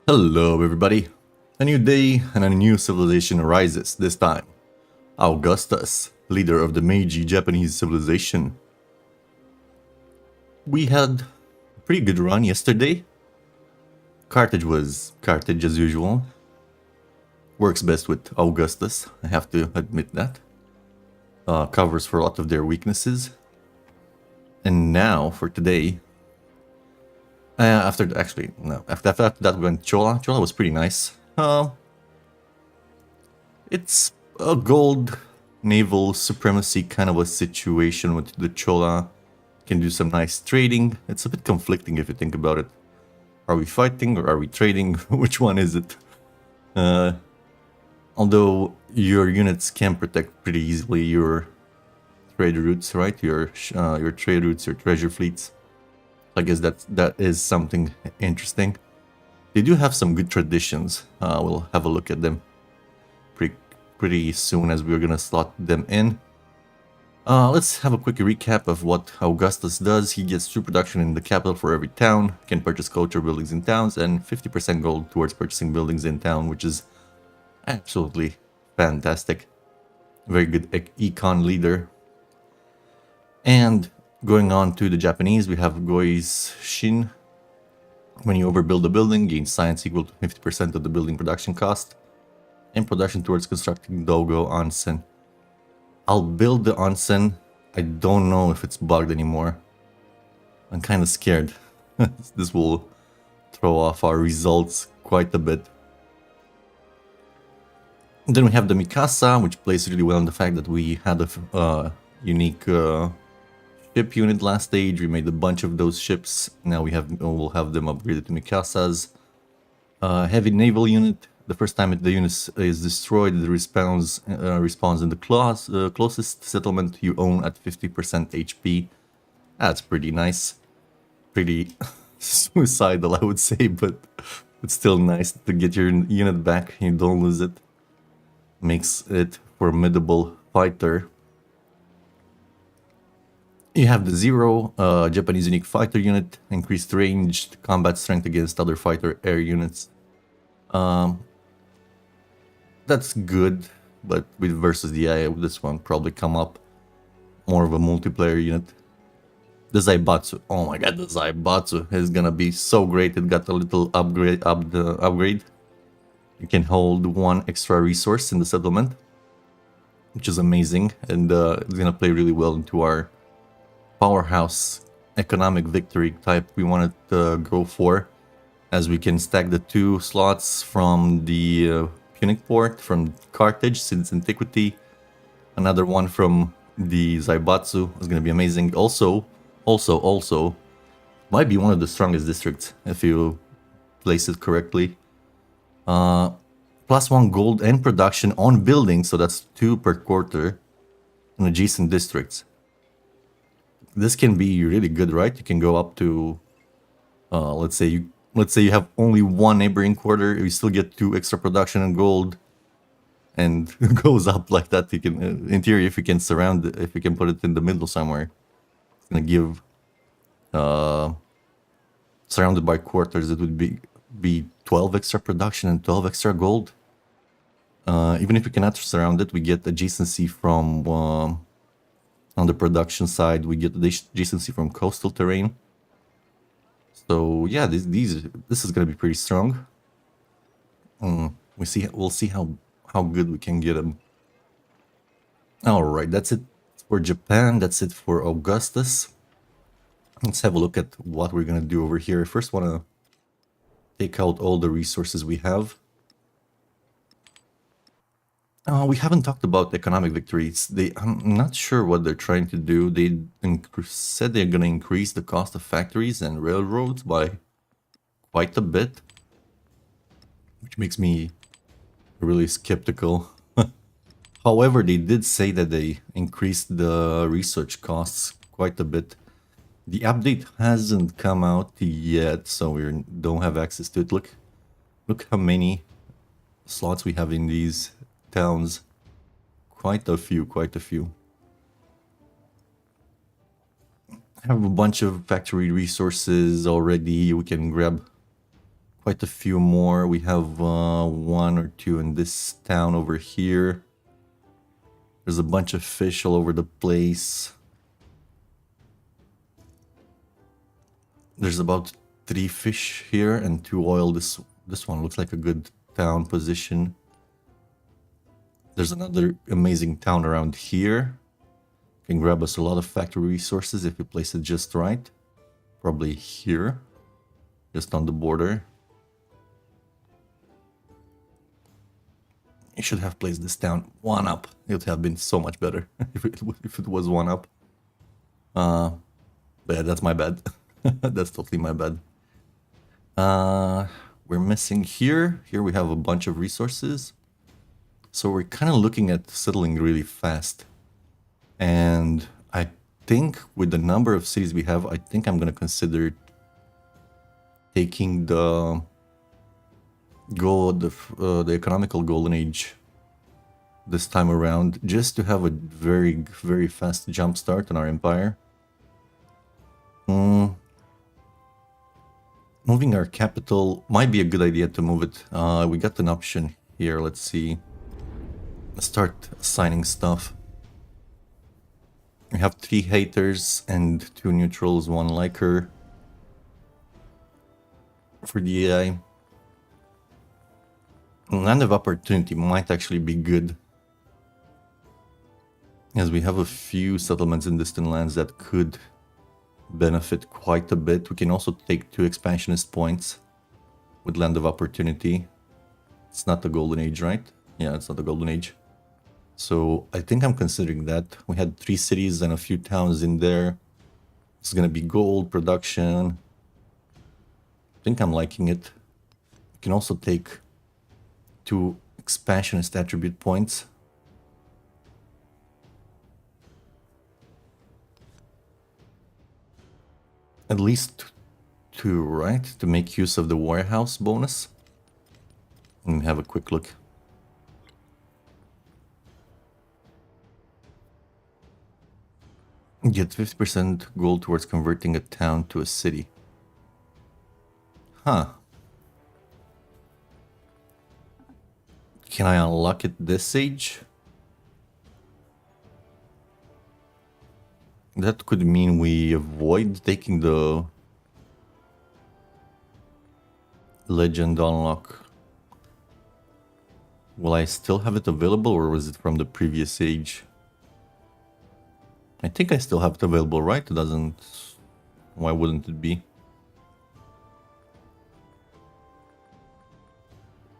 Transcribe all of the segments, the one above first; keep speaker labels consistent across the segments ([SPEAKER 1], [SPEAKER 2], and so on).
[SPEAKER 1] Hello everybody! A new day and a new civilization arises, this time. Augustus, leader of the Meiji Japanese civilization. We had a pretty good run yesterday. Carthage was Carthage as usual. Works best with Augustus, I have to admit that. Covers for a lot of their weaknesses. And now, for today... after that we went Chola. Chola was pretty nice. It's a gold naval supremacy kind of a situation with the Chola. Can do some nice trading. It's a bit conflicting if you think about it. Are we fighting or are we trading? Which one is it? Although your units can protect pretty easily your trade routes, right? Your trade routes, your treasure fleets. I guess that is something interesting. They do have some good traditions. We'll have a look at them pretty soon as we're gonna slot them in. Let's have a quick recap of what Augustus does. He gets true production in the capital for every town, can purchase culture buildings in towns, and 50% gold towards purchasing buildings in town, which is absolutely fantastic. Very good econ leader. And going on to the Japanese, we have Goi's Shin. When you overbuild a building, gain science equal to 50% of the building production cost, and production towards constructing Dogo Onsen. I'll build the onsen. I don't know if it's bugged anymore. I'm kind of scared. This will throw off our results quite a bit. And then we have the Mikasa, which plays really well in the fact that we had a unique ship unit last stage. We made a bunch of those ships. Now we'll have them upgraded to Mikasas. Heavy naval unit. The first time the unit is destroyed, it respawns in the closest settlement you own at 50% HP. That's pretty nice. Pretty suicidal, I would say, but it's still nice to get your unit back and you don't lose it. Makes it formidable fighter. You have the Zero, Japanese unique fighter unit, increased ranged combat strength against other fighter air units. That's good, but with versus the AI, this one probably come up more of a multiplayer unit. The Zaibatsu, oh my god, the Zaibatsu is gonna be so great. It got a little upgrade. You can hold one extra resource in the settlement, which is amazing, and it's gonna play really well into our powerhouse economic victory type we wanted to go for, as we can stack the 2 slots from the Punic port from Carthage since antiquity. Another one from the Zaibatsu is going to be amazing. Also, might be one of the strongest districts if you place it correctly. +1 gold and production on buildings, so that's 2 per quarter in adjacent districts. This can be really good, right? You can go up to, let's say you have only 1 neighboring quarter, you still get 2 extra production and gold, and it goes up like that. You can, in theory, if you can surround it, if you can put it in the middle somewhere, it's gonna give, surrounded by quarters, it would be 12 extra production and 12 extra gold. Even if we cannot surround it, we get adjacency from, on the production side, we get adjacency from coastal terrain. So yeah, this is gonna be pretty strong. We'll see how good we can get them. All right, that's it for Japan. That's it for Augustus. Let's have a look at what we're gonna do over here. First, wanna take out all the resources we have. We haven't talked about economic victories. I'm not sure what they're trying to do. They said they're going to increase the cost of factories and railroads by quite a bit, which makes me really skeptical. However, they did say that they increased the research costs quite a bit. The update hasn't come out yet, so we don't have access to it. Look how many slots we have in these towns. Quite a few. I have a bunch of factory resources already. We can grab quite a few more. We have one or two in this town over here. There's a bunch of fish all over the place. There's about 3 fish here and 2 oil. This one looks like a good town position. There's another amazing town around here. Can grab us a lot of factory resources if we place it just right. Probably here, just on the border. You should have placed this town 1 up. It would have been so much better if it was 1 up. But yeah, that's my bad. That's totally my bad. We're missing here. Here we have a bunch of resources. So we're kind of looking at settling really fast. And I think with the number of cities we have, I think I'm going to consider taking the economical golden age this time around, just to have a very, very fast jump start on our empire. Moving our capital might be a good idea to move it. We got an option here. Let's see. Let's start assigning stuff. We have 3 haters and 2 neutrals, 1 liker for the AI. Land of opportunity might actually be good, as we have a few settlements in distant lands that could benefit quite a bit. We can also take 2 expansionist points with land of opportunity. It's not the golden age, right? Yeah, it's not the golden age. So I think I'm considering that. We had 3 cities and a few towns in there. It's gonna be gold production. I think I'm liking it. We can also take 2 expansionist attribute points. At least 2, right? To make use of the warehouse bonus. Let me have a quick look. Get 50% gold towards converting a town to a city. Huh. Can I unlock it this age? That could mean we avoid taking the legend unlock. Will I still have it available, or was it from the previous age? I think I still have it available, right? It doesn't... Why wouldn't it be?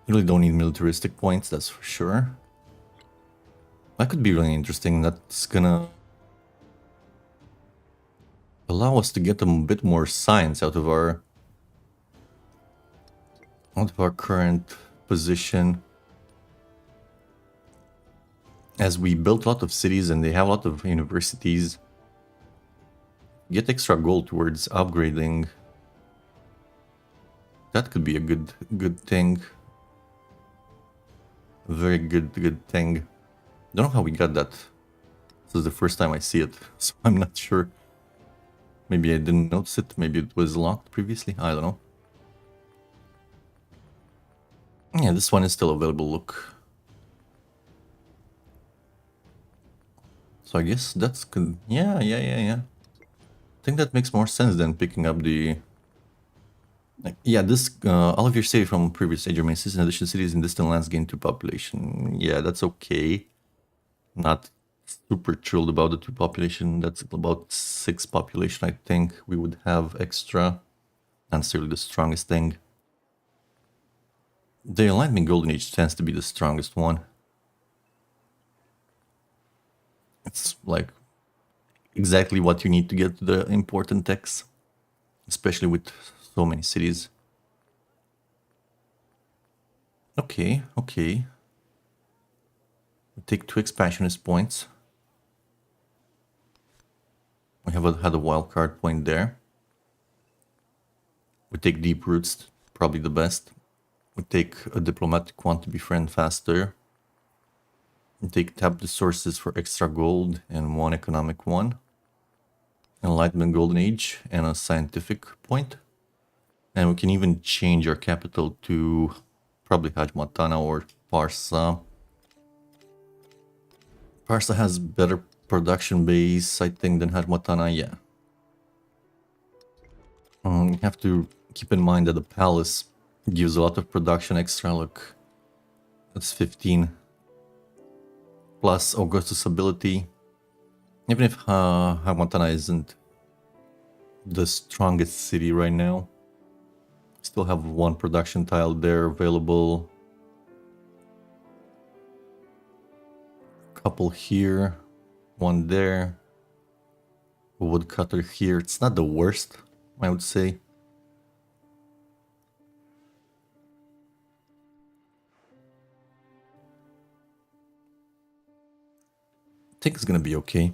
[SPEAKER 1] You really don't need militaristic points, that's for sure. That could be really interesting. That's gonna allow us to get a bit more science out of our current position. As we built a lot of cities and they have a lot of universities, get extra gold towards upgrading. That could be a good thing. A very good thing. Don't know how we got that. This is the first time I see it, so I'm not sure. Maybe I didn't notice it. Maybe it was locked previously. I don't know. Yeah, this one is still available. Look. So I guess that's good. Yeah. I think that makes more sense than picking up the... yeah, this all of your city from previous age remain in addition cities in distant lands gain 2 population. Yeah, that's okay. Not super thrilled about the 2 population. That's about 6 population, I think we would have extra. Not necessarily the strongest thing. The alignment golden age tends to be the strongest one. It's like exactly what you need to get to the important techs, especially with so many cities. Okay. We take 2 expansionist points. We have had a wildcard point there. We take deep roots, probably the best. We take a diplomatic one to befriend faster. We take tap the sources for extra gold and 1 economic one. Enlightenment golden age and a scientific point. And we can even change our capital to probably Hajmatana or Parsa. Parsa has better production base, I think, than Hajmatana, yeah. You have to keep in mind that the palace gives a lot of production extra. Look, that's 15 plus Augustus ability. Even if Hajmatana isn't the strongest city right now, still have one production tile there available. Couple here, one there. Woodcutter here. It's not the worst, I would say. I think it's gonna be okay.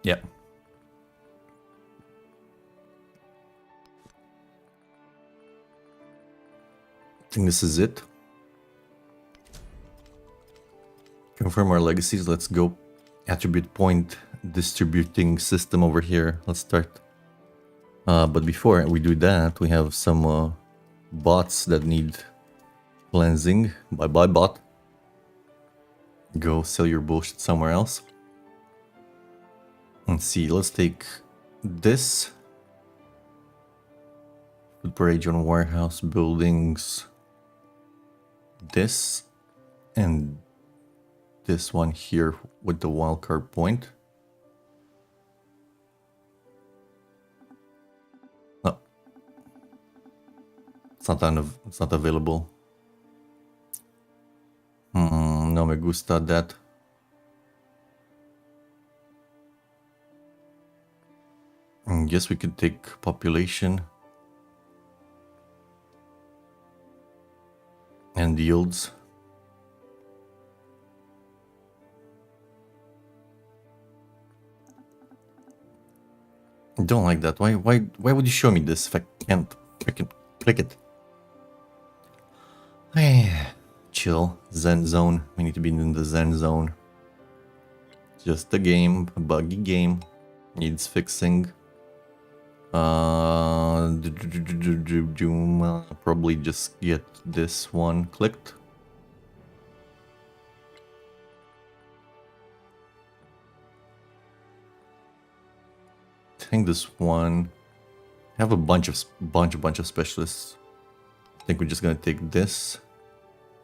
[SPEAKER 1] Yeah. I think this is it. Confirm our legacies. Let's go. Attribute point distributing system over here. Let's start. But before we do that, we have some bots that need cleansing. Bye bye bot. Go sell your bullshit somewhere else. Let's see. Let's take this. Food parade on warehouse buildings. This and this one here with the wildcard point. No, it's not available. No me gusta that. Guess we could take population and yields. I don't like that. Why would you show me this if I can't freaking click it? Chill. Zen zone. We need to be in the Zen zone. Just a game, a buggy game. Needs fixing. Probably just get this one clicked. I think this one. I have a bunch of specialists. I think we're just gonna take this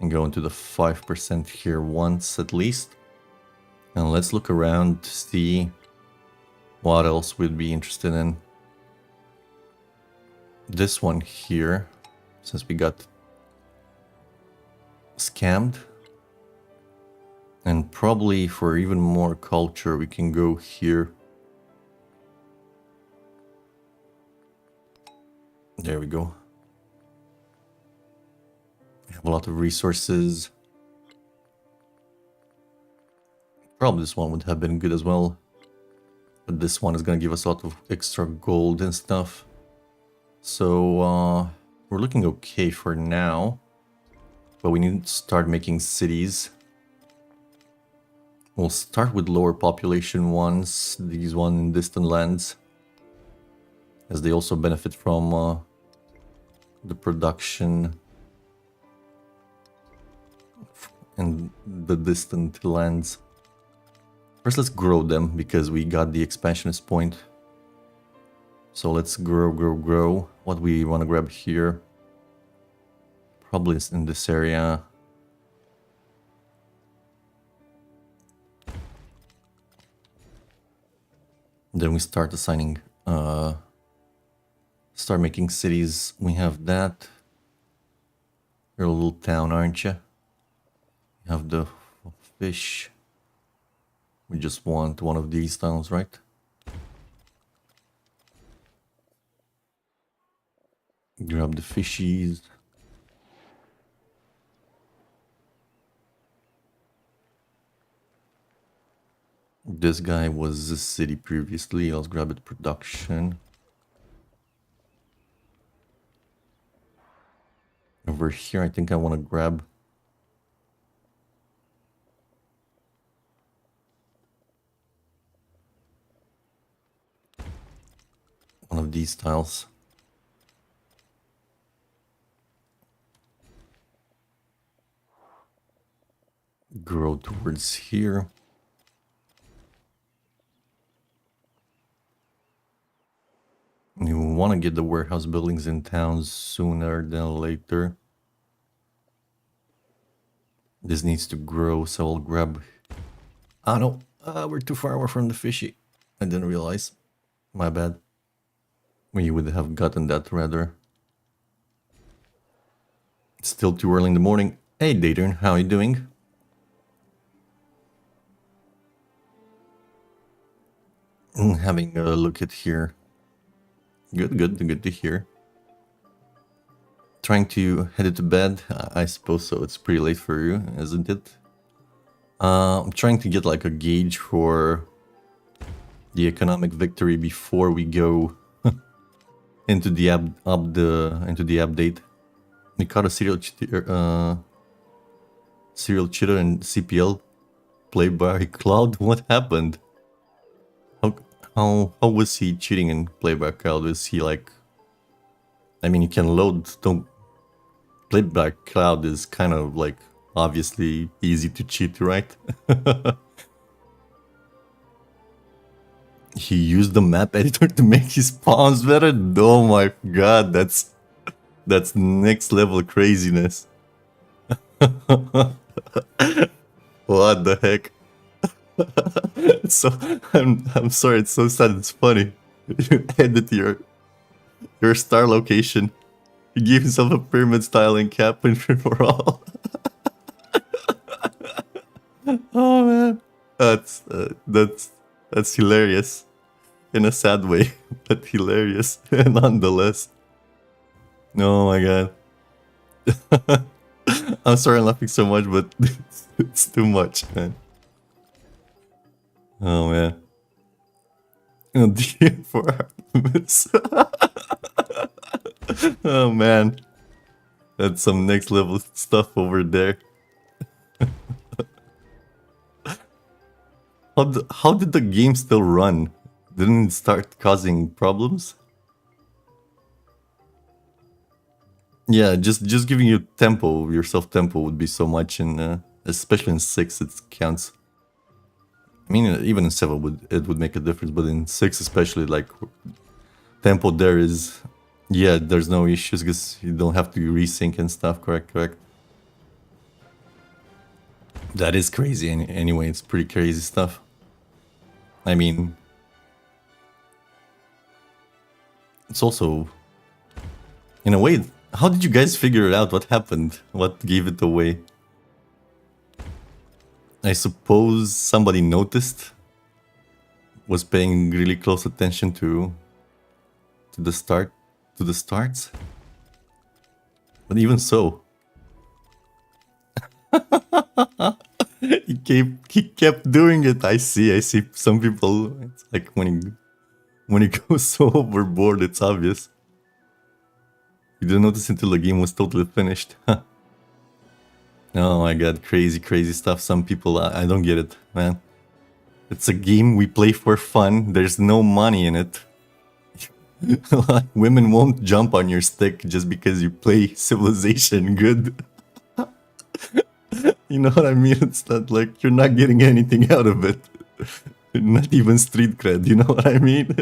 [SPEAKER 1] and go into the 5% here once at least. And let's look around to see what else we'd be interested in. This one here, since we got scammed. And probably for even more culture, we can go here. There we go. We have a lot of resources. Probably this one would have been good as well. But this one is going to give us a lot of extra gold and stuff. So we're looking okay for now. But we need to start making cities. We'll start with lower population ones. These one in distant lands. As they also benefit from the production in the distant lands. First, let's grow them because we got the expansionist point. So let's grow. What we want to grab here? Probably is in this area. Then we start assigning, start making cities. We have that. You're a little town, aren't you? You have the fish. We just want one of these towns, right? Grab the fishies. This guy was a city previously. Let's grab it production. Over here, I think I want to grab these tiles. Grow towards here. You want to get the warehouse buildings in towns sooner than later. This needs to grow, so I'll grab... Ah, no. We're too far away from the fishy. I didn't realize. My bad. We would have gotten that rather. It's still too early in the morning. Hey, Dayton, how are you doing? Having a look at here. Good to hear. Trying to head it to bed? I suppose so. It's pretty late for you, isn't it? I'm trying to get like a gauge for the economic victory before we go into the update. We caught a serial cheater in CPL played by Cloud. What happened? How was he cheating in Playback Cloud? Was he like... I mean, you can load... Playback Cloud is kind of like obviously easy to cheat, right? He used the map editor to make his pawns better? Oh my god, that's next level craziness. What the heck? So I'm sorry, it's so sad, it's funny. You edit your star location. You give yourself a pyramid style and cap and for all. Oh man. That's hilarious. In a sad way, but hilarious nonetheless. Oh my god. I'm sorry I'm laughing so much, but it's too much, man. Oh man. Oh dear, for Artemis. Oh man. That's some next level stuff over there. How did the game still run? Didn't it start causing problems? Yeah, just giving you tempo, yourself tempo would be so much, and especially in 6 it counts. I mean, even in 7 it would make a difference, but in 6 especially, like, tempo there is... Yeah, there's no issues because you don't have to resync and stuff, correct. That is crazy, anyway, it's pretty crazy stuff. I mean... It's also... In a way, how did you guys figure it out? What happened? What gave it away? I suppose somebody noticed, was paying really close attention to the starts. But even so, he kept doing it. I see some people, it's like when he goes so overboard, it's obvious. You didn't notice until the game was totally finished. Oh my god, crazy stuff. Some people, I don't get it, man. It's a game we play for fun. There's no money in it. Women won't jump on your stick just because you play Civilization good. You know what I mean? It's not like you're not getting anything out of it. Not even street cred, you know what I mean?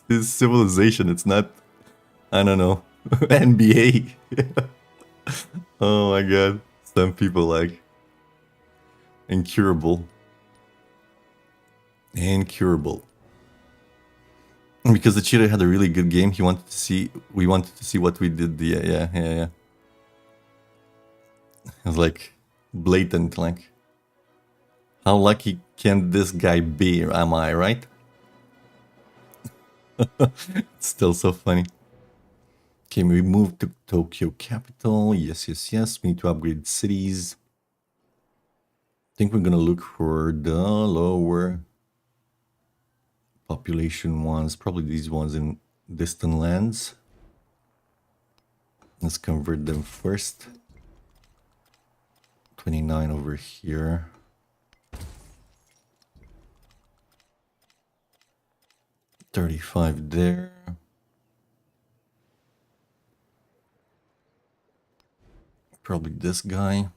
[SPEAKER 1] It's Civilization, it's not, I don't know, NBA. Oh my god. Some people like incurable. Because the cheater had a really good game, we wanted to see what we did. Yeah. It was like blatant, like, how lucky can this guy be? Am I right? It's still so funny. Okay, we moved to Tokyo capital. Yes. We need to upgrade cities. I think we're gonna look for the lower population ones, probably these ones in distant lands. Let's convert them first. 29 over here. $35 there. Probably this guy.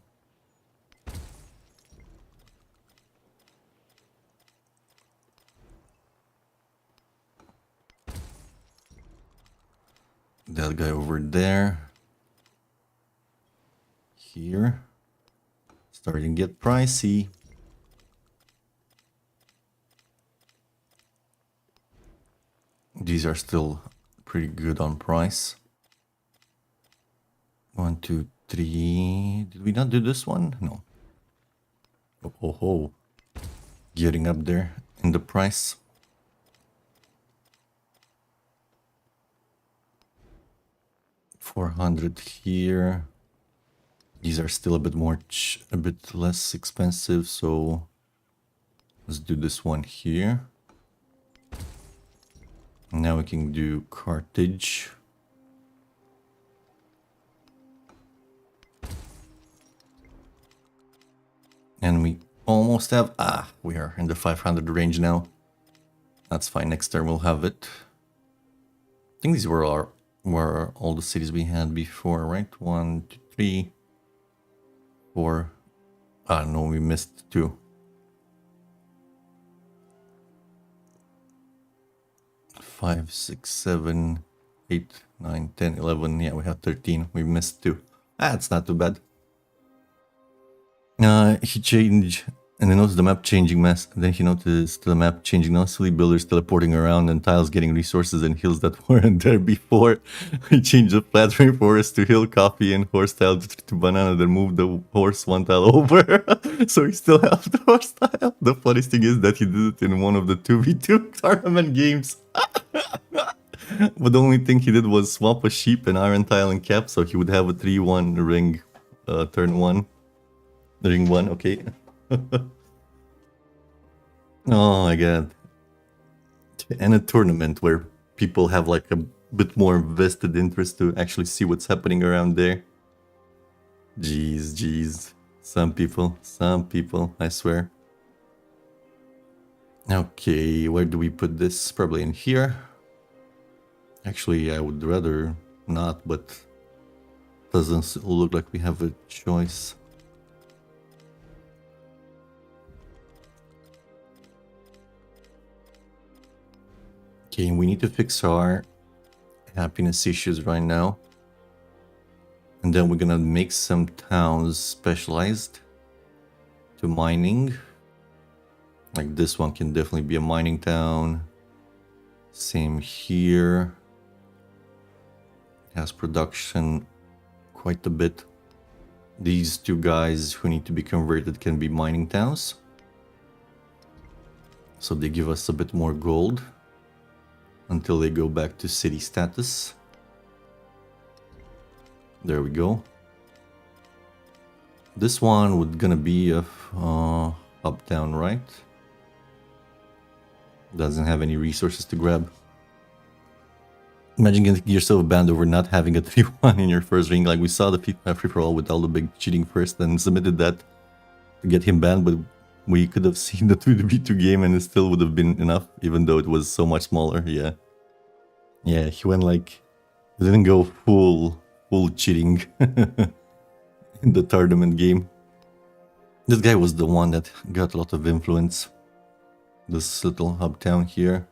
[SPEAKER 1] That guy over there. Here. Starting to get pricey. These are still pretty good on price. 1, 2, 3. Did we not do this one? No. Oh, oh, oh. Getting up there in the price. $400 here. These are still a bit more, a bit less expensive, so let's do this one here. Now we can do Carthage. And we almost have, we are in the 500 range now. That's fine, next turn we'll have it. I think these were all the cities we had before, right? 1, 2, 3, 4. No, we missed 2. 5, 6, 7, 8, 9, 10, 11. Yeah, we have 13. We missed 2. That's not too bad. He changed, and he noticed the map changing mass. Then he noticed the map changing massively, builders teleporting around and tiles getting resources and hills that weren't there before. He changed the flat rainforest to hill, coffee, and horse tile to banana, then moved the horse 1 tile over. So he still have the horse tile. The funniest thing is that he did it in one of the 2v2 tournament games. But the only thing he did was swap a sheep, an iron tile, and cap, so he would have a 3-1 ring turn 1. Ring 1, okay. Oh my god. And a tournament where people have like a bit more vested interest to actually see what's happening around there. Jeez, jeez. Some people, I swear. Okay, where do we put this? Probably in here. Actually, I would rather not, but doesn't look like we have a choice. Okay, we need to fix our happiness issues right now. And then we're gonna make some towns specialized to mining. Like this one can definitely be a mining town. Same here. Has production quite a bit. These 2 guys who need to be converted can be mining towns. So they give us a bit more gold until they go back to city status. There we go. This one would gonna be a up down, right? Doesn't have any resources to grab. Imagine getting yourself banned over not having a 3-1 in your first ring. Like we saw the free-for-all with all the big cheating first and submitted that to get him banned, but we could have seen the 2v2 game and it still would have been enough, even though it was so much smaller. Yeah. Yeah, he went like, he didn't go full cheating in the tournament game. This guy was the one that got a lot of influence. This little hub town here.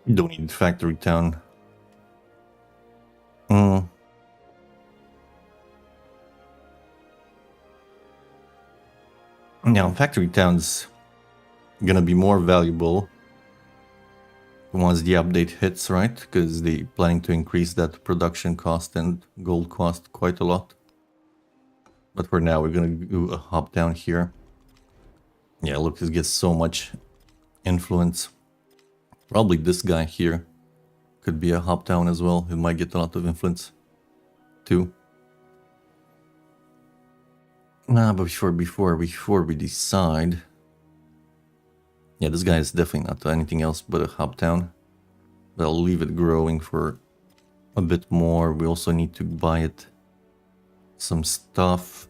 [SPEAKER 1] You don't need factory town. Now, factory town's gonna be more valuable once the update hits, right? Because they planning to increase that production cost and gold cost quite a lot. But for now, we're gonna do a hop down here. Yeah, look, this gets so much influence. Probably this guy here could be a hop down as well. It might get a lot of influence too. Nah, but before we decide. Yeah, this guy is definitely not anything else but a hop town. But I'll leave it growing for a bit more. We also need to buy it some stuff.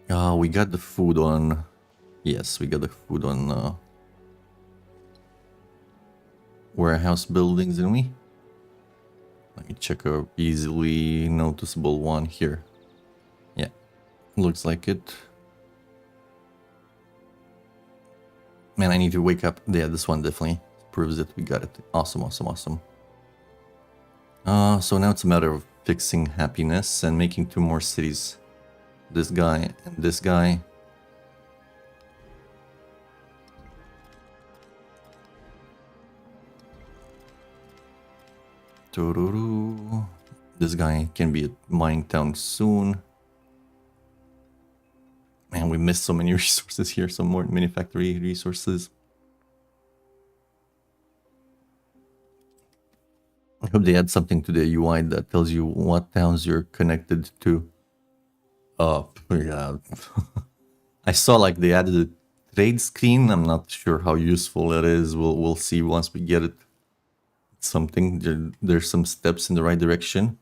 [SPEAKER 1] We got the food on. Yes, we got the food on warehouse buildings, didn't we? Let me check a easily noticeable one here. Yeah, looks like it. Man, I need to wake up. Yeah, this one definitely proves it. We got it. Awesome, awesome, awesome. So now it's a matter of fixing happiness and making 2 more cities. This guy and this guy. This guy can be a mining town soon. Man, we missed so many resources here. Some more manufactory resources. I hope they add something to the UI that tells you what towns you're connected to. Yeah. I saw like they added a trade screen. I'm not sure how useful it is. We'll see once we get it. It's something. There's some steps in the right direction.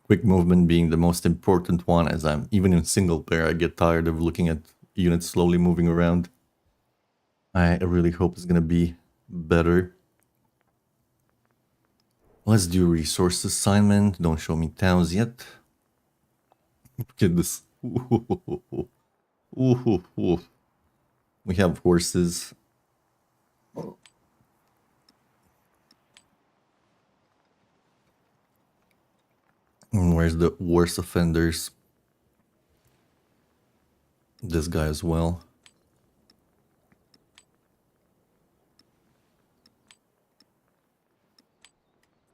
[SPEAKER 1] Quick movement being the most important one, as I'm even in single player, I get tired of looking at units slowly moving around. I really hope it's gonna be better. Let's do resource assignment. Don't show me towns yet. Look at this. We have horses. And where's the worst offenders? This guy as well.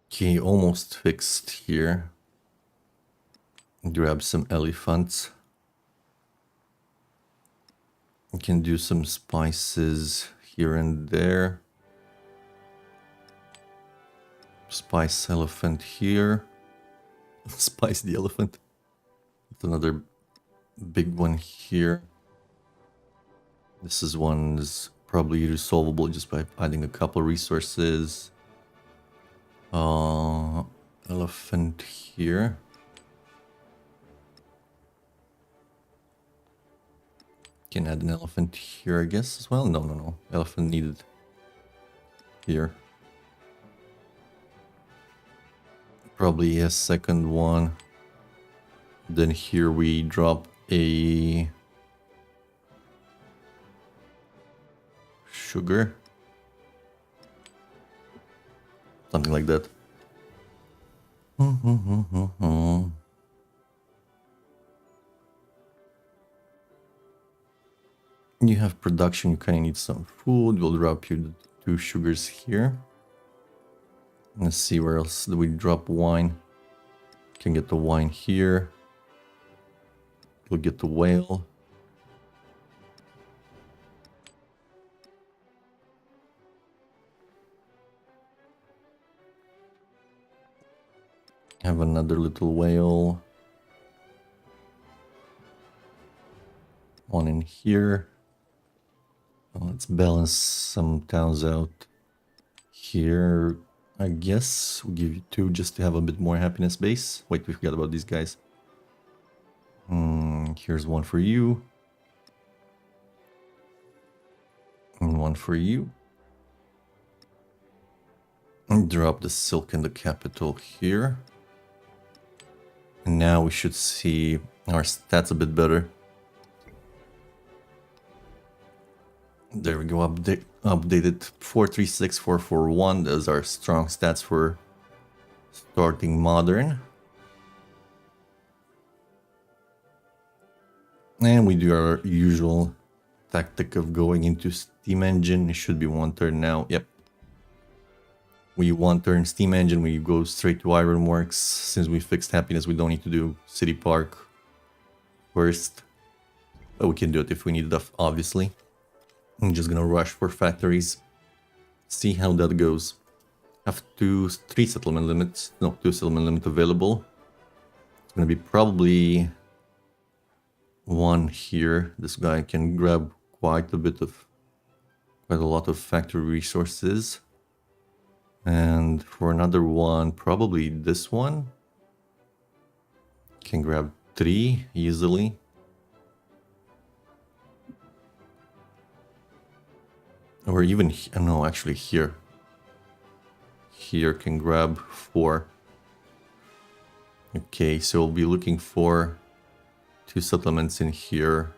[SPEAKER 1] Okay, almost fixed here. Grab some elephants. We can do some spices here and there. Spice elephant here. Spice the elephant. With another big one here. This is one's probably resolvable just by adding a couple resources. Elephant here. Can add an elephant here, I guess, as well. No. Elephant needed here. Probably a second one. Then here we drop a sugar. Something like that. You have production, you kind of need some food. We'll drop you the 2 sugars here. Let's see, where else do we drop wine? Can get the wine here. We'll get the whale. Have another little whale. One in here. Let's balance some towns out here. I guess we'll give you 2 just to have a bit more happiness base. Wait, we forgot about these guys. Here's one for you. And one for you. And drop the silk in the capital here. And now we should see our stats a bit better. There we go, updated 436441. Those are strong stats for starting modern. And we do our usual tactic of going into steam engine. It should be 1 turn now. Yep. We 1 turn steam engine, we go straight to ironworks. Since we fixed happiness, we don't need to do city park first. But we can do it if we need it, obviously. I'm just gonna rush for factories. See how that goes. Have 3 settlement limits. No, 2 settlement limit available. It's gonna be probably 1 here. This guy can grab quite a lot of factory resources. And for another one, probably this one. Can grab 3 easily. Or even, no, actually here. here can grab 4. Okay, so we'll be looking for 2 settlements in here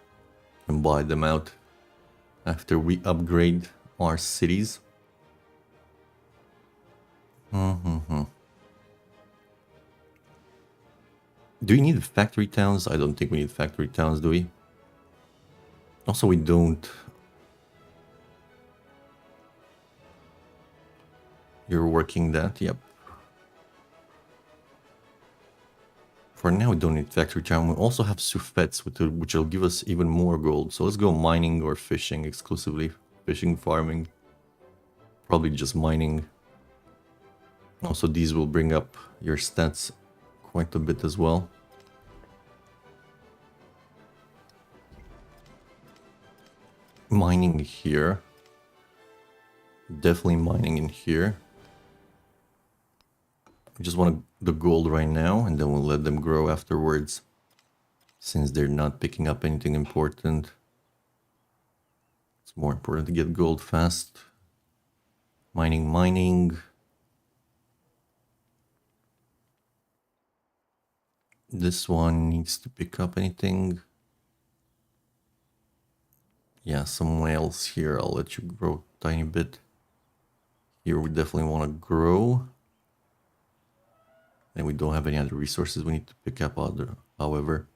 [SPEAKER 1] and buy them out after we upgrade our cities. Do we need factory towns? I don't think we need factory towns, do we? Also, we don't. You're working that, yep. For now, we don't need factory town. We also have suffets, which will give us even more gold. So let's go mining or fishing exclusively. Fishing, farming. Probably just mining. Also, these will bring up your stats quite a bit as well. Mining here. Definitely mining in here. We just want the gold right now, and then we'll let them grow afterwards, since they're not picking up anything important. It's more important to get gold fast. Mining. This one needs to pick up anything. Yeah, somewhere else here, I'll let you grow a tiny bit. Here we definitely want to grow. And we don't have any other resources we need to pick up however.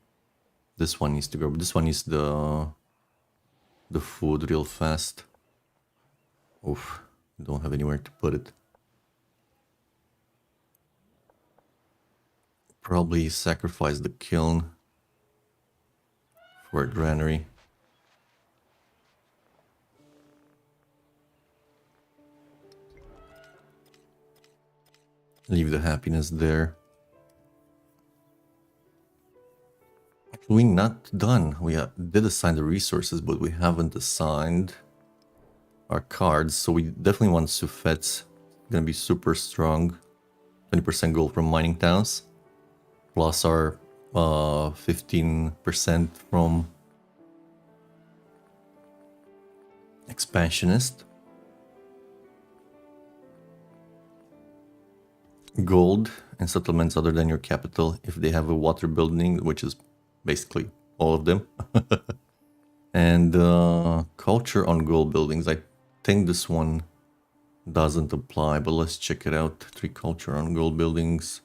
[SPEAKER 1] This one needs to grow. This one needs the food real fast. Oof, don't have anywhere to put it. Probably sacrifice the kiln for a granary. Leave the happiness there. We're not done. We did assign the resources, but we haven't assigned our cards. So we definitely want suffets. Gonna be super strong. 20% gold from mining towns. Plus our 15% from expansionist. Gold and settlements other than your capital if they have a water building, which is basically all of them. And culture on gold buildings. I think this one doesn't apply, but let's check it out. 3 culture on gold buildings.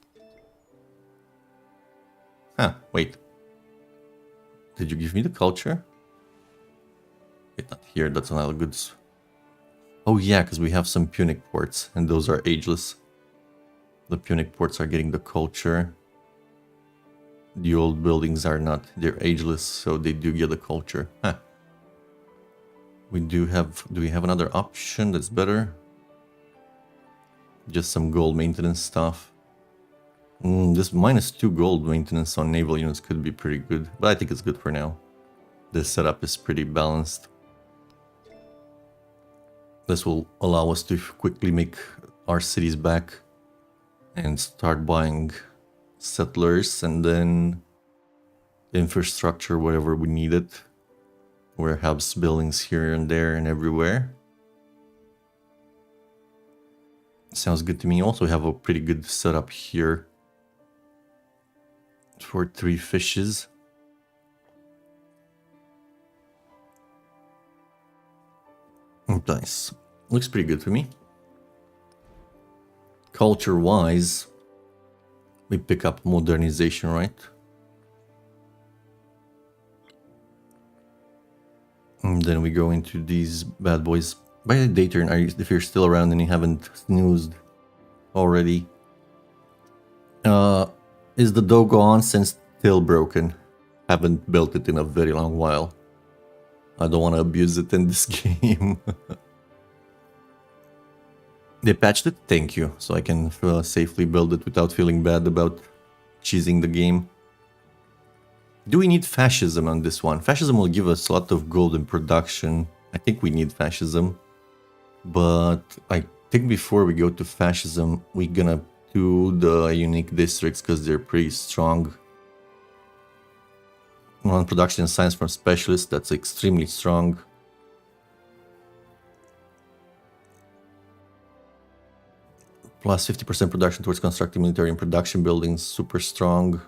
[SPEAKER 1] Huh, wait. Did you give me the culture? Wait, not here, that's another goods. Oh yeah, because we have some Punic ports, and those are ageless. The Punic ports are getting the culture. The old buildings are not. They're ageless, so they do get the culture. Huh. Do we have another option that's better? Just some gold maintenance stuff. This -2 gold maintenance on naval units could be pretty good, but I think it's good for now. This setup is pretty balanced. This will allow us to quickly make our cities back and start buying settlers and then infrastructure wherever we need it. Warehouse buildings here and there and everywhere. Sounds good to me. Also have a pretty good setup here for 3 fishes. Nice. Looks pretty good to me. Culture-wise, we pick up modernization, right? And then we go into these bad boys. By the day turn, if you're still around and you haven't snoozed already. Is the Dogo onsen still broken? Haven't built it in a very long while. I don't want to abuse it in this game. They patched it? Thank you. So I can safely build it without feeling bad about cheesing the game. Do we need fascism on this one? Fascism will give us a lot of gold in production. I think we need fascism. But I think before we go to fascism, we're gonna do the unique districts because they're pretty strong. On production and science from specialists, that's extremely strong. Plus 50% production towards constructing military and production buildings. Super strong.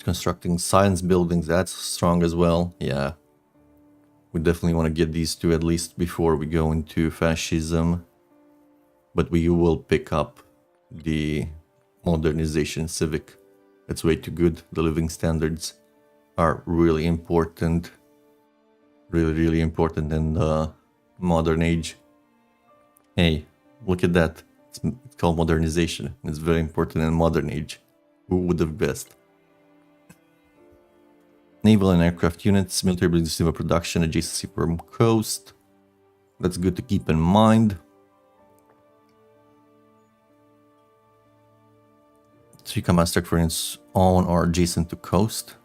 [SPEAKER 1] Constructing science buildings, that's strong as well. Yeah. We definitely want to get these two at least before we go into fascism. But we will pick up the modernization civic. It's way too good. The living standards are really important. Really, really important in the modern age. Hey, look at that. It's called modernization. It's very important in modern age. Who would have guessed? Naval and aircraft units, military buildings, civil production, adjacency from coast. That's good to keep in mind. 3 command structure units on or adjacent to coast.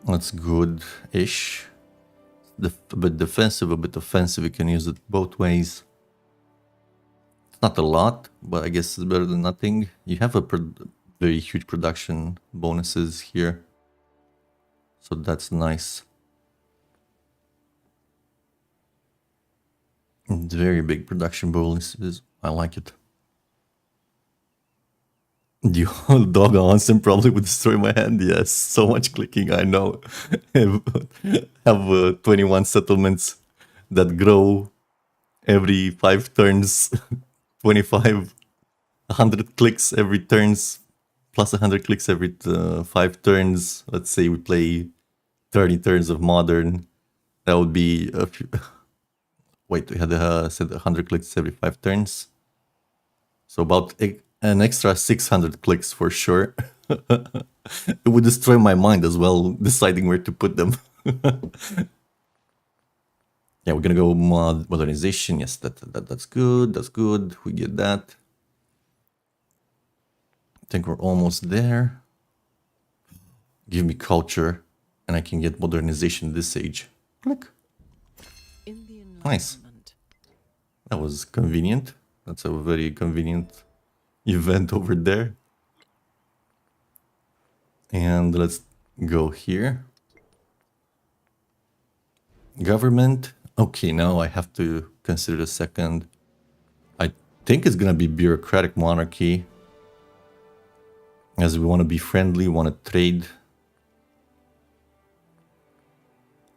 [SPEAKER 1] That's good-ish. A bit defensive, a bit offensive. You can use it both ways. It's not a lot, but I guess it's better than nothing. You have a very huge production bonuses here. So that's nice. Very big production bonuses. I like it. The old dog Hansen probably would destroy my hand. Yes, so much clicking, I know. have 21 settlements that grow every 5 turns. 25, 100 clicks every turns. Plus 100 clicks every 5 turns. Let's say we play 30 turns of modern. That would be a few... Wait, we had said 100 clicks every 5 turns. So about an extra 600 clicks for sure. It would destroy my mind as well, deciding where to put them. Yeah, we're gonna go modernization. Yes, that's good. That's good. We get that. I think we're almost there. Give me culture, and I can get modernization this age. Click. Nice. That was convenient. That's a very convenient event over there. And let's go here. Government. Okay, now I have to consider a second. I think it's gonna be bureaucratic monarchy. As we want to be friendly, want to trade.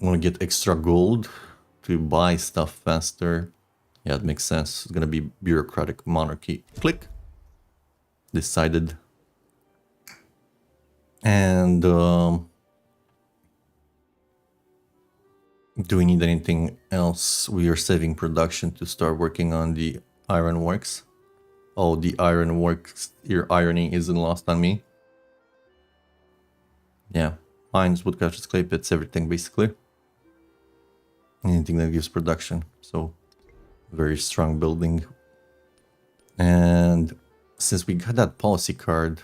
[SPEAKER 1] Want to get extra gold to buy stuff faster. Yeah, it makes sense. It's gonna be bureaucratic monarchy. Click. Decided. And do we need anything else? We are saving production to start working on the ironworks. Oh, the ironworks. Your irony isn't lost on me. Yeah, mines, woodcrafters, clay pits, everything basically. Anything that gives production. So very strong building. And since we got that policy card,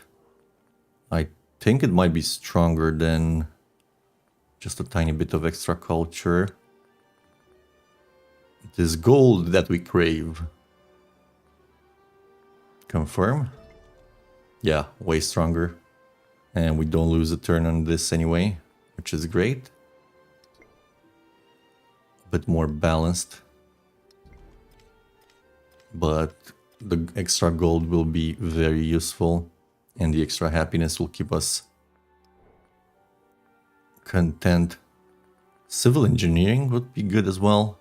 [SPEAKER 1] I think it might be stronger than just a tiny bit of extra culture. It is gold that we crave. Confirm. Yeah, way stronger. And we don't lose a turn on this anyway, which is great. A bit more balanced. But the extra gold will be very useful. And the extra happiness will keep us content. Civil engineering would be good as well.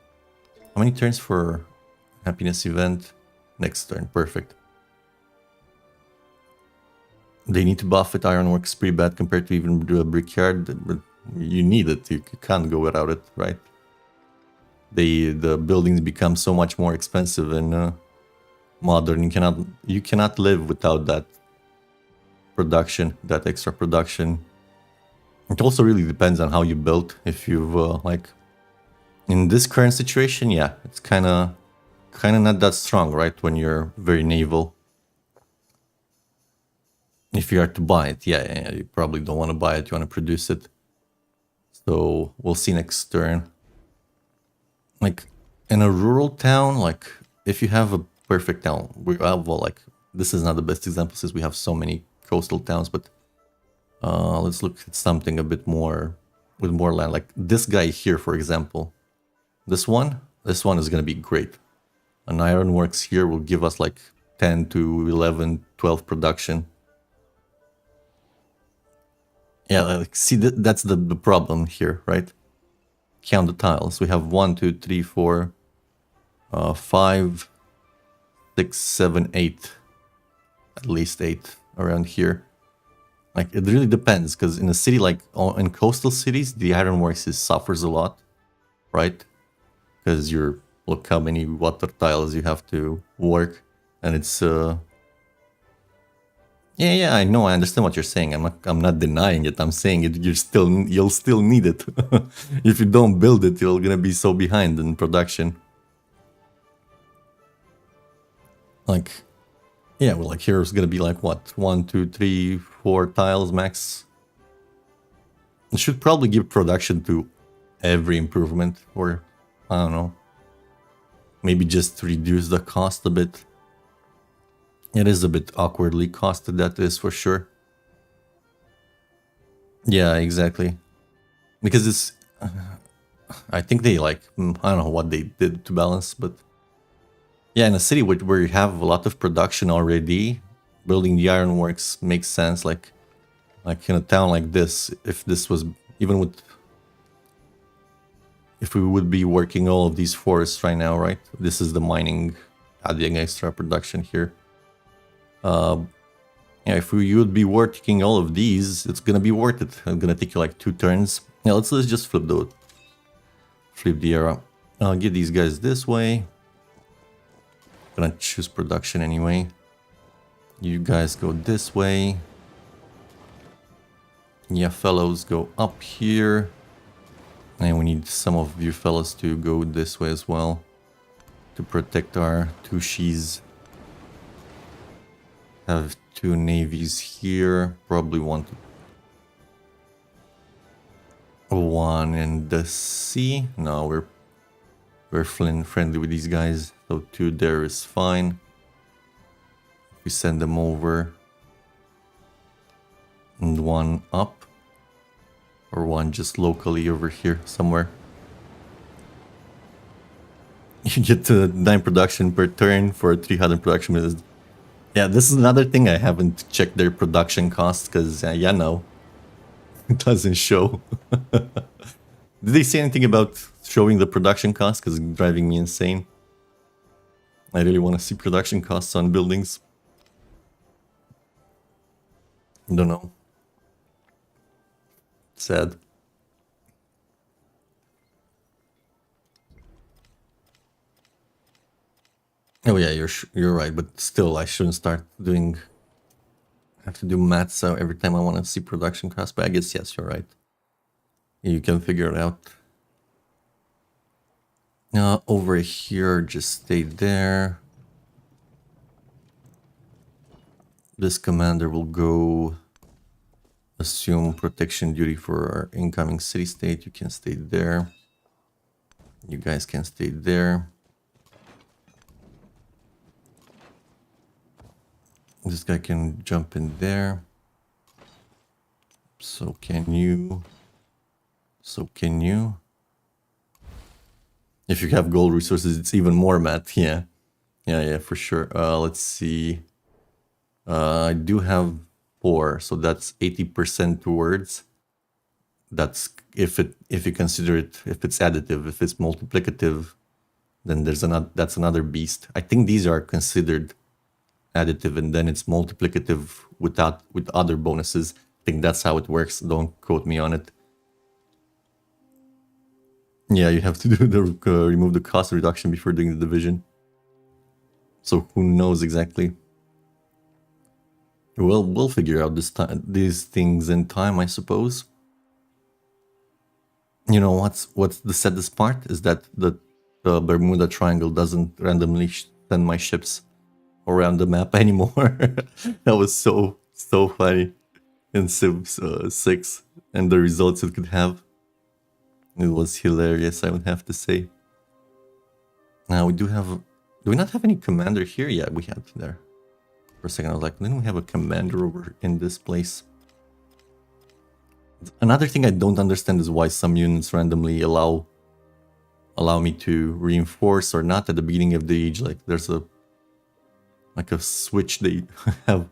[SPEAKER 1] How many turns for happiness event? Next turn, perfect. They need to buff it. Ironworks pretty bad compared to even do a brickyard, but you need it. You can't go without it, right? The buildings become so much more expensive and modern. You cannot live without that production, that extra production. It also really depends on how you built. If you've like in this current situation, yeah, it's kind of not that strong, right? When you're very naval. If you are to buy it, yeah, you probably don't want to buy it. You want to produce it. So we'll see next turn. Like in a rural town, like if you have a perfect town, we have well, like this is not the best example since we have so many coastal towns, but let's look at something a bit more with more land. Like this guy here, for example. This one, This one is gonna be great. An ironworks here will give us like 10 to 11, 12 production. Yeah, like, see, that's the problem here, right? Count the tiles. We have 1, 2, 3, 4, 5, 6, 7, 8. At least 8 around here. Like, it really depends, because in a city like, in coastal cities, the ironworks suffers a lot, right? Because look how many water tiles you have to work, and it's, yeah, I know, I understand what you're saying. I'm not denying it. I'm saying it. You'll still need it. If you don't build it, you're gonna be so behind in production. Like, yeah, well, like here's gonna be like what, 1, 2, 3, 4 tiles max. It should probably give production to every improvement, or I don't know. Maybe just reduce the cost a bit. It is a bit awkwardly costed, that is for sure. Yeah, exactly. Because it's... I think they like... I don't know what they did to balance, but... Yeah, in a city where you have a lot of production already, building the ironworks makes sense. Like in a town like this, if this was... Even with... If we would be working all of these forests right now, right? This is the mining, adding extra production here. Yeah, if you would be working all of these, it's gonna be worth it. It's gonna take you like 2 turns. Yeah, let's just flip the arrow. I'll get these guys this way. Gonna choose production anyway. You guys go this way. Yeah, fellows go up here. And we need some of you fellas to go this way as well, to protect our Tushis. Have 2 navies here, probably one in the sea. No, we're friendly with these guys, so 2 there is fine. We send them over, and 1 up, or 1 just locally over here somewhere. You get to 9 production per turn for 300 production minutes. Yeah, this is another thing. I haven't checked their production costs because, yeah, no, it doesn't show. Did they say anything about showing the production costs? Because it's driving me insane. I really want to see production costs on buildings. I don't know. Sad. Oh yeah, you're right, but still, I shouldn't start doing... I have to do math, so every time I want to see production costs, but I guess, yes, you're right. You can figure it out. Over here, just stay there. This commander will go assume protection duty for our incoming city-state. You can stay there. You guys can stay there. This guy can jump in there. So can you. So can you. If you have gold resources, it's even more math. Yeah. Yeah, for sure. Let's see. I do have 4, so that's 80% towards. That's if you consider it, if it's additive. If it's multiplicative, then that's another beast. I think these are considered additive, and then it's multiplicative with other bonuses. I think that's how it works. Don't quote me on it. Yeah, you have to do the remove the cost reduction before doing the division. So who knows exactly? Well, we'll figure out these things in time, I suppose. You know what's the saddest part is that the Bermuda Triangle doesn't randomly send my ships around the map anymore. That was so funny in Civ 6, and the results it could have. It was hilarious, I would have to say. Now we do we not have any commander here? Yeah, we had there. For a second I was like, didn't we have a commander over in this place? Another thing I don't understand is why some units randomly allow allow me to reinforce or not at the beginning of the age. Like there's a switch they have.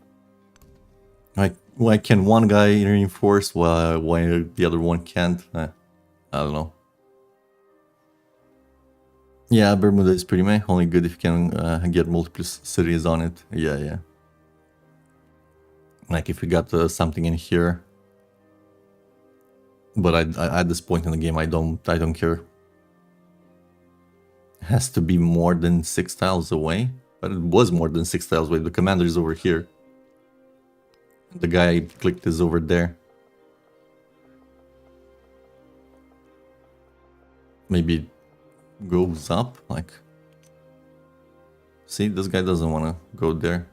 [SPEAKER 1] Like why can one guy reinforce while why the other one can't? I don't know. Yeah, Bermuda is pretty meh. Only good if you can get multiple cities on it. Yeah. Like if you got something in here. But I at this point in the game, I don't care. It has to be more than 6 tiles away. But it was more than 6 tiles away. The commander is over here. The guy I clicked is over there. Maybe it goes up, like... See, this guy doesn't want to go there.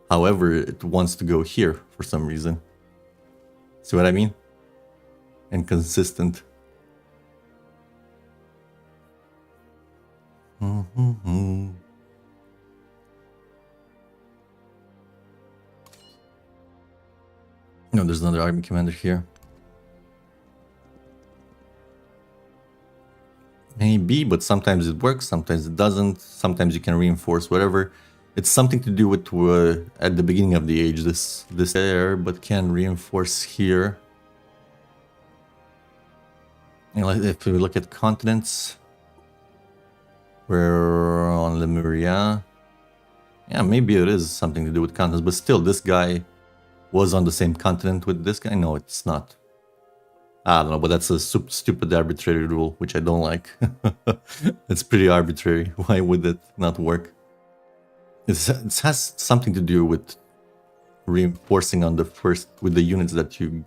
[SPEAKER 1] However, it wants to go here for some reason. See what I mean? Inconsistent. No, there's another army commander here. Maybe, but sometimes it works, sometimes it doesn't. Sometimes you can reinforce whatever. It's something to do with at the beginning of the age. This there, but can reinforce here. And if we look at continents, we're on Lemuria. Yeah, maybe it is something to do with continents, but still, this guy was on the same continent with this guy. No, it's not. I don't know, but that's a stupid arbitrary rule, which I don't like. It's pretty arbitrary. Why would it not work? It has something to do with reinforcing on the first, with the units that you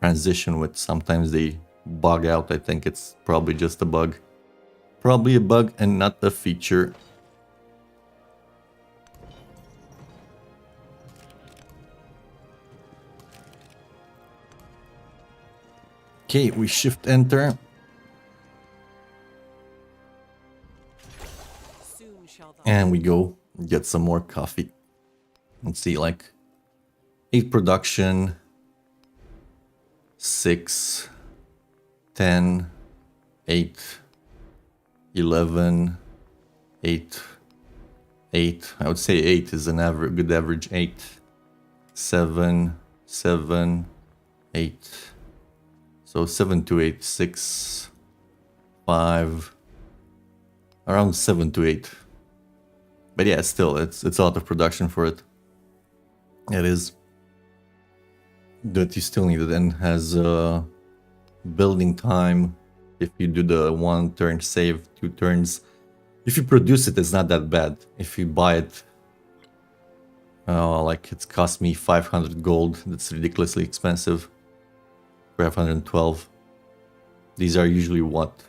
[SPEAKER 1] transition with. Sometimes they bug out. I think it's probably just a bug. Probably a bug and not a feature. Okay, we shift enter. And we go get some more coffee. Let's see, like 8 production, 6, 10, 8, 11, 8, 8. I would say 8 is an average, good average. 8, 7, 7, 8. So 7 to 8, 6, 5, around 7 to 8. But yeah, still, it's a lot of production for it. It is. That you still need it, and has building time. If you do the 1 turn save, 2 turns. If you produce it, it's not that bad. If you buy it, like it's cost me 500 gold. That's ridiculously expensive. 512. These are usually what?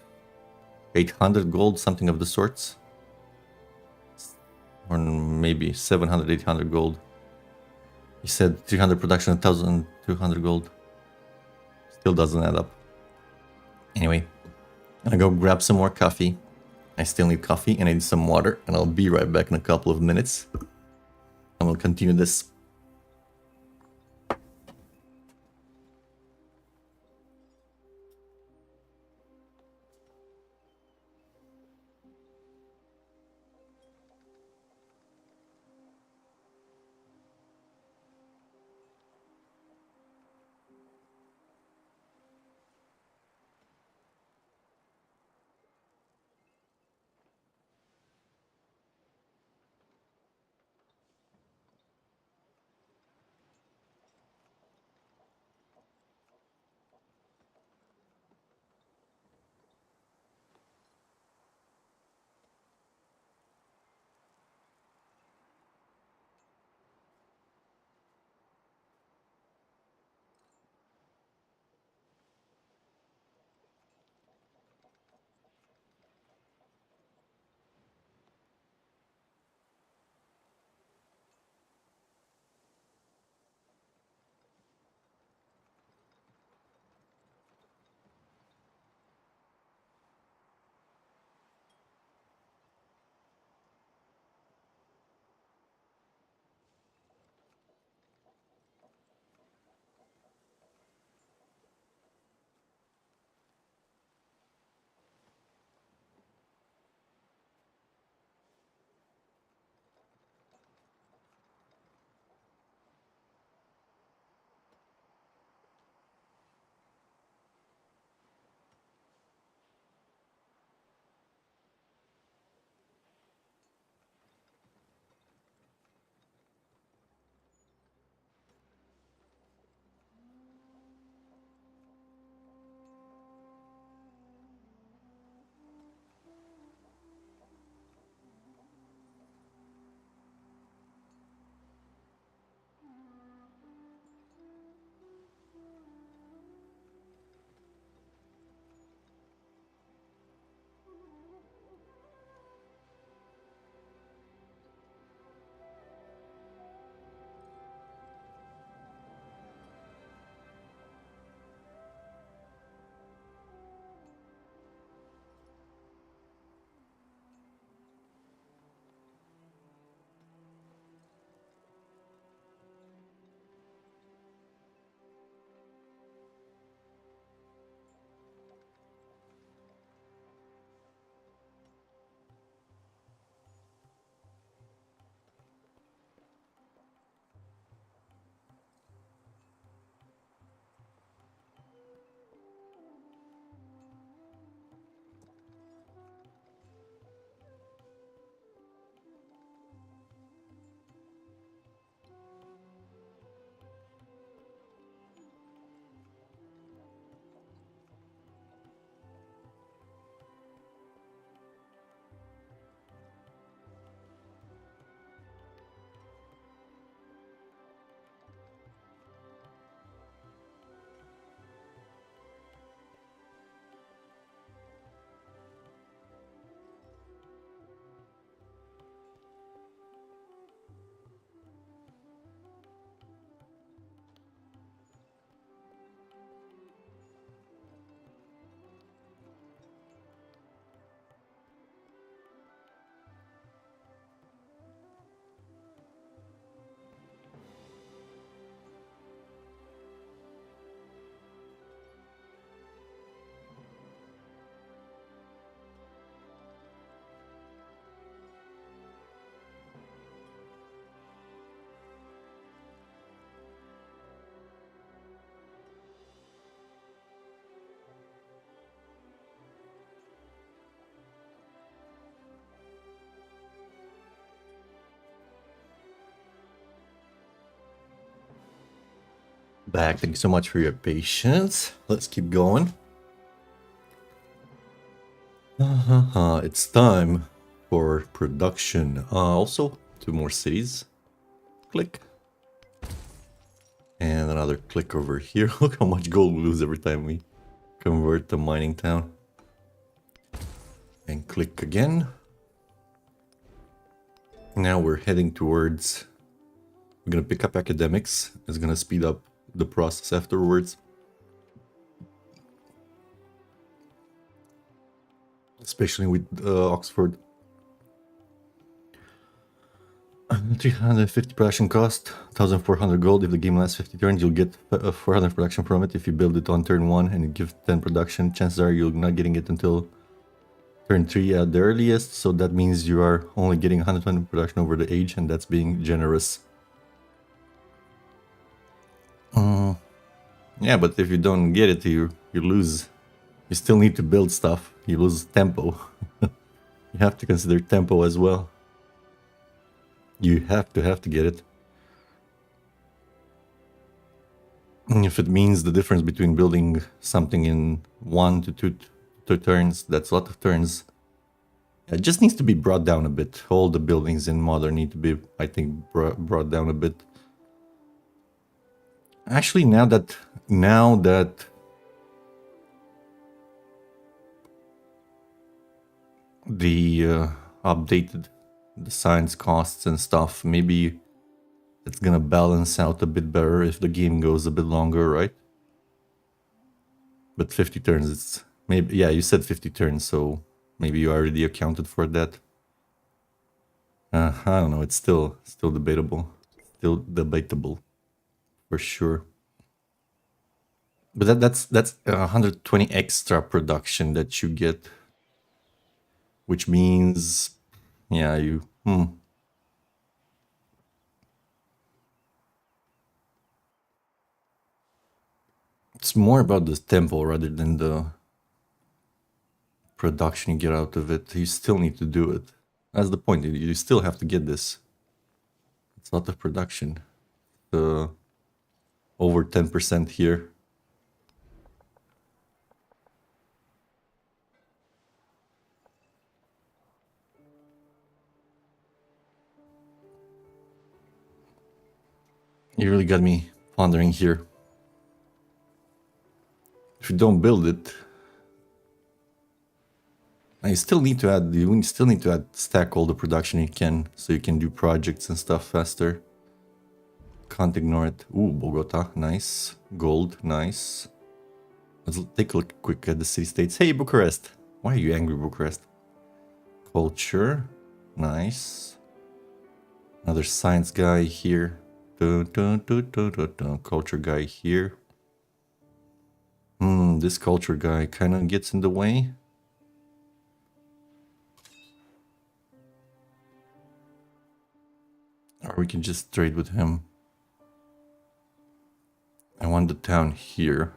[SPEAKER 1] 800 gold, something of the sorts? Or maybe 700, 800 gold. He said 300 production, 1200 gold. Still doesn't add up. Anyway, I'm gonna go grab some more coffee. I still need coffee and I need some water, and I'll be right back in a couple of minutes. And we'll continue this. back. Thank you so much for your patience. Let's keep going. It's time for production. Also, 2 more cities. Click. And another click over here. Look how much gold we lose every time we convert the mining town. And click again. Now we're heading towards... We're gonna pick up academics. It's gonna speed up the process afterwards. Especially with Oxford. 350 production cost, 1400 gold. If the game lasts 50 turns, you'll get 400 production from it. If you build it on turn 1 and you give 10 production, chances are you're not getting it until turn 3 at the earliest. So that means you are only getting 120 production over the age, and that's being generous. Yeah, but if you don't get it, you lose. You still need to build stuff. You lose tempo. You have to consider tempo as well. You have to get it. And if it means the difference between building something in 1 to 2 turns, that's a lot of turns. It just needs to be brought down a bit. All the buildings in Modern need to be, I think, brought down a bit. Actually, now that the updated the science costs and stuff, maybe it's gonna balance out a bit better if the game goes a bit longer, right? But 50 turns, it's maybe, yeah, you said 50 turns, so maybe you already accounted for that. I don't know, it's still debatable. Still debatable, for sure. But that's 120 extra production that you get, which means, yeah, It's more about the tempo rather than the production you get out of it. You still need to do it. That's the point. You still have to get this. It's a lot of production. Over 10% here. You really got me pondering here. If you don't build it, you still need to add, stack all the production you can, so you can do projects and stuff faster. Can't ignore it. Ooh, Bogota, nice. Gold, nice. Let's take a look quick at the city-states. Hey, Bucharest! Why are you angry, Bucharest? Culture, nice. Another science guy here. Culture guy here. This culture guy kind of gets in the way. Or we can just trade with him. I want the town here.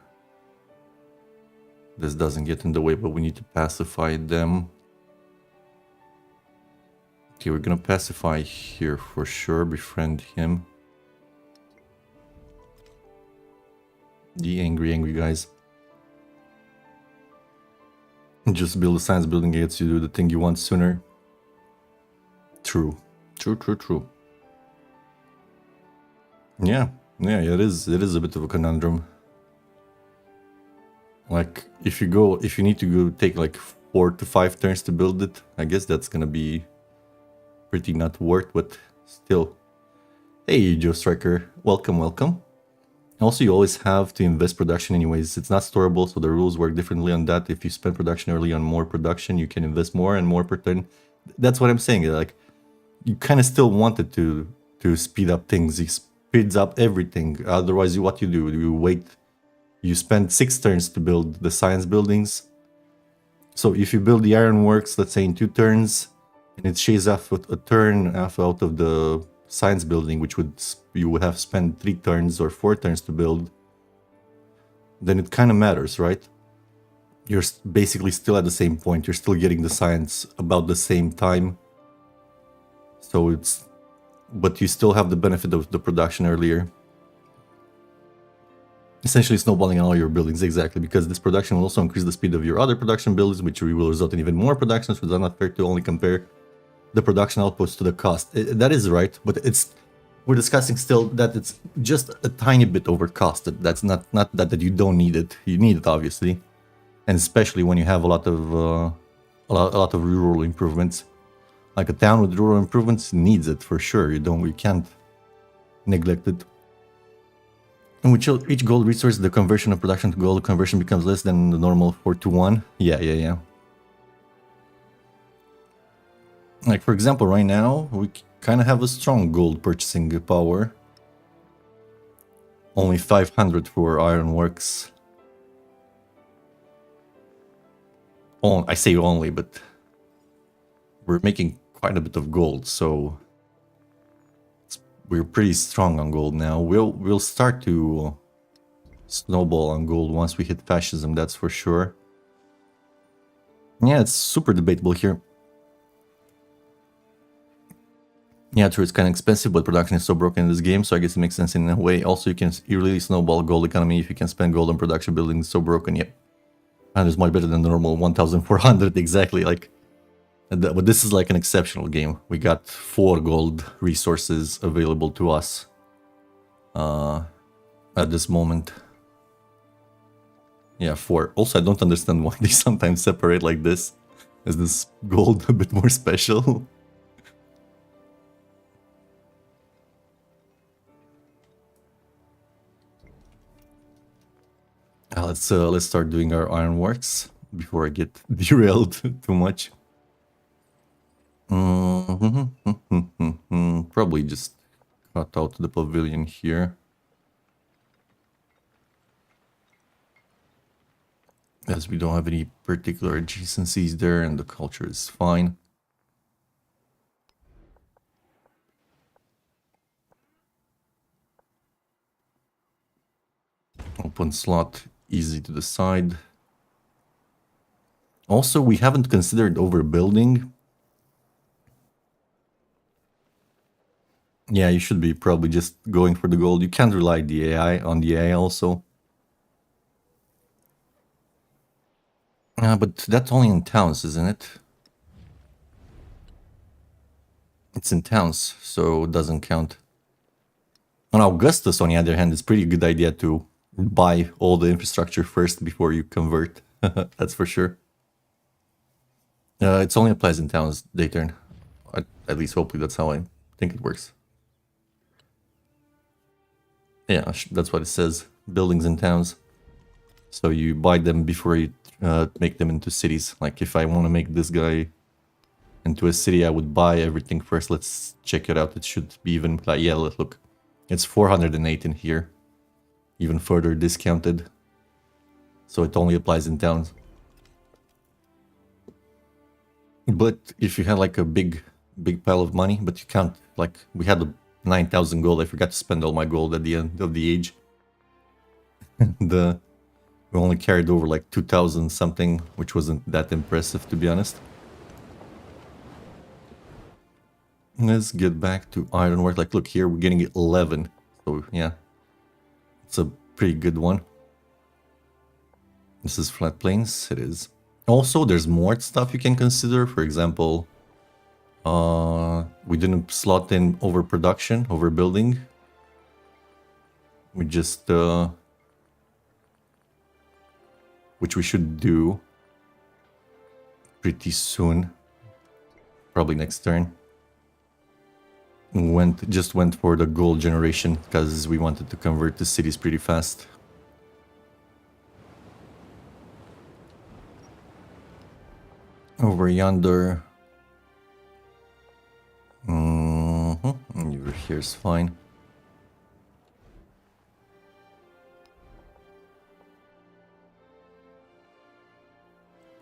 [SPEAKER 1] This doesn't get in the way, but we need to pacify them. Okay, we're gonna pacify here for sure, befriend him. The angry guys. Just build a science building gets you do the thing you want sooner. True. Yeah, it is a bit of a conundrum. Like, if you need to go take like 4 to 5 turns to build it, I guess that's gonna be pretty not worth, but still. Hey, Joe Striker, welcome. Also, you always have to invest production anyways. It's not storable, so the rules work differently on that. If you spend production early on more production, you can invest more and more per turn. That's what I'm saying. Like, you kind of still want it to speed up things. It speeds up everything. Otherwise, what you do, you wait. You spend 6 turns to build the science buildings. So if you build the ironworks, let's say in 2 turns, and it shaves off a turn out of the science building, which you would have spent 3 turns or 4 turns to build, then it kind of matters, right? You're basically still at the same point. You're still getting the science about the same time. So but you still have the benefit of the production earlier. Essentially snowballing all your buildings, exactly, because this production will also increase the speed of your other production buildings, which will result in even more production, so it's not fair to only compare the production outputs to the cost. That is right, but we're discussing still that it's just a tiny bit overcosted. That's not that you don't need it. You need it, obviously, and especially when you have a lot of rural improvements. Like a town with rural improvements needs it for sure. We can't neglect it. And with each gold resource, the conversion of production to gold conversion becomes less than the normal 4-to-1. Yeah. Like, for example, right now, we kind of have a strong gold purchasing power. Only 500 for ironworks. I say only, but we're making quite a bit of gold, so we're pretty strong on gold now. We'll start to snowball on gold once we hit fascism, that's for sure. Yeah, it's super debatable here. Yeah, true, it's kind of expensive, but production is so broken in this game, so I guess it makes sense in a way. Also, you really snowball gold economy if you can spend gold on production buildings so broken, yep. And it's much better than the normal 1,400, exactly, like... But this is like an exceptional game. We got 4 gold resources available to us at this moment. Yeah, 4. Also, I don't understand why they sometimes separate like this. Is this gold a bit more special? Let's start doing our ironworks before I get derailed too much. Probably just cut out the pavilion here. As we don't have any particular adjacencies there and the culture is fine. Open slot, easy to decide. Also, we haven't considered overbuilding. Yeah, you should be probably just going for the gold. You can't rely on the AI also. But that's only in towns, isn't it? It's in towns, so it doesn't count. On Augustus, on the other hand, it's pretty good idea to buy all the infrastructure first before you convert. That's for sure. It's only applies in towns, they turn. At least hopefully that's how I think it works. Yeah, that's what it says. Buildings in towns. So you buy them before you make them into cities. Like if I want to make this guy into a city, I would buy everything first. Let's check it out. It should be even like, yeah, look. It's 408 in here. Even further discounted. So it only applies in towns. But if you had like a big pile of money, but you can't, like, we had 9,000 gold. I forgot to spend all my gold at the end of the age. We only carried over like 2,000 something, which wasn't that impressive, to be honest. Let's get back to ironwork. Like, look here, we're getting 11. So, yeah. It's a pretty good one. This is flat plains. It is. Also, there's more stuff you can consider. For example, we didn't slot in overproduction, overbuilding. We just... which we should do pretty soon. Probably next turn. Just went for the gold generation because we wanted to convert the cities pretty fast. Over yonder. Over here's fine.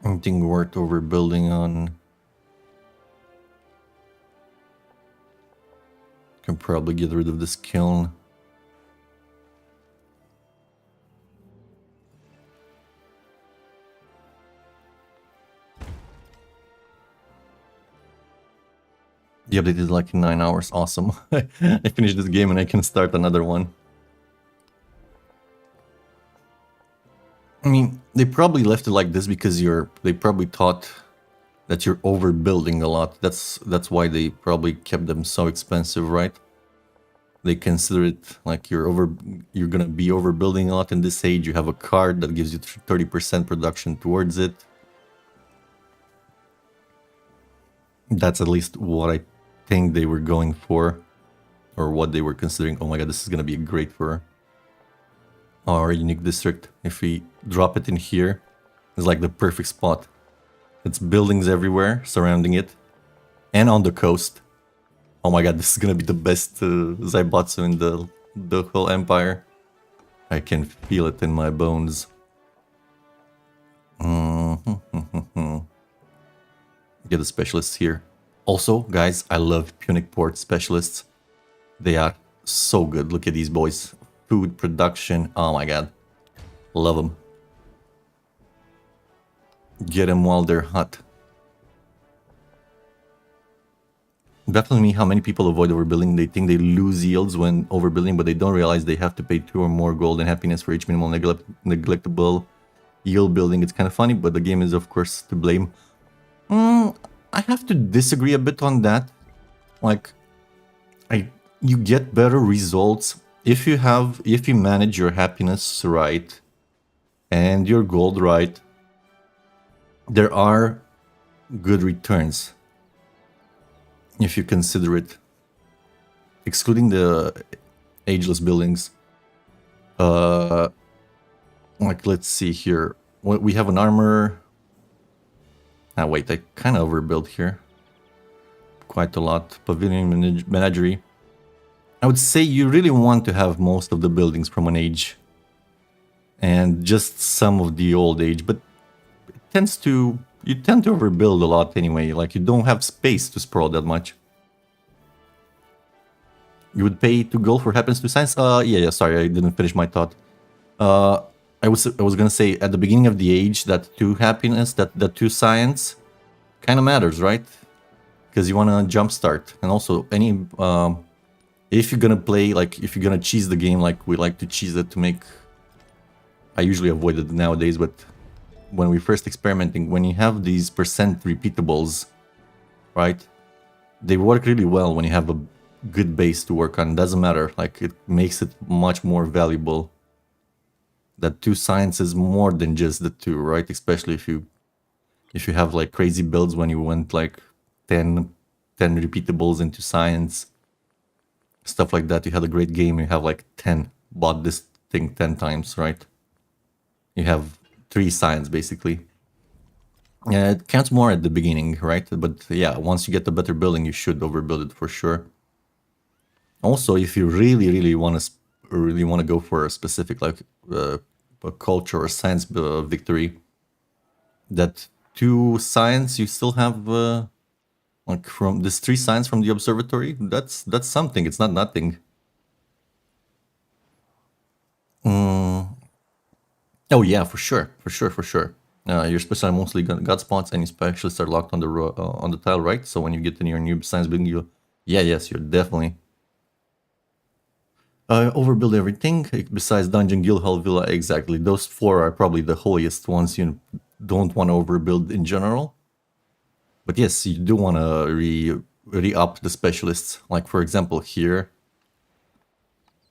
[SPEAKER 1] Anything worth overbuilding on? Can probably get rid of this kiln. The update is like in 9 hours. Awesome. I finished this game and I can start another one. I mean, they probably left it like this because they probably thought that you're overbuilding a lot. That's why they probably kept them so expensive, right? They consider it like you're gonna be overbuilding a lot in this age. You have a card that gives you 30% production towards it. That's at least what I think they were going for, or what they were considering. Oh my god, this is gonna be great for our unique district. If we drop it in here, it's like the perfect spot. It's buildings everywhere surrounding it, and on the coast. Oh my god, this is gonna be the best Zaibatsu in the whole empire. I can feel it in my bones. Get the specialists here. Also, guys, I love Punic Port specialists. They are so good. Look at these boys. Food production. Oh my god. Love them. Get them while they're hot. Definitely me how many people avoid overbuilding. They think they lose yields when overbuilding, but they don't realize they have to pay 2 or more gold and happiness for each minimal neglectable yield building. It's kind of funny, but the game is of course to blame. I have to disagree a bit on that. Like, you get better results if you manage your happiness right and your gold right. There are good returns if you consider it, excluding the ageless buildings. Like, let's see here. We have an armor. Ah, wait, I kind of overbuilt here. Quite a lot. Pavilion Menagerie. I would say you really want to have most of the buildings from an age. And just some of the old age. But you tend to overbuild a lot anyway. Like, you don't have space to sprawl that much. You would pay 2 gold for happens to science? Yeah, sorry, I didn't finish my thought. I was gonna say at the beginning of the age that 2 happiness, that 2 science kind of matters, right? Because you want to jumpstart, and also any if you're gonna play, like if you're gonna cheese the game, like we like to cheese it to make. I usually avoid it nowadays, but when we first experimenting, when you have these percent repeatables, right? They work really well when you have a good base to work on. Doesn't matter, like it makes it much more valuable. That 2 science is more than just the 2, right? Especially if you have like crazy builds when you went like 10 repeatables into science, stuff like that. You had a great game, you have like 10, bought this thing 10 times, right? You have 3 science basically. Yeah, it counts more at the beginning, right? But yeah, once you get the better building, you should overbuild it for sure. Also, if you really want to go for a specific like a culture or science victory, that 2 science you still have like from this 3 science from the observatory. That's something. It's not nothing. Oh yeah, for sure. Your special are mostly god spots, and your specialists are locked on the tile, right? So when you get in your new science building, yes, you're definitely overbuild everything besides dungeon, guild hall, villa. Exactly, those 4 are probably the holiest ones. You don't want to overbuild in general, but yes, you do want to re-up the specialists. Like for example here,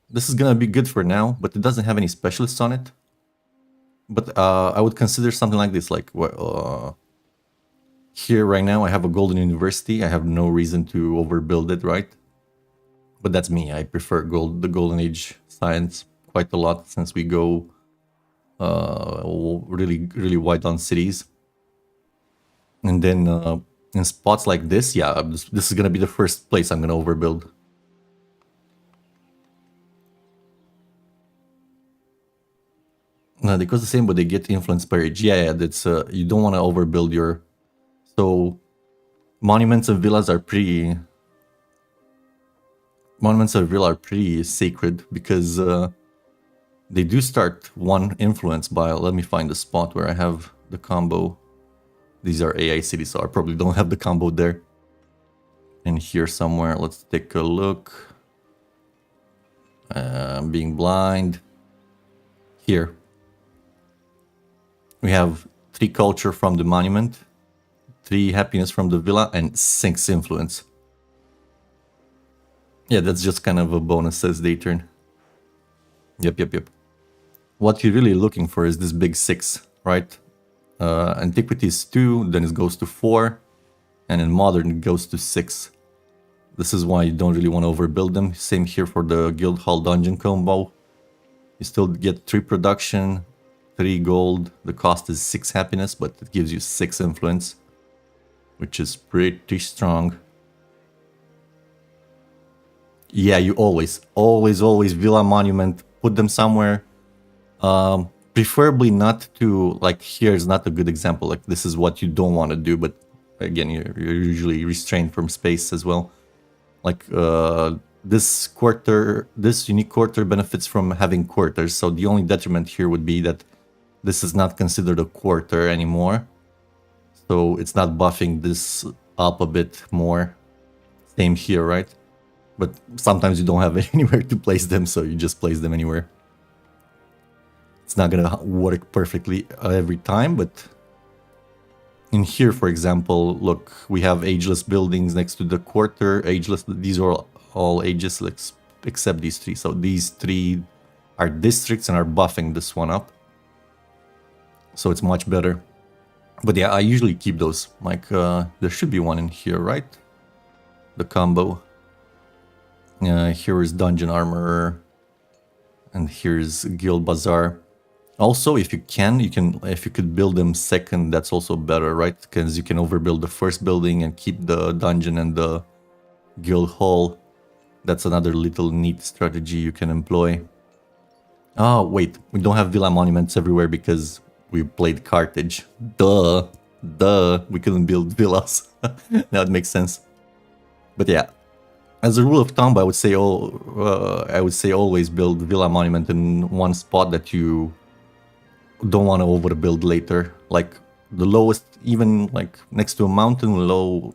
[SPEAKER 1] this is gonna be good for now, but it doesn't have any specialists on it. But I would consider something like this, like here right now I have a golden university. I have no reason to overbuild it, right? But that's me. I prefer the golden age science quite a lot, since we go really wide on cities. And then in spots like this, yeah, this is gonna be the first place I'm gonna overbuild. They cost the same, but they get influence per age. Yeah, that's you don't want to overbuild your. So monuments and villas are pretty. Monuments and villas are pretty sacred because they do start 1 influence by. Let me find the spot where I have the combo. These are AI cities, so I probably don't have the combo there. And here somewhere, let's take a look. Being blind. Here. We have 3 culture from the monument, 3 happiness from the villa, and 6 influence. Yeah, that's just kind of a bonus as they turn. Yep. What you're really looking for is this big 6, right? Antiquity is 2, then it goes to 4, and in modern it goes to 6. This is why you don't really want to overbuild them. Same here for the guild hall dungeon combo. You still get 3 production, 3 gold. The cost is 6 happiness, but it gives you 6 influence, which is pretty strong. Yeah, you always Villa Monument, put them somewhere. Preferably not to, like, here's not a good example. Like, this is what you don't want to do, but again, you're usually restrained from space as well. Like, this unique quarter benefits from having quarters, so the only detriment here would be that this is not considered a quarter anymore. So it's not buffing this up a bit more. Same here, right? But sometimes you don't have anywhere to place them, so you just place them anywhere. It's not gonna work perfectly every time, but in here, for example, look, we have ageless buildings next to the quarter. Ageless, these are all ages except these 3. So these 3 are districts and are buffing this one up. So it's much better. But yeah, I usually keep those. Like, there should be one in here, right? The combo. Here is Dungeon Armor. And here's Guild Bazaar. Also, if you could build them second, that's also better, right? Because you can overbuild the first building and keep the dungeon and the guild hall. That's another little neat strategy you can employ. Oh, wait, we don't have villa monuments everywhere because we played Carthage. Duh, we couldn't build villas. That makes sense. But yeah, as a rule of thumb, I would say always build villa monument in one spot that you don't want to overbuild later. Like the lowest, even like next to a mountain, low.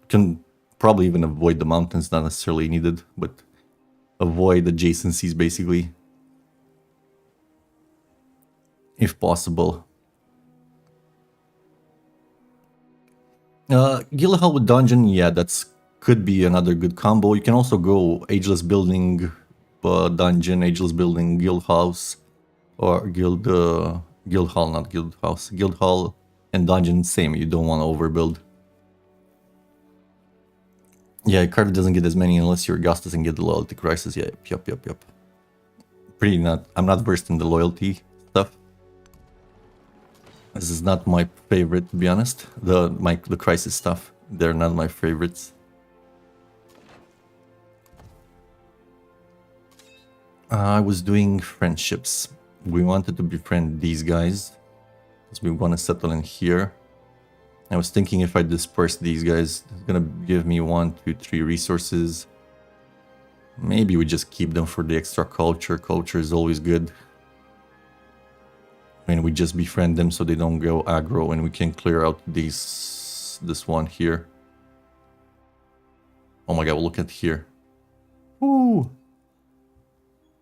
[SPEAKER 1] Can probably even avoid the mountains, not necessarily needed, but avoid adjacencies basically, if possible. Guild Hall with Dungeon, yeah, that's could be another good combo. You can also go Ageless Building, Dungeon, Ageless Building, Guild House, or Guild Hall, not Guild House. Guild Hall and Dungeon, same, you don't want to overbuild. Yeah, Carthage doesn't get as many unless you're Augustus and get the loyalty crisis. Yeah, yep. I'm not versed in the loyalty stuff. This is not my favorite, to be honest. The crisis stuff, they're not my favorites. I was doing friendships. We wanted to befriend these guys because we want to settle in here. I was thinking if I disperse these guys, it's gonna give me 1, 2, 3 resources. Maybe we just keep them for the extra culture. Culture is always good. And we just befriend them so they don't go aggro, and we can clear out this one here. Oh my god, look at here. Ooh.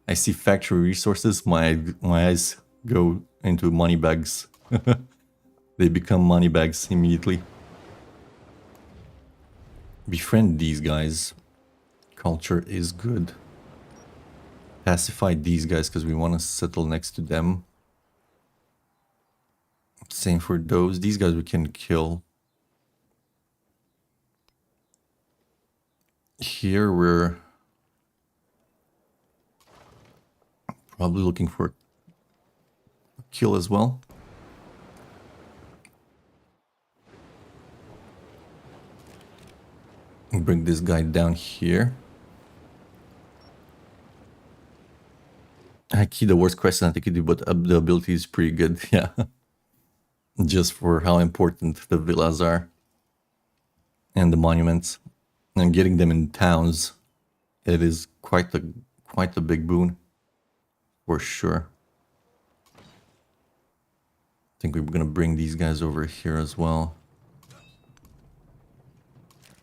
[SPEAKER 1] I see factory resources, my eyes go into money bags. They become money bags immediately. Befriend these guys. Culture is good. Pacify these guys because we want to settle next to them. Same for those. These guys we can kill. Here we're probably looking for a kill as well. Bring this guy down here. I key the worst crisis antiquity, but the ability is pretty good, yeah. Just for how important the villas are. And the monuments. And getting them in towns, it is quite a big boon. For sure. I think we're gonna bring these guys over here as well.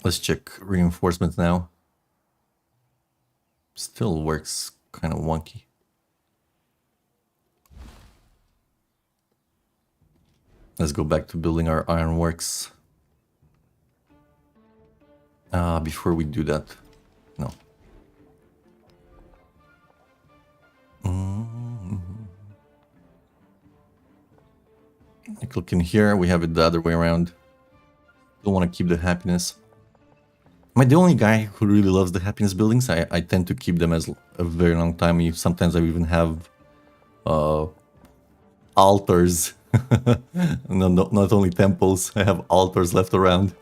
[SPEAKER 1] Let's check reinforcements now. Still works kind of wonky. Let's go back to building our ironworks. Before we do that, no. Click in here, we have it the other way around. Don't want to keep the happiness. Am I the only guy who really loves the happiness buildings? I tend to keep them as a very long time. Sometimes I even have altars. No, not only temples, I have altars left around.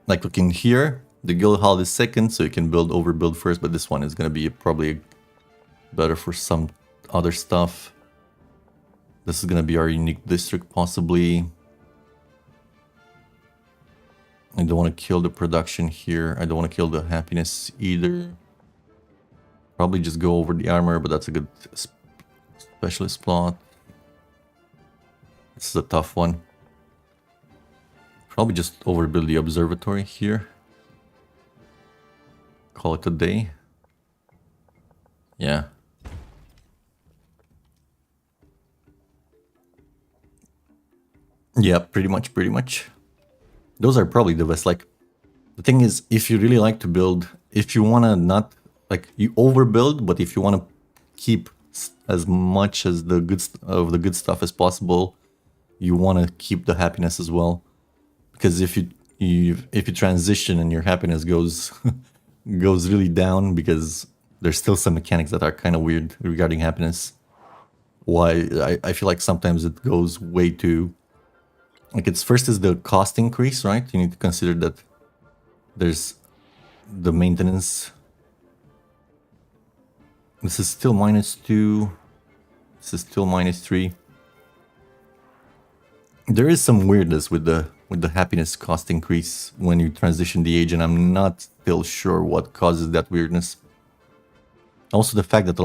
[SPEAKER 1] Like looking here, the guild hall is second, so you can overbuild first, but this one is gonna be probably better for some other stuff. This is gonna be our unique district, possibly. I don't want to kill the production here. I don't want to kill the happiness either. Probably just go over the armor, but that's a good specialist plot. This is a tough one. Probably just overbuild the observatory here. Call it a day. Yeah. Yeah, pretty much. Those are probably the best. Like, the thing is, if you really like to build, if you want to not, like, you overbuild, but if you want to keep as much as the good stuff as possible, you want to keep the happiness as well. Because if you transition and your happiness goes goes really down, because there's still some mechanics that are kind of weird regarding happiness. Why I feel like sometimes it goes way too. Like, it's first is the cost increase, right? You need to consider that there's the maintenance. This is still -2. This is still -3. There is some weirdness with the happiness cost increase when you transition the age, and I'm not still sure what causes that weirdness. Also the fact that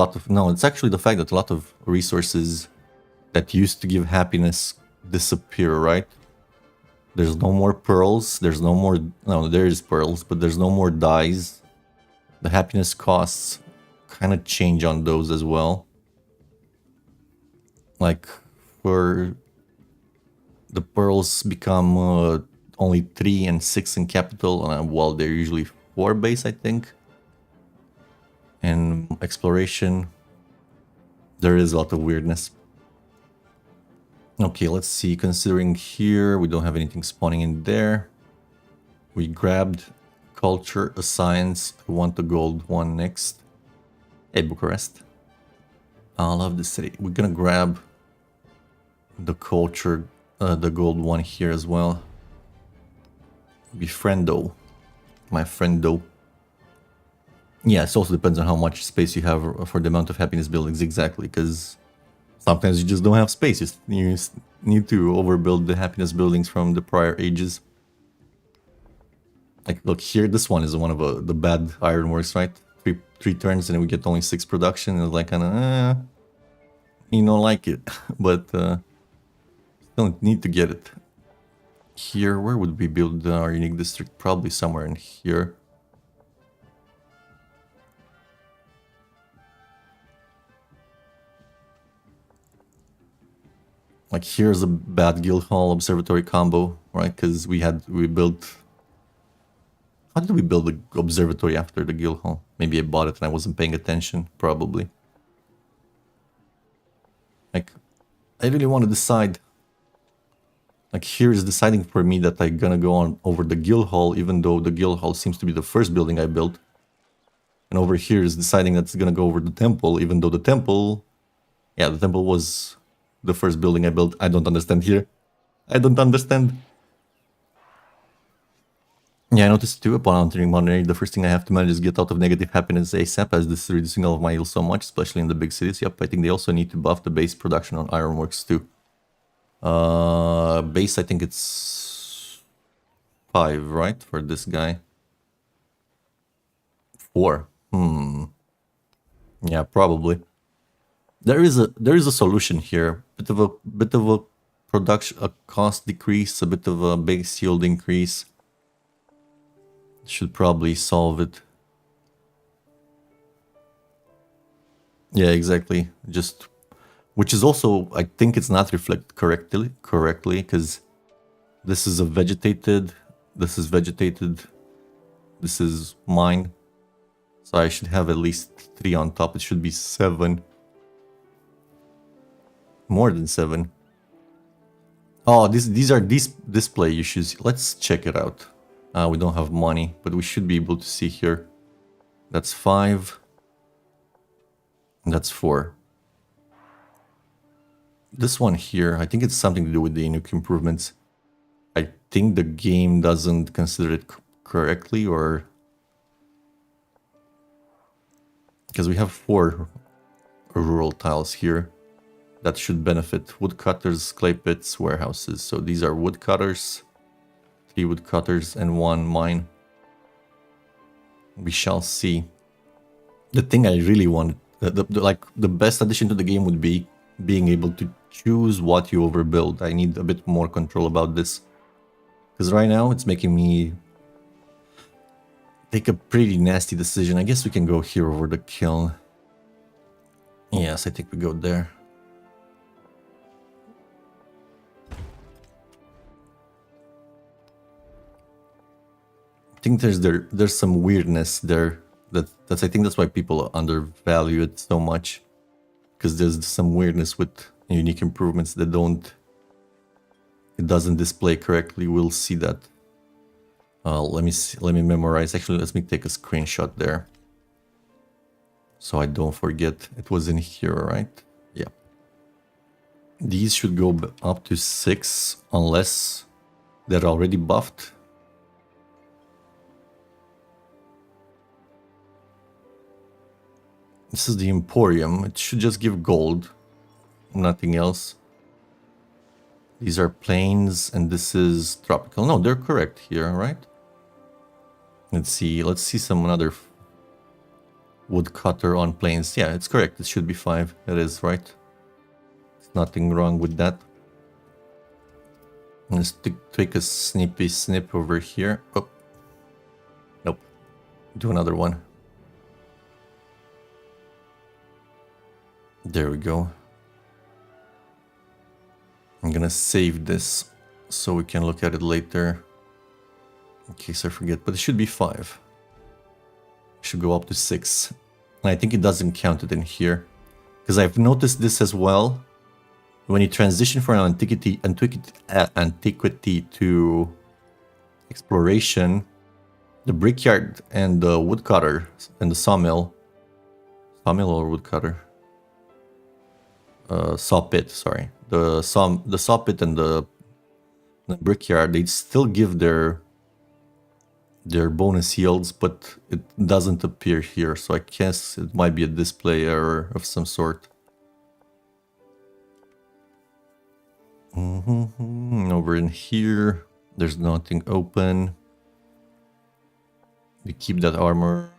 [SPEAKER 1] it's actually the fact that a lot of resources that used to give happiness disappear, right? There's no more pearls, there is pearls, but there's no more dyes. The happiness costs kind of change on those as well. Like, for the pearls become only 3 and 6 in capital, while they're usually 4 base, I think. And exploration, there is a lot of weirdness. Okay, let's see, considering here we don't have anything spawning in there. We grabbed culture, a science. I want the gold one next. Hey, Bucharest. I love the city. We're gonna grab the culture, the gold one here as well. Befriendo, my friendo. Yeah, it also depends on how much space you have for the amount of happiness buildings, exactly, because sometimes you just don't have space. You need to overbuild the happiness buildings from the prior ages. Like, look here, this one is one of the bad ironworks, right? Three turns and we get only 6 production. It's like, kind of, you don't like it, but still need to get it. Here, where would we build our unique district? Probably somewhere in here. Like, here's a bad guild hall observatory combo, right? Because we built. How did we build the observatory after the guild hall? Maybe I bought it and I wasn't paying attention, probably. Like, I really want to decide. Like, here is deciding for me that I'm gonna go on over the guild hall, even though the guild hall seems to be the first building I built. And over here is deciding that it's gonna go over the temple, even though the temple... Yeah, the temple was the first building I built. I don't understand here. I don't understand. Yeah, I noticed too, upon entering modern age, the first thing I have to manage is get out of negative happiness ASAP, as this is reducing all of my heals so much, especially in the big cities. Yep, I think they also need to buff the base production on ironworks too. Base, I think it's 5, right, for this guy? 4. Yeah, probably. There is a solution here. Bit of a production, a cost decrease, a bit of a base yield increase. Should probably solve it. Yeah, exactly. Just which is also, I think it's not reflected correctly, because this is a vegetated, this is vegetated, this is mine. So I should have at least 3 on top. It should be 7. More than 7. Oh, these are these display issues. Let's check it out. We don't have money, but we should be able to see here. That's 5. And that's 4. This one here, I think it's something to do with the Inuk improvements. I think the game doesn't consider it correctly, or... because we have 4 rural tiles here that should benefit woodcutters, clay pits, warehouses. So these are woodcutters, 3 woodcutters, and 1 mine. We shall see. The thing I really want, the best addition to the game would be being able to choose what you overbuild. I need a bit more control about this, because right now it's making me take a pretty nasty decision. I guess we can go here over the kiln. Yes, I think we go there. I think there's some weirdness there. That's I think that's why people undervalue it so much, because there's some weirdness with unique improvements that it doesn't display correctly. We'll see that. Let me memorize. Actually, let me take a screenshot there, so I don't forget. It was in here, right? Yeah. These should go up to 6 unless they're already buffed. This is the Emporium. It should just give gold, nothing else. These are plains, and this is tropical. No, they're correct here, right? Let's see some another woodcutter on plains. Yeah, it's correct. It should be 5. It is, right? There's nothing wrong with that. Let's take a snippy snip over here. Oh, nope. Do another one. There we go. I'm gonna save this so we can look at it later, in case I forget, but it should be 5. It should go up to 6. And I think it doesn't count it in here, because I've noticed this as well. When you transition from antiquity to exploration, the brickyard and the woodcutter and the sawmill or woodcutter, saw pit, sorry. The saw pit and the brickyard, they still give their bonus yields, but it doesn't appear here. So I guess it might be a display error of some sort. Over in here, there's nothing open. We keep that armor.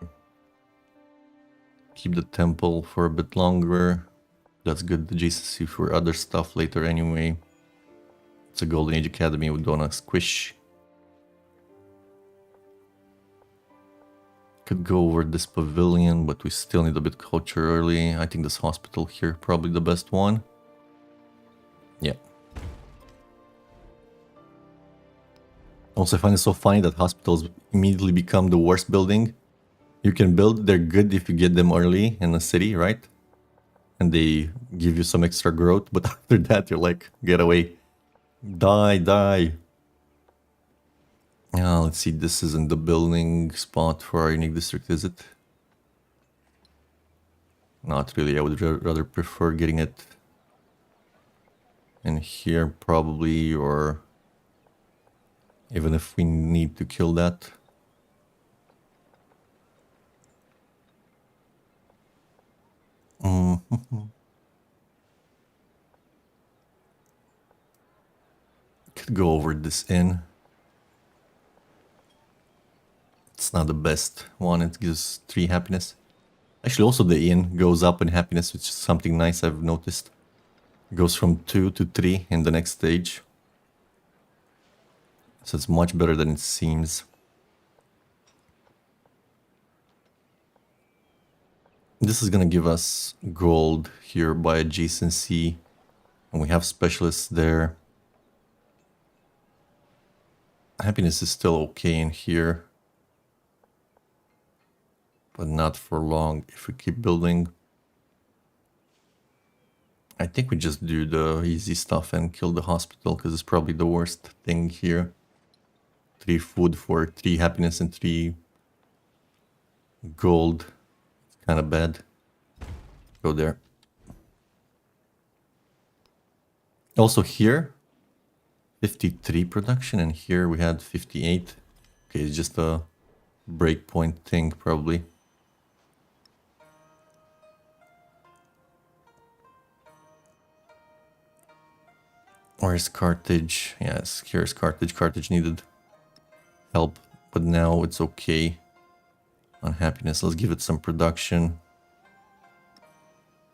[SPEAKER 1] Keep the temple for a bit longer. That's good adjacency for other stuff later anyway. It's a Golden Age Academy with Donna Squish. Could go over this pavilion, but we still need a bit culture early. I think this hospital here, probably the best one. Yeah. Also, I find it so funny that hospitals immediately become the worst building. You can build, they're good if you get them early in the city, right? And they give you some extra growth, but after that you're like, get away. Die. Let's see, this isn't the building spot for our unique district, is it? Not really, I would rather prefer getting it in here probably, or even if we need to kill that. Could go over this inn. It's not the best one, it gives 3 happiness. Actually, also the inn goes up in happiness, which is something nice I've noticed. It goes from 2 to 3 in the next stage. So it's much better than it seems. This is gonna give us gold here by adjacency, and we have specialists there. Happiness is still okay in here, but not for long if we keep building. I think we just do the easy stuff and kill the hospital, because it's probably the worst thing here. 3 food for 3 happiness and 3 gold. It's kind of bad. Go there. Also here, 53 production, and here we had 58. Okay, it's just a breakpoint thing, probably. Where's Carthage? Yes, here's Carthage. Carthage needed help, but now it's okay. Unhappiness, let's give it some production.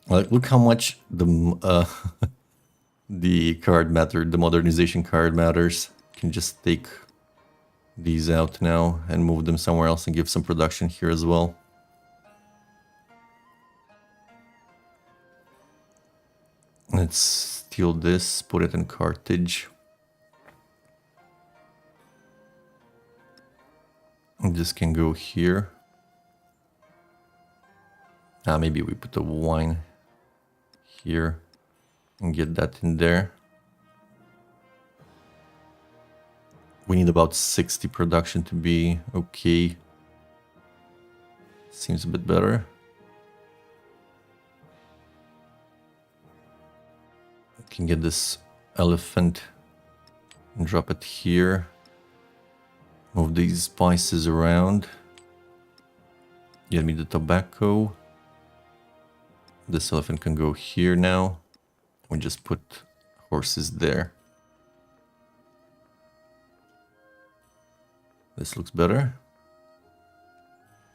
[SPEAKER 1] Like, look how much the the card mattered, the modernization card matters. Can just take these out now and move them somewhere else and give some production here as well. Let's steal this, put it in Carthage. And this can go here. Maybe we put the wine here and get that in there. We need about 60 production to be okay. Seems a bit better. Can get this elephant and drop it here. Move these spices around. Get me the tobacco. This elephant can go here now. We just put horses there. This looks better.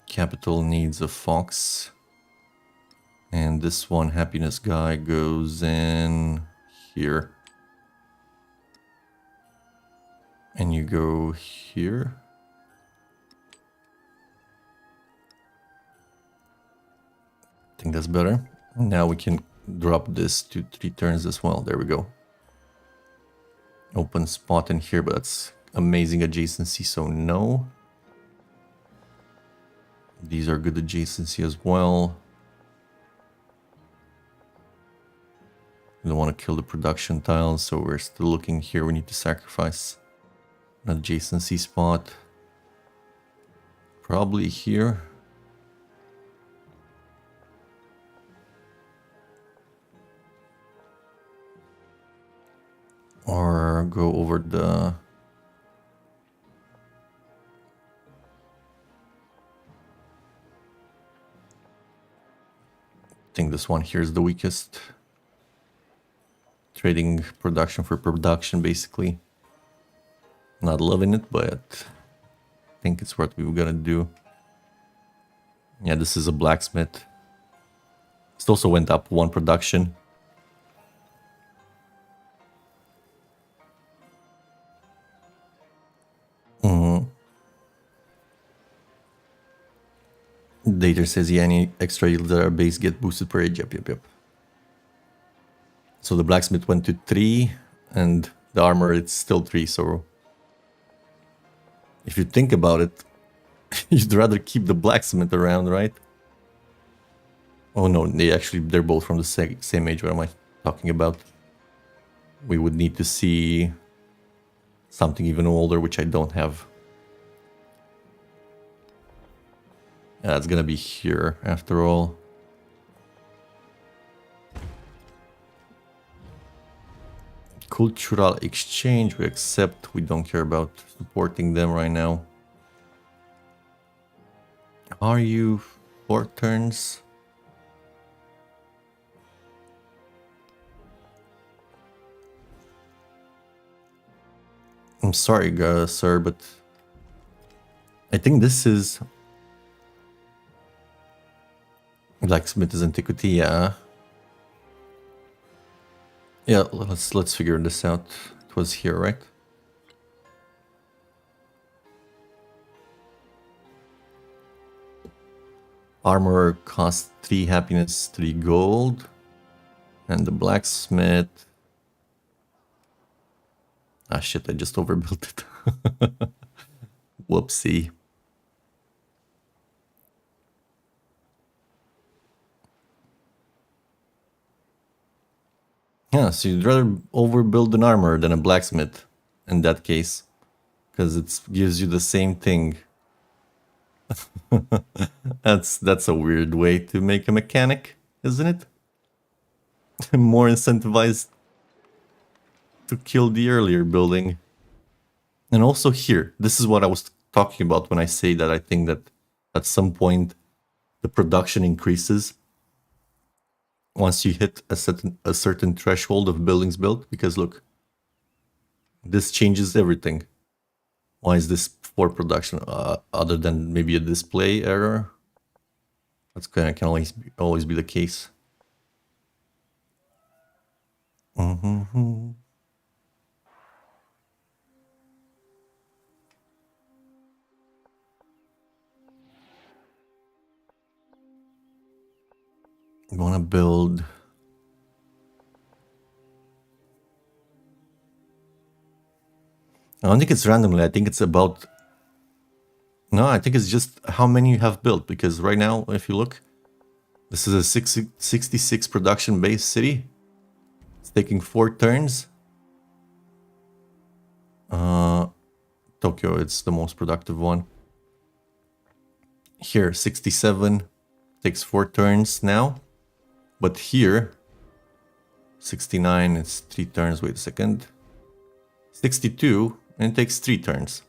[SPEAKER 1] Capital needs a fox. And this one, happiness guy, goes in here. And you go here. I think that's better. Now we can drop this to 3 turns as well. There we go. Open spot in here, but that's amazing adjacency, so no. These are good adjacency as well. We don't want to kill the production tiles, so we're still looking here. We need to sacrifice an adjacency spot. Probably here. Or go over the... I think this one here is the weakest. Trading production for production, basically. Not loving it, but I think it's what we were gonna do. Yeah, this is a blacksmith. It also went up 1 production. Data says, yeah, any extra yields that are base get boosted per age. Yep. So the blacksmith went to 3, and the armor, it's still 3, so... If you think about it, you'd rather keep the blacksmith around, right? Oh no, they're both from the same age. What am I talking about? We would need to see something even older, which I don't have. Yeah, it's gonna be here after all. Cultural exchange, we accept. We don't care about supporting them right now. Are you 4 turns? I'm sorry, sir, but I think this is blacksmith is antiquity, yeah. Yeah, let's figure this out. It was here, right? Armor costs 3 happiness, 3 gold. And the blacksmith... Ah shit, I just overbuilt it. Whoopsie. Yeah, so you'd rather overbuild an armor than a blacksmith in that case. Because it gives you the same thing. That's a weird way to make a mechanic, isn't it? More incentivized to kill the earlier building. And also here, this is what I was talking about when I say that I think that at some point the production increases once you hit a certain threshold of buildings built. Because look, this changes everything. Why is this for production? Other than maybe a display error? That's kind of can always be the case. Mm-hmm. You want to build... I don't think it's randomly. I think it's about... No, I think it's just how many you have built. Because right now, if you look, this is a 66 production-based city. It's taking 4 turns. Tokyo, it's the most productive one. Here, 67 takes 4 turns now. But here, 69, it's 3 turns. Wait a second. 62, and it takes 3 turns.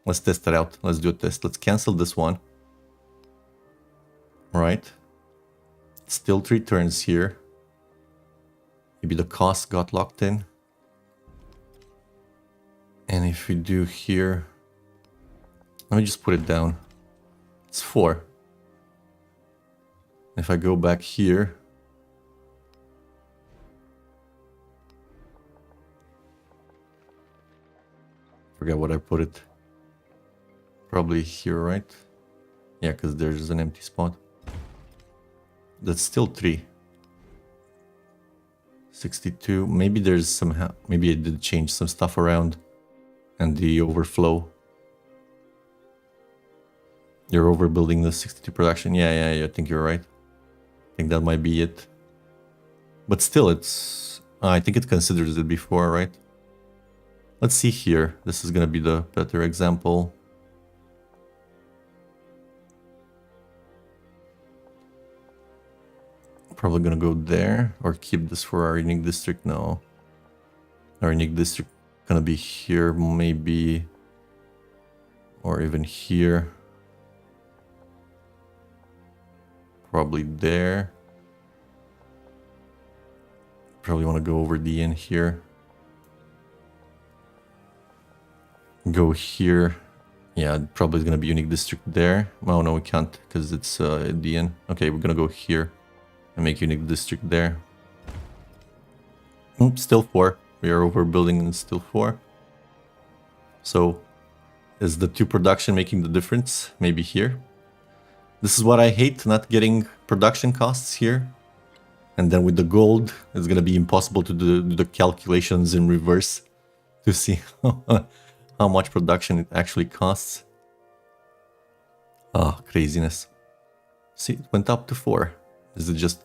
[SPEAKER 1] Let's test that out. Let's do a test. Let's cancel this one. Right. Still 3 turns here. Maybe the cost got locked in. And if we do here... Let me just put it down. It's 4. If I go back here... Forget what I put it. Probably here, right? Yeah, because there's an empty spot. That's still 3. 62. Maybe there's some... Maybe I did change some stuff around. And the overflow. You're overbuilding the 62 production. Yeah, I think you're right. I think that might be it. But still, it's... I think it considers it before, right? Let's see here. This is gonna be the better example. Probably gonna go there or keep this for our unique district. No, our unique district gonna be here maybe, or even here. Probably there. Probably want to go over the inn here. Go here. Yeah, probably gonna be unique district there. Oh no, we can't because it's the inn. Okay, we're gonna go here and make unique district there. Still 4. We are overbuilding and still 4. So, is the 2 production making the difference? Maybe here. This is what I hate, not getting production costs here. And then with the gold, it's gonna be impossible to do the calculations in reverse to see how much production it actually costs. Ah, craziness. See, it went up to 4. Is it just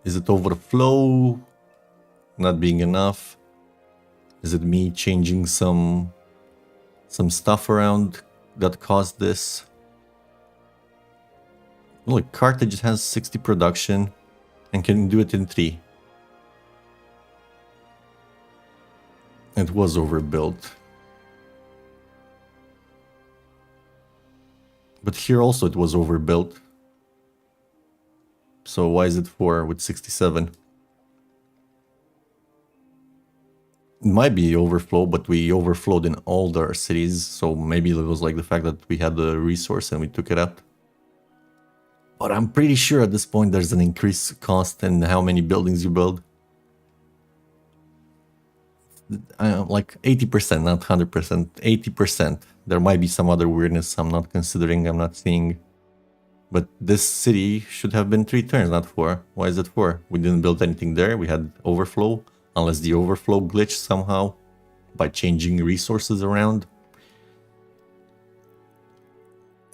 [SPEAKER 1] is it overflow not being enough? Is it me changing some stuff around that caused this? Look, Carthage has 60 production and can do it in 3. It was overbuilt. But here also it was overbuilt. So why is it 4 with 67? It might be overflow, but we overflowed in all our cities. So maybe it was like the fact that we had the resource and we took it out. But I'm pretty sure at this point there's an increased cost in how many buildings you build. Like 80%, not 100%, 80%. There might be some other weirdness I'm not considering, I'm not seeing. But this city should have been 3 turns, not 4. Why is it 4? We didn't build anything there, we had overflow. Unless the overflow glitched somehow by changing resources around.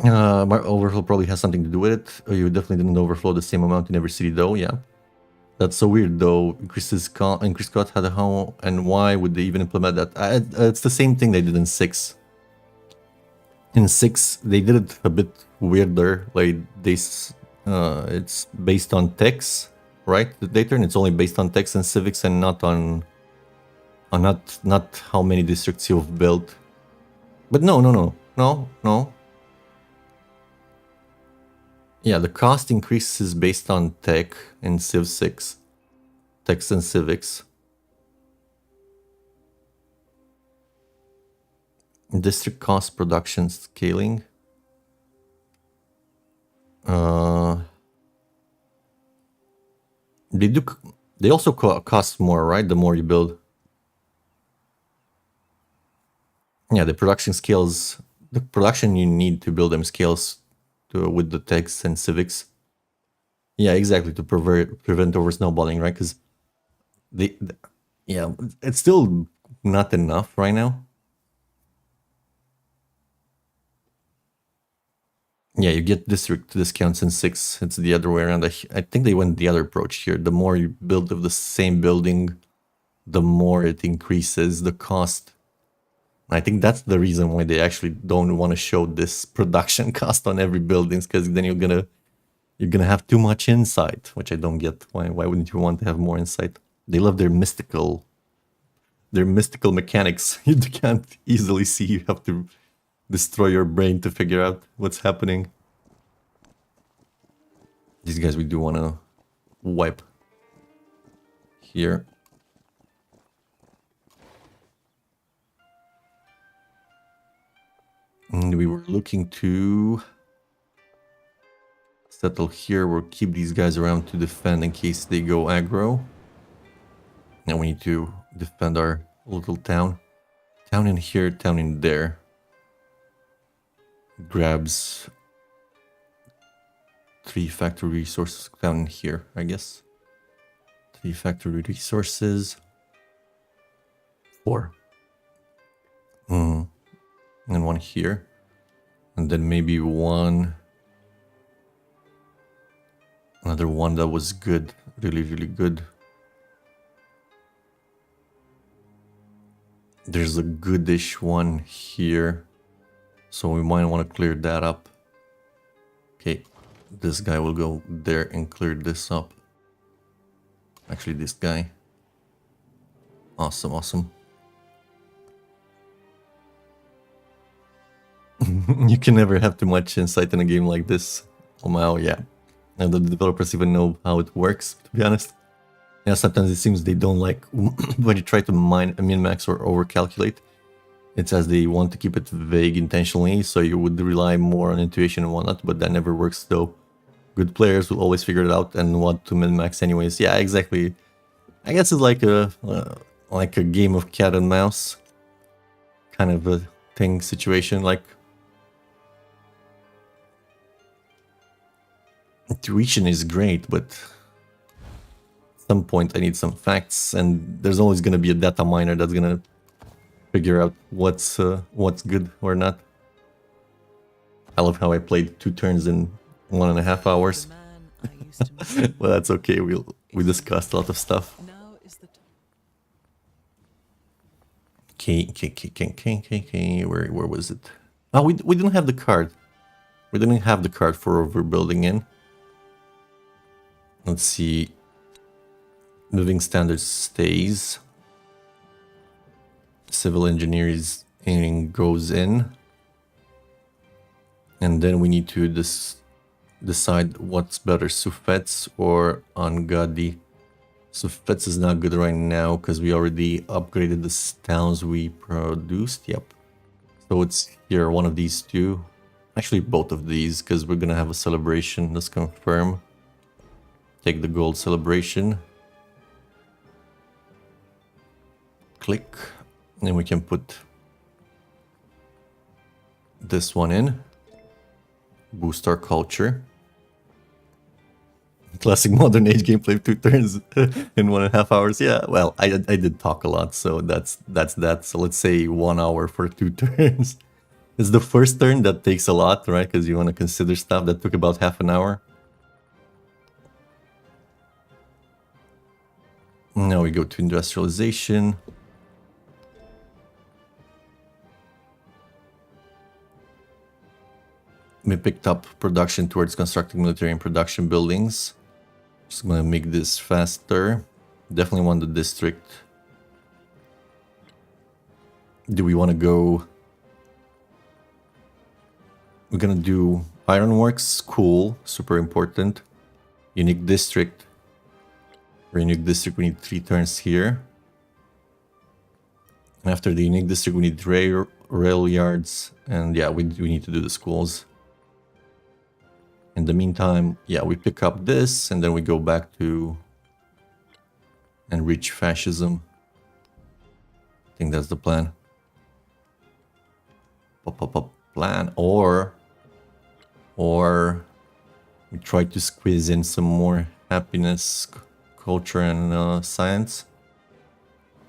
[SPEAKER 1] My overflow probably has something to do with it. Oh, you definitely didn't overflow the same amount in every city though, yeah. That's so weird though. Increased cost had a how and why would they even implement that? It's the same thing they did in 6. In 6, they did it a bit weirder. Like this, it's based on techs, right? The data, and it's only based on techs and civics, and not on not how many districts you've built. But no. Yeah, the cost increases based on tech in Civ 6, techs and civics. District cost production scaling. They also cost more, right? The more you build. Yeah, the production scales. The production you need to build them scales with the techs and civics. Yeah, exactly, to prevent over snowballing, right? Because yeah, it's still not enough right now. Yeah, you get district discounts in 6. It's the other way around. I think they went the other approach here. The more you build of the same building, the more it increases the cost. I think that's the reason why they actually don't want to show this production cost on every building, because then you're gonna have too much insight, which I don't get. Why wouldn't you want to have more insight? They love their mystical mechanics. You can't easily see. You have to destroy your brain to figure out what's happening. These guys we do want to wipe here. And we were looking to settle here. We'll keep these guys around to defend in case they go aggro. Now we need to defend our little town. Town in here, town in there. Grabs 3 factory resources down here, I guess. 3 factory resources. 4. And 1 here. And then maybe 1. Another one that was good. Really, really good. There's a goodish one here. So we might want to clear that up. Okay, this guy will go there and clear this up. Actually, this guy. Awesome, awesome. You can never have too much insight in a game like this. Oh wow, yeah. And the developers even know how it works, to be honest. Yeah, sometimes it seems they don't like when you try to min-max or overcalculate. It's as they want to keep it vague intentionally, so you would rely more on intuition and whatnot, but that never works though. Good players will always figure it out and want to min-max anyways. Yeah, exactly. I guess it's like a game of cat and mouse kind of a thing, situation. Like, intuition is great, but at some point I need some facts, and there's always going to be a data miner that's going to figure out what's good or not. I love how I played 2 turns in 1.5 hours. Well, that's okay. We discussed a lot of stuff. Okay. Where was it? Oh, we didn't have the card. We didn't have the card for overbuilding in. Let's see. Living standards stays. Civil engineering goes in. And then we need to decide what's better, Suffets or Angadi. Suffets is not good right now because we already upgraded the towns we produced. Yep. So it's here, one of these two. Actually, both of these, because we're gonna have a celebration. Let's confirm. Take the gold celebration. Click. And we can put this one in. Boost our culture. Classic modern age gameplay, 2 turns in 1.5 hours. Yeah, well, I did talk a lot, so that's that. So let's say 1 hour for 2 turns. It's the first turn that takes a lot, right? Because you want to consider stuff that took about half an hour. Now we go to industrialization. We picked up production towards constructing military and production buildings. Just gonna make this faster. Definitely want the district. Do we want to go? We're gonna do ironworks. Cool, super important. Unique district. For unique district, we need 3 turns here. After the unique district, we need rail yards, and yeah, we need to do the schools. In the meantime, yeah, we pick up this, and then we go back to and reach fascism. I think that's the plan. Plan, or we try to squeeze in some more happiness, culture, and science.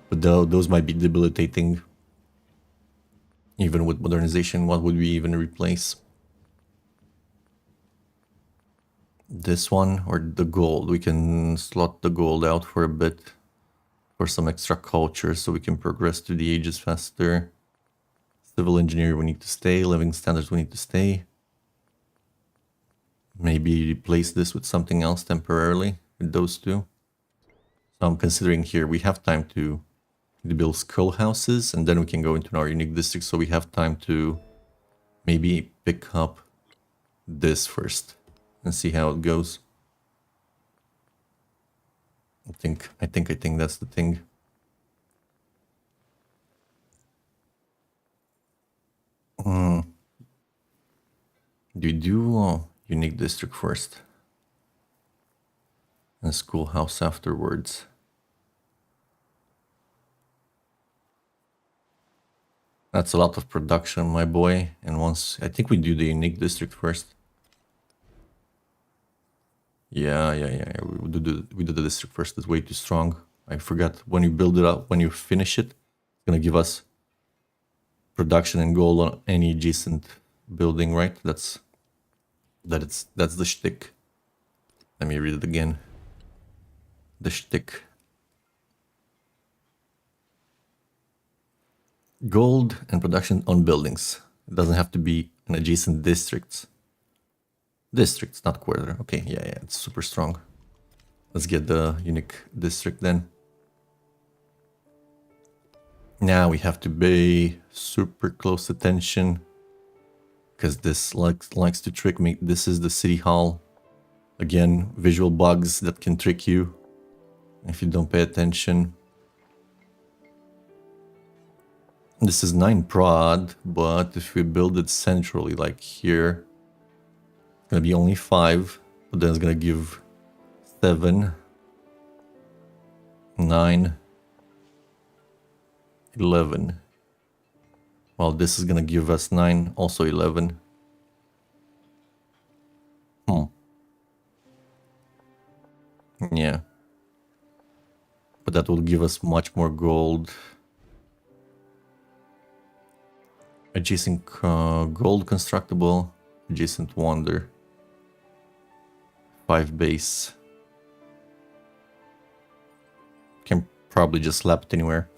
[SPEAKER 1] But those might be debilitating. Even with modernization, what would we even replace? This one or the gold? We can slot the gold out for a bit for some extra culture so we can progress through the ages faster. Civil engineer, we need to stay. Living standards, we need to stay. Maybe replace this with something else temporarily with those two. So I'm considering here we have time to build skull houses, and then we can go into our unique district, so we have time to maybe pick up this first and see how it goes. I think that's the thing. Do we do unique district first and schoolhouse afterwards? That's a lot of production, my boy. And once I think we do the unique district first. Yeah. We do the district first. It's way too strong. I forgot, when you build it up, when you finish it, it's gonna give us production and gold on any adjacent building, right? That's the shtick. Let me read it again. The shtick. Gold and production on buildings. It doesn't have to be in adjacent districts. Districts, not quarter. Okay, yeah, it's super strong. Let's get the unique district then. Now we have to pay super close attention, because this likes to trick me. This is the city hall. Again, visual bugs that can trick you if you don't pay attention. This is 9 prod, but if we build it centrally, like here, it's gonna be only 5, but then it's gonna give 7, 9, 11. Well, this is gonna give us 9, also 11. Yeah. But that will give us much more gold. Adjacent gold constructible, adjacent wonder, 5 base. Can probably just slap it anywhere.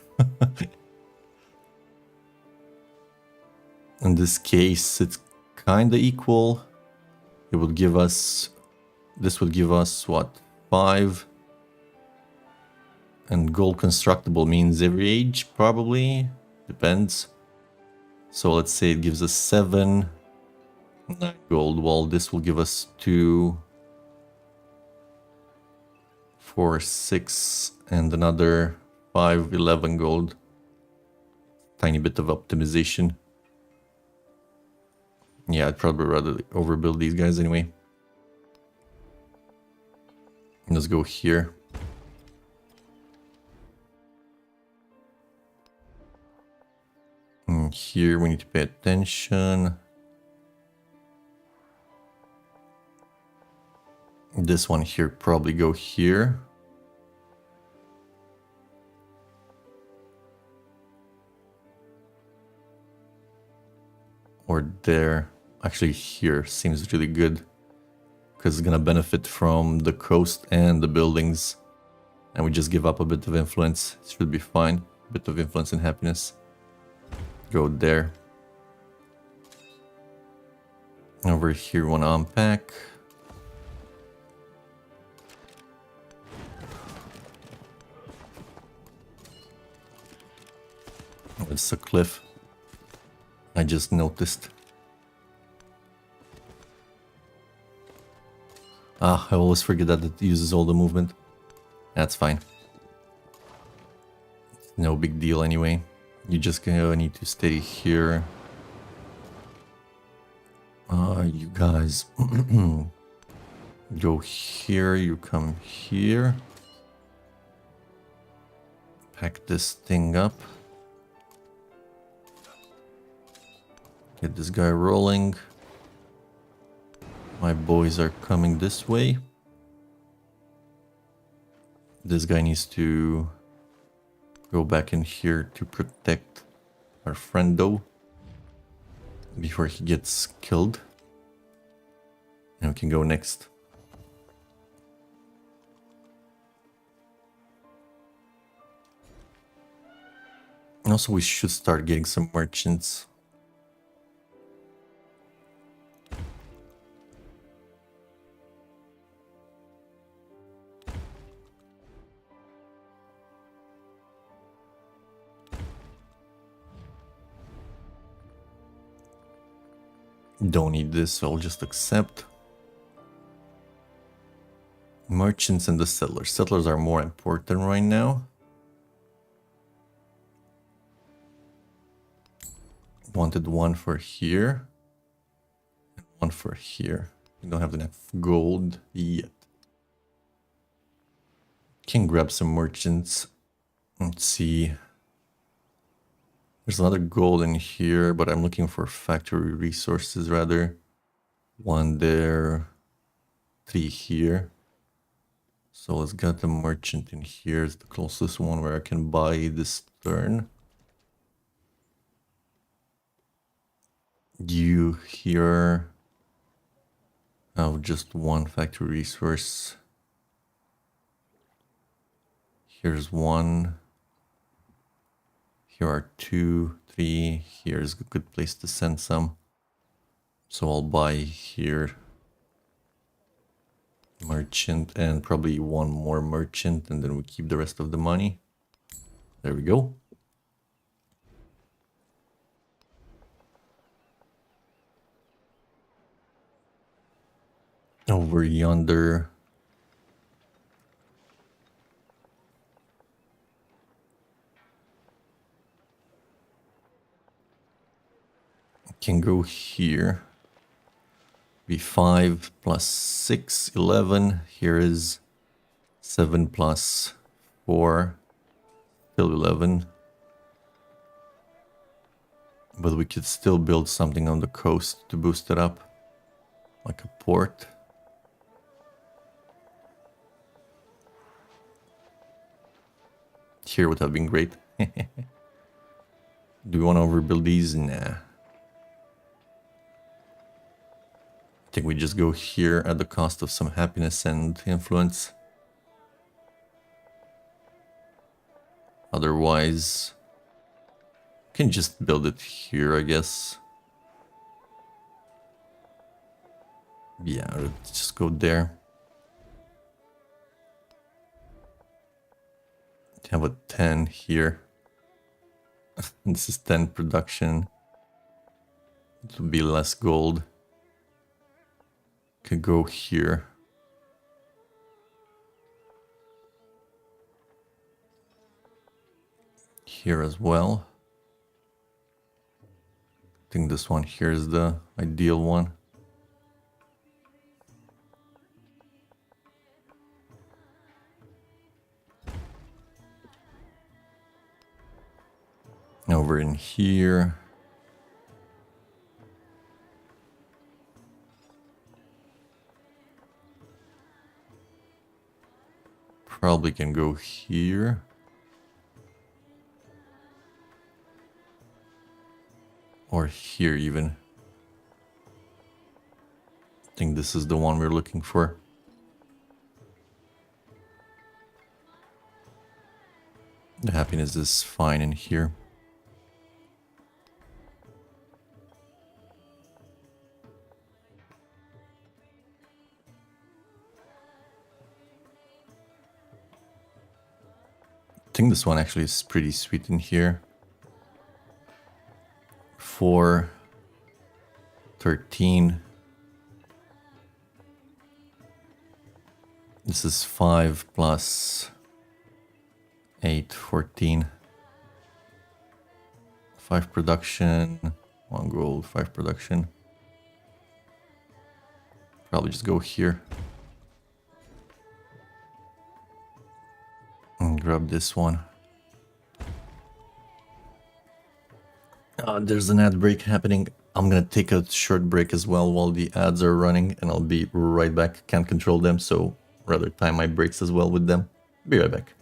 [SPEAKER 1] In this case, it's kinda equal. It would give us, this would give us what, 5? And gold constructible means every age, probably, depends. So let's say it gives us 7, 9 gold. Well, this will give us 2, 4, 6, and another 5, 11 gold. Tiny bit of optimization. Yeah, I'd probably rather overbuild these guys anyway. Let's go here. And here we need to pay attention. This one here probably go here. Or there. Actually here seems really good. Because it's gonna benefit from the coast and the buildings. And we just give up a bit of influence. It should be fine. A bit of influence and happiness. Go there. Over here, want to unpack. Oh, it's a cliff. I just noticed. Ah, I always forget that it uses all the movement. That's fine. No big deal anyway. You just need to stay here. You guys go here, you come here. Pack this thing up. Get this guy rolling. My boys are coming this way. This guy needs to go back in here to protect our friendo before he gets killed. And we can go next. And also we should start getting some merchants. Don't need this, so I'll just accept. Merchants and the settlers. Settlers are more important right now. Wanted one for here. And one for here. We don't have enough gold yet. Can grab some merchants. Let's see. There's another gold in here, but I'm looking for factory resources rather. One there, 3 here. So let's get the merchant in here. It's the closest one where I can buy this turn. You here have just one factory resource. Here's one. Here are 2, 3. Here's a good place to send some. So I'll buy here. Merchant and probably one more merchant, and then we keep the rest of the money. There we go. Over yonder. Can go here. Be 5 plus 6, 11. Here is 7 plus 4, still 11. But we could still build something on the coast to boost it up, like a port. Here would have been great. Do we want to overbuild these? Nah. I think we just go here at the cost of some happiness and influence. Otherwise, can just build it here, I guess. Yeah, let's just go there. Have a 10 here. This is 10 production. It will be less gold. Could go here. Here as well. I think this one here is the ideal one. Over in here. Probably can go here. Or here even. I think this is the one we're looking for. The happiness is fine in here. I think this one actually is pretty sweet in here. 4, 13. This is 5 plus 8, 14. 5 production, 1 gold, 5 production. Probably just go here. And grab this one. There's an ad break happening. I'm gonna take a short break as well while the ads are running, and I'll be right back. Can't control them, so rather time my breaks as well with them. Be right back.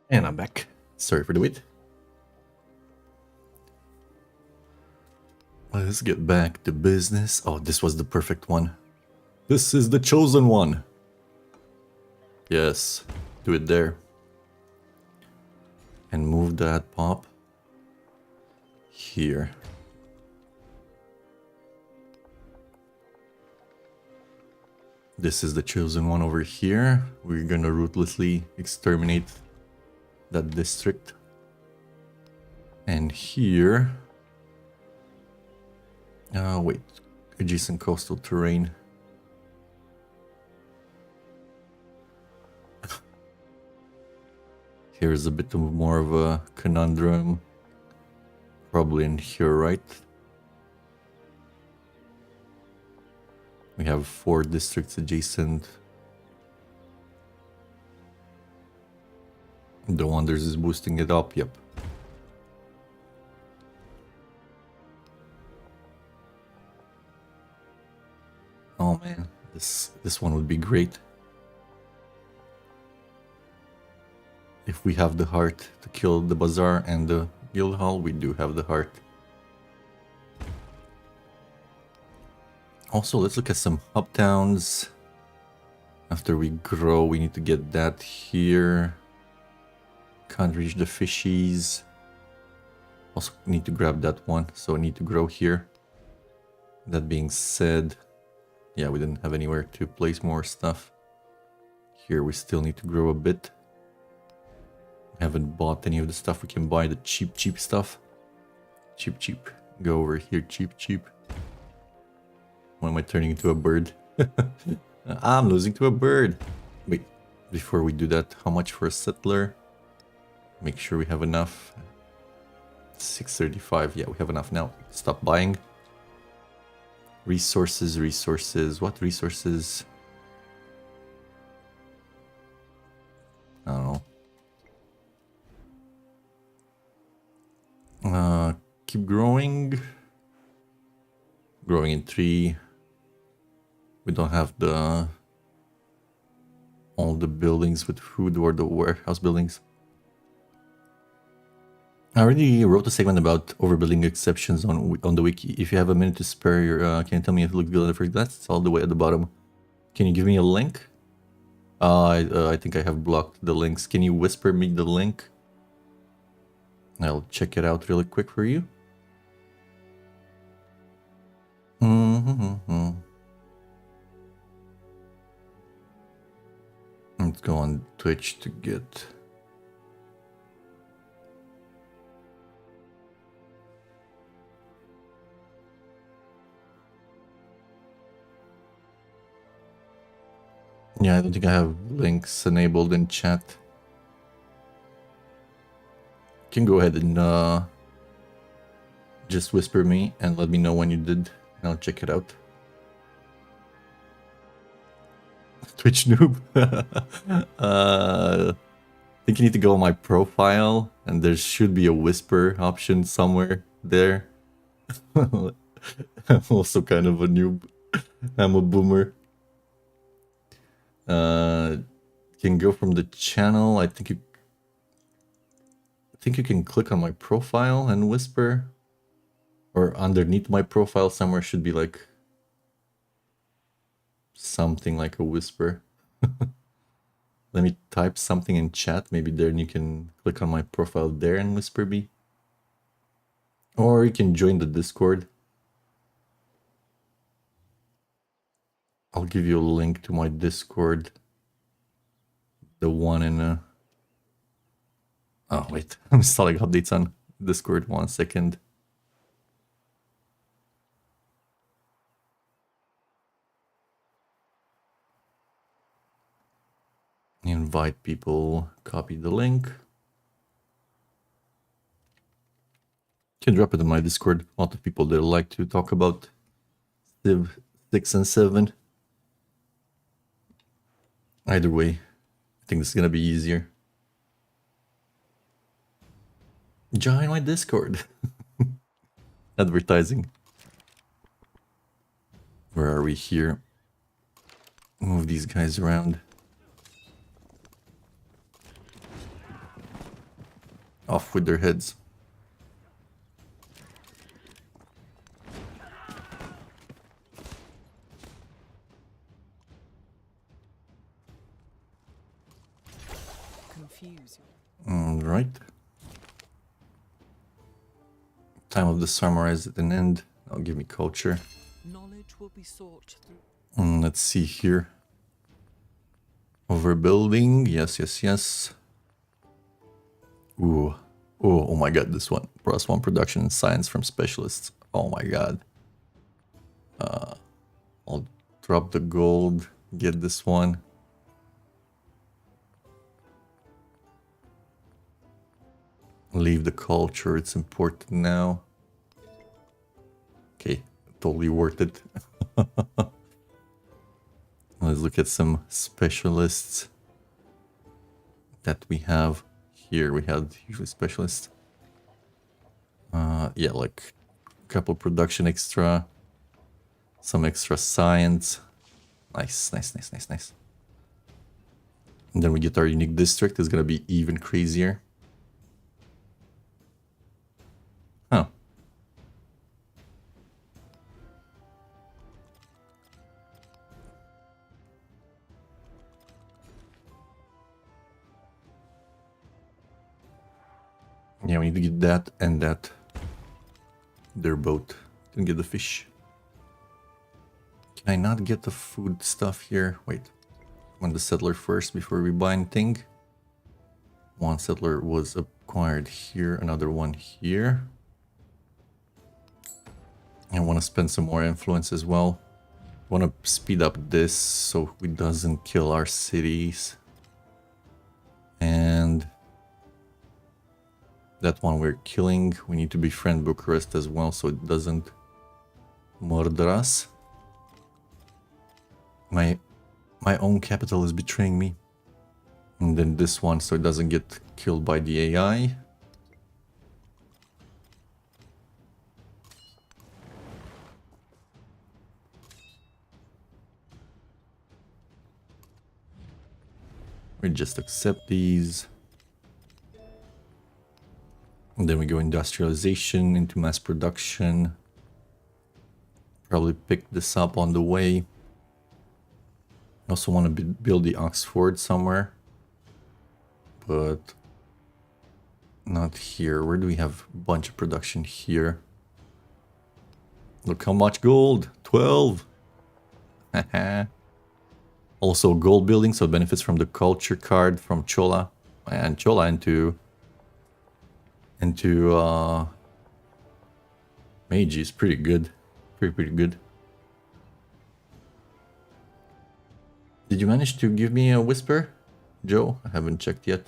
[SPEAKER 1] And I'm back. Sorry for the wait. Let's get back to business. Oh, this was the perfect one. This is the chosen one. Yes, do it there. And move that pop here. This is the chosen one over here. We're gonna ruthlessly exterminate that district. And here... wait. Adjacent coastal terrain. Here's a bit more of a conundrum. Probably in here, right? We have 4 districts adjacent. The Wonders is boosting it up, yep. Oh man, this one would be great. If we have the heart to kill the bazaar and the guild hall, we do have the heart. Also, let's look at some hub towns. After we grow, we need to get that here. Can't reach the fishies. Also need to grab that one, so I need to grow here. That being said, yeah, we didn't have anywhere to place more stuff. Here we still need to grow a bit. Haven't bought any of the stuff we can buy, the cheap stuff. Cheap. Go over here, cheap. Why am I turning into a bird? I'm losing to a bird. Wait, before we do that, how much for a settler? Make sure we have enough. 635, yeah, we have enough now. Stop buying. Resources. What resources? I don't know. Keep growing. Growing in 3. We don't have all the buildings with food or the warehouse buildings. I already wrote a segment about overbuilding exceptions on the wiki. If you have a minute to spare, can you tell me if it looks good at first glance? It's all the way at the bottom. Can you give me a link? I think I have blocked the links. Can you whisper me the link? I'll check it out really quick for you. Let's go on Twitch to get... Yeah, I don't think I have links enabled in chat. You can go ahead and just whisper me and let me know when you did, and I'll check it out. Twitch noob. I think you need to go on my profile, and there should be a whisper option somewhere there. I'm also kind of a noob. I'm a boomer. Can go from the channel. I think you can click on my profile and whisper, or underneath my profile somewhere should be like something like a whisper. Let me type something in chat, maybe there, and you can click on my profile there and whisper me. Or you can join the Discord. I'll give you a link to my Discord. The one in... Oh, wait. I'm installing updates on Discord. 1 second. Invite people. Copy the link. Can drop it in my Discord. A lot of people there like to talk about Civ 6 and 7. Either way, I think this is gonna be easier. Join my Discord. Advertising. Where are we here? Move these guys around. Off with their heads. All right. Time of the samurai is at an end. That'll give me culture.
[SPEAKER 2] Knowledge will be sought through.
[SPEAKER 1] Let's see here. Overbuilding. Yes, yes, yes. Ooh. Oh my god, this one. +1 production and science from specialists. Oh my god. I'll drop the gold. Get this one. Leave the culture. It's important now. Okay. Totally worth it. Let's look at some specialists that we have here. We had usually specialists. Yeah, like a couple production extra, some extra science. Nice, nice, nice, nice, nice. And then we get our unique district. It's gonna be even crazier. Huh. Yeah, we need to get that and that. Their boat. Didn't get the fish. Can I not get the food stuff here? Wait. I want the settler first before we buy anything. One settler was acquired here, another one here. I want to spend some more influence as well. I want to speed up this so it doesn't kill our cities. And that one we're killing. We need to befriend Bucharest as well so it doesn't murder us. My own capital is betraying me. And then this one so it doesn't get killed by the AI. We just accept these. And then we go industrialization into mass production. Probably pick this up on the way. I also want to build the Oxford somewhere. But not here. Where do we have a bunch of production here? Look how much gold. 12. Also gold building, so it benefits from the culture card from Chola. And Chola into Meiji is pretty good. Pretty good. Did you manage to give me a whisper, Joe? I haven't checked yet.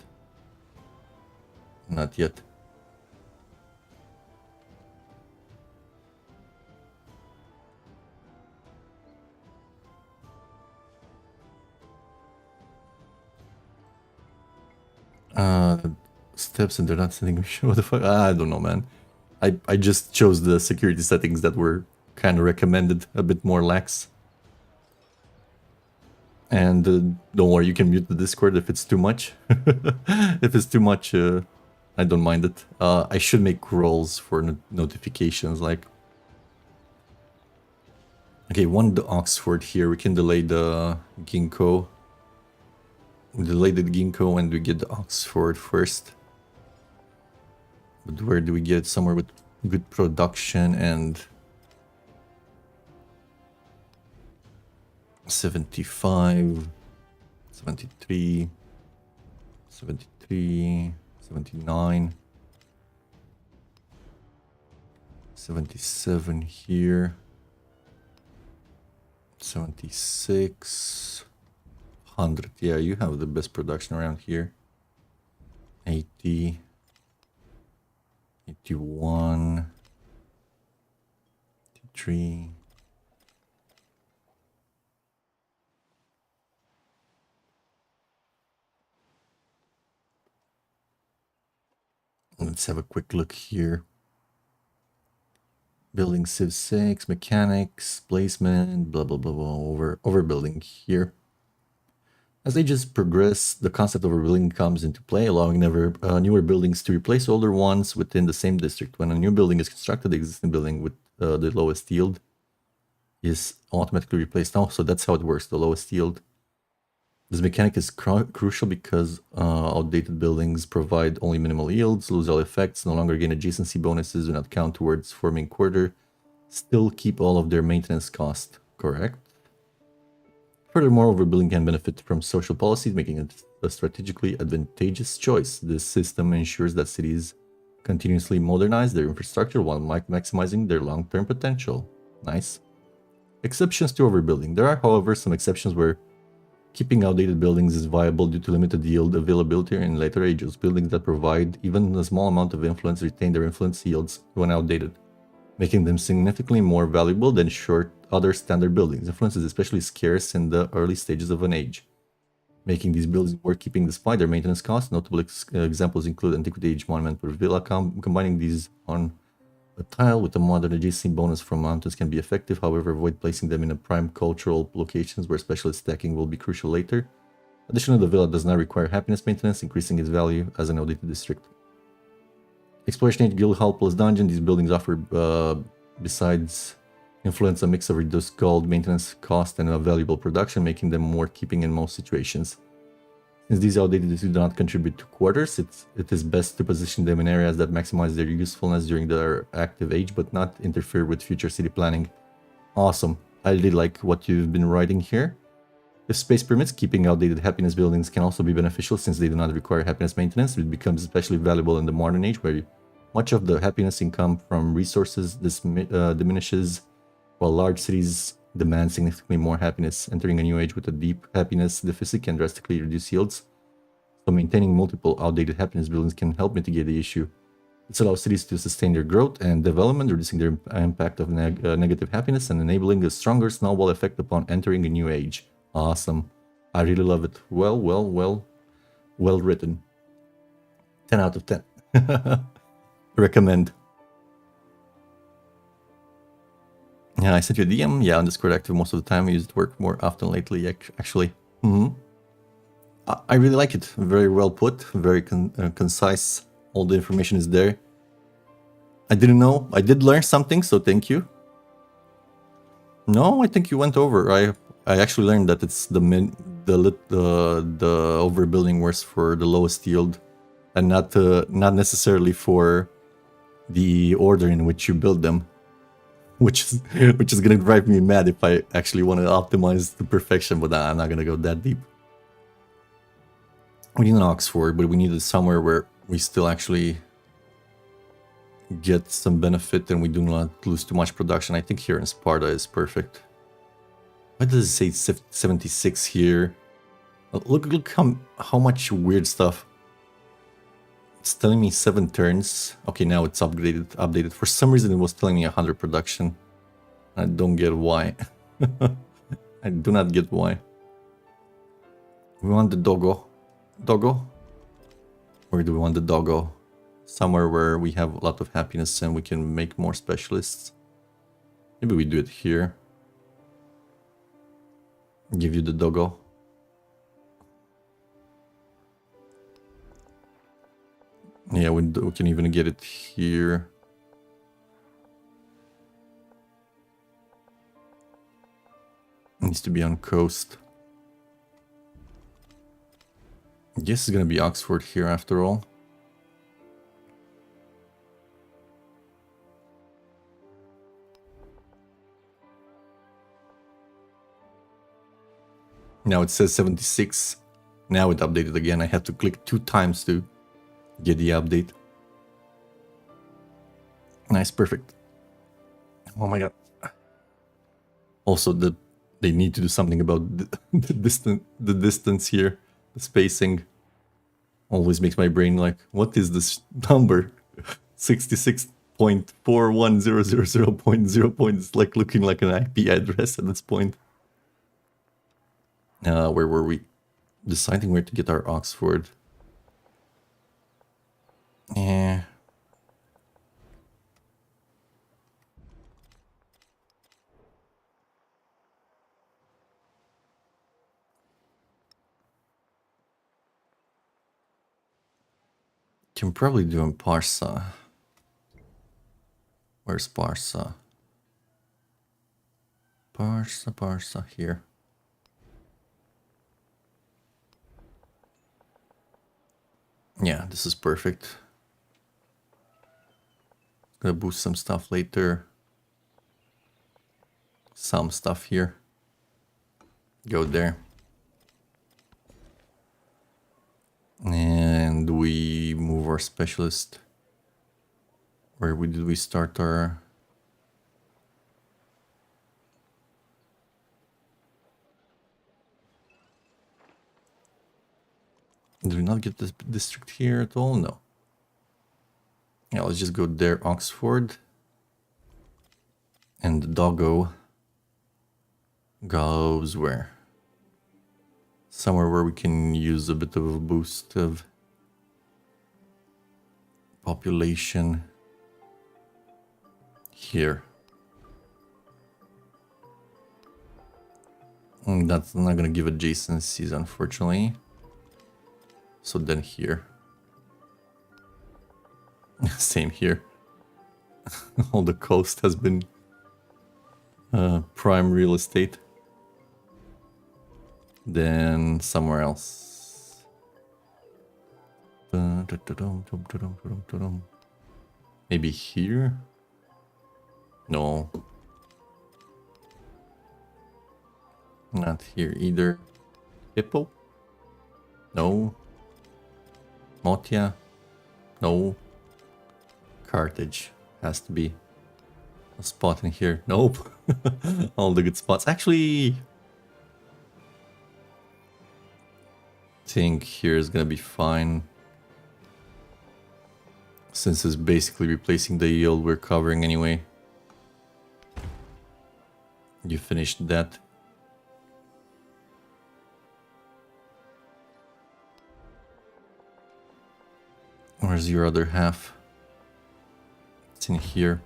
[SPEAKER 1] Not yet. Steps and they're not sending me. What the fuck? I don't know, man. I just chose the security settings that were kind of recommended, a bit more lax. And don't worry, you can mute the Discord if it's too much. If it's too much, I don't mind it. I should make roles for notifications, like... Okay, the Oxford here. We can delay the Ginkgo. We delay the Ginkgo and we get the Oxford first. But where do we get somewhere with good production and... 75, 73, 73, 79, 77 here, 76, 100. Yeah, you have the best production around here. 80, 81, 83. Let's have a quick look here. Building Civ 6, mechanics, placement, blah blah blah blah. Overbuilding here. As ages progress, the concept of overbuilding comes into play, allowing newer buildings to replace older ones within the same district. When a new building is constructed, the existing building with the lowest yield is automatically replaced. Oh, so that's how it works, the lowest yield. This mechanic is crucial because outdated buildings provide only minimal yields, lose all effects, no longer gain adjacency bonuses, do not count towards forming quarter, still keep all of their maintenance cost, correct? Furthermore, overbuilding can benefit from social policies, making it a strategically advantageous choice. This system ensures that cities continuously modernize their infrastructure while maximizing their long-term potential. Nice. Exceptions to overbuilding. There are, however, some exceptions where keeping outdated buildings is viable due to limited yield availability in later ages. Buildings that provide even a small amount of influence retain their influence yields when outdated, making them significantly more valuable than other standard buildings. Influence is especially scarce in the early stages of an age, making these buildings worth keeping despite their maintenance costs. Notable examples include Antiquity Age Monument or Villa. Combining these on a tile with a modern adjacent bonus from mountains can be effective, however, avoid placing them in a prime cultural locations where specialist stacking will be crucial later. Additionally, the villa does not require happiness maintenance, increasing its value as an outdated district. Exploration Age Guild Hall plus Dungeon. These buildings offer, besides influence, a mix of reduced gold maintenance cost and a valuable production, making them worth keeping in most situations. Since these outdated do not contribute to quarters, it is best to position them in areas that maximize their usefulness during their active age, but not interfere with future city planning. Awesome. I really like what you've been writing here. If space permits, keeping outdated happiness buildings can also be beneficial since they do not require happiness maintenance. It becomes especially valuable in the modern age where much of the happiness income from resources diminishes, while large cities demand significantly more happiness. Entering a new age with a deep happiness deficit can drastically reduce yields, so maintaining multiple outdated happiness buildings can help mitigate the issue. This allows cities to sustain their growth and development, reducing their impact of negative happiness and enabling a stronger snowball effect upon entering a new age. Awesome. I really love it. Well written. 10 out of 10. Recommend. Yeah, I sent you a DM. Yeah, on Discord active most of the time. I use it to work more often lately, actually. I really like it. Very well put, very concise. All the information is there. I didn't know. I did learn something, so thank you. No, I think you went over. I actually learned that it's the overbuilding works for the lowest yield, and not necessarily for the order in which you build them, which is gonna drive me mad if I actually want to optimize to perfection. But I'm not gonna go that deep. We need an Oxford, but we need it somewhere where we still actually get some benefit and we do not lose too much production. I think here in Sparta is perfect. Why does it say 76 here? Look how much weird stuff. It's telling me 7 turns. Okay, now it's updated. For some reason it was telling me 100 production. I don't get why. I do not get why. We want the doggo. Doggo? Where do we want the doggo? Somewhere where we have a lot of happiness and we can make more specialists. Maybe we do it here. Give you the doggo. Yeah, we can even get it here. It needs to be on coast. I guess it's gonna be Oxford here after all. Now it says 76. Now it updated again. I had to click 2 times to get the update. Nice, perfect. Oh my god. Also, they need to do something about the distance here. The spacing always makes my brain like, what is this number? 66.41000.0. It's like looking like an IP address at this point. Where were we? Deciding where to get our Oxford. Yeah. can probably do in Parsa. Where's Parsa? Parsa here. Yeah, this is perfect. Gonna boost some stuff later. Some stuff here. Go there. And we move our specialist. Where did we start our... Did we not get this district here at all? No. Yeah, let's just go there, Oxford. And the doggo goes where? Somewhere where we can use a bit of a boost of population. Here. And that's not gonna give adjacencies, unfortunately. So then here. Same here. All the coast has been prime real estate. Then somewhere else. Maybe here? No. Not here either. Hippo? No. Motia? No. Carthage has to be a spot in here. Nope. All the good spots. Actually, think here is gonna be fine. Since it's basically replacing the yield we're covering anyway. You finished that. Where's your other half? It's in here.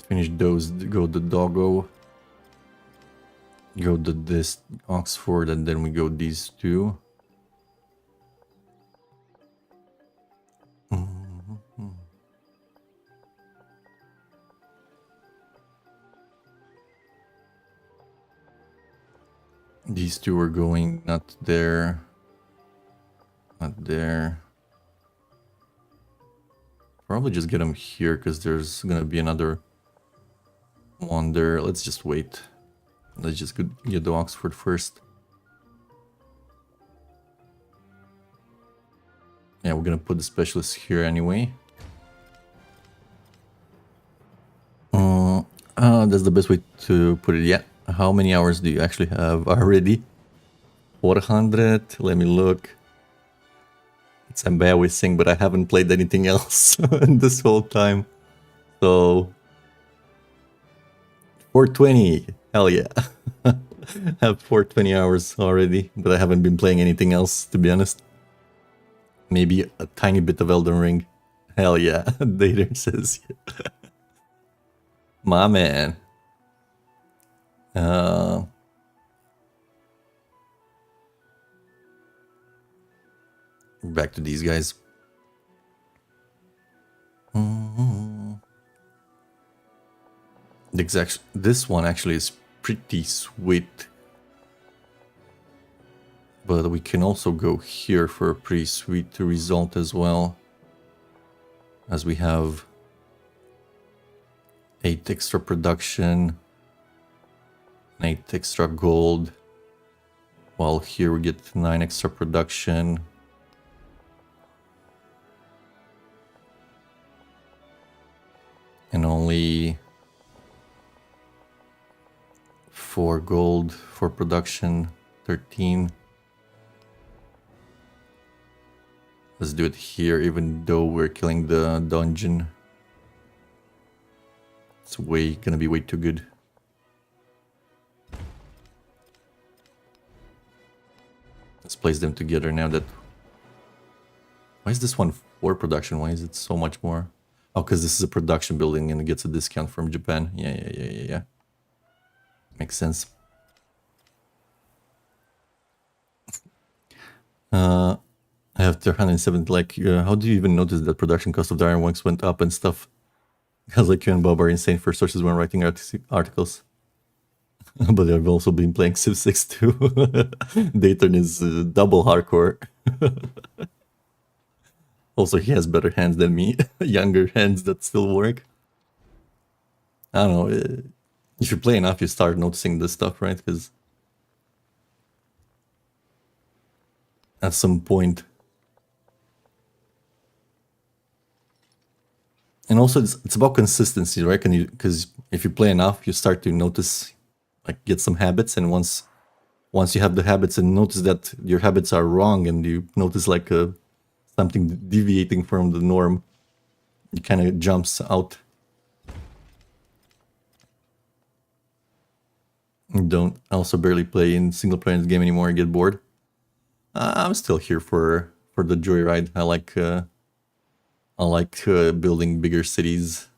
[SPEAKER 1] Finish those, go the doggo. Go to this Oxford, and then we go these two. These two are going not there. Not there. Probably just get them here because there's gonna be another one there. Let's just wait. Let's just get the Oxford first. Yeah, we're gonna put the specialist here anyway. That's the best way to put it. Yeah. How many hours do you actually have already? 400. Let me look. It's embarrassing, but I haven't played anything else this whole time. So 420. Hell yeah. I have 420 hours already, but I haven't been playing anything else, to be honest. Maybe a tiny bit of Elden Ring. Hell yeah. Dater says yeah. My man. Back to these guys. This one actually is pretty sweet. But we can also go here for a pretty sweet result as well. As we have 8 extra production, 8 extra gold. While here we get 9 extra production. And only 4 gold for production, 13. Let's do it here, even though we're killing the dungeon. It's gonna be way too good. Let's place them together now that... Why is this one 4 production? Why is it so much more? Oh, because this is a production building and it gets a discount from Japan. Yeah. Makes sense. have 370, like, how do you even notice that production cost of the Ironworks went up and stuff? Because like you and Bob are insane for sources when writing articles. But I've also been playing Civ 6 too. Dayton is double hardcore. Also, he has better hands than me. Younger hands that still work. I don't know. If you play enough, you start noticing this stuff, right? Because at some point... And also, it's about consistency, right? Because if you play enough, you start to notice, like, get some habits, and once you have the habits and notice that your habits are wrong, and you notice like something deviating from the norm, it kind of jumps out. Don't also barely play in single player in this game anymore. I get bored. I'm still here for the joyride. I like building bigger cities,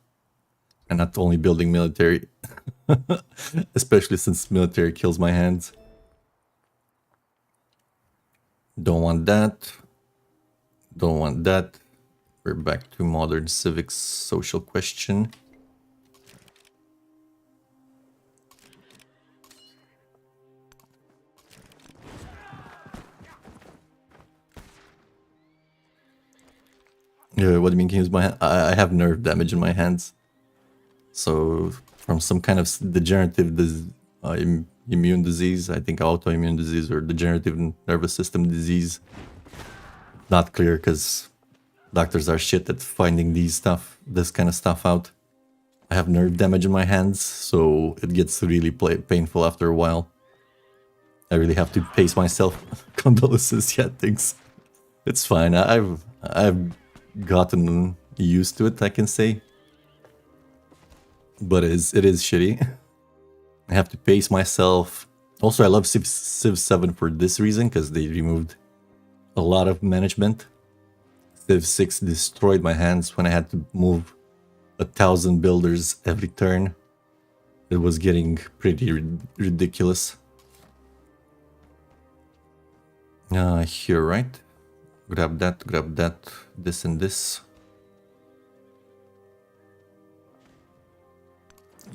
[SPEAKER 1] and not only building military. Especially since military kills my hands. Don't want that. Don't want that. We're back to modern civics social question. What do you mean can use my hand? I have nerve damage in my hands. So from some kind of degenerative immune disease, I think autoimmune disease or degenerative nervous system disease. Not clear because doctors are shit at finding this kind of stuff out. I have nerve damage in my hands, so it gets really painful after a while. I really have to pace myself. Condolences, yeah, thanks. It's fine. I've gotten used to it, I can say. But it is shitty. I have to pace myself. Also, I love Civ 7 for this reason, because they removed a lot of management. Civ 6 destroyed my hands when I had to move 1,000 builders every turn. It was getting pretty ridiculous. Here, right? Grab that, this and this.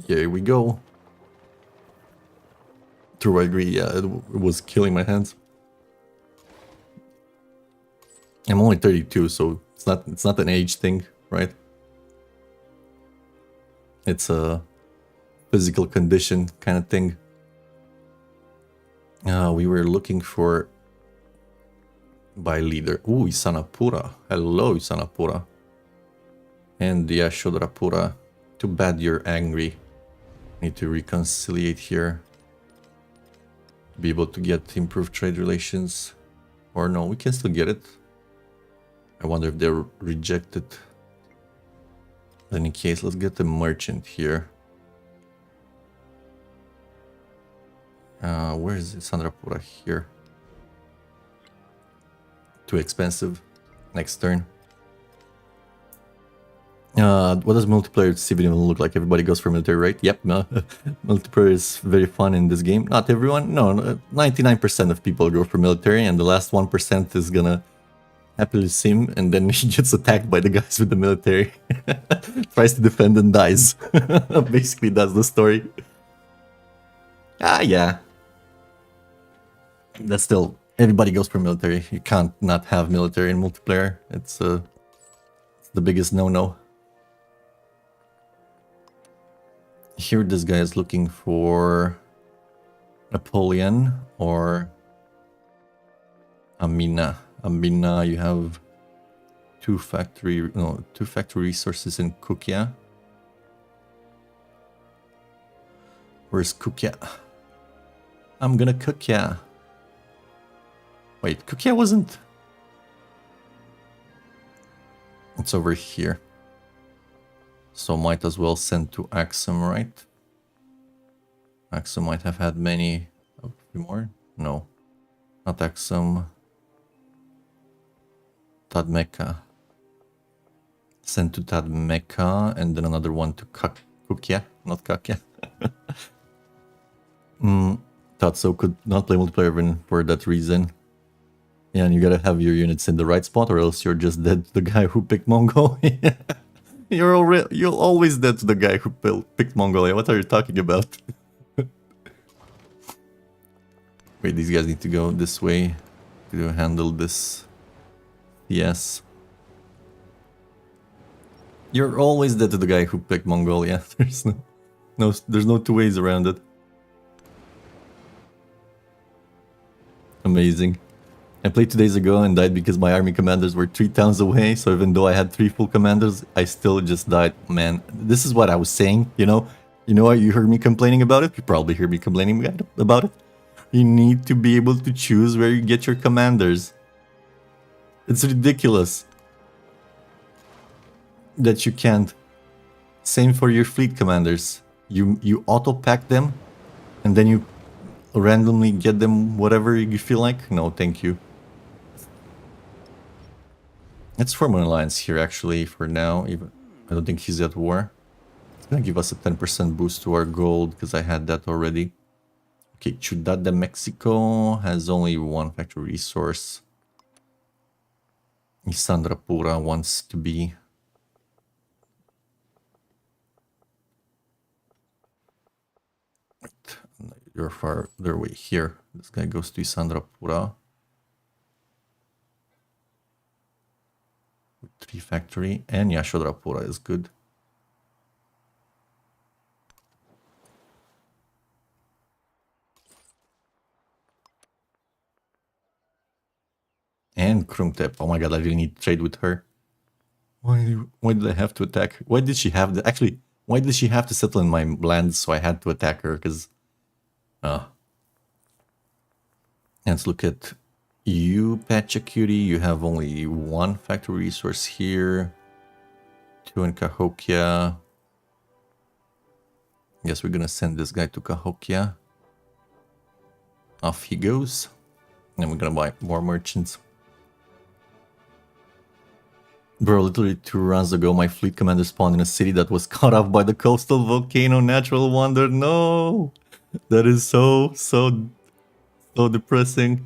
[SPEAKER 1] Here we go. True, I agree. Yeah, it was killing my hands. I'm only 32, so it's not an age thing, right? It's a physical condition kind of thing. We were looking for by leader. Ooh, Isanapura. Hello, Isanapura. And Yashodrapura. Too bad you're angry. Need to reconciliate here. Be able to get improved trade relations. Or no, we can still get it. I wonder if they're rejected. In any case, let's get the merchant here. Where is Sandrapura? Here. Too expensive. Next turn. What does multiplayer Civ even look like? Everybody goes for military, right? Yep. No. Multiplayer is very fun in this game. Not everyone. No, 99% of people go for military, and the last 1% is gonna happily sim, and then he gets attacked by the guys with the military. Tries to defend and dies. Basically, that's the story. Yeah. That's still... Everybody goes for military. You can't not have military in multiplayer. It's the biggest no-no. Here this guy is looking for Napoleon or Amina. Amina, you have two factory resources in Kukia. Where's Kukia? I'm gonna Kukia. Wait, Kukia wasn't... It's over here. So might as well send to Axum, right? Axum might have had many... A few more? No. Not Axum. Tadmeka. Send to Tadmeka, and then another one to Kukia, not Kakia. Tatsu could not play multiplayer even for that reason. Yeah, and you gotta have your units in the right spot, or else you're just dead to the guy who picked Mongolia. You're always dead to the guy who picked Mongolia. What are you talking about? Wait, these guys need to go this way to handle this. Yes. You're always dead to the guy who picked Mongolia. There's no two ways around it. Amazing. I played 2 days ago and died because my army commanders were 3 towns away, so even though I had 3 full commanders, I still just died. Man, this is what I was saying, you know? You know why you heard me complaining about it? You probably heard me complaining about it. You need to be able to choose where you get your commanders. It's ridiculous that you can't. Same for your fleet commanders. You auto-pack them, and then you randomly get them whatever you feel like. No, thank you. Let's form an alliance here, actually, for now. Even I don't think he's at war. It's gonna give us a 10% boost to our gold, because I had that already. Okay, Ciudad de Mexico has only 1 factory resource. Isandrapura wants to be... You're farther away here. This guy goes to Isandrapura. 3 factory, and Yashodrapura is good. And Krumtep. Oh my god, I really need to trade with her. Why did I have to attack her? Why did she have to... Actually, why did she have to settle in my lands so I had to attack her? Because... Let's look at you, Pachacuti. You have only 1 factory resource here. 2 in Cahokia. Guess we're gonna send this guy to Cahokia. Off he goes. And we're gonna buy more merchants. Bro, literally 2 rounds ago, my fleet commander spawned in a city that was cut off by the coastal volcano natural wonder. No! That is so depressing.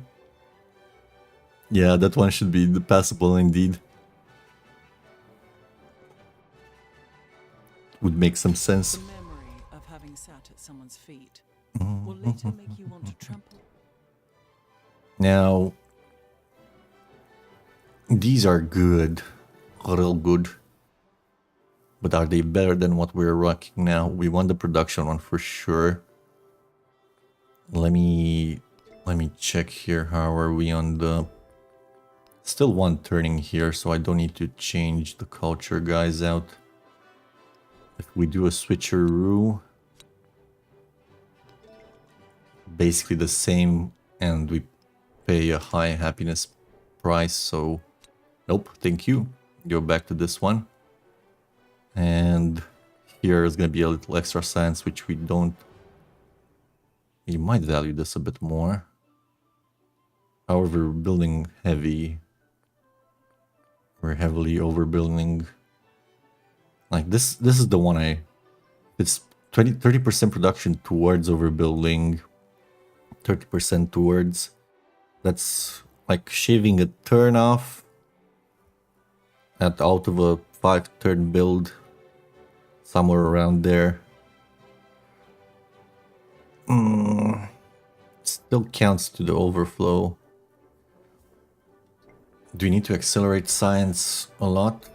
[SPEAKER 1] Yeah, that one should be passable indeed. Would make some sense.
[SPEAKER 2] The memory of having sat at someone's feet will later make you want to trample.
[SPEAKER 1] Now, these are good. Real good. But are they better than what we're rocking now? We want the production one for sure. Let me check here. How are we on the... Still 1 turning here, so I don't need to change the culture guys out. If we do a switcheroo, basically the same, and we pay a high happiness price, so nope, thank you. Go back to this one. And here is going to be a little extra science, which we don't... You might value this a bit more. However, we're building heavy. We're heavily overbuilding. Like this is the one it's 30% production towards overbuilding. 30% towards... That's like shaving a turn off. Out of a 5-turn build. Somewhere around there. Still counts to the overflow. Do we need to accelerate science a lot?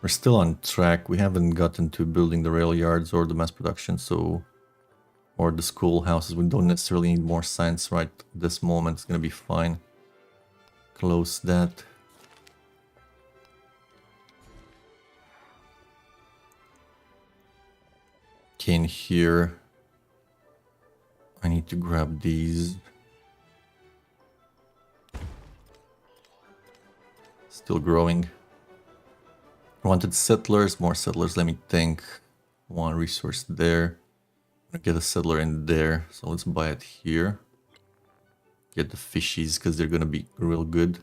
[SPEAKER 1] We're still on track. We haven't gotten to building the rail yards or the mass production, so... Or the schoolhouses. We don't necessarily need more science right this moment. It's gonna be fine. Close that. Okay, in here... I need to grab these. Still growing. Wanted settlers, more settlers, let me think. 1 resource there. Get a settler in there, so let's buy it here. Get the fishies, because they're gonna be real good.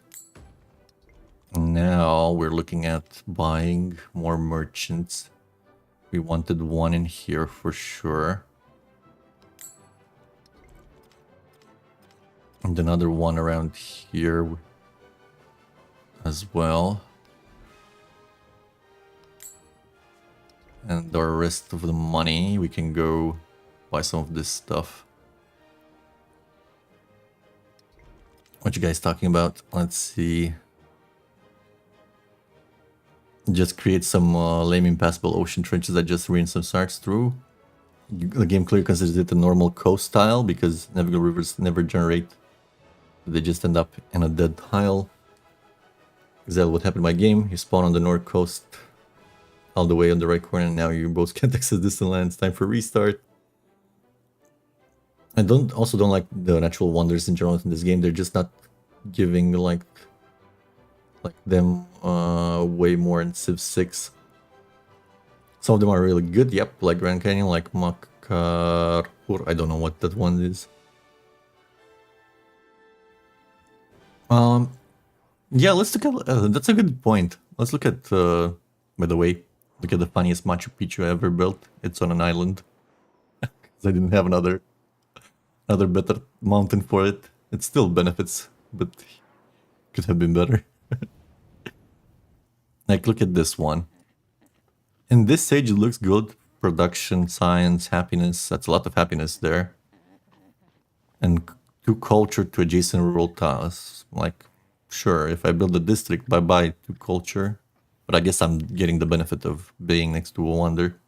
[SPEAKER 1] Now we're looking at buying more merchants. We wanted 1 in here for sure. And another one around here as well. And the rest of the money, we can go buy some of this stuff. What you guys talking about? Let's see. Just create some lame impassable ocean trenches that just rain some sharks through. The game clearly considers it a normal coast tile because navigable rivers never generate. They just end up in a dead tile. Exactly what happened in my game. You spawn on the north coast all the way on the right corner, and now you both can't access distant lands. Time for restart. I also don't like the natural wonders in general in this game. They're just not giving like them way more in Civ 6. Some of them are really good, yep, like Grand Canyon, like Makarpur. I don't know what that one is. Yeah, let's look at that's a good point. Let's look at by the way, look at the funniest Machu Picchu I ever built. It's on an island. Because I didn't have another better mountain for it. It still benefits, but could have been better. Like, look at this one. In this stage, it looks good. Production, science, happiness. That's a lot of happiness there. And 2 culture to adjacent rural tiles. Like, sure, if I build a district, bye-bye to culture. But I guess I'm getting the benefit of being next to a wonder.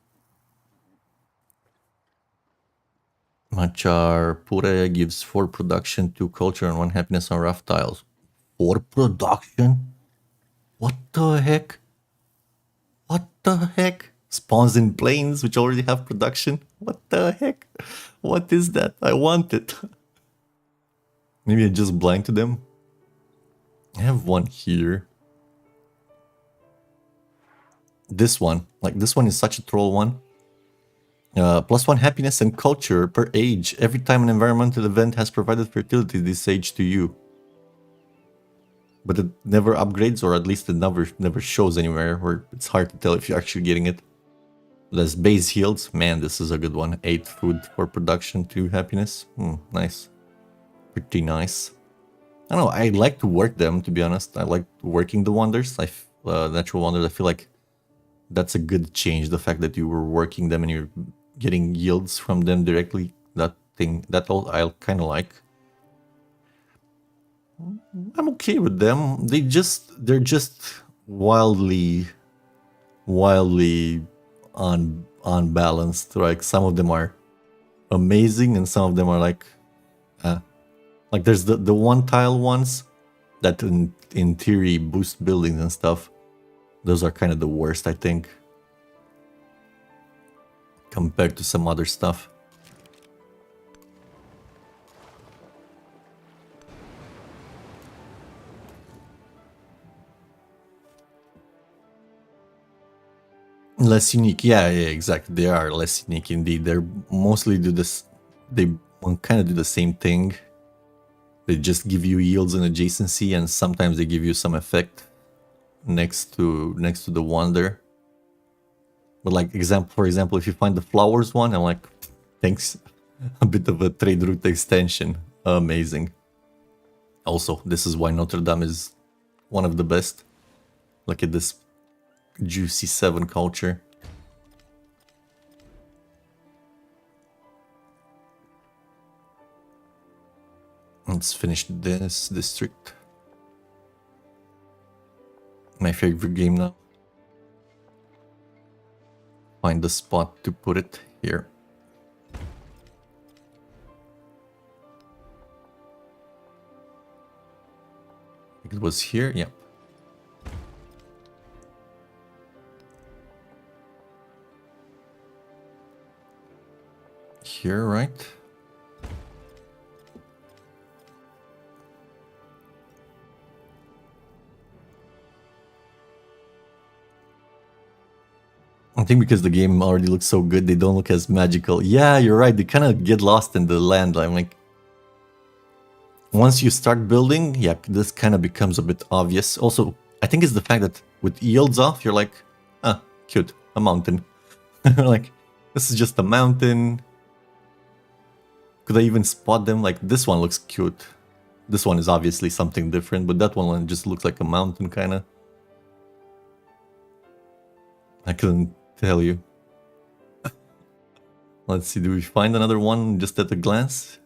[SPEAKER 1] Machar Pure gives 4 production, 2 culture, and 1 happiness on rough tiles. 4 production? What the heck? What the heck? Spawns in planes which already have production? What the heck? What is that? I want it. Maybe I just blind to them. I have one here. This one. Like, this one is such a troll one. +1 happiness and culture per age. Every time an environmental event has provided fertility this age to you. But it never upgrades, or at least it never shows anywhere, or it's hard to tell if you're actually getting it. There's base heals. Man, this is a good one. 8 food for production, 2 happiness. Nice. Pretty nice. I don't know, I like to work them, to be honest. I like working the wonders. Natural wonders, I feel like that's a good change. The fact that you were working them and you're getting yields from them directly. That all I kind of like. I'm okay with them. They're just wildly unbalanced. Like, some of them are amazing and some of them are like there's the one tile ones that in theory boost buildings and stuff. Those are kind of the worst, I think, compared to some other stuff. Less unique, yeah, exactly. They are less unique indeed. They're mostly do this. They kind of do the same thing. They just give you yields and adjacency, and sometimes they give you some effect next to the wonder. But like, for example, if you find the flowers one, I'm like, thanks. A bit of a trade route extension. Amazing. Also, this is why Notre Dame is one of the best. Look at this juicy 7 culture. Let's finish this district. My favorite game now. Find the spot to put it here. It was here, yep. Here, right? I think because the game already looks so good, they don't look as magical. Yeah, you're right. They kind of get lost in the land. I'm like, once you start building, yeah, this kind of becomes a bit obvious. Also, I think it's the fact that with yields off, you're like, ah, cute, a mountain. Like, this is just a mountain. Could I even spot them? Like, this one looks cute. This one is obviously something different, but that one just looks like a mountain, kind of. I couldn't tell you. Let's see, do we find another one just at a glance?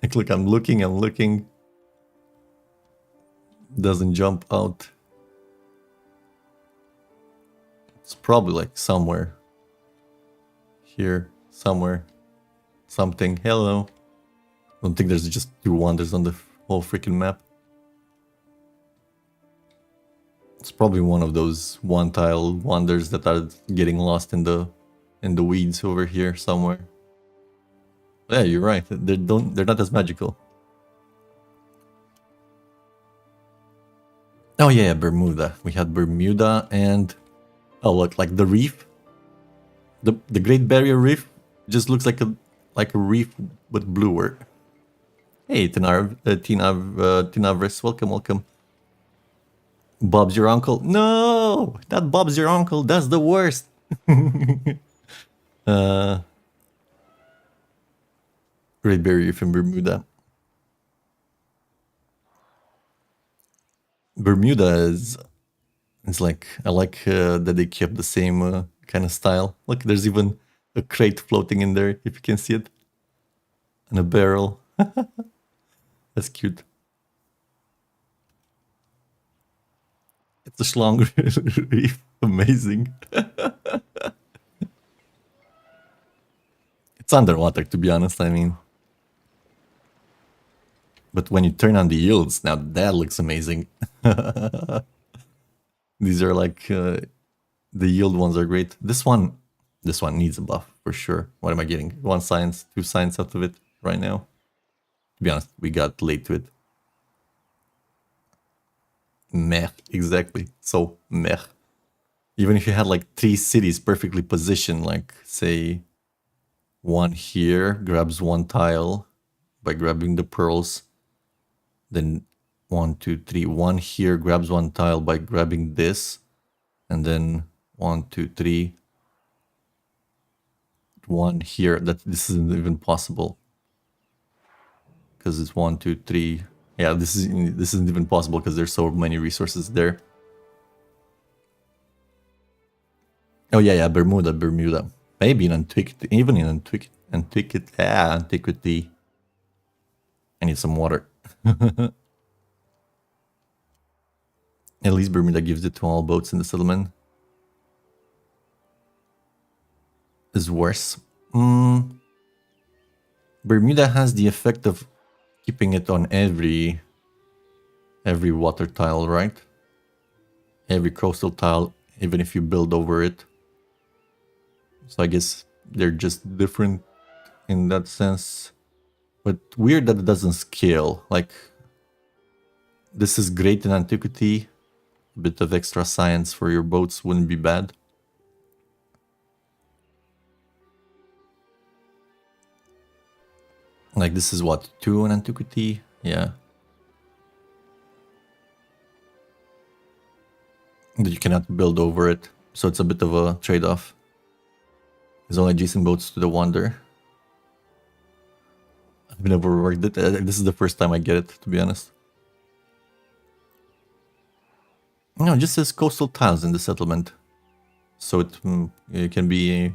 [SPEAKER 1] Like, look, I'm looking. Doesn't jump out. It's probably like somewhere. Here, somewhere. Something. Hello. I don't think there's just 2 wonders on the whole freaking map. It's probably one of those one-tile wonders that are getting lost in the weeds over here somewhere. Yeah, you're right. They're not as magical. Oh yeah, Bermuda. We had Bermuda and look, like the reef. The Great Barrier Reef just looks like a reef but bluer. Hey, Tinavris, welcome. Bob's your uncle? No, not Bob's your uncle. That's the worst. Great Barrier Reef in Bermuda. Bermuda is. It's like I like that they kept the same kind of style. Look, there's even a crate floating in there if you can see it, and a barrel. That's cute. It's a schlong reef. Amazing. It's underwater, to be honest, I mean. But when you turn on the yields, now that looks amazing. These are like, the yield ones are great. This one needs a buff, for sure. What am I getting? 1 science, 2 science out of it right now. To be honest, we got late to it. Meh, exactly. So, meh. Even if you had like 3 cities perfectly positioned, like, say, 1 here grabs 1 tile by grabbing the pearls. Then 1, 2, 3. 1 here grabs 1 tile by grabbing this. And then 1, 2, 3. 1 here. This isn't even possible. Because it's 1, 2, 3. Yeah, this isn't even possible because there's so many resources there. Oh yeah, Bermuda. Maybe in Antiquity, even in Antiquity. I need some water. At least Bermuda gives it to all boats in the settlement. Is worse. Bermuda has the effect of keeping it on every water tile, right? Every coastal tile, even if you build over it. So I guess they're just different in that sense. But weird that it doesn't scale. Like, this is great in Antiquity. A bit of extra science for your boats wouldn't be bad. Like, this is what, 2 in Antiquity? Yeah. That you cannot build over it, so it's a bit of a trade-off. There's only adjacent boats to the Wonder. I've never worked it. This is the first time I get it, to be honest. No, it just says coastal tiles in the settlement. So it can be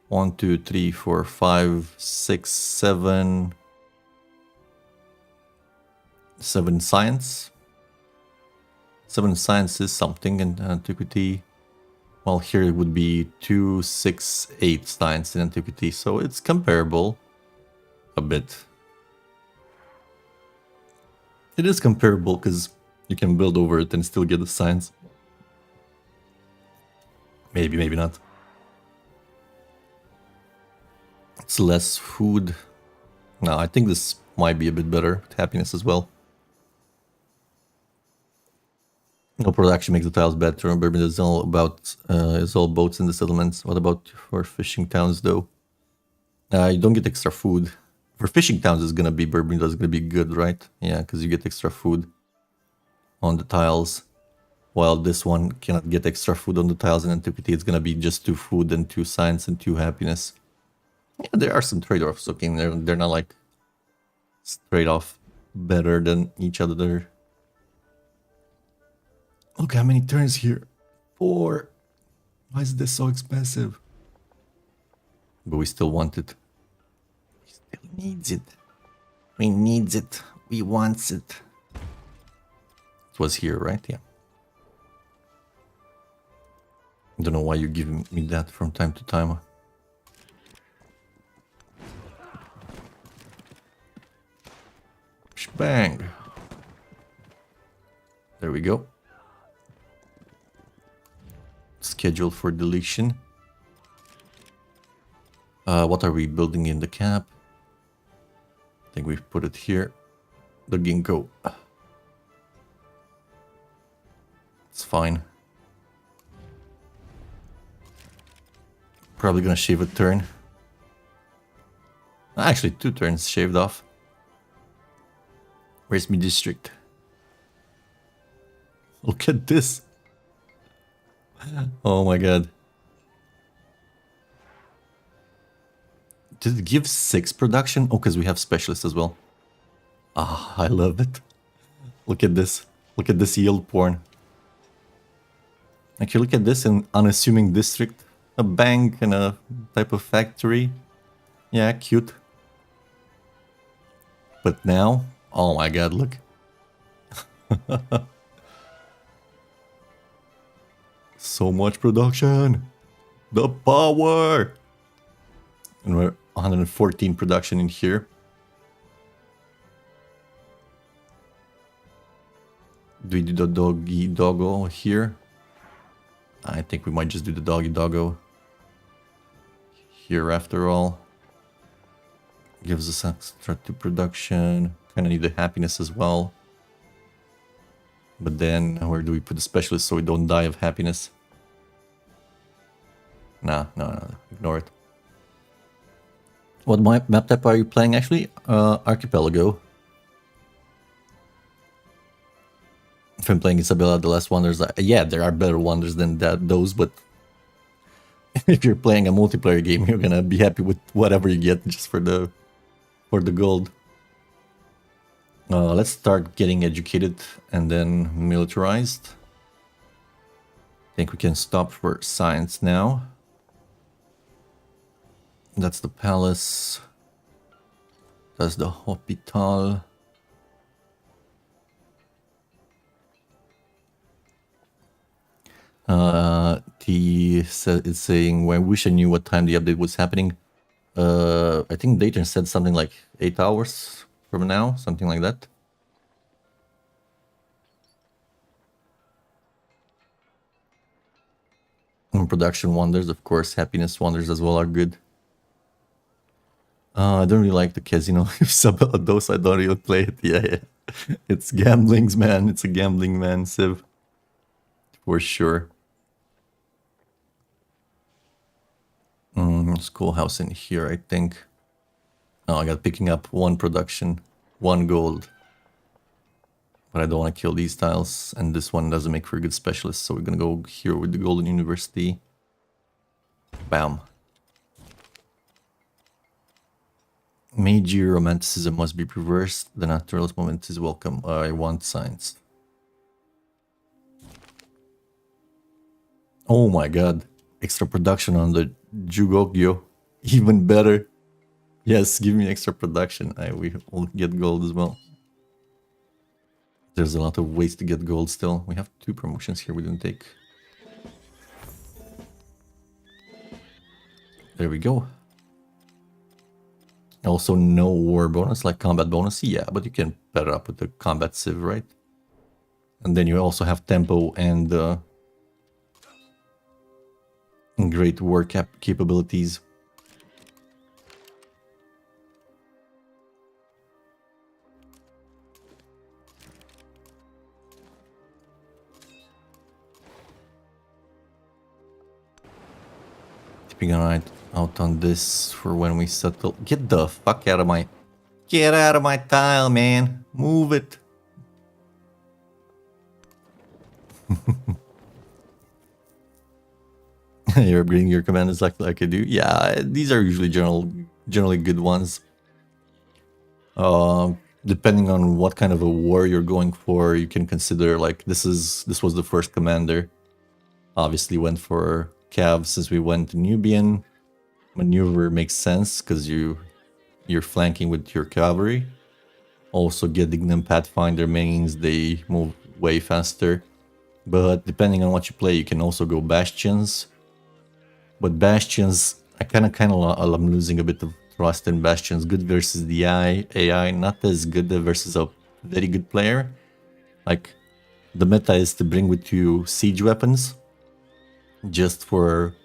[SPEAKER 1] 1, 2, 3, 4, 5, 6, 7. 7 science. 7 science is something in Antiquity. Well, here it would be 2, 6, 8 science in Antiquity, so it's comparable a bit. It is comparable because you can build over it and still get the science. Maybe, maybe not. It's less food. No, I think this might be a bit better. Happiness as well. No production makes the tiles better. Remember, it's all about it's all boats in the settlements. What about for fishing towns, though? You don't get extra food. For fishing towns, it's gonna be Bermuda is gonna be good, right? Yeah, because you get extra food on the tiles. While this one cannot get extra food on the tiles in Antiquity, it's gonna be just 2 food and 2 science and 2 happiness. Yeah, there are some trade-offs. Okay, they're not like straight off better than each other. Look how many turns here. 4. Why is this so expensive? But we still want it. We still needs it. We needs it. We wants it. It was here, right? Yeah. I don't know why you're giving me that from time to time. Bang. There we go. Scheduled for deletion. What are we building in the cap? I think we've put it here. The ginkgo. It's fine. Probably gonna shave a turn. Actually, 2 turns shaved off. Where's my district? Look at this. Oh my god. Did it give 6 production? Oh, because we have specialists as well. Ah, I love it. Look at this. Look at this yield porn. Actually, look at this in unassuming district. A bank and a type of factory. Yeah, cute. But now, oh my god, look. So much production. The power. And we're 114 production in here. Do we do the doggy doggo here? I think we might just do the doggy doggo here after all. Gives us extra to production. Kind of need the happiness as well. But then, where do we put the specialist so we don't die of happiness? Nah, no, ignore it. What map type are you playing actually? Archipelago. If I'm playing Isabella, the last wonders, yeah, there are better wonders than those, but if you're playing a multiplayer game, you're gonna be happy with whatever you get just for the gold. Let's start getting educated and then militarized. I think we can stop for science now. That's the palace. That's the hospital. It's saying, well, I wish I knew what time the update was happening. I think Dayton said something like 8 hours from now, something like that. And production wonders, of course, happiness wonders as well are good. I don't really like the casino. Isabella those, I don't really play it. Yeah. It's gamblings, man. It's a gambling man, Civ. For sure. Schoolhouse in here, I think. Oh, I got picking up 1 production, 1 gold. But I don't want to kill these tiles, and this one doesn't make for a good specialist, so we're gonna go here with the Golden University. Bam. Meiji romanticism must be reversed. The naturalist moment is welcome. I want science. Oh my god. Extra production on the Jugokyo. Even better. Yes, give me extra production. We will get gold as well. There's a lot of ways to get gold still. We have 2 promotions here we didn't take. There we go. Also no war bonus like combat bonus. Yeah, but you can pair it up with the combat civ, right? And then you also have tempo and great war capabilities. Keeping an eye out on this for when we settle. Get the fuck out of my... Get out of my tile, man. Move it. You're upgrading your commanders like I do. Yeah, these are usually general generally good ones. Depending on what kind of a war you're going for, you can consider like this was the first commander. Obviously went for Cav since we went Nubian. Maneuver makes sense because you're flanking with your cavalry. Also getting them Pathfinder means they move way faster. But depending on what you play, you can also go Bastions. But Bastions, I'm losing a bit of trust in Bastions. Good versus the AI, not as good versus a very good player. Like, the meta is to bring with you siege weapons. Just for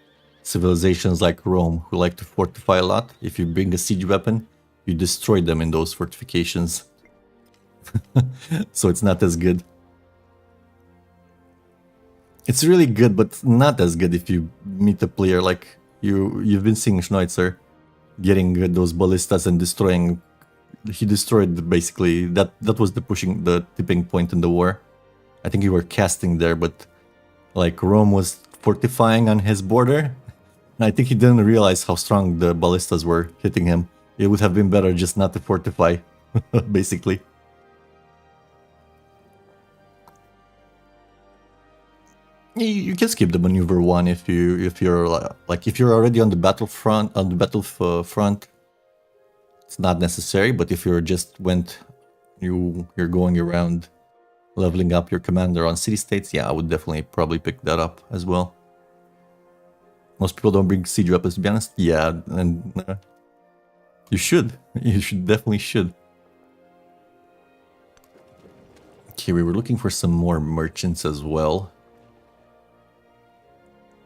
[SPEAKER 1] civilizations like Rome, who like to fortify a lot. If you bring a siege weapon, you destroy them in those fortifications. So it's not as good. It's really good, but not as good if you meet a player like you've been seeing Schneitzer getting those ballistas and destroying. He destroyed basically that was the tipping point in the war. I think you were casting there, but like Rome was fortifying on his border. I think he didn't realize how strong the ballistas were hitting him. It would have been better just not to fortify, basically. You can skip the maneuver one if you're already on the battlefront front. It's not necessary, but if you're you're going around leveling up your commander on city-states, yeah, I would definitely probably pick that up as well. Most people don't bring siege weapons, to be honest. Yeah, and you should. You definitely should. Okay, we were looking for some more merchants as well.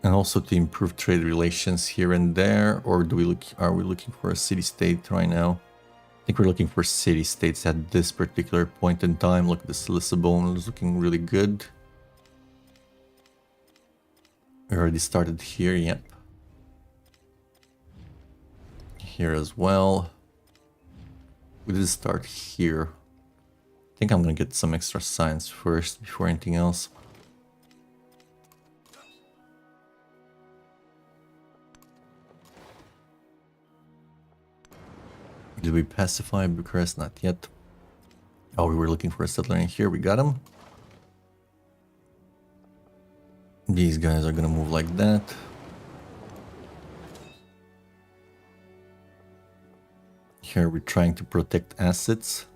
[SPEAKER 1] And also to improve trade relations here and there, or are we looking for a city-state right now? I think we're looking for city-states at this particular point in time. Look, this Lisbon is looking really good. We already started here, yep. Here as well. We did start here. I think I'm gonna get some extra science first before anything else. Did we pacify Bucharest? Not yet. Oh, we were looking for a settler in here. We got him. These guys are gonna move like that. Here we're trying to protect assets.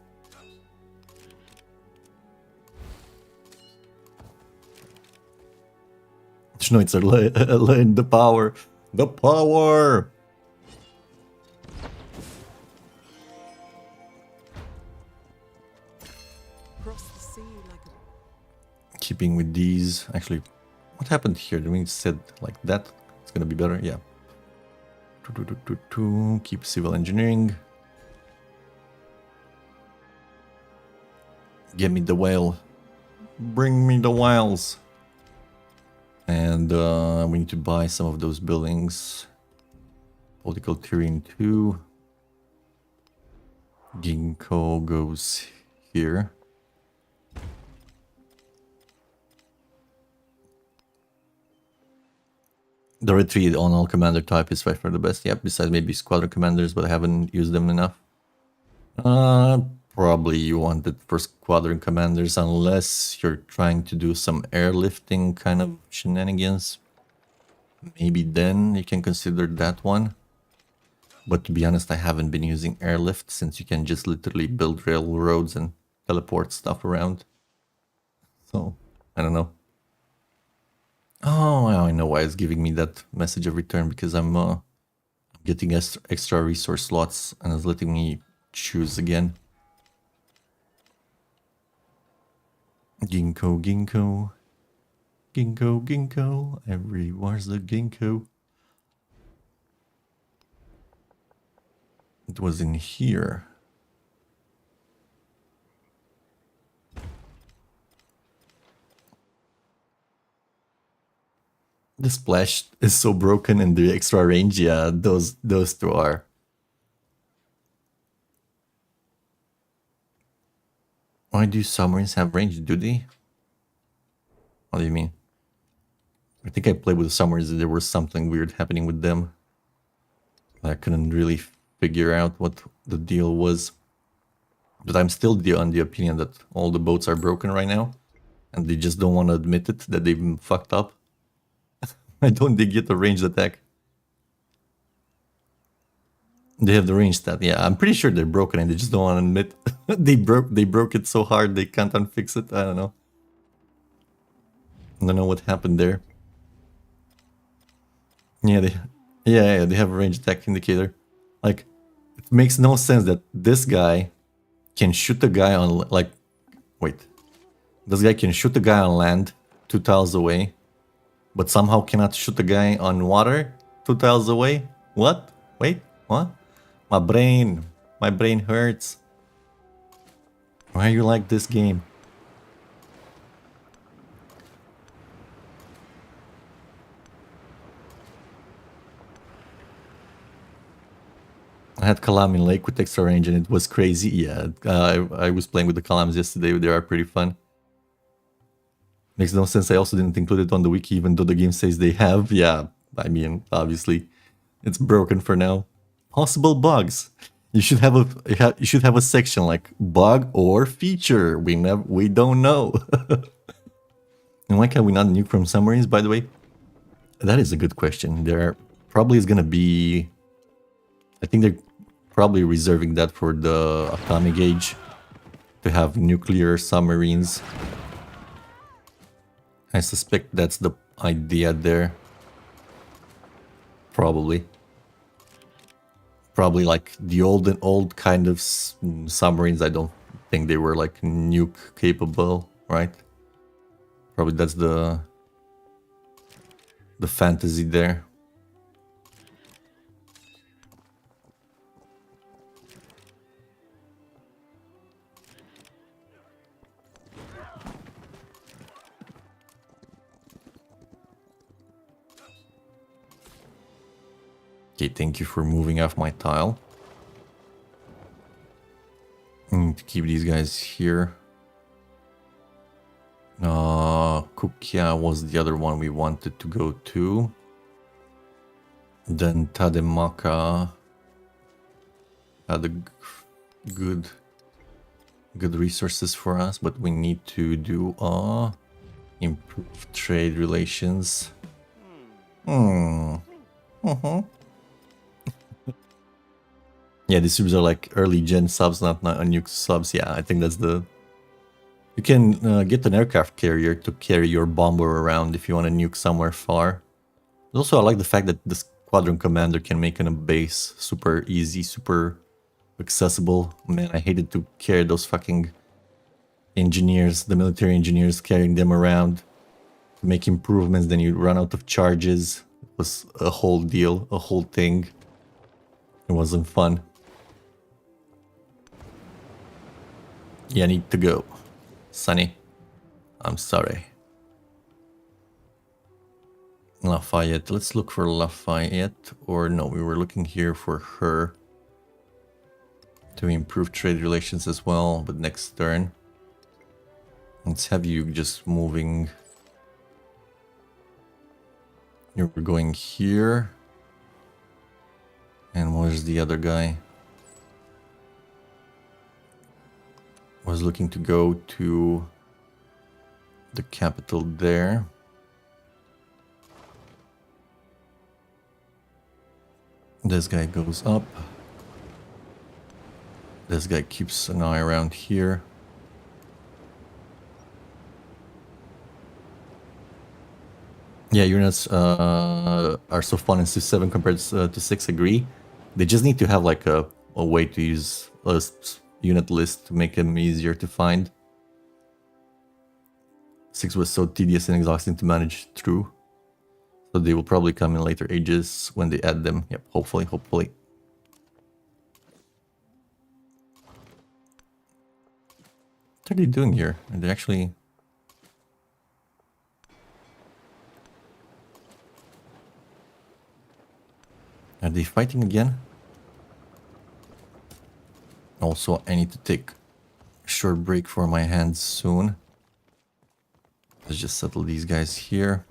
[SPEAKER 1] Schneitzer laying the power. The power! Keeping with these. Actually, what happened here? Did we said like that? It's gonna be better, yeah. Keep civil engineering. Give me the whale. Bring me the whales. And we need to buy some of those buildings. Political terrain 2. Ginkgo goes here. The retreat on all commander type is by far the best. Yep, besides maybe squadron commanders, but I haven't used them enough. Probably you want it for squadron commanders unless you're trying to do some airlifting kind of shenanigans. Maybe then you can consider that one. But to be honest, I haven't been using airlift since you can just literally build railroads and teleport stuff around. So, I don't know. Oh, I know why it's giving me that message every turn, because I'm getting extra resource slots and it's letting me choose again. Ginkgo, ginkgo. Ginkgo, ginkgo. Everywhere's the ginkgo. It was in here. The splash is so broken and the extra range, yeah, those two are. Why do submarines have range, do they? What do you mean? I think I played with submarines and there was something weird happening with them. I couldn't really figure out what the deal was. But I'm still on the opinion that all the boats are broken right now. And they just don't want to admit it, that they've been fucked up. Why don't they get a ranged attack? They have the range stat. Yeah, I'm pretty sure they're broken and they just don't want to admit they broke it so hard they can't unfix it. I don't know. I don't know what happened there. Yeah, they have a range attack indicator. Like, it makes no sense that this guy can shoot a guy on, like, wait. This guy can shoot a guy on land 2 tiles away, but somehow cannot shoot a guy on water 2 tiles away? What? Wait, what? My brain hurts. Why you like this game? I had Kalam in Lake with extra range and it was crazy. Yeah, I was playing with the Kalams yesterday. They are pretty fun. Makes no sense. I also didn't include it on the wiki, even though the game says they have. Yeah, I mean, obviously, it's broken for now. Possible bugs. You should have a section like bug or feature. We don't know. And why can we not nuke from submarines? By the way, that is a good question. There probably is gonna be. I think they're probably reserving that for the atomic age to have nuclear submarines. I suspect that's the idea there. Probably like the old kind of submarines. I don't think they were like nuke capable, right? Probably that's the fantasy there. Okay, thank you for moving off my tile. I need to keep these guys here. Kukia was the other one we wanted to go to. Then Tademaka had a good resources for us, but we need to do improve trade relations. Yeah, these subs are like early gen subs, not nuke subs. Yeah, I think that's the... You can get an aircraft carrier to carry your bomber around if you want to nuke somewhere far. Also, I like the fact that the squadron commander can make a base super easy, super accessible. Man, I hated to carry those fucking engineers, the military engineers, carrying them around to make improvements. Then you run out of charges. It was a whole deal, a whole thing. It wasn't fun. Yeah, I need to go. Sunny, I'm sorry. Lafayette. Let's look for Lafayette. Or no, we were looking here for her. To improve trade relations as well, but next turn. Let's have you just moving. You're going here. And where's the other guy? Was looking to go to the capital there. This guy goes up. This guy keeps an eye around here. Yeah, units are so fun in Civ 7 compared to 6, agree. They just need to have like a way to use a unit list to make them easier to find. 6 was so tedious and exhausting to manage through. So they will probably come in later ages when they add them. Yep, hopefully. What are they doing here? Are they actually... Are they fighting again? Also, I need to take a short break for my hands soon. Let's just settle these guys here.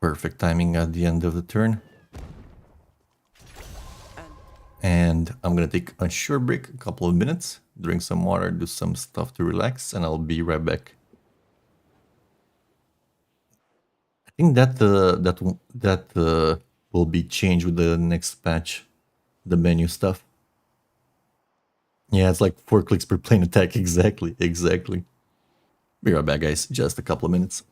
[SPEAKER 1] Perfect timing at the end of the turn.
[SPEAKER 2] And
[SPEAKER 1] And I'm gonna take a short break, a couple of minutes, drink some water, do some stuff to relax, and I'll be right back. I think that will be changed with the next patch, the menu stuff. Yeah, it's like 4 clicks per plane attack. Exactly, exactly. Be right back, guys. Just a couple of minutes.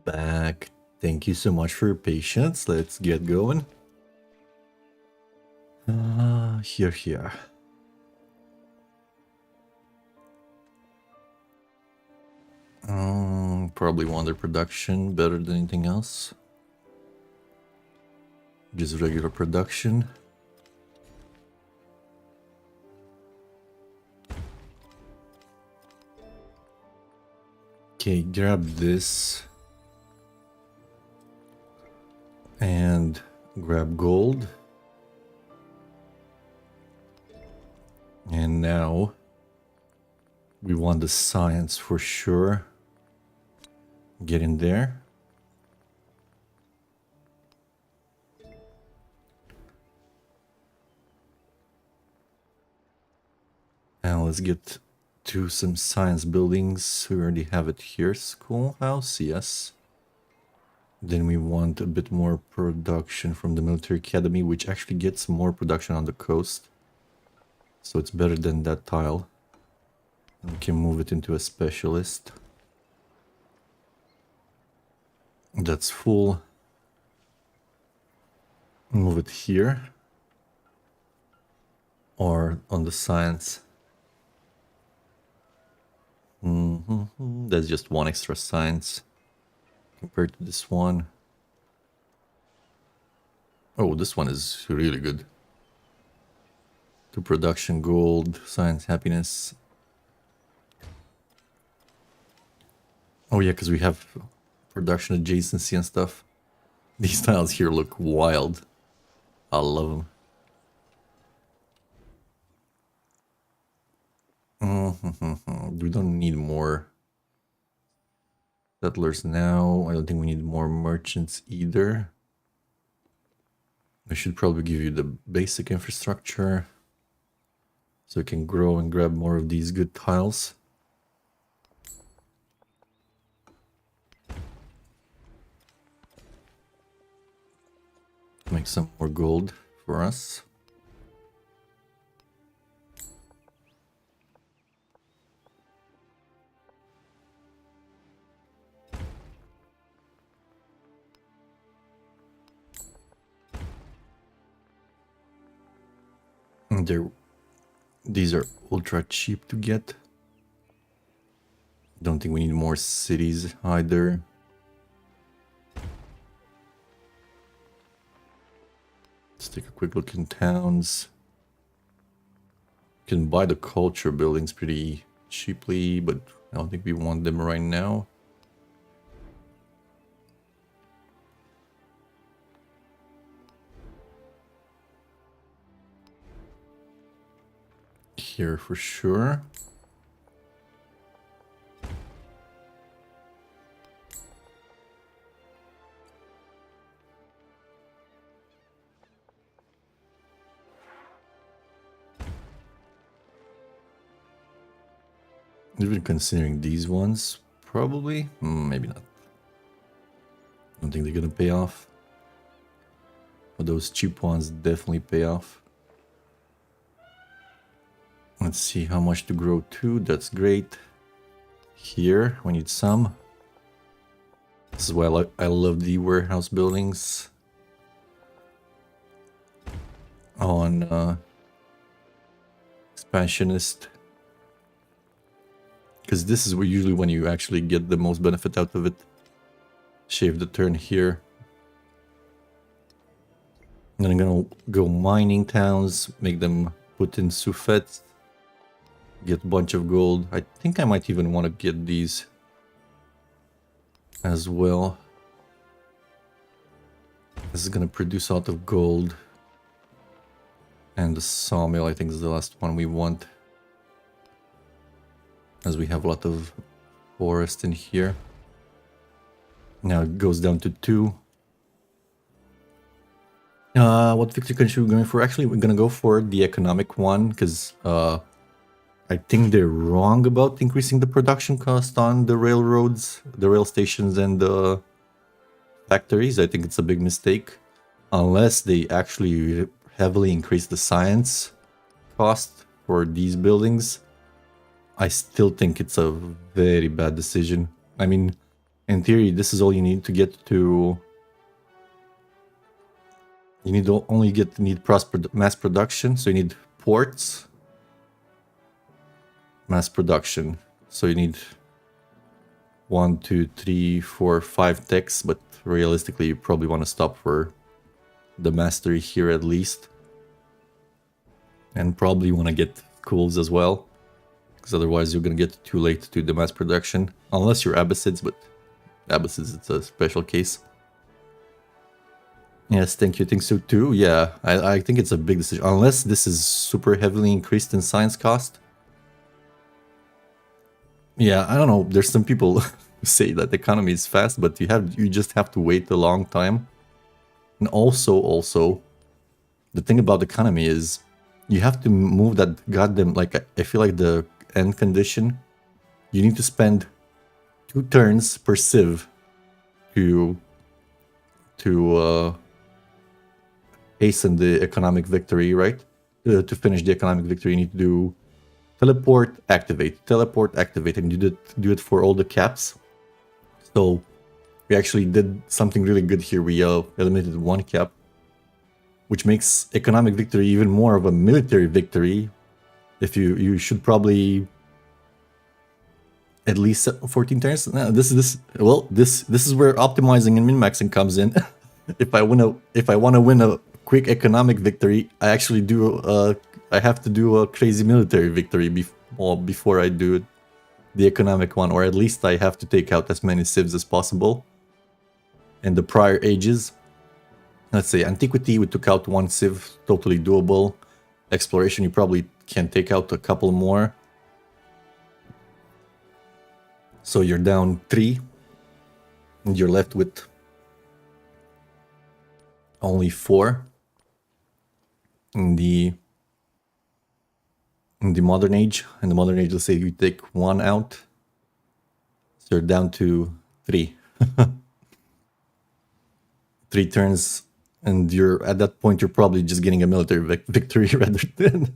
[SPEAKER 1] Back. Thank you so much for your patience. Let's get going. Here. Probably Wonder Production better than anything else. Just regular production. Okay, grab this. And grab gold. And now we want the science for sure. Get in there. And let's get do some science buildings. We already have it here. Schoolhouse, yes. Then we want a bit more production from the military academy, which actually gets more production on the coast. So it's better than that tile. We can move it into a specialist. That's full. Move it here. Or on the science. That's just one extra science compared to this one. Oh, this one is really good. To production, gold, science, happiness. Oh yeah, because we have production adjacency and stuff. These tiles here look wild. I love them. We don't need more settlers now. I don't think we need more merchants either. I should probably give you the basic infrastructure so you can grow and grab more of these good tiles. Make some more gold for us. These are ultra cheap to get. Don't think we need more cities either. Let's take a quick look in towns. You can buy the culture buildings pretty cheaply, but I don't think we want them right now. Here for sure. Even considering these ones, probably, maybe not. I don't think they're gonna pay off. But those cheap ones definitely pay off. Let's see how much to grow to. That's great. Here, we need some. This is why I love the warehouse buildings. On expansionist. Because this is usually when you actually get the most benefit out of it. Shave the turn here. And then I'm gonna go mining towns, make them put in soufettes. Get a bunch of gold. I think I might even want to get these as well. This is gonna produce a lot of gold. And the sawmill, I think, is the last one we want. As we have a lot of forest in here. Now it goes down to 2. What victory country are we going for? Actually, we're gonna go for the economic one, because I think they're wrong about increasing the production cost on the railroads, the rail stations, and the factories. I think it's a big mistake. Unless they actually heavily increase the science cost for these buildings, I still think it's a very bad decision. I mean, in theory, this is all you need to get to... You need mass production, so you need ports. Mass production. So you need 1, 2, 3, 4, 5 techs, but realistically you probably want to stop for the mastery here at least. And probably want to get schools as well, because otherwise you're going to get too late to the mass production. Unless you're Abbasids, but Abbasids, it's a special case. Yes, thank you. I think so too. Yeah, I think it's a big decision. Unless this is super heavily increased in science cost. Yeah, I don't know. There's some people who say that the economy is fast, but you just have to wait a long time. And also, the thing about the economy is you have to move that goddamn, like, I feel like the end condition, you need to spend 2 turns per civ to hasten the economic victory, right? To finish the economic victory, you need to do teleport, activate, and you do it for all the caps. So we actually did something really good here. We eliminated 1 cap, which makes economic victory even more of a military victory. If you should probably at least 14 turns. No, this is where optimizing and min-maxing comes in. if I want to win a quick economic victory, I actually I have to do a crazy military victory before I do the economic one, or at least I have to take out as many civs as possible. In the prior ages, let's say antiquity, we took out 1 civ, totally doable. Exploration, you probably can take out a couple more. So you're down 3, and you're left with only 4 in the modern age. In the modern age, let's say you take 1 out, so you're down to 3. 3 turns, and at that point you're probably just getting a military victory rather than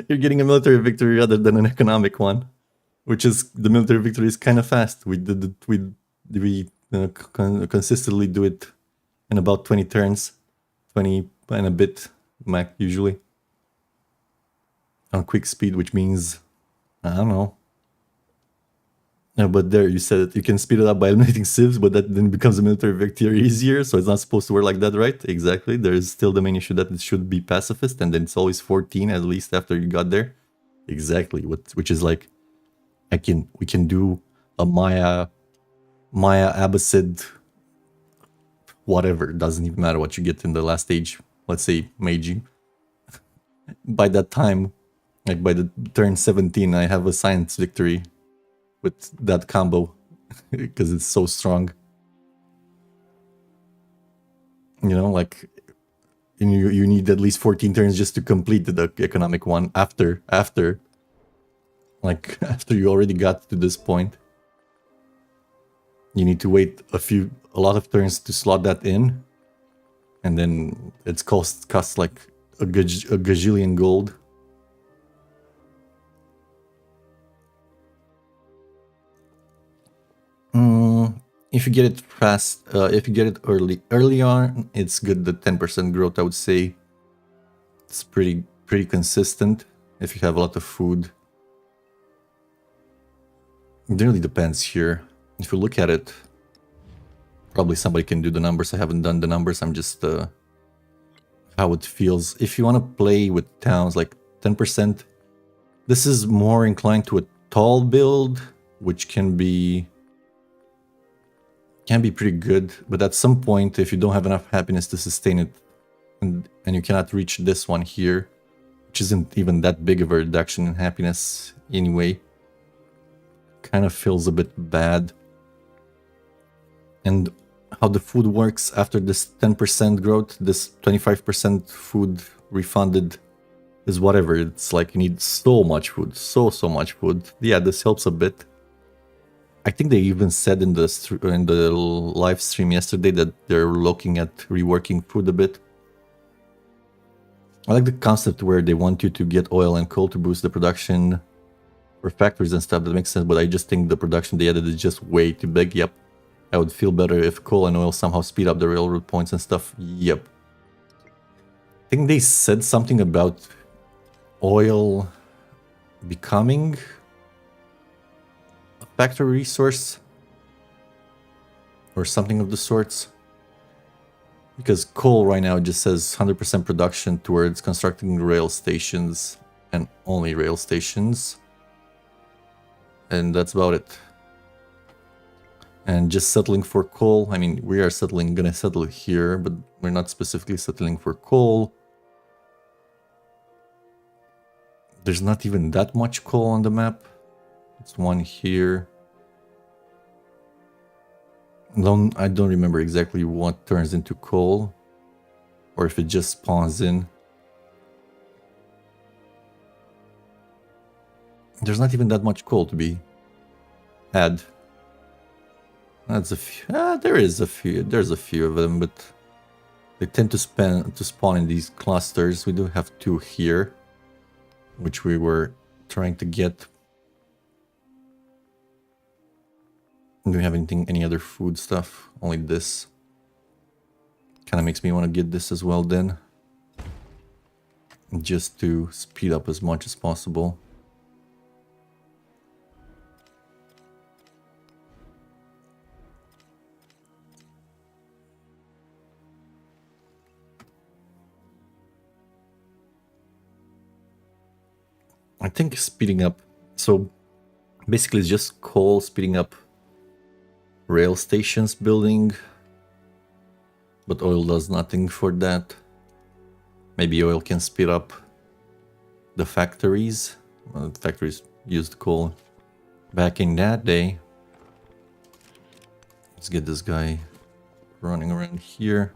[SPEAKER 1] you're getting a military victory rather than an economic one, which is the military victory is kind of fast. We consistently do it in about 20 turns, 20 and a bit max usually on quick speed, which means I don't know. Yeah, but there you said it. You can speed it up by eliminating civs, but that then becomes a military victory easier, so it's not supposed to work like that, right? Exactly. There is still the main issue that it should be pacifist, and then it's always 14 at least after you got there. Exactly. Which is like, we can do a Maya Abbasid, whatever. Doesn't even matter what you get in the last stage. Let's say Meiji. By that time, like by the turn 17, I have a science victory with that combo because it's so strong. You know, like you need at least 14 turns just to complete the economic one after you already got to this point. You need to wait a lot of turns to slot that in, and then it's costs like a gajillion gold. If you get it fast, if you get it early on, it's good. The 10% growth, I would say, it's pretty consistent. If you have a lot of food, it really depends here. If you look at it, probably somebody can do the numbers. I haven't done the numbers. I'm just how it feels. If you want to play with towns, like 10%, this is more inclined to a tall build, which can be pretty good, but at some point, if you don't have enough happiness to sustain it, and you cannot reach this one here, which isn't even that big of a reduction in happiness anyway, kind of feels a bit bad. And how the food works after this 10% growth, this 25% food refunded is whatever. It's like you need so much food, so much food. Yeah, this helps a bit. I think they even said in the live stream yesterday that they're looking at reworking food a bit. I like the concept where they want you to get oil and coal to boost the production for factories and stuff. That makes sense, but I just think the production they added is just way too big. Yep. I would feel better if coal and oil somehow speed up the railroad points and stuff. Yep. I think they said something about oil becoming factory resource or something of the sorts, because coal right now just says 100% production towards constructing rail stations and only rail stations, and that's about it. And just settling for coal, I mean, we are gonna settle here, but we're not specifically settling for coal. There's not even that much coal on the map. It's one here. I don't remember exactly what turns into coal, or if it just spawns in. There's not even that much coal to be had. That's a few. There is a few. There's a few of them, but they tend to spawn in these clusters. We do have 2 here, which we were trying to get. Do we have any other food stuff? Only this. Kind of makes me want to get this as well then. Just to speed up as much as possible. I think speeding up, so basically it's just coal speeding up rail stations building, but oil does nothing for that. Maybe oil can speed up the factories. Well, the factories used coal back in that day. Let's get this guy running around here.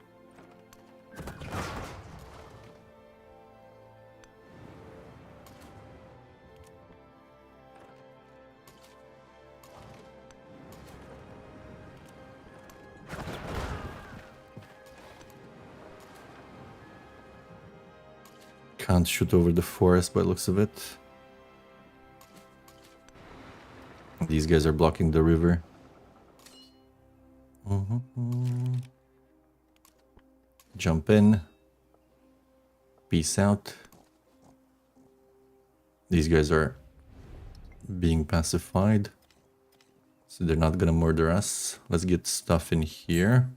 [SPEAKER 1] Can't shoot over the forest by the looks of it. These guys are blocking the river. Jump in. Peace out. These guys are being pacified, so they're not gonna murder us. Let's get stuff in here.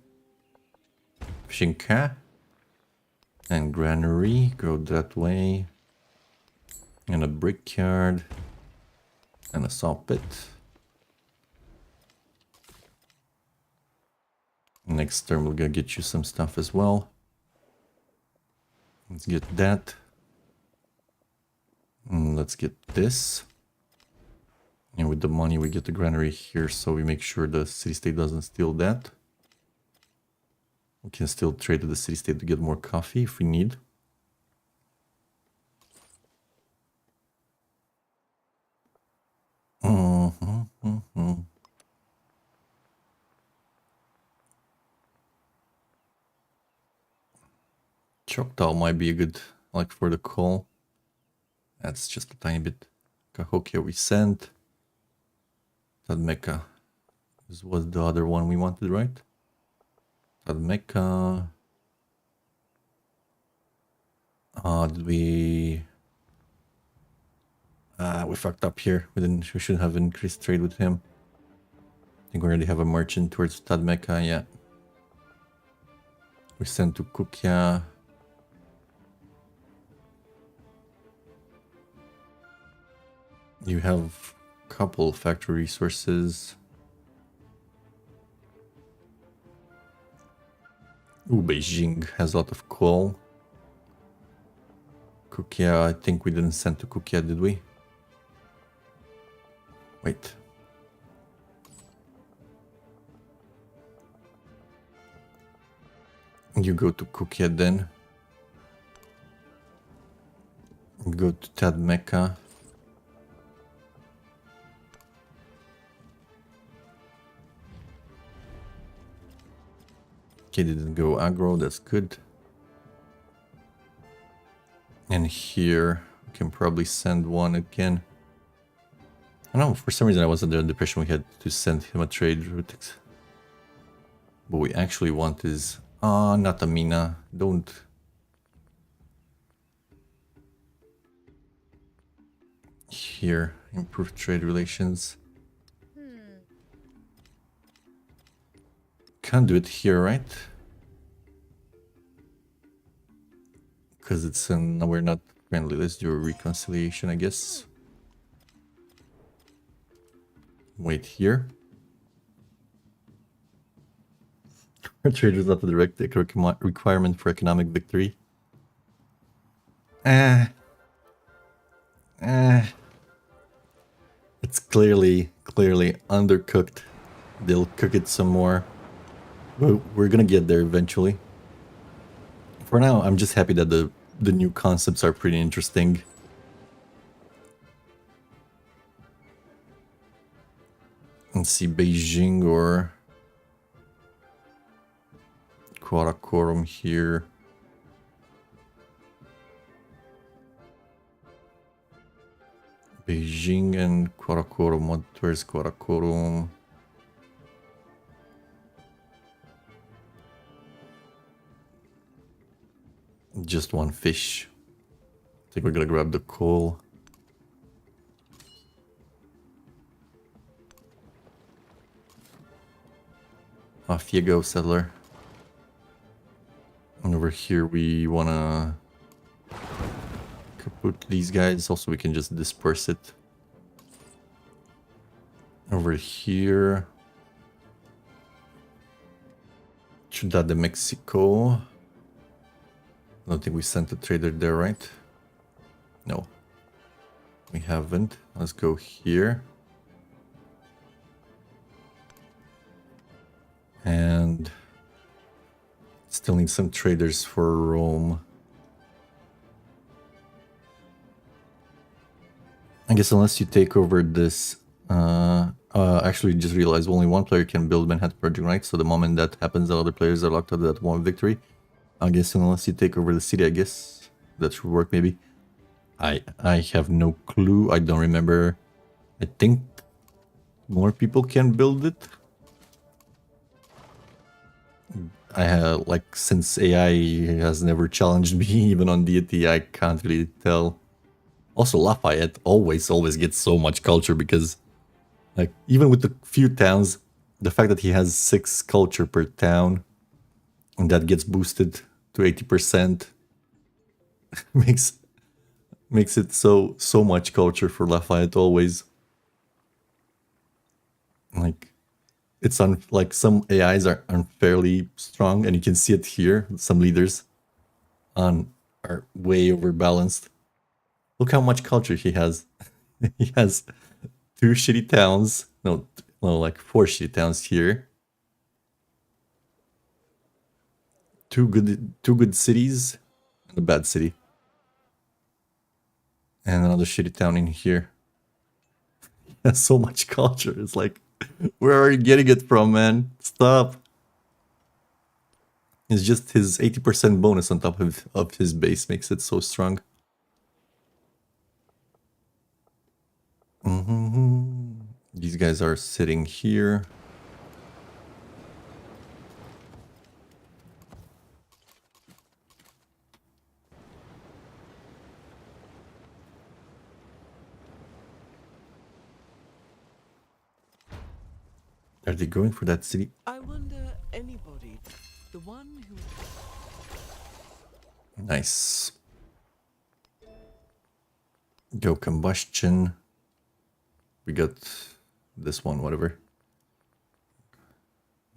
[SPEAKER 1] Fishing cat. And granary, go that way. And a brickyard. And a saw pit. Next turn we're gonna get you some stuff as well. Let's get that. And let's get this. And with the money we get the granary here, so we make sure the city-state doesn't steal that. We can still trade to the city-state to get more coffee if we need. Choctaw might be a good, like, for the coal. That's just a tiny bit. Cahokia we sent. Tadmeka. This was the other one we wanted, right? Tadmeka. Did we... we fucked up here. We should have increased trade with him. I think we already have a merchant towards Tadmeka, yeah. We sent to Kukia. You have a couple factory resources. Ooh, Beijing has a lot of coal. Kukia, I think we didn't send to Kukia, did we? Wait. You go to Kukia then. Go to Tadmeka. Okay, didn't go aggro, that's good. And here, we can probably send one again. I don't know, for some reason I was under the impression we had to send him a trade route. What we actually want is... not a mina. Don't... Here, improve trade relations. Can't do it here, right? Because it's we're not friendly. Let's do a reconciliation, I guess. Wait here. Our trade is not a direct requirement for economic victory. It's clearly undercooked. They'll cook it some more. We're gonna get there eventually. For now, I'm just happy that the new concepts are pretty interesting. Let's see, Beijing or Karakorum here. Beijing and Karakorum. Where's Karakorum? Just one fish. I think we're gonna grab the coal. Off you go, settler. And over here we wanna kaput these guys. Also, we can just disperse it. Over here. Ciudad de Mexico. I don't think we sent a trader there, right? No. We haven't. Let's go here. And still need some traders for Rome. I guess unless you take over this... actually just realized only one player can build Manhattan Project, right? So the moment that happens, the other players are locked up at one victory. I guess unless you take over the city, I guess that should work maybe. I have no clue. I don't remember. I think more people can build it. I have, like, since AI has never challenged me, even on Deity, I can't really tell. Also, Lafayette always gets so much culture because, like, even with the few towns, the fact that he has 6 culture per town, and that gets boosted to 80%, makes it so much culture for Lafayette always. Like, it's like some AIs are unfairly strong, and you can see it here. Some leaders are way overbalanced. Look how much culture he has. He has 2 shitty towns. No, like 4 shitty towns here. 2 good cities and a bad city. And another shitty town in here. He has so much culture. It's like, where are you getting it from, man? Stop. It's just his 80% bonus on top of his base makes it so strong. These guys are sitting here. Are they going for that city?
[SPEAKER 2] I wonder anybody, the one who...
[SPEAKER 1] Nice. Go combustion. We got this one, whatever.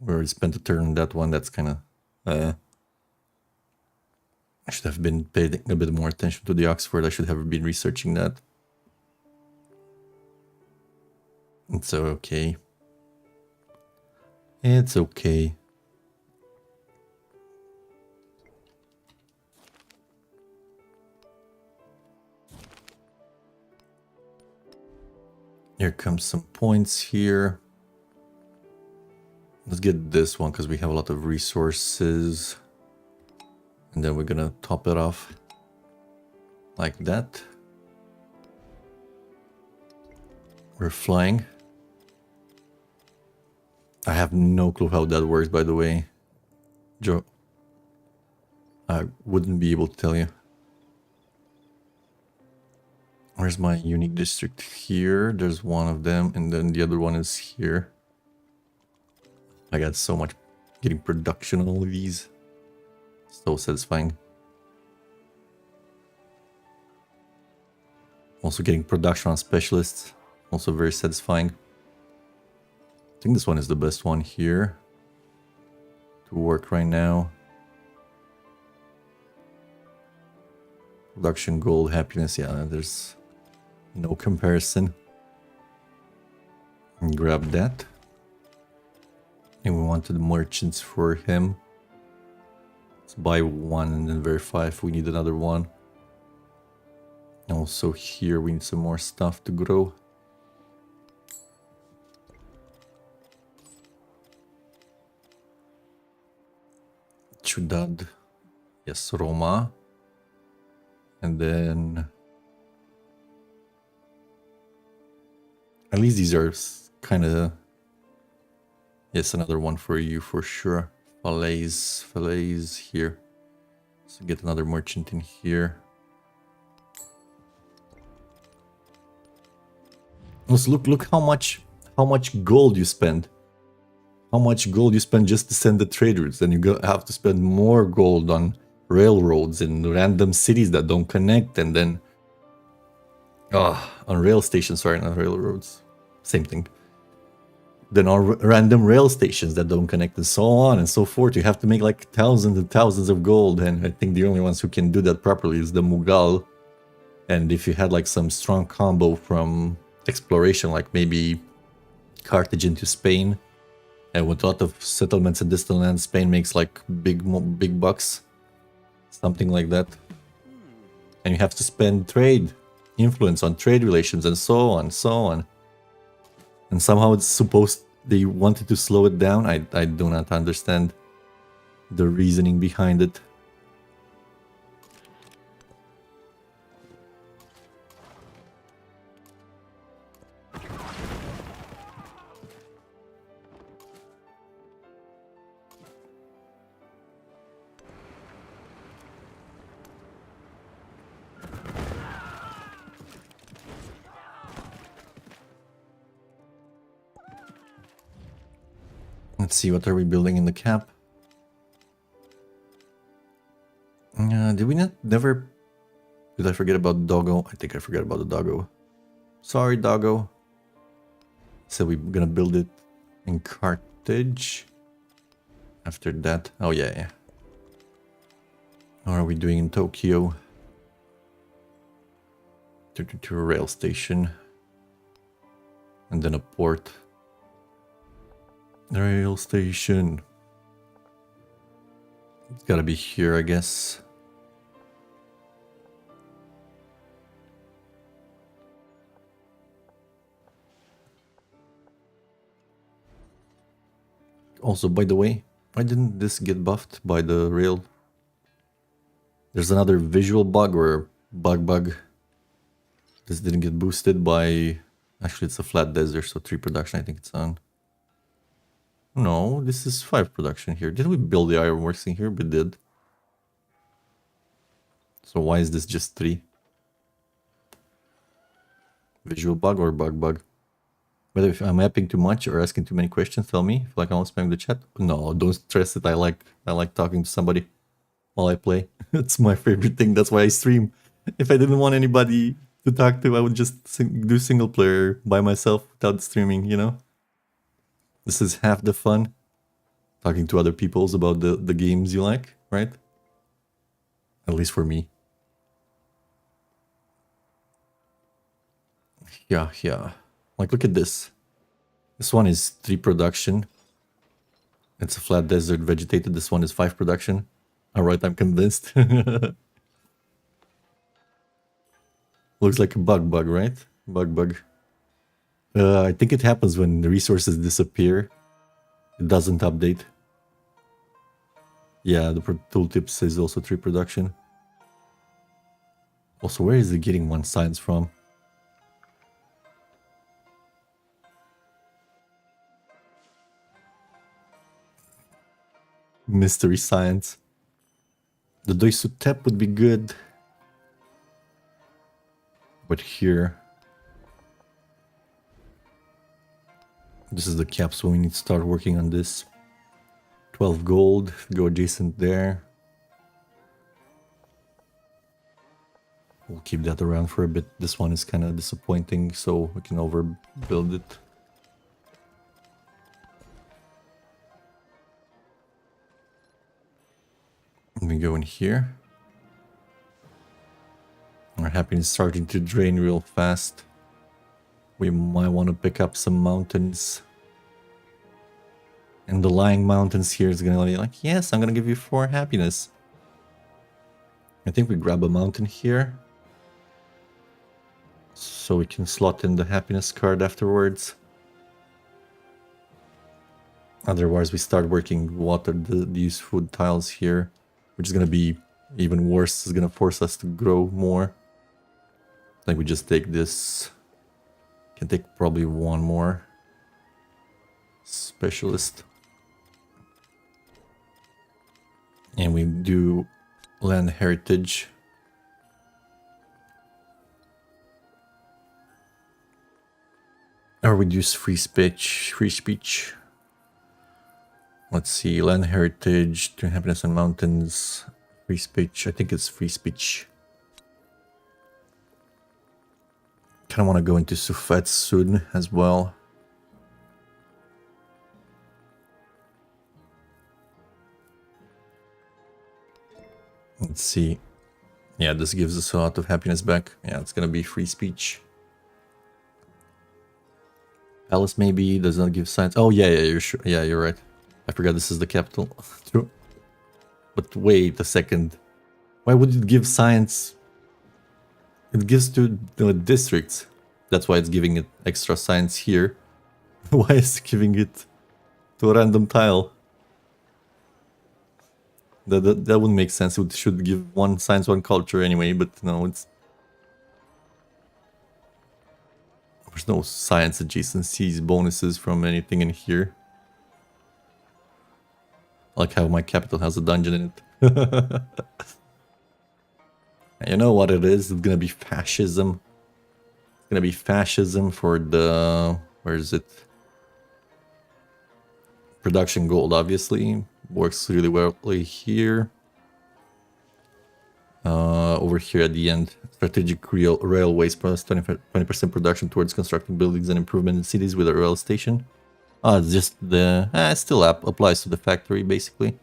[SPEAKER 1] We already spent a turn on that one. That's kind of... I should have been paying a bit more attention to the Oxford. I should have been researching that. It's okay. It's okay. Here comes some points here. Let's get this one because we have a lot of resources. And then we're gonna top it off like that. We're flying. I have no clue how that works, by the way, Joe. I wouldn't be able to tell you. Where's my unique district? Here. There's one of them, and then the other one is here. I got so much getting production on all of these. So satisfying. Also getting production on specialists. Also very satisfying. I think this one is the best one here to work right now. Production, gold, happiness. Yeah, there's no comparison. And grab that. And we wanted merchants for him. Let's buy one and then verify if we need another one. Also here we need some more stuff to grow. Ciudad. Yes, Roma. And then... At least these are kind of... Yes, another one for you for sure. Falaise here. So get another merchant in here. Also, look how much gold you spend. How much gold you spend just to send the trade routes. Then you have to spend more gold on railroads and random cities that don't connect, and then on rail stations, sorry, not railroads. Same thing. Then on random rail stations that don't connect, and so on and so forth. You have to make like thousands and thousands of gold, and I think the only ones who can do that properly is the Mughal. And if you had like some strong combo from exploration, like maybe Carthage into Spain, and with a lot of settlements in distant lands, Spain makes like big bucks, something like that. And you have to spend trade influence on trade relations and so on, so on. And somehow it's supposed they wanted to slow it down. I do not understand the reasoning behind it. Let's see, what are we building in the cap? Did we never... Did I forget about Doggo? I think I forgot about the Doggo. Sorry, Doggo. So we're gonna build it in Carthage. After that... Oh, yeah. What are we doing in Tokyo? To a rail station. And then a port. Rail station. It's gotta be here, I guess. Also, by the way, why didn't this get buffed by the rail? There's another visual bug or bug. This didn't get boosted by... Actually, it's a flat desert, so 3 production I think it's on. No, this is 5 production here. Didn't we build the ironworks in here? We did. So why is this just 3? Visual bug or bug? But if I'm mapping too much or asking too many questions, tell me. If like I'm spamming the chat. No, don't stress it. I like talking to somebody while I play. It's my favorite thing. That's why I stream. If I didn't want anybody to talk to, I would just do single player by myself without streaming, you know? This is half the fun. Talking to other peoples about the games you like, right? At least for me. Yeah. Like, look at this. This one is 3 production. It's a flat desert vegetated. This one is 5 production. Alright, I'm convinced. Looks like a bug, right? Bug. I think it happens when the resources disappear. It doesn't update. Yeah, the tooltip says also 3 production. Also, where is it getting 1 science from? Mystery science. The Doisutep would be good. But here... This is the cap, so we need to start working on this. 12 gold, go adjacent there. We'll keep that around for a bit. This one is kind of disappointing, so we can overbuild it. And we go in here. Our happiness is starting to drain real fast. We might want to pick up some mountains. And the lying mountains here is going to be like, yes, I'm going to give you 4 happiness. I think we grab a mountain here. So we can slot in the happiness card afterwards. Otherwise, we start working water these food tiles here, which is gonna be even worse. It's gonna force us to grow more. Like we just take this. Can take probably one more specialist, and we do land heritage. Or we use free speech. Free speech. Let's see, land heritage, to happiness and mountains, free speech. I think it's free speech. Kind of want to go into Sufet soon as well. Let's see. Yeah, this gives us a lot of happiness back. Yeah, it's gonna be free speech. Palace maybe does not give science. Oh yeah, you're sure. Yeah, you're right. I forgot this is the capital. True. But wait a second. Why would it give science? It gives to the districts. That's why it's giving it extra science here. Why is it giving it to a random tile? That wouldn't make sense. It should give one science, one culture anyway, but no, it's... There's no science adjacencies, bonuses from anything in here. I like how my capital has a dungeon in it. You know what it is? It's gonna be fascism. It's gonna be fascism for the... Where is it? Production gold, obviously. Works really well here. Over here at the end. Strategic railways plus 20% production towards constructing buildings and improvement in cities with a rail station. It's just the... it still applies to the factory, basically.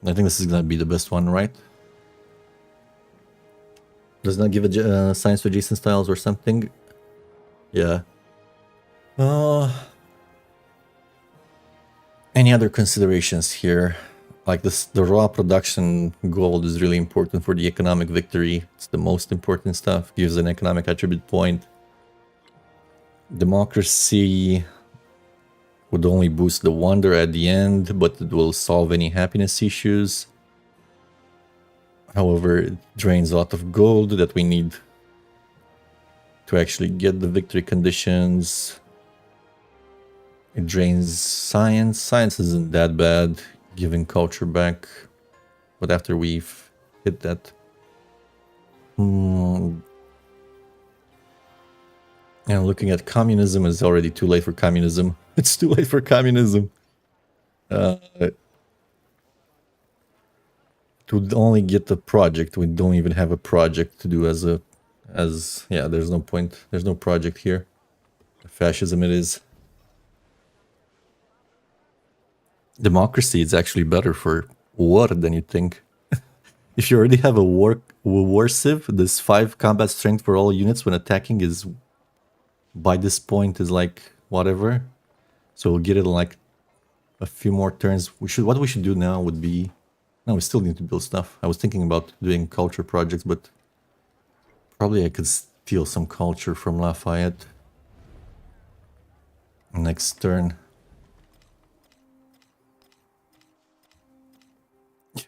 [SPEAKER 1] I think this is gonna be the best one, right? Does not give a science to adjacent styles or something. Yeah. Any other considerations here? Like this, the raw production gold is really important for the economic victory. It's the most important stuff. Gives an economic attribute point. Democracy would only boost the wonder at the end, but it will solve any happiness issues. However, it drains a lot of gold that we need to actually get the victory conditions. It drains science. Science isn't that bad, giving culture back. But after we've hit that... And looking at communism, is already too late for communism. It's too late for communism. To only get the project, we don't even have a project to do as yeah, there's no point. There's no project here. Fascism it is. Democracy is actually better for war than you think. If you already have a war civ, this 5 combat strength for all units when attacking is... By this point is like whatever. So we'll get it in like a few more turns. What we should do now would be... No, we still need to build stuff. I was thinking about doing culture projects, but probably I could steal some culture from Lafayette next turn.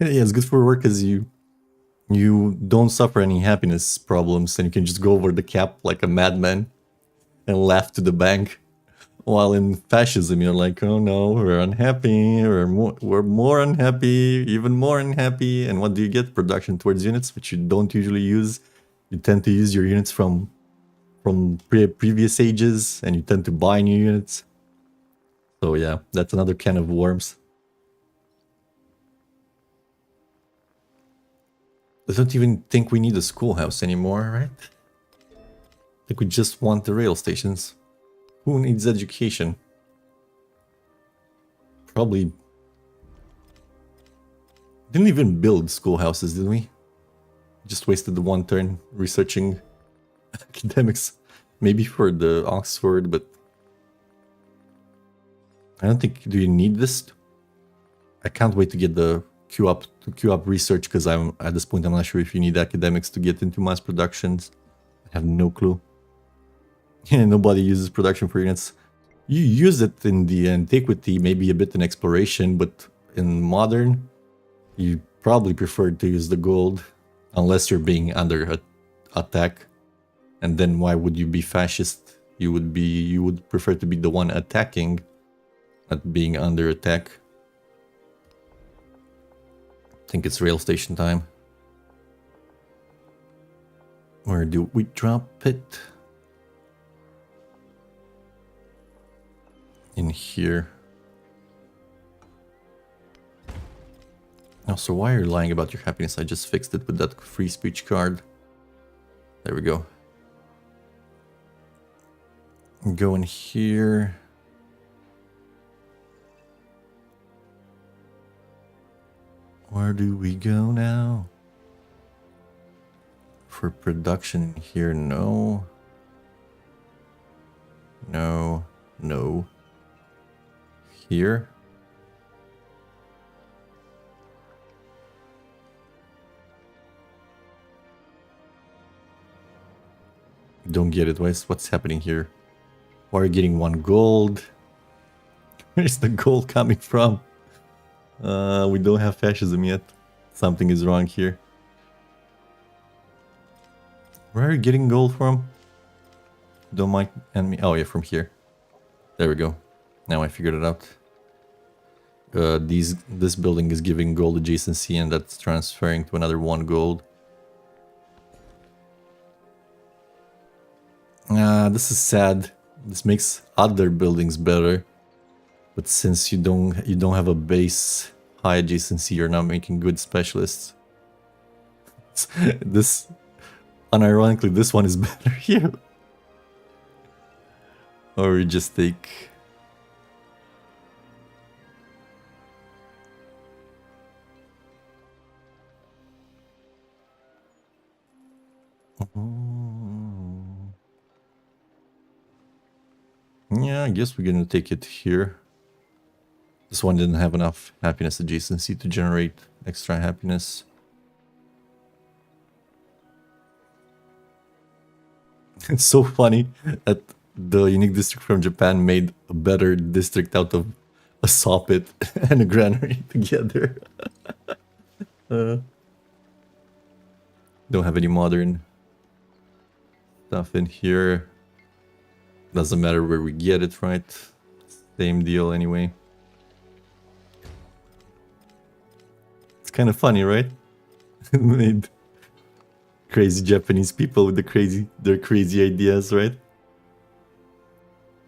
[SPEAKER 1] Yeah, it's good for work because you don't suffer any happiness problems and you can just go over the cap like a madman and laugh to the bank. While in fascism, you're like, oh no, we're unhappy, we're more unhappy, even more unhappy. And what do you get? Production towards units, which you don't usually use. You tend to use your units from previous ages, and you tend to buy new units. So yeah, that's another can of worms. I don't even think we need a schoolhouse anymore, right? I think we just want the rail stations. Who needs education? Probably... Didn't even build schoolhouses, did we? Just wasted the one turn researching academics. Maybe for the Oxford, but... I don't think... Do you need this? I can't wait to get the queue up research, because I'm at this point I'm not sure if you need academics to get into mass productions. I have no clue. Yeah, nobody uses production for units. You use it in the antiquity, maybe a bit in exploration, but in modern, you probably prefer to use the gold, unless you're being under attack. And then why would you be fascist? You would prefer to be the one attacking, not being under attack. I think it's rail station time. Where do we drop it? In here. Also, why are you lying about your happiness? I just fixed it with that free speech card. There we go. Go in here. Where do we go now? For production here, no. No. No. Here. Don't get it. What's happening here? Why are you getting 1 gold? Where's the gold coming from? We don't have fascism yet. Something is wrong here. Where are you getting gold from? Don't mind enemy. Oh yeah, from here. There we go. Now I figured it out. This building is giving gold adjacency, and that's transferring to another 1 gold. This is sad. This makes other buildings better, but since you don't have a base high adjacency, you're not making good specialists. This, unironically, this one is better here. Or we just take. Yeah, I guess we're gonna take it here. This one didn't have enough happiness adjacency to generate extra happiness. It's so funny that the unique district from Japan made a better district out of a saw pit and a granary together. Don't have any modern stuff in here. Doesn't matter where we get it, right? Same deal anyway. It's kind of funny, right? Made crazy Japanese people with their crazy ideas, right?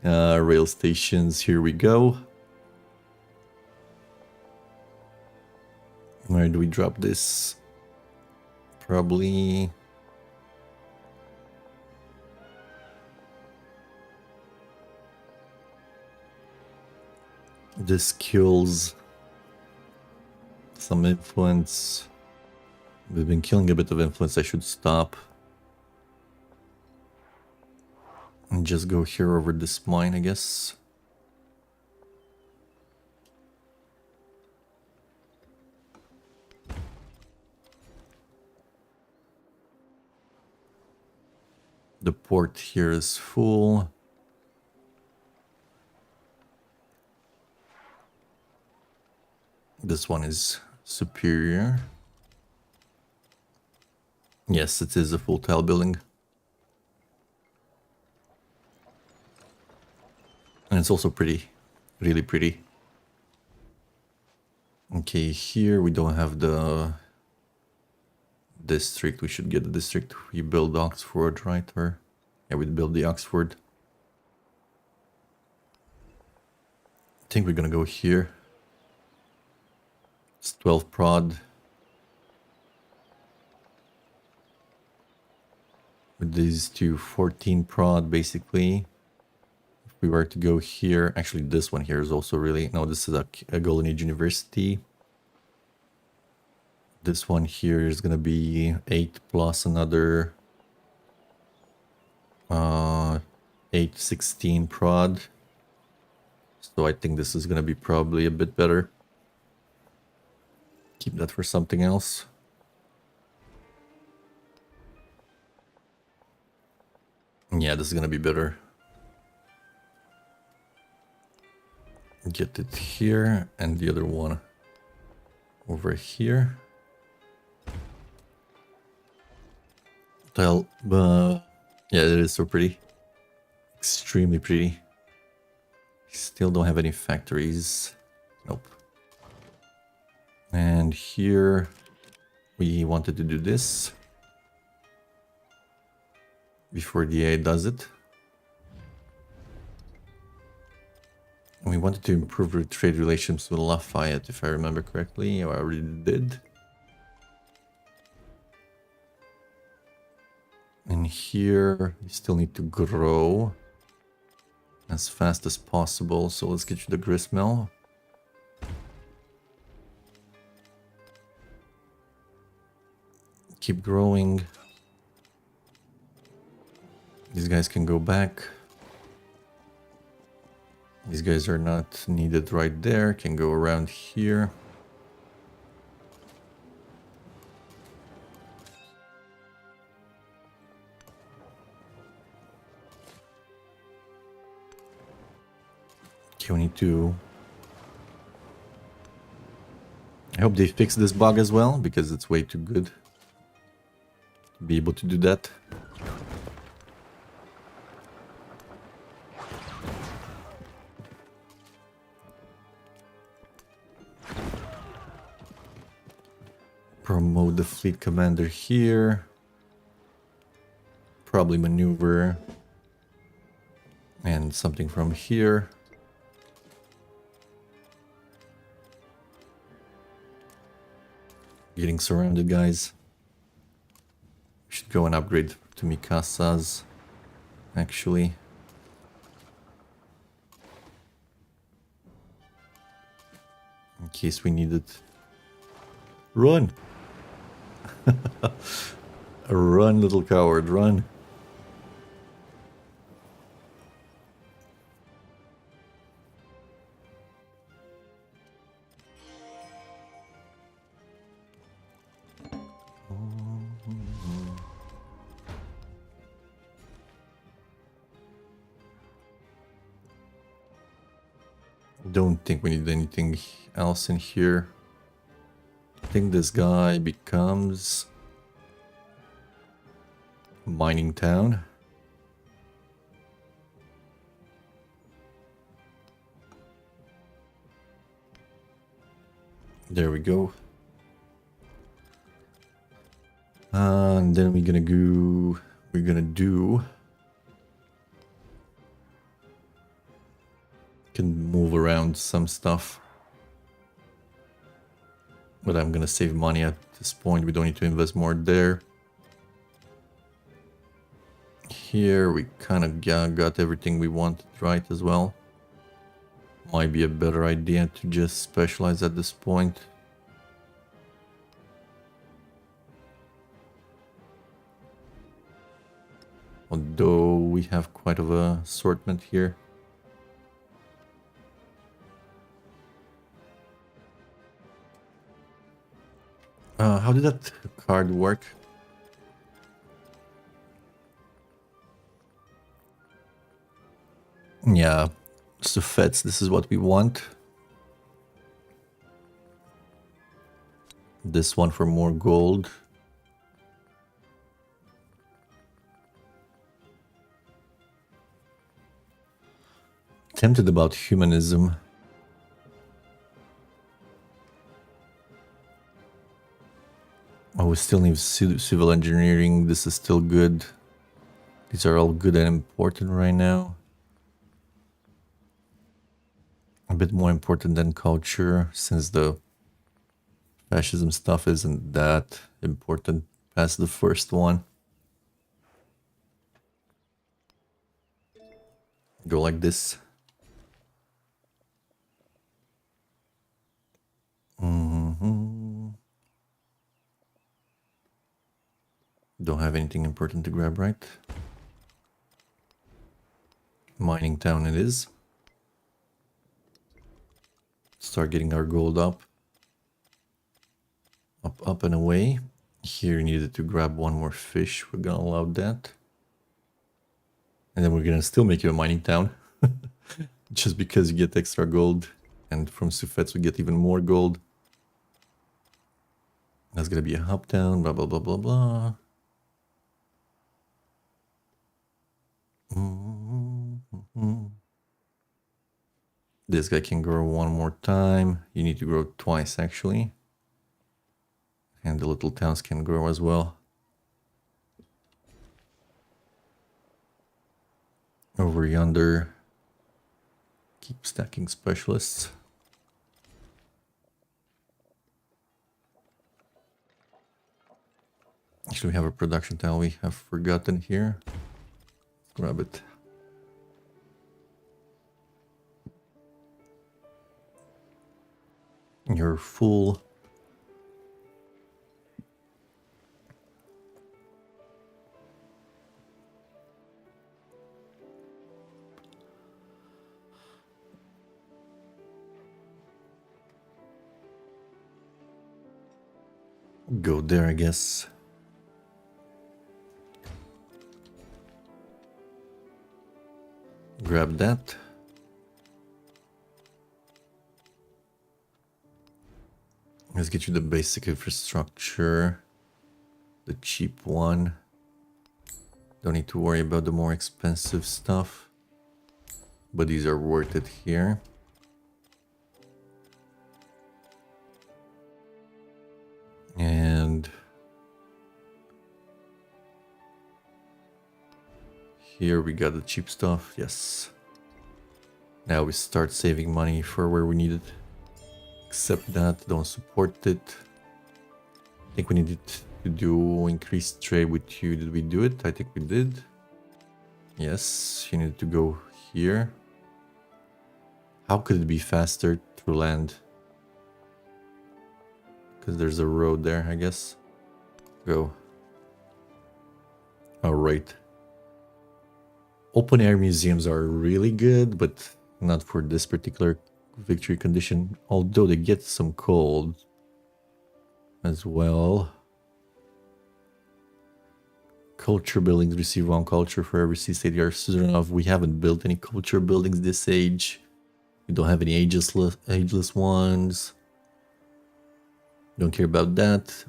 [SPEAKER 1] Rail stations, here we go. Where do we drop this? Probably... This kills some influence. We've been killing a bit of influence. I should stop. And just go here over this mine, I guess. The port here is full. This one is superior. Yes, it is a full tile building. And it's also pretty. Really pretty. Okay, here we don't have the district. We should get the district. We build Oxford, right? Or yeah, we build the Oxford. I think we're gonna go here. It's 12 prod. With these two 14 prod basically. If we were to go here, actually this one here is also really, no, this is a Golden Age University. This one here is gonna be 8 plus another 8, 16 prod. So I think this is gonna be probably a bit better. Keep that for something else. Yeah, this is gonna be better. Get it here, and the other one over here. Well, yeah, it is so pretty. Extremely pretty. Still don't have any factories. Nope. And here we wanted to do this before the AI does it. And we wanted to improve our trade relations with Lafayette, if I remember correctly, or I already did. And here we still need to grow as fast as possible. So let's get you the grist mill. Keep growing. These guys can go back. These guys are not needed right there. Can go around here. Okay, we need to... I hope they fix this bug as well, because it's way too good to be able to do that. Promote the fleet commander here. Probably maneuver. And something from here. Getting surrounded, guys. We should go and upgrade to Mikasas, actually. In case we need it. Run! Run, little coward, run. Don't think we need anything else in here. I think this guy becomes mining town. There we go. And then we're gonna do can move around some stuff, but I'm gonna save money at this point. We don't need to invest more there. Here we kind of got everything we wanted right as well. Might be a better idea to just specialize at this point. Although we have quite of a assortment here. How did that card work? Yeah, Suffets, this is what we want. This one for more gold. Tempted about humanism. Oh, we still need civil engineering. This is still good. These are all good and important right now. A bit more important than culture, since the fascism stuff isn't that important past the first one. Go like this. Don't have anything important to grab, right? Mining town it is. Start getting our gold up. Up and away. Here needed to grab one more fish. We're gonna allow that. And then we're gonna still make you a mining town. Just because you get extra gold. And from Sufets we get even more gold. That's gonna be a hub town, blah blah blah blah blah. This guy can grow one more time. You need to grow twice actually. And the little towns can grow as well. Over yonder, keep stacking specialists. Actually, we have a production town we have forgotten here. Grab it. You're full. Go there, I guess. Grab that. Let's get you the basic infrastructure. The cheap one. Don't need to worry about the more expensive stuff. But these are worth it here. And here we got the cheap stuff, yes. Now we start saving money for where we need it. Accept that, don't support it. I think we needed to do increased trade with you. Did we do it? I think we did. Yes, you need to go here. How could it be faster through land? Because there's a road there, I guess. Go. Alright. Open air museums are really good, but not for this particular victory condition. Although they get some cold as well. Culture buildings receive one culture for every sea-state they are citizen of. We haven't built any culture buildings this age. We don't have any ageless ones. Don't care about that.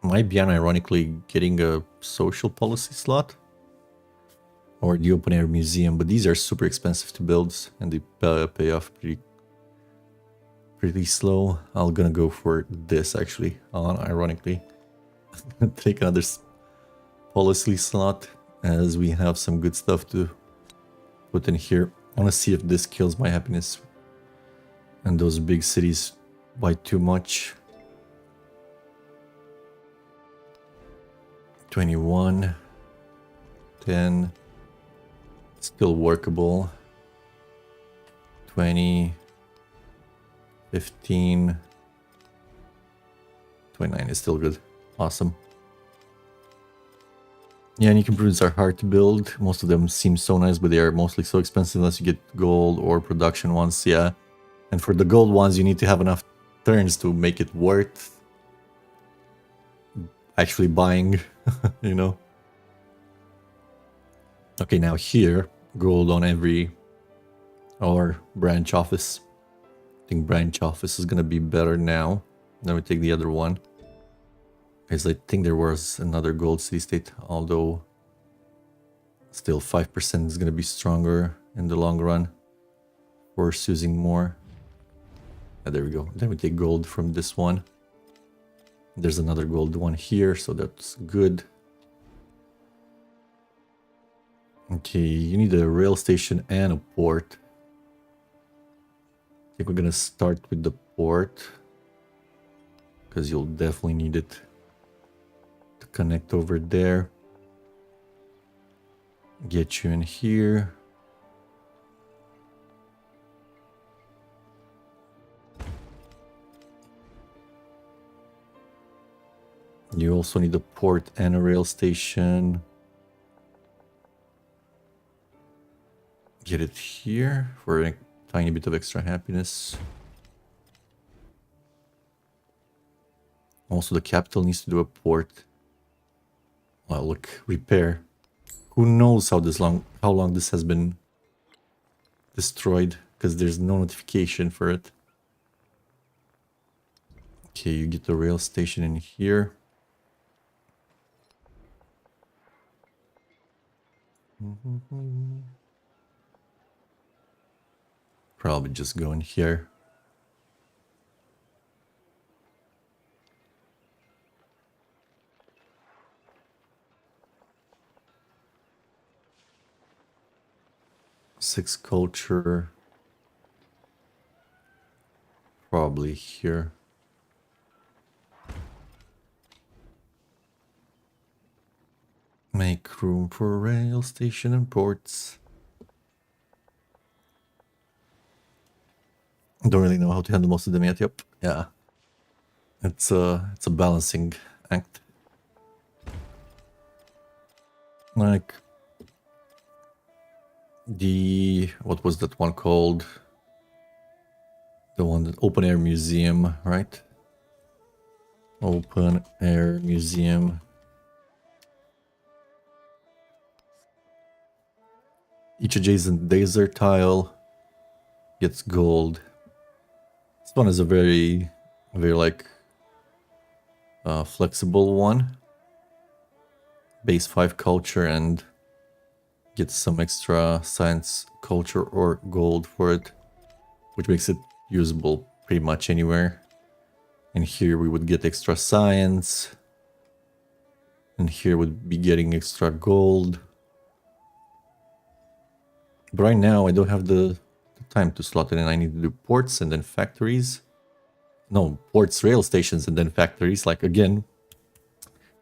[SPEAKER 1] Might be unironically getting a social policy slot. Or the open air museum, but these are super expensive to build and they pay off pretty slow. I'm gonna go for this actually, ironically. Take another policy slot as we have some good stuff to put in here. I wanna see if this kills my happiness and those big cities by too much. 21, 10, still workable. 20, 15, 29 is still good. Awesome. Yeah, and improvements are hard to build. Most of them seem so nice, but they are mostly so expensive unless you get gold or production ones. Yeah, and for the gold ones, you need to have enough turns to make it worth actually buying, you know. Okay, now here, gold on every or branch office. I think branch office is gonna be better now. Then we take the other one. Because I think there was another gold city-state, although still 5% is gonna be stronger in the long run. Worth using more. There we go. Then we take gold from this one. There's another gold one here, so that's good. Okay, you need a rail station and a port. I think we're gonna start with the port, because you'll definitely need it to connect over there. Get you in here. You also need a port and a rail station. Get it here for a tiny bit of extra happiness. Also, the capital needs to do a port. Well, look, repair. Who knows how long this has been destroyed because there's no notification for it. Okay, you get the rail station in here. Probably just go in here. Six culture. Probably here. Make room for rail station and ports. Don't really know how to handle most of them yet. Yep. Yeah. It's a balancing act. Like what was that one called? The one that open air museum, right? Open air museum. Each adjacent desert tile gets gold. This one is a very like flexible one. Base 5 culture and gets some extra science culture or gold for it, which makes it usable pretty much anywhere. And here we would get extra science, and here would be getting extra gold. But right now I don't have the time to slot it in. I need to do ports and then factories. No, ports, rail stations, and then factories. Like, again,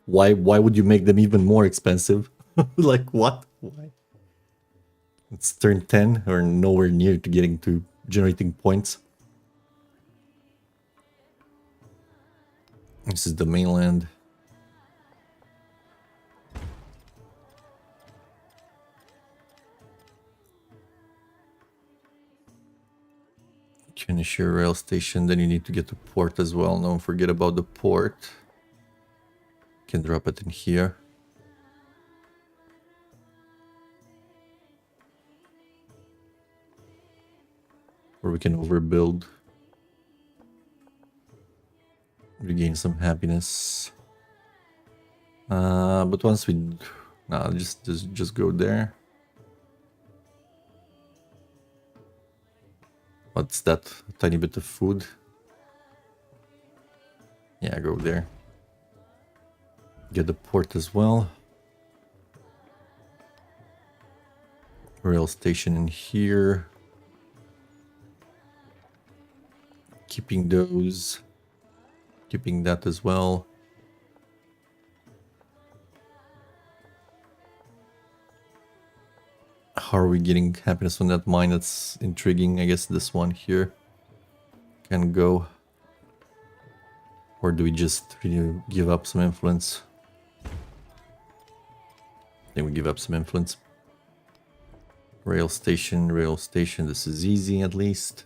[SPEAKER 1] why would you make them even more expensive? Like, what? Why? It's turn 10 or nowhere near to getting to generating points. This is the mainland. Finish your rail station, then you need to get to port as well. Don't forget about the port. Can drop it in here. Or we can overbuild. Regain some happiness. But once we... Nah, just go there. What's that? A tiny bit of food? Yeah, go there. Get the port as well. Rail station in here. Keeping those. Keeping that as well. How are we getting happiness from that mine? That's intriguing. I guess this one here can go. Or do we just really give up some influence? I think we give up some influence. Rail station, rail station. This is easy at least.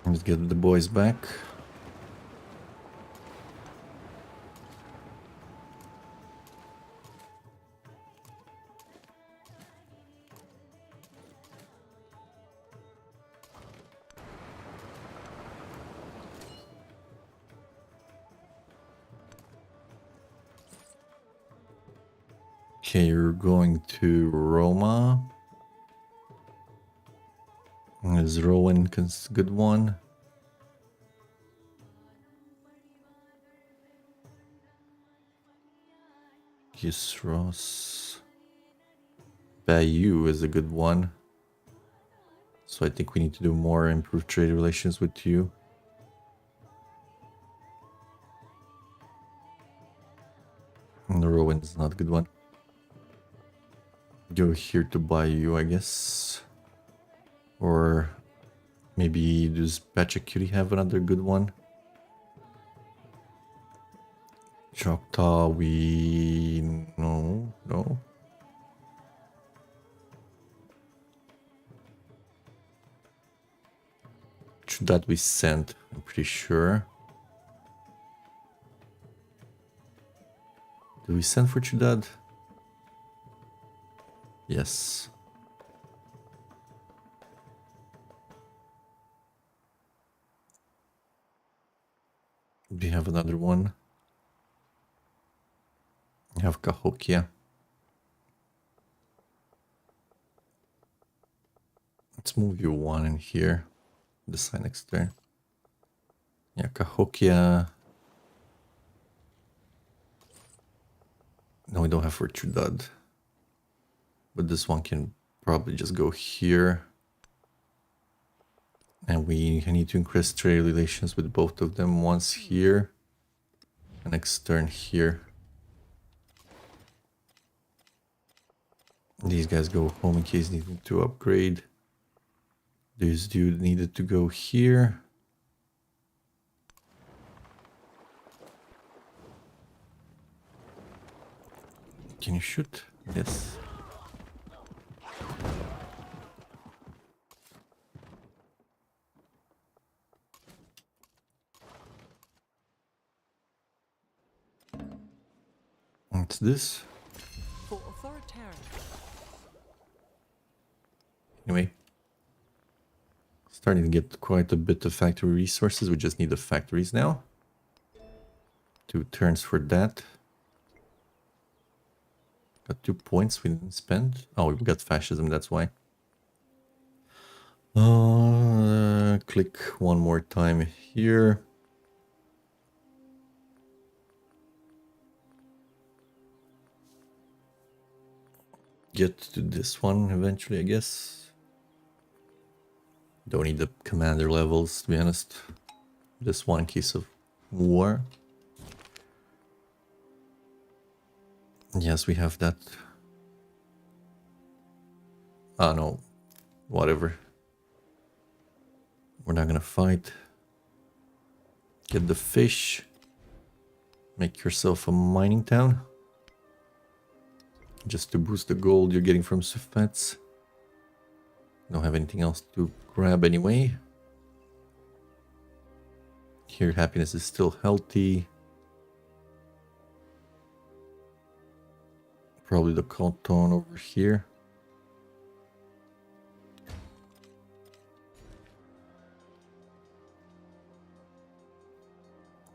[SPEAKER 1] Let's get the boys back. Okay, you're going to Roma. Is Rowan a good one? Gisros. Bayou is a good one. So I think we need to do more improved trade relations with you. And Rowan is not a good one. Go here to Bayou, I guess. Or maybe does Pachacuti have another good one? Choctaw, we... No. That we sent, I'm pretty sure. Did we send for Chudad? Yes. We have another one. We have Cahokia. Let's move you one in here. Decide next turn. Yeah, Cahokia. No, we don't have for Chudad. But this one can probably just go here. And we need to increase trade relations with both of them. Once here. And next turn here. These guys go home in case needing to upgrade. This dude needed to go here. Can you shoot? Yes. What's this?
[SPEAKER 2] For authoritarian.
[SPEAKER 1] Anyway. Starting to get quite a bit of factory resources. We just need the factories now. 2 turns for that. Got 2 points we didn't spend. Oh, we got fascism, that's why. Click one more time here. Get to this one eventually, I guess. Don't need the commander levels, to be honest. This one in case of war. Yes, we have that. Ah, no. Whatever. We're not gonna fight. Get the fish. Make yourself a mining town. Just to boost the gold you're getting from Sufets. Don't have anything else to grab anyway. Here, happiness is still healthy. Probably the canton over here.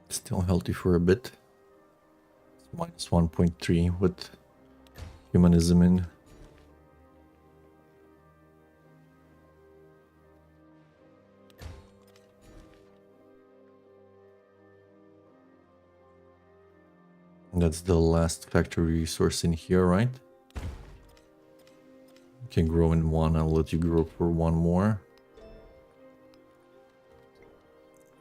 [SPEAKER 1] Still healthy for a bit. It's minus 1.3 with humanism in. That's the last factory resource in here, right? You can grow in one, I'll let you grow for one more.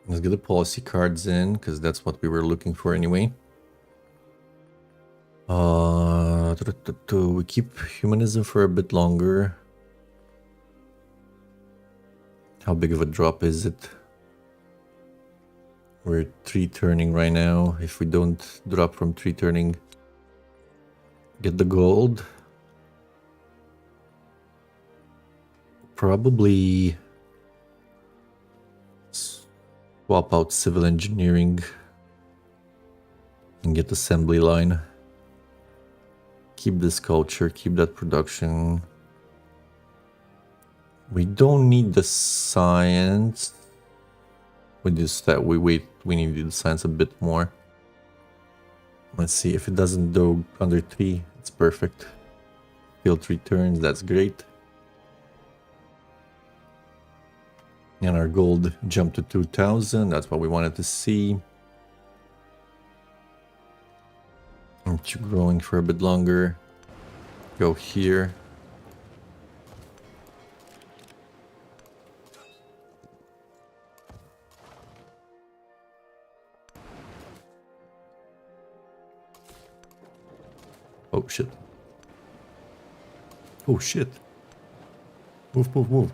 [SPEAKER 1] Let's get the policy cards in, because that's what we were looking for anyway. We keep humanism for a bit longer. How big of a drop is it? We're 3 turning right now. If we don't drop from 3 turning, get the gold. Probably swap out civil engineering and get assembly line. Keep this culture, keep that production. We don't need the science. We just that we need the science a bit more. Let's see if it doesn't go under 3, it's perfect. Field 3 turns, that's great. And our gold jumped to 2000, that's what we wanted to see. Aren't you growing for a bit longer? Go here. Oh shit. Oh shit. Move, move, move.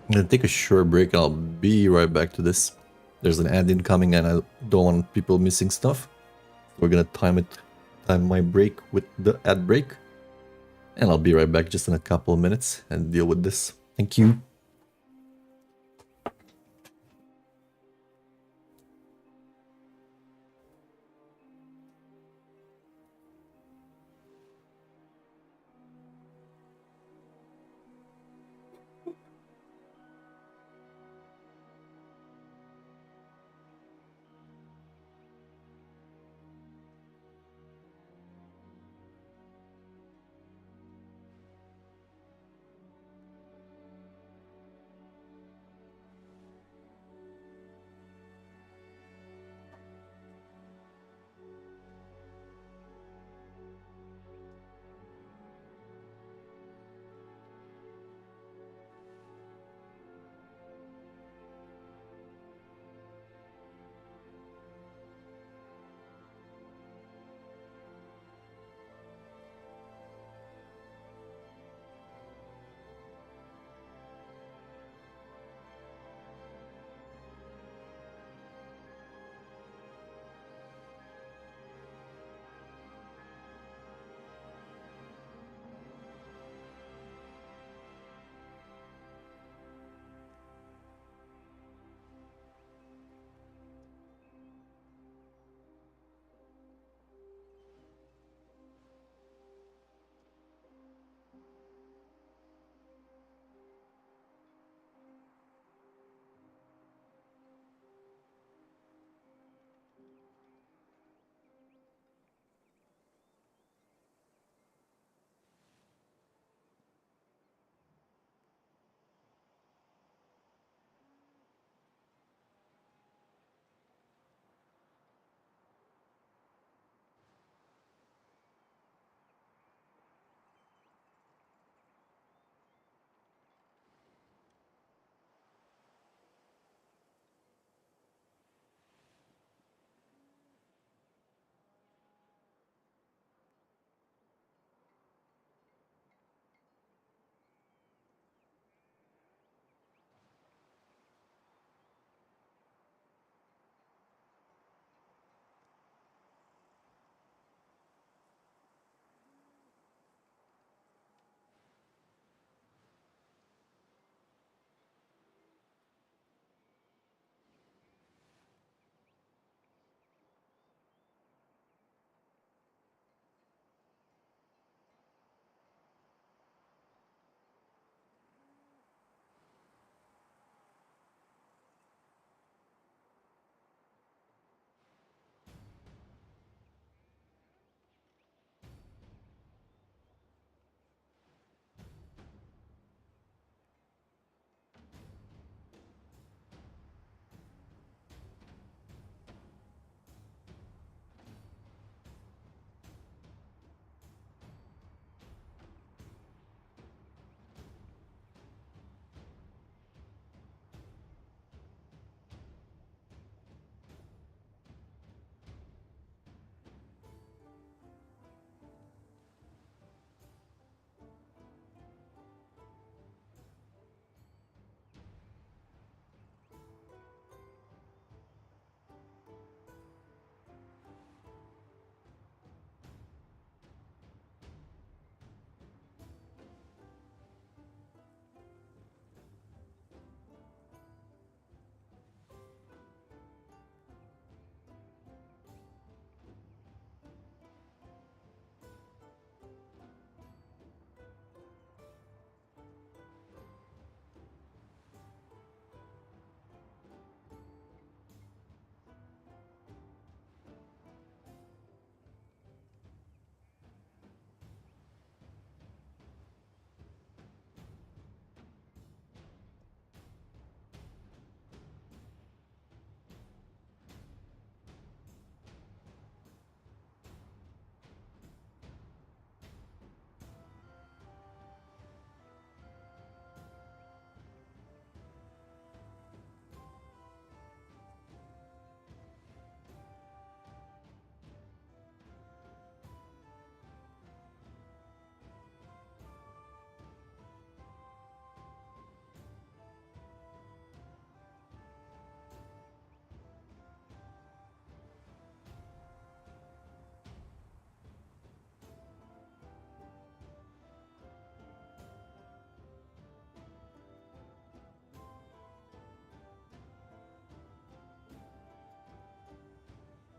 [SPEAKER 1] I'm gonna take a short break and I'll be right back to this. There's an ad incoming and I don't want people missing stuff. We're gonna time my break with the ad break. And I'll be right back just in a couple of minutes and deal with this. Thank you.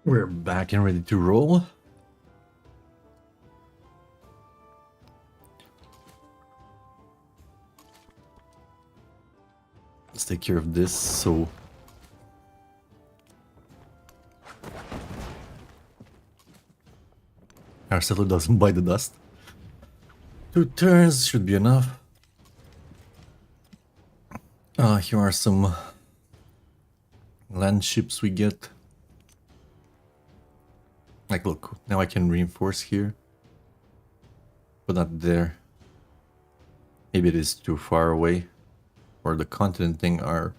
[SPEAKER 1] We're back and ready to roll. Let's take care of this, so... our settler doesn't bite the dust. 2 turns should be enough. Here are some land ships we get. Like, look, now I can reinforce here, but not there. Maybe it is too far away, or the continent thing, or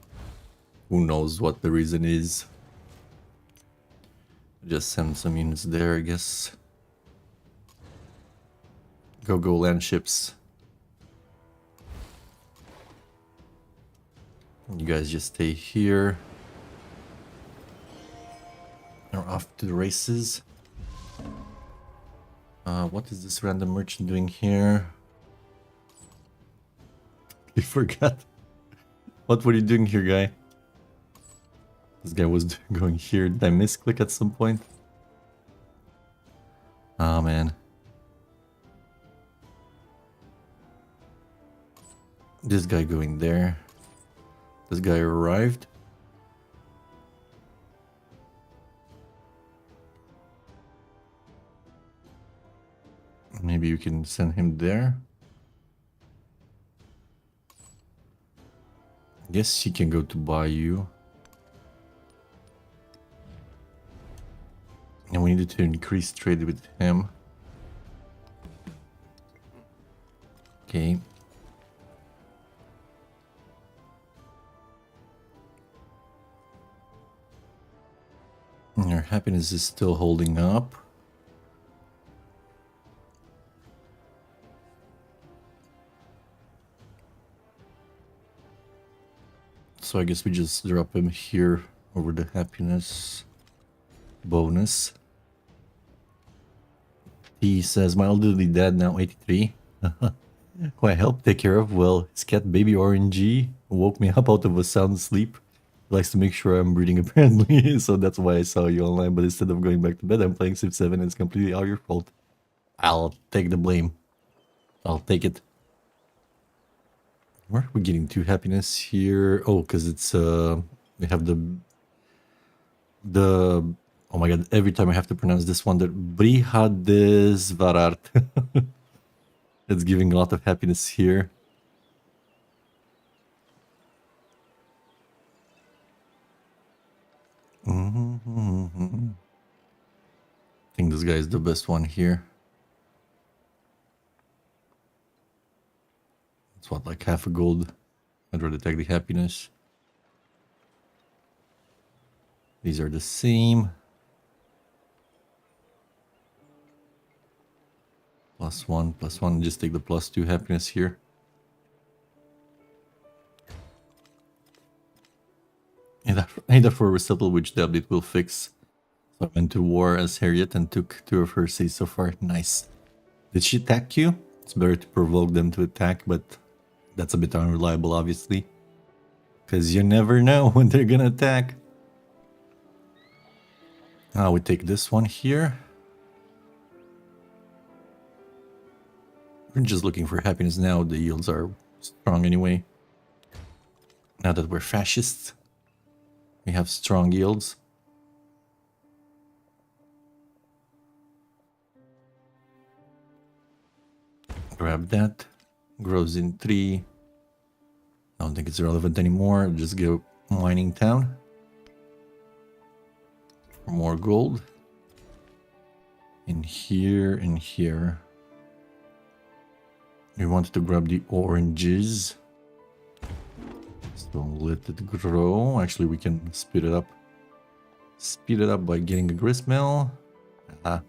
[SPEAKER 1] who knows what the reason is. Just send some units there, I guess. Go land ships. You guys just stay here. We're off to the races. What is this random merchant doing here? I forgot. What were you doing here, guy? This guy was going here. Did I misclick at some point? Oh, man. This guy going there. This guy arrived. Maybe you can send him there. I guess he can go to Bayou. And we needed to increase trade with him. Okay. And your happiness is still holding up. So I guess we just drop him here over the happiness bonus. He says, my elderly dad, now 83, who I helped take care of, well, his cat baby Orangey woke me up out of a sound sleep. He likes to make sure I'm breathing apparently, so that's why I saw you online, but instead of going back to bed, I'm playing Civ 7 and it's completely all your fault. I'll take the blame. I'll take it. Where are we getting to happiness here? Oh, because it's, we have the, oh my god, every time I have to pronounce this one, the Brihadesvarart. It's giving a lot of happiness here. I think this guy is the best one here. It's what, like half a gold? I'd rather take the happiness. These are the same. +1, just take the +2 happiness here. Either for resettle, which the update will fix. So I went to war as Harriet and took 2 of her Cs so far. Nice. Did she attack you? It's better to provoke them to attack, but that's a bit unreliable, obviously. Because you never know when they're gonna attack. Now we take this one here. We're just looking for happiness now. The yields are strong anyway. Now that we're fascists, we have strong yields. Grab that. Grows in 3. I don't think it's relevant anymore. Just go mining town. For more gold. In here, in here. We wanted to grab the oranges. So let it grow. Actually, we can speed it up. Speed it up by getting a gristmill. Aha.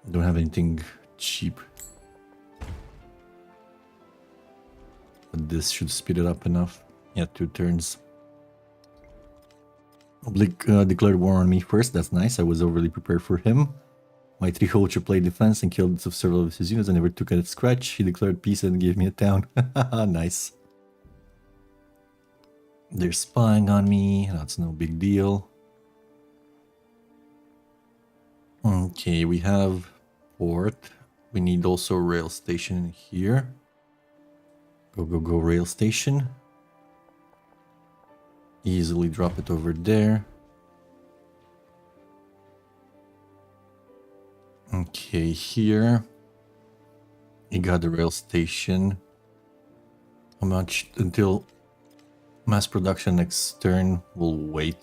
[SPEAKER 1] Don't have anything cheap. But this should speed it up enough. Yeah, 2 turns. Oblique declared war on me first. That's nice. I was overly prepared for him. My 3 Holcher played defense and killed several of his units. I never took a scratch. He declared peace and gave me a town. Nice. They're spying on me. That's no big deal. Okay, we have port. We need also rail station here. Go, go, go, rail station. Easily drop it over there. Okay, here. You got the rail station. How much until mass production next turn? We'll wait.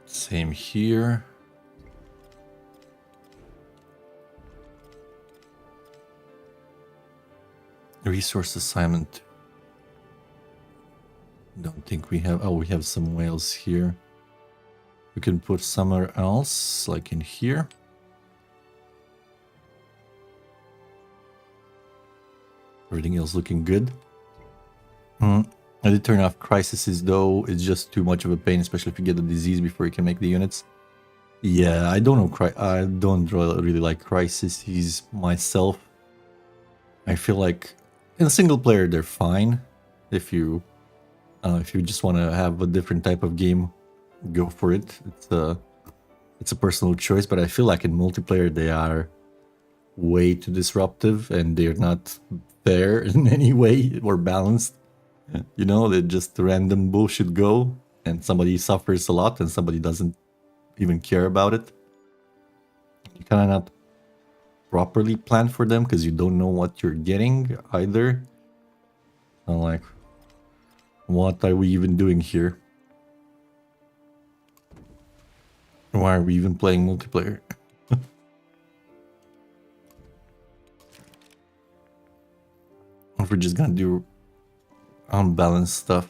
[SPEAKER 1] Same here. Resource assignment. Don't think we have. Oh, we have some whales here. We can put somewhere else, like in here. Everything else looking good. I did turn off crises though. It's just too much of a pain, especially if you get the disease before you can make the units. Yeah, I don't know. I don't really like crises myself. I feel like in a single player they're fine. If you just want to have a different type of game, go for it. It's a personal choice, but I feel like in multiplayer they are way too disruptive and they're not fair in any way or balanced. You know, they just random bullshit go and somebody suffers a lot and somebody doesn't even care about it. You kind of not properly plan for them because you don't know what you're getting either. I'm like, what are we even doing here? Why are we even playing multiplayer? If we're just gonna do unbalanced stuff.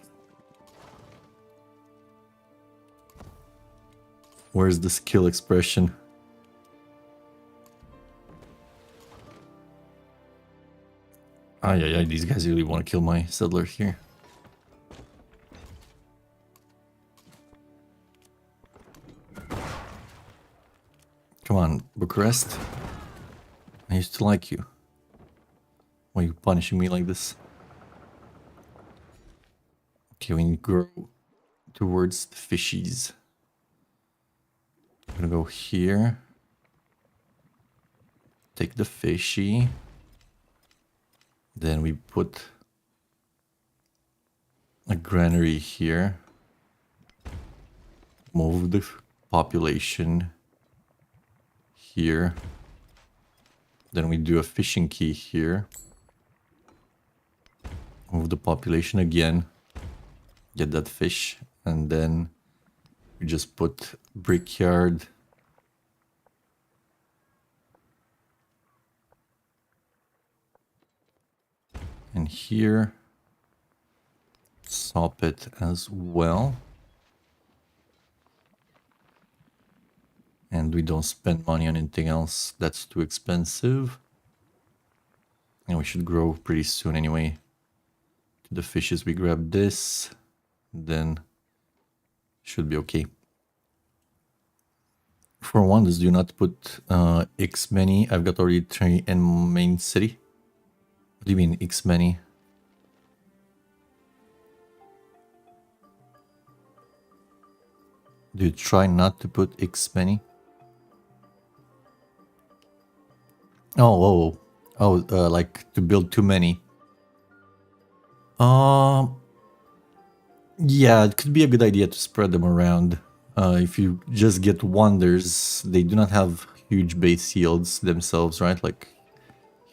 [SPEAKER 1] Where's the skill expression? Ah, yeah, these guys really want to kill my settler here. Come on, Bucharest. I used to like you. Why are you punishing me like this? Okay, we need to go towards the fishies. I'm gonna go here. Take the fishy. Then we put a granary here. Move the population here. Then we do a fishing key here. Move the population again. Get that fish. And then we just put brickyard. And here. Stop it as well. And we don't spend money on anything else that's too expensive. And we should grow pretty soon anyway. To the fishes we grab this. Then should be okay. For wonders, do not put X many. I've got already 3 in main city. What do you mean X many? Do you try not to put X many? Oh, like to build too many. Yeah, it could be a good idea to spread them around. If you just get wonders, they do not have huge base yields themselves, right? Like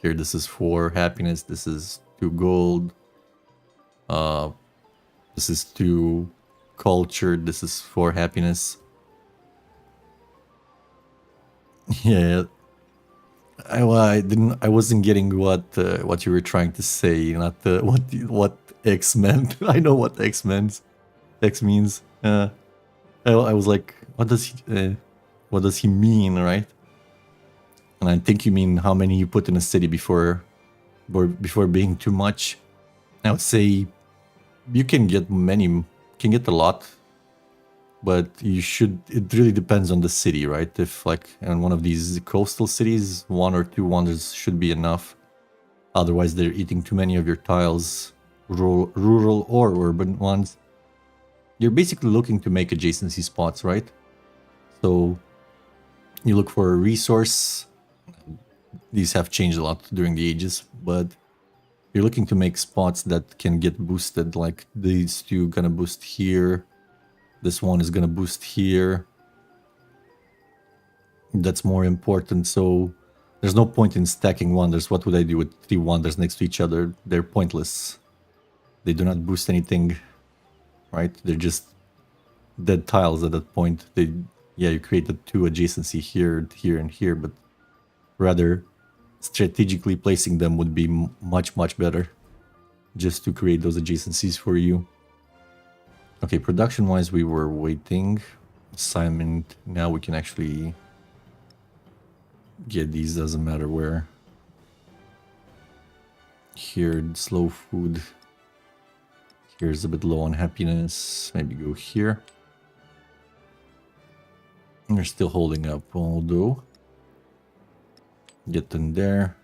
[SPEAKER 1] here, this is 4 happiness, this is 2 gold, this is 2 culture, this is 4 happiness. Yeah, I wasn't getting what you were trying to say, not what X meant. I know what X means. I was like, what does he mean, right? And I think you mean how many you put in a city before being too much. I would say you can get a lot but you should, it really depends on the city, right? If like in one of these coastal cities, 1 or 2 wonders should be enough. Otherwise they're eating too many of your tiles, rural or urban ones. You're basically looking to make adjacency spots, right? So you look for a resource. These have changed a lot during the ages, but you're looking to make spots that can get boosted, like these two gonna boost here. This one is gonna boost here. That's more important. So there's no point in stacking wonders. What would I do with 3 wonders next to each other? They're pointless. They do not boost anything, right? They're just dead tiles at that point. They, yeah, you created 2 adjacency here, here, and here, but rather strategically placing them would be much, much better, just to create those adjacencies for you. Okay, production-wise, we were waiting. Assignment, now we can actually get these, doesn't matter where. Here, slow food. Here's a bit low on happiness. Maybe go here. And they're still holding up, although. Get in there.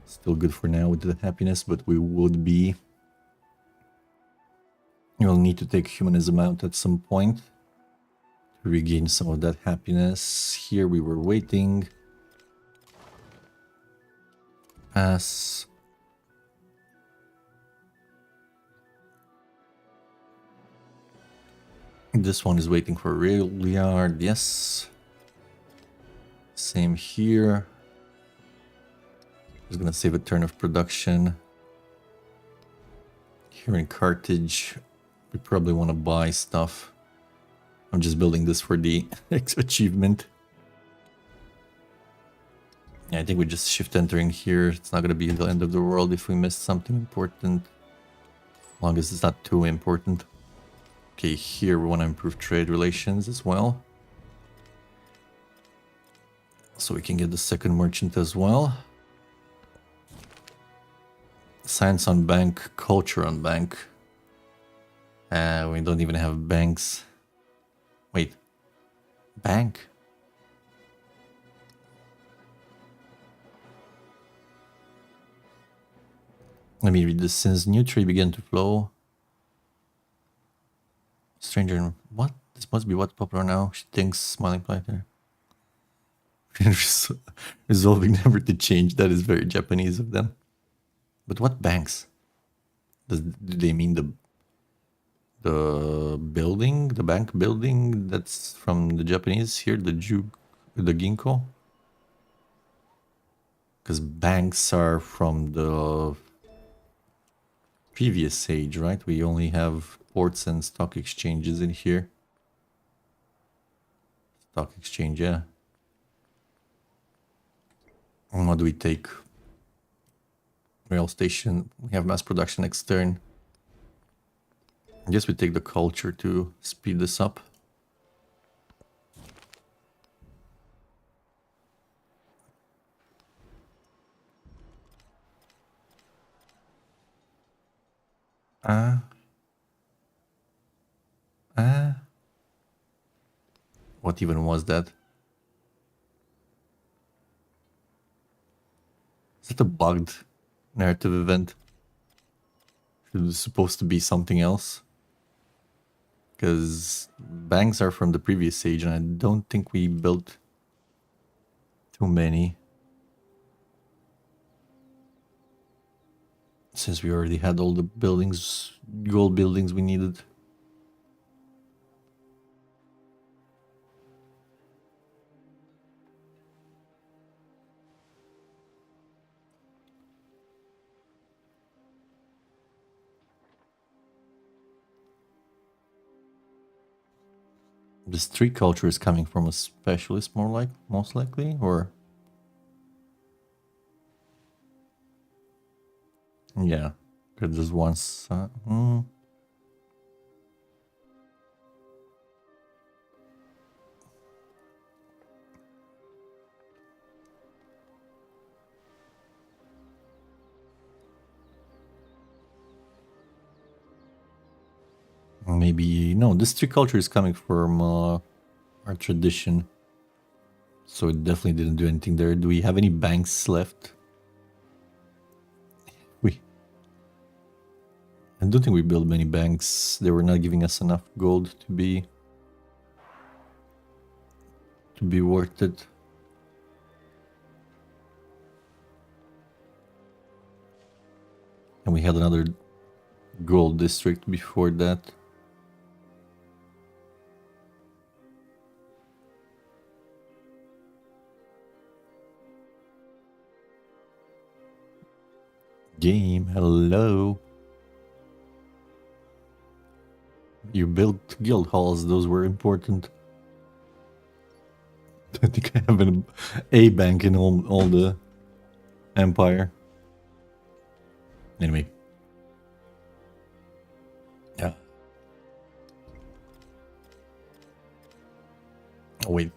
[SPEAKER 1] Still good for now with the happiness, but we would be... You'll need to take humanism out at some point to regain some of that happiness. Here we were waiting. Pass. This one is waiting for a rail yard, yes. Same here. Just gonna save a turn of production. Here in Carthage, we probably want to buy stuff. I'm just building this for the achievement. Yeah, I think we just shift entering here. It's not gonna be the end of the world if we miss something important. As long as it's not too important. Okay, here we want to improve trade relations as well. So we can get the second merchant as well. Science on bank, culture on bank. We don't even have banks. Wait. Bank? Let me read this. Since new trade began to flow. Stranger, what? This must be what's popular now. She thinks, smiling politely. Resolving never to change. That is very Japanese of them. But what banks? Do they mean the building, the bank building that's from the Japanese here, the Ginko? Because banks are from the previous age, right? We only have ports and stock exchanges in here. Stock exchange, yeah. And what do we take? Rail station. We have mass production next turn. I guess we take the culture to speed this up. What even was that? Is that a bugged narrative event? It was supposed to be something else. Because banks are from the previous age and I don't think we built too many. Since we already had all the buildings, gold buildings we needed. The street culture is coming from a specialist, most likely, or yeah, because there's once. Maybe... No, this tree culture is coming from our tradition. So it definitely didn't do anything there. Do we have any banks left? I don't think we built many banks. They were not giving us enough gold to be worth it. And we had another gold district before that. Game, hello. You built guild halls, those were important. I think I have a bank in all the empire. Anyway. Yeah. Oh, wait.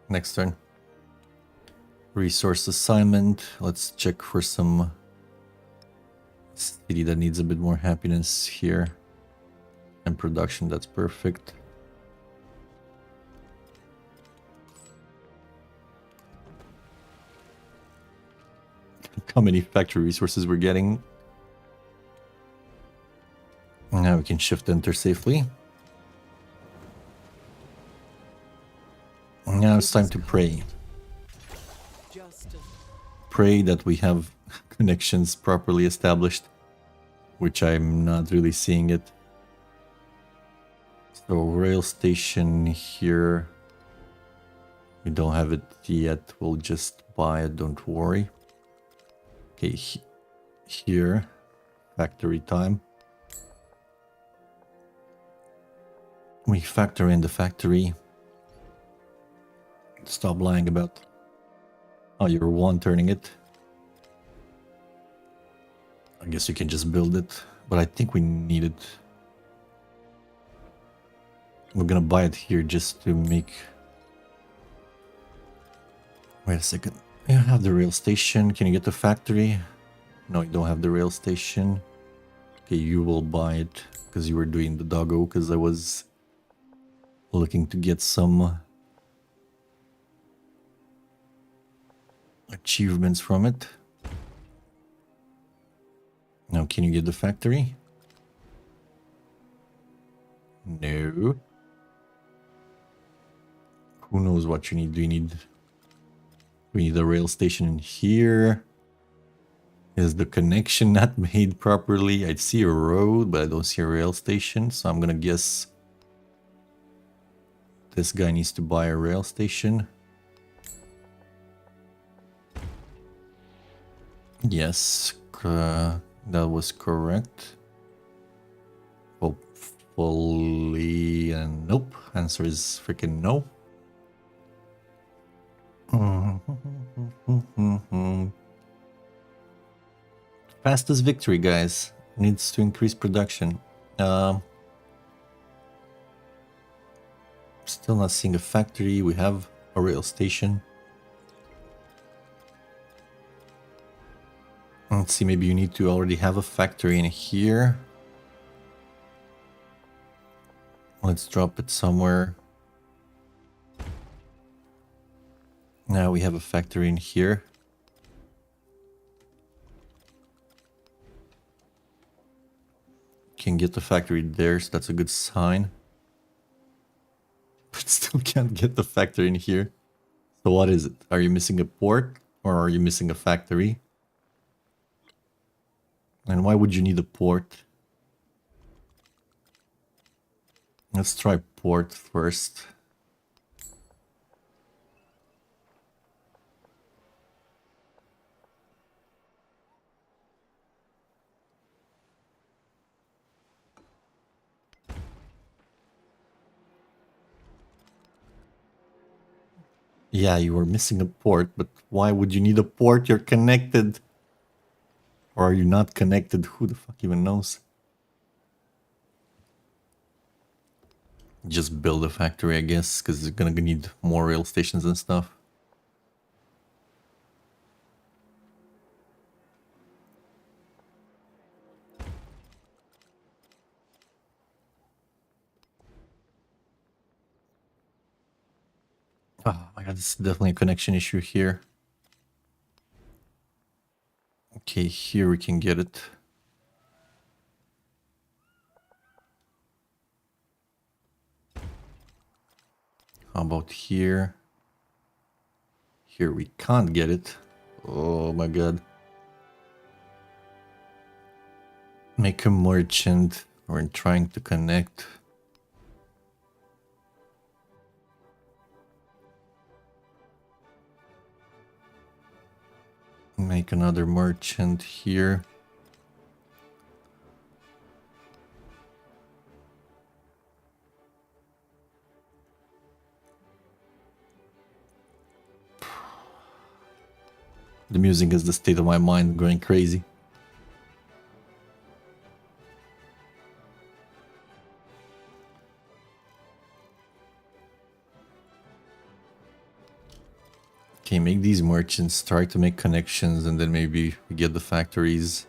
[SPEAKER 1] Next turn. Resource assignment. Let's check for some city that needs a bit more happiness here. And production, that's perfect. How many factory resources we're getting. Now we can shift enter safely. Now it's time to pray. Pray that we have connections properly established, which I'm not really seeing it. So rail station here, we don't have it yet, we'll just buy it, don't worry. Okay, here, factory time. We factor in the factory. Stop lying about... Oh, you're one turning it. I guess you can just build it, but I think we need it. We're gonna buy it here just to make... Wait a second. You have the rail station. Can you get the factory? No, you don't have the rail station. Okay, you will buy it because you were doing the doggo, because I was looking to get some achievements from it. Now, can you get the factory? No. Who knows what you need? Do you need... We need a rail station in here. Is the connection not made properly? I see a road, but I don't see a rail station. So I'm gonna guess this guy needs to buy a rail station. Yes, that was correct. Hopefully, nope. Answer is freaking no. Fastest victory, guys. Needs to increase production. Still not seeing a factory. We have a rail station. Let's see, maybe you need to already have a factory in here. Let's drop it somewhere. Now we have a factory in here. Can get the factory there, so that's a good sign. But still can't get the factory in here. So what is it? Are you missing a port or are you missing a factory? And why would you need a port? Let's try port first. Yeah, you were missing a port, but why would you need a port? You're connected. Or are you not connected? Who the fuck even knows? Just build a factory, I guess, because you're gonna need more rail stations and stuff. Oh my god, this is definitely a connection issue here. Okay, here we can get it. How about here? Here we can't get it. Oh my god. Make a merchant. We're trying to connect. Make another merchant here. The music is the state of my mind going crazy. Okay, make these merchants, try to make connections, and then maybe we get the factories.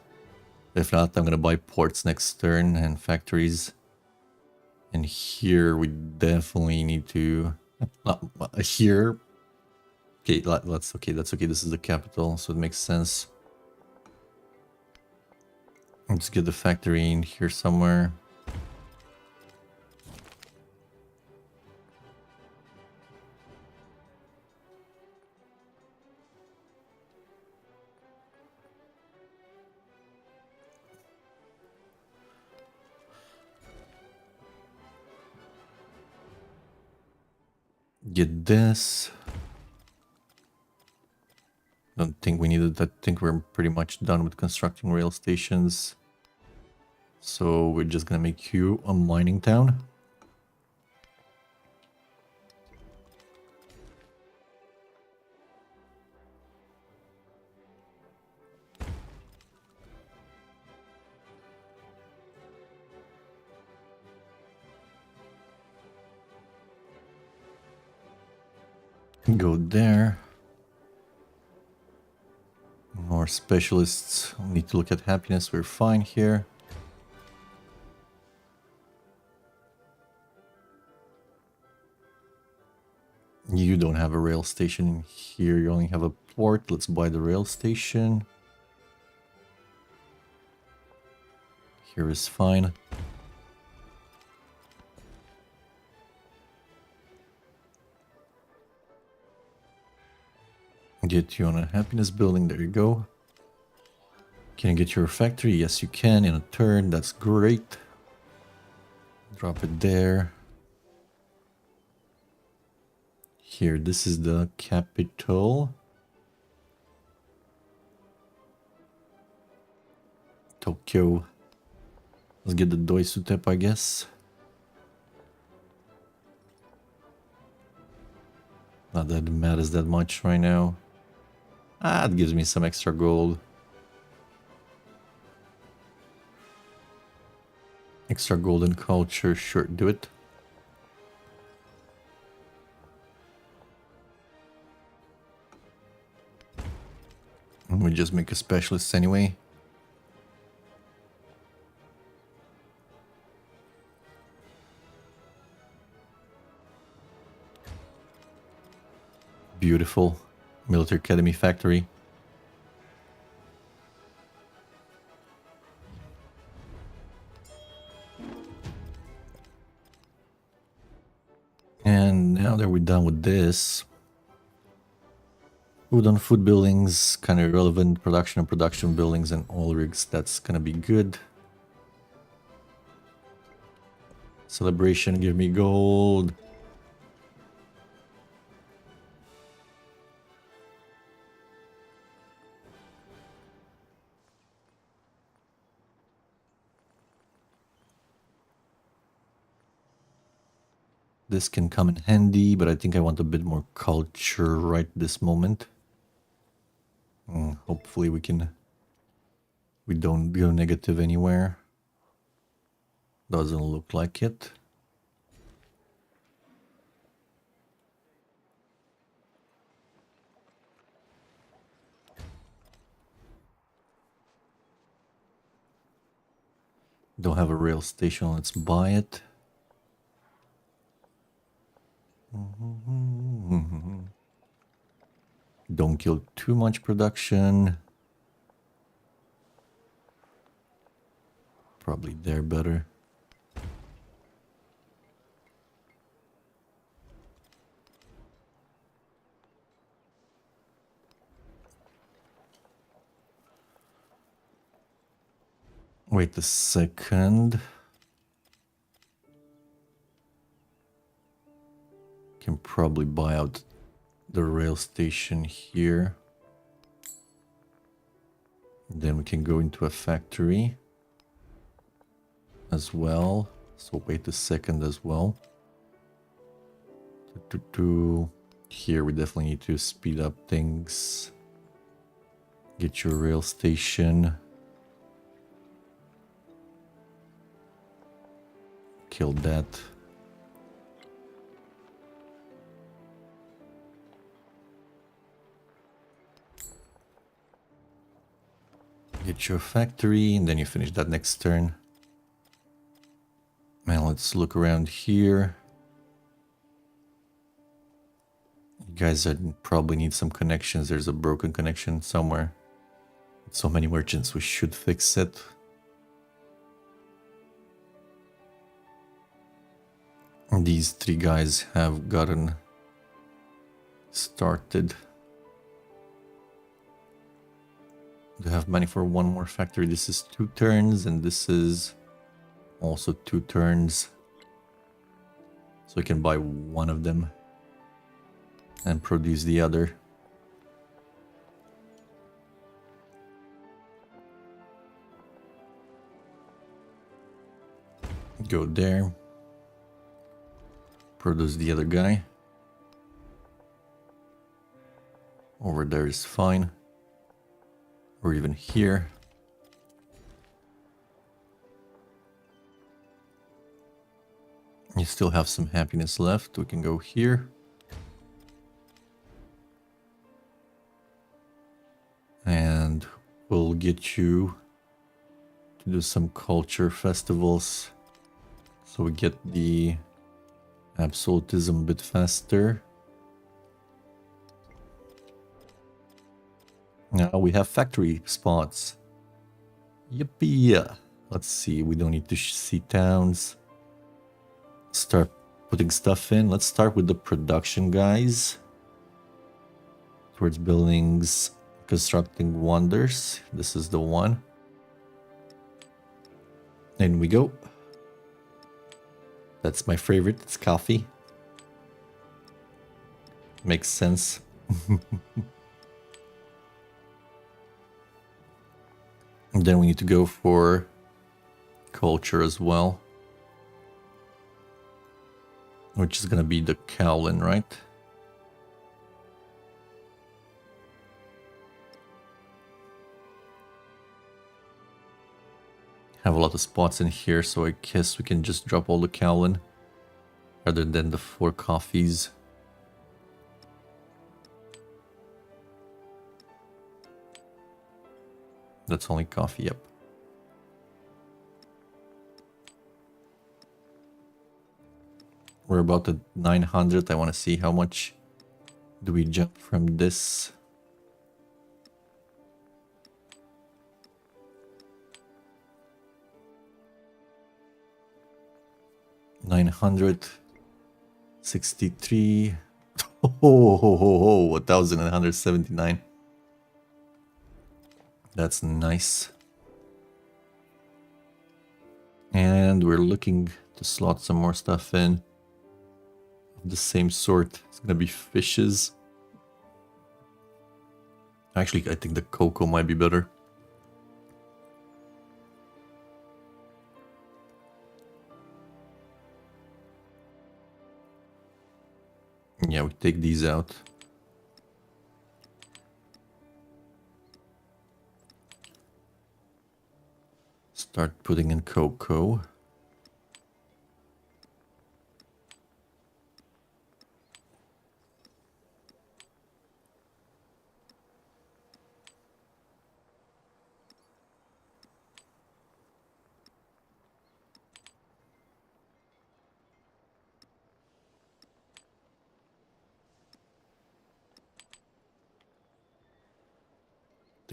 [SPEAKER 1] If not, I'm gonna buy ports next turn and factories. And here we definitely need to... here... Okay, that's okay, that's okay. This is the capital, so it makes sense. Let's get the factory in here somewhere. Get this. Don't think we needed that. I think we're pretty much done with constructing rail stations. So we're just gonna make you a mining town. Go there. More specialists. Need to look at happiness. We're fine here. You don't have a rail station here. You only have a port. Let's buy the rail station. Here is fine. Get you on a happiness building. There you go. Can you get your factory? Yes, you can in a turn. That's great. Drop it there. Here, this is the capital. Tokyo. Let's get the Doisutep, I guess. Not that it matters that much right now. Ah, it gives me some extra gold. Extra golden culture, sure, do it. And we just make a specialist anyway. Beautiful. Military Academy factory. And now that we're done with this, food on food buildings, kind of irrelevant. Production on production buildings and oil rigs, that's gonna be good. Celebration, give me gold. This can come in handy, but I think I want a bit more culture right this moment. Hopefully we don't go negative anywhere. Doesn't look like it. Don't have a rail station, let's buy it. Don't kill too much production. Probably there better. Wait a second. Can probably buy out the rail station here. Then we can go into a factory as well. So wait a second as well. Here we definitely need to speed up things. Get your rail station. Kill that. Get your factory, and then you finish that next turn. And let's look around here. You guys probably need some connections. There's a broken connection somewhere. So many merchants, we should fix it. And these three guys have gotten started. They have money for one more factory. This is 2 turns, and this is also 2 turns. So we can buy one of them and produce the other. Go there. Produce the other guy. Over there is fine. Or even here. You still have some happiness left. We can go here. And we'll get you to do some culture festivals. So we get the absolutism a bit faster. Now we have factory spots. Yippee! Let's see, we don't need to see towns. Start putting stuff in. Let's start with the production guys. Towards buildings, constructing wonders. This is the one. In we go. That's my favorite, it's coffee. Makes sense. And then we need to go for culture as well. Which is gonna be the Cowlin, right? Have a lot of spots in here, so I guess we can just drop all the Cowlin rather than the 4 coffees. That's only coffee, yep. We're about at 900. I want to see how much do we jump from this. $963. Oh, 1,179. That's nice. And we're looking to slot some more stuff in of the same sort. It's gonna be fishes. Actually, I think the cocoa might be better. Yeah, we take these out. Start putting in cocoa.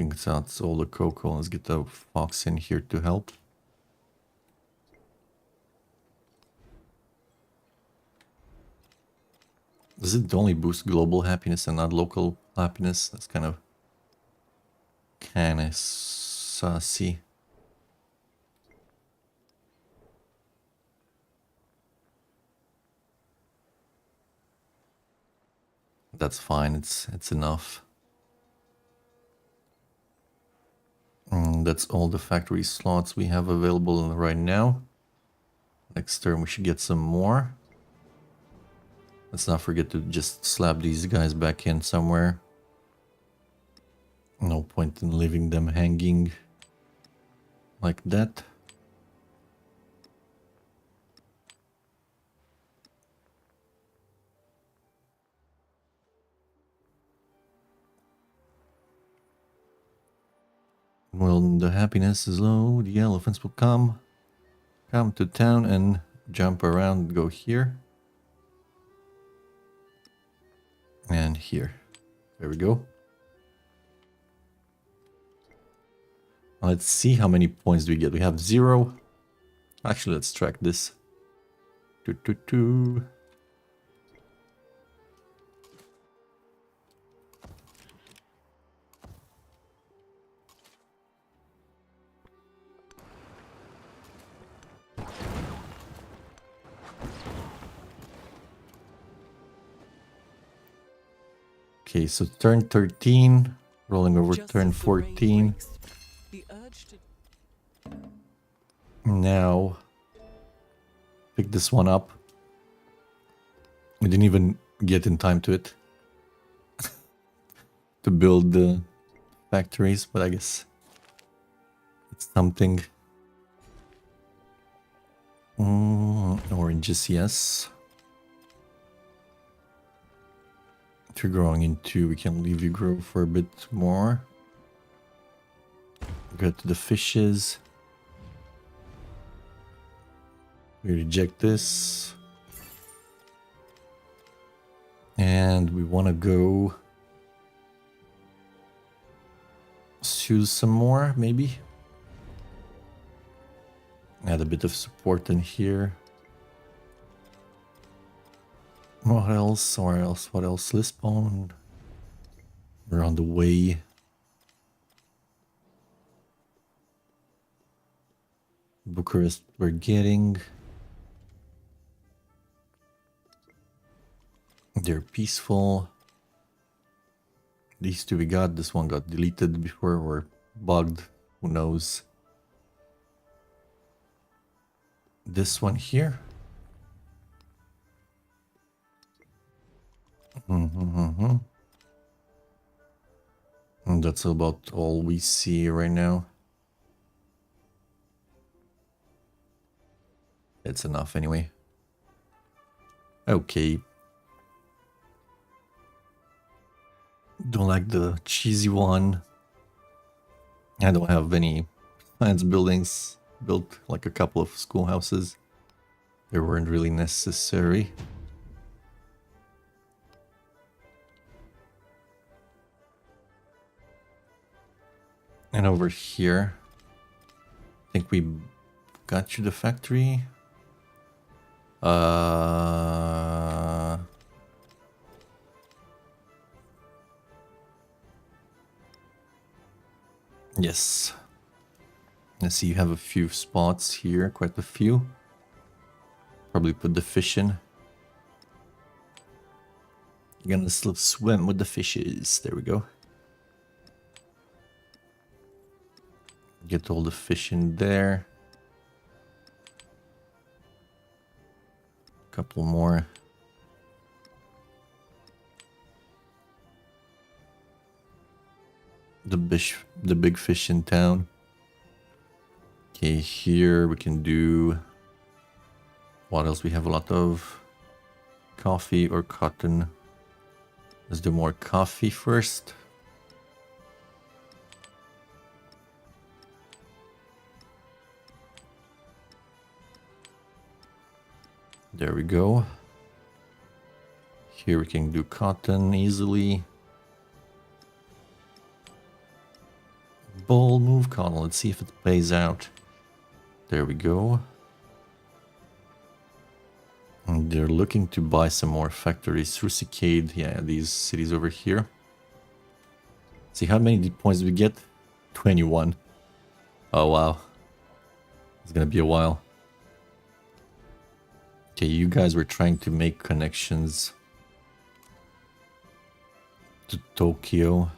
[SPEAKER 1] think that's all the cocoa. Let's get the fox in here to help. Does it only boost global happiness and not local happiness? That's kind of saucy. That's fine. It's enough. That's all the factory slots we have available right now. Next turn we should get some more. Let's not forget to just slap these guys back in somewhere. No point in leaving them hanging like that. When the happiness is low, the elephants will come to town and jump around, go here. And here. There we go. Let's see how many points do we get. We have 0. Actually, let's track this. 2. Okay, so turn 13, rolling over
[SPEAKER 2] Just
[SPEAKER 1] turn
[SPEAKER 2] as the rain
[SPEAKER 1] 14.
[SPEAKER 2] breaks, the urge to
[SPEAKER 1] Now, pick this one up. We didn't even get in time to it. To build the factories, but I guess it's something. Oranges, yes. If you're growing in 2, we can leave you grow for a bit more. Go to the fishes. We reject this. And we want to go choose some more, maybe. Add a bit of support in here. What else? What else? Lisbon. We're on the way. Bucharest we're getting. They're peaceful. These 2 we got. This one got deleted before or bugged. Who knows? This one here. And that's about all we see right now. It's enough anyway. Okay. Don't like the cheesy one. I don't have any science buildings built, like a couple of schoolhouses. They weren't really necessary. And over here, I think we got you the factory. Yes. I see you have a few spots here, quite a few. Probably put the fish in. You're gonna still swim with the fishes. There we go. Get all the fish in there. Couple more. The big fish in town. Okay, here we can do. What else? We have a lot of coffee or cotton. Let's do more coffee first. There we go. Here we can do cotton easily. Bold move, Connell. Let's see if it plays out. There we go. And they're looking to buy some more factories through Cicade. Yeah, these cities over here. See how many points we get? 21. Oh, wow. It's gonna be a while. Okay, you guys were trying to make connections to Tokyo.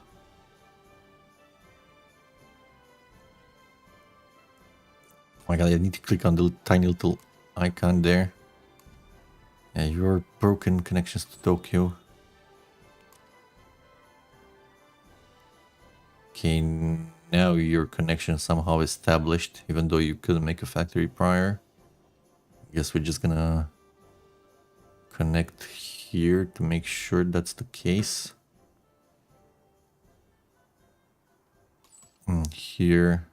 [SPEAKER 1] Oh my god, I need to click on the tiny little icon there. Yeah, your broken connections to Tokyo. Okay, now your connection somehow established, even though you couldn't make a factory prior. I guess we're just gonna connect here to make sure that's the case. And here,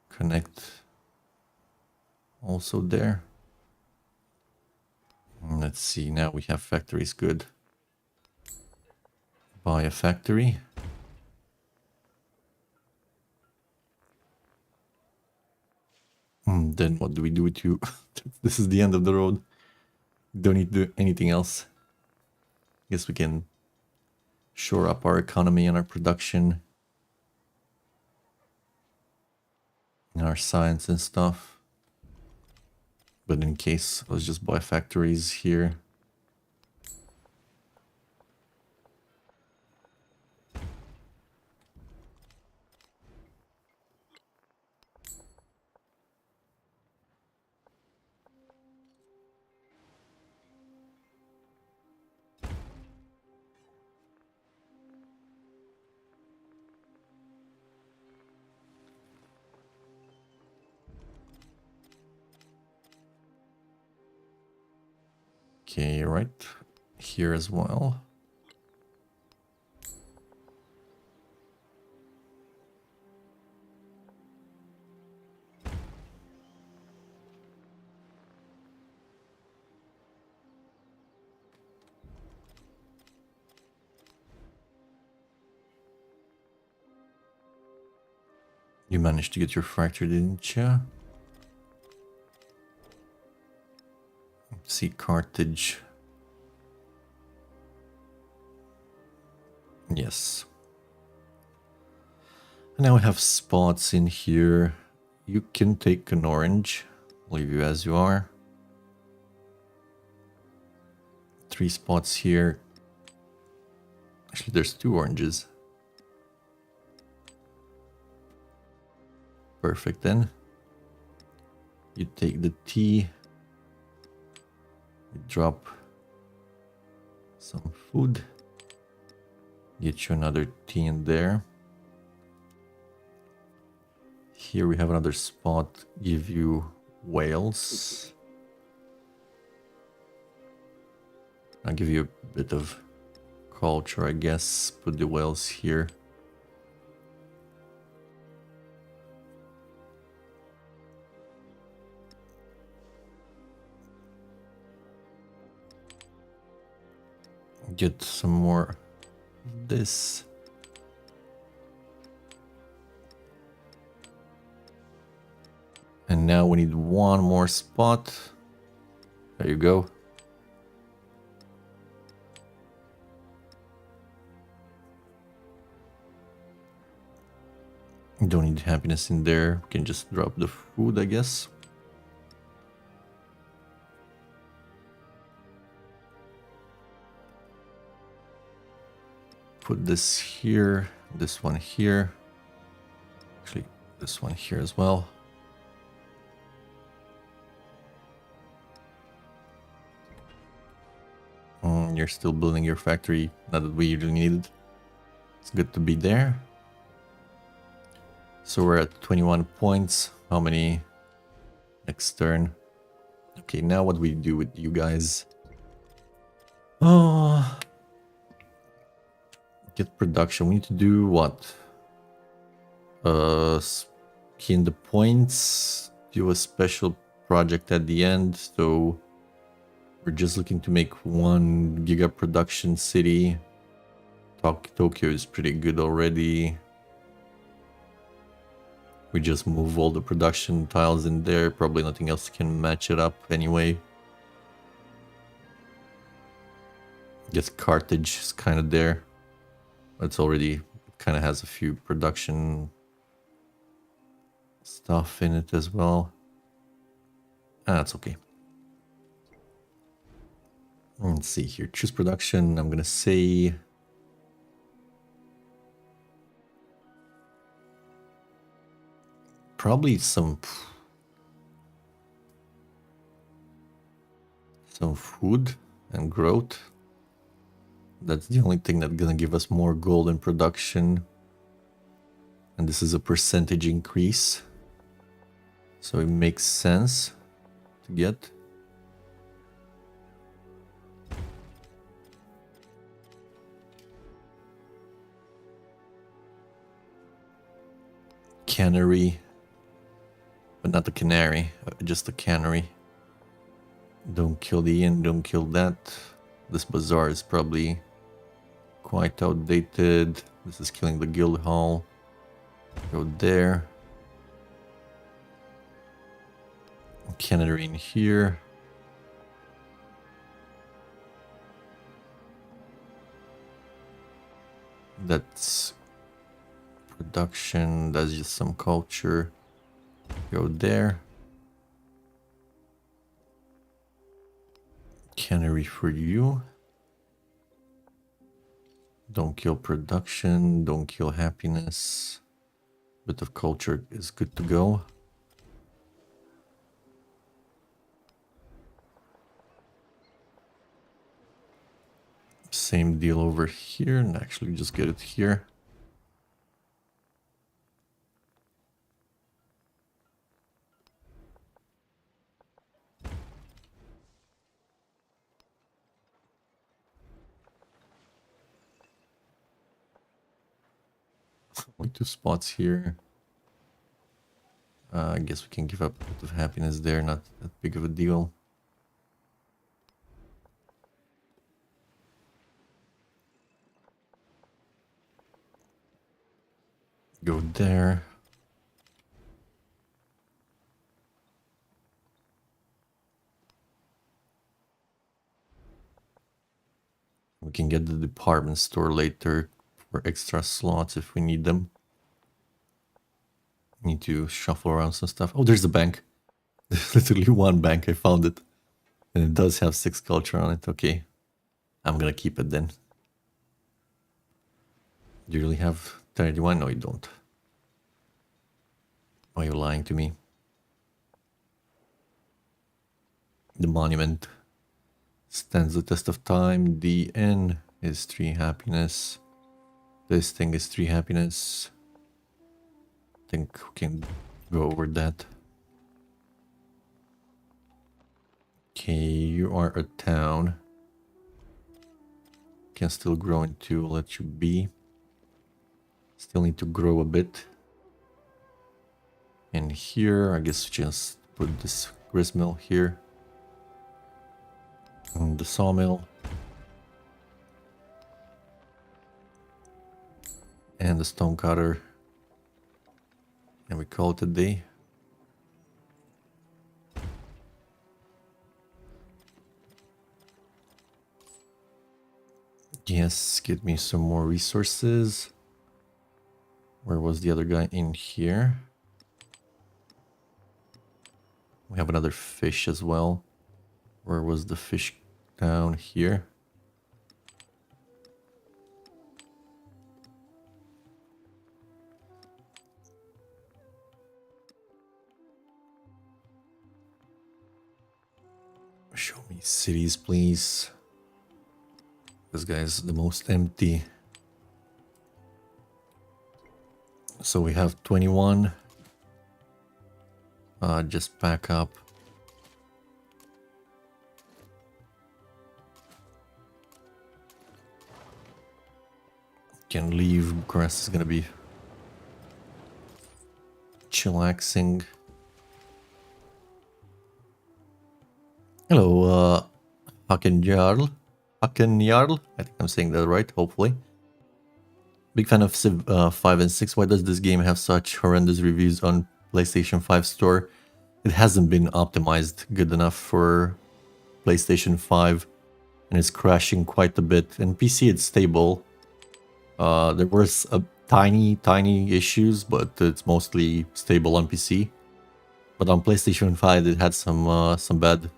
[SPEAKER 1] connect also there. And let's see, now we have factories, good. Buy a factory. Then what do we do with you? This is the end of the road. Don't need to do anything else. Guess we can shore up our economy and our production. And our science and stuff. But in case, let's just buy factories here. Okay, right here as well. You managed to get your factory, didn't you? Let's see, Carthage. Yes. And now we have spots in here. You can take an orange. Leave you as you are. 3 spots here. Actually, there's 2 oranges. Perfect then. You take the tea. You drop some food. Get you another tea in there. Here we have another spot. Give you whales. I'll give you a bit of culture, I guess. Put the whales here. Get some more of this. And now we need 1 more spot. There you go. Don't need happiness in there. We can just drop the food, I guess. Put this here, this one here. Actually, this one here as well. You're still building your factory, not that we really need it. It's good to be there. So we're at 21 points. How many next turn? Okay, now what we do with you guys? Oh, get production. We need to do what? Key in the points. Do a special project at the end. So we're just looking to make 1 giga production city. Tokyo is pretty good already. We just move all the production tiles in there. Probably nothing else can match it up anyway. Guess Carthage is kind of there. It's already kind of has a few production stuff in it as well. That's okay. Let's see here. Choose production. I'm gonna say probably some food and growth. That's the only thing that's gonna give us more gold in production. And this is a percentage increase. So it makes sense to get. Cannery. But not the canary, just the cannery. Don't kill the inn, don't kill that. This bazaar is probably quite outdated. This is killing the guild hall. Go there. Cannery in here. That's production, that's just some culture. Go there. Cannery for you. Don't kill production, don't kill happiness. Bit of culture is good to go. Same deal over here, and actually just get it here. Only 2 spots here. I guess we can give up a bit of happiness there, not that big of a deal. Go there. We can get the department store later for extra slots if we need them. Need to shuffle around some stuff. Oh, there's the bank. There's literally one bank. I found it. And it does have 6 culture on it. Okay. I'm gonna keep it then. Do you really have 31? No, you don't. Why are you lying to me? The monument stands the test of time. The N is 3 happiness. This thing is 3 happiness. I think we can go over that. Okay, you are a town. Can still grow into, let you be. Still need to grow a bit. And here, I guess just put this gristmill here. And the sawmill. And the stone cutter. And we call it a day. Yes, get me some more resources. Where was the other guy? In here. We have another fish as well. Where was the fish? Down here. Show me cities, please. This guy is the most empty. So we have 21. Just pack up. Can leave. Bucharest is gonna be chillaxing. Hello, Haken Jarl. Haken Jarl. I think I'm saying that right, hopefully. Big fan of Civ 5 and 6. Why does this game have such horrendous reviews on PlayStation 5 store? It hasn't been optimized good enough for PlayStation 5 and it's crashing quite a bit. In PC it's stable. There was a tiny issues, but it's mostly stable on PC. But on PlayStation 5 it had some bad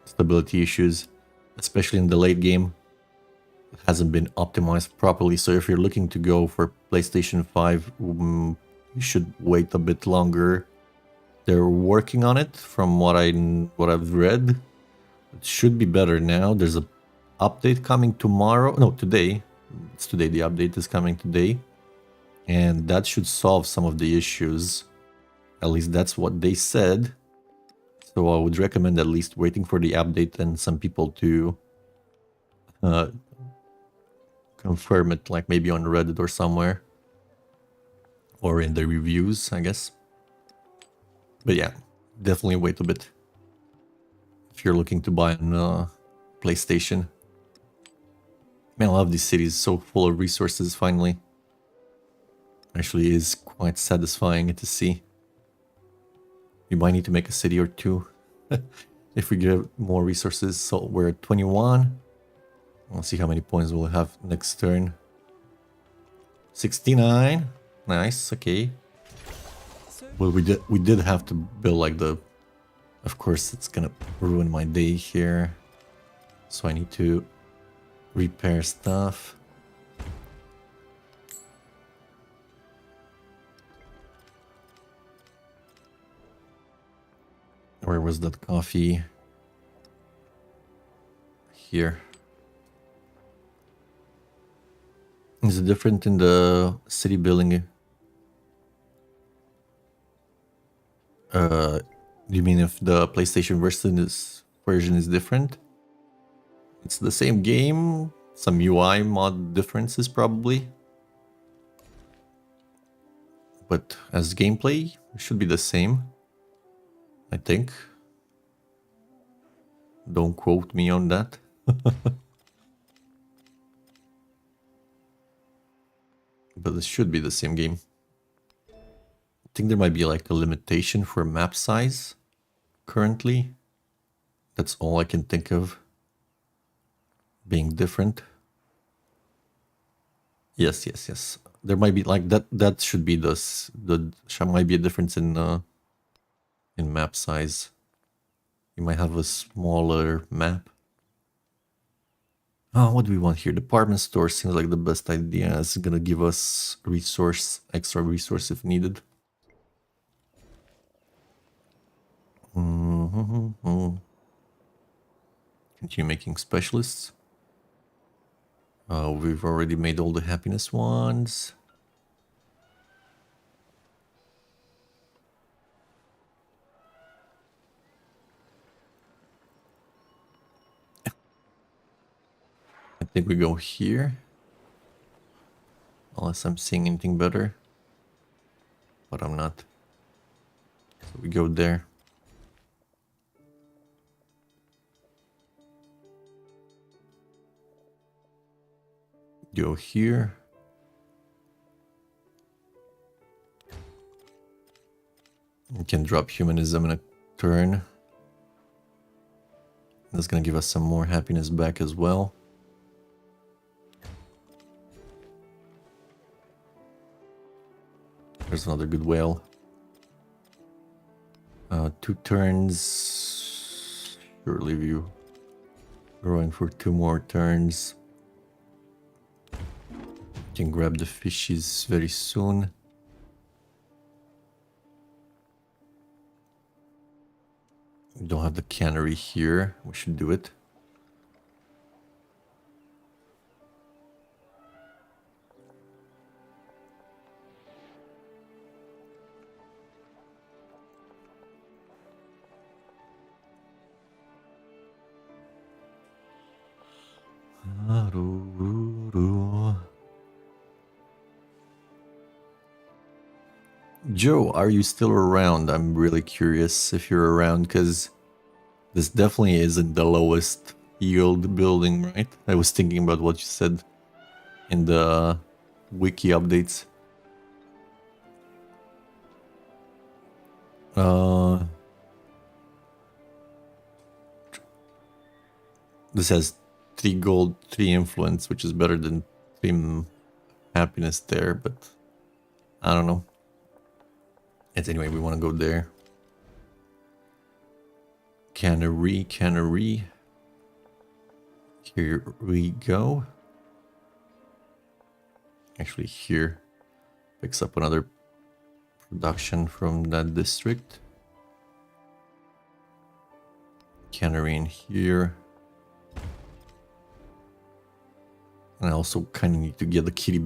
[SPEAKER 1] stability issues, especially in the late game. It hasn't been optimized properly, so if you're looking to go for PlayStation 5, you should wait a bit longer. They're working on it from what I've read. It should be better now. There's a update coming tomorrow. No, today. It's today. The update is coming today. And that should solve some of the issues. At least that's what they said. So I would recommend at least waiting for the update and some people to confirm it, like maybe on Reddit or somewhere. Or in the reviews, I guess. But yeah, definitely wait a bit if you're looking to buy on PlayStation. Man, I love these cities, so full of resources finally. Actually is quite satisfying to see. We might need to make a city or two if we get more resources. So we're at 21. We'll see how many points we'll have next turn. 69. Nice, okay. Well, we did have to build like the... Of course, it's gonna ruin my day here. So I need to repair stuff. Where was that coffee? Here. Is it different in the city building? Do you mean if the PlayStation version is different? It's the same game, some UI mod differences probably. But as gameplay, it should be the same, I think. Don't quote me on that. But it should be the same game. I think there might be like a limitation for map size currently. That's all I can think of being different. Yes. There might be like that should be there might be a difference in map size. You might have a smaller map. Oh, what do we want here? Department store seems like the best idea. It's gonna give us extra resource if needed. Continue making specialists. We've already made all the happiness ones. I think we go here. Unless I'm seeing anything better. But I'm not. So we go there. Go here. We can drop humanism in a turn. That's gonna give us some more happiness back as well. There's another good whale. 2 turns. Sure, leave you growing for 2 more turns. Can grab the fishes very soon. We don't have the cannery here. We should do it. Joe, are you still around? I'm really curious if you're around, because this definitely isn't the lowest yield building, right? I was thinking about what you said. in the wiki updates. This has 3 gold, 3 influence, which is better than 3 happiness there, but I don't know. And anyway, we want to go there. Cannery, cannery. Here we go. Actually, here picks up another production from that district. Cannery in here. And I also kind of need to get the kitty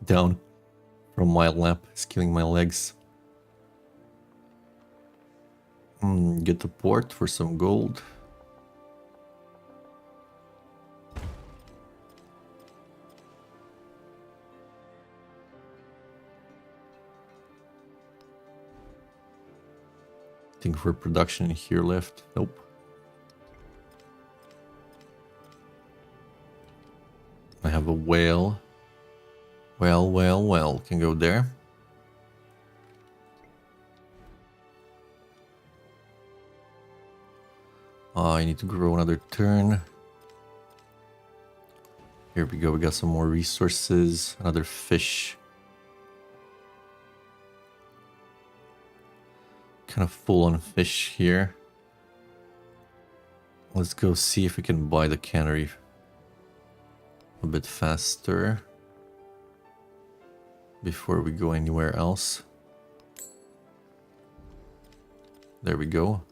[SPEAKER 1] down from my lap. It's killing my legs. Get the port for some gold. Think for production here left. Nope. I have a whale. Well. Can go there. I need to grow another turn. Here we go. We got some more resources. Another fish. Kind of full on fish here. Let's go see if we can buy the cannery a bit faster before we go anywhere else. There we go.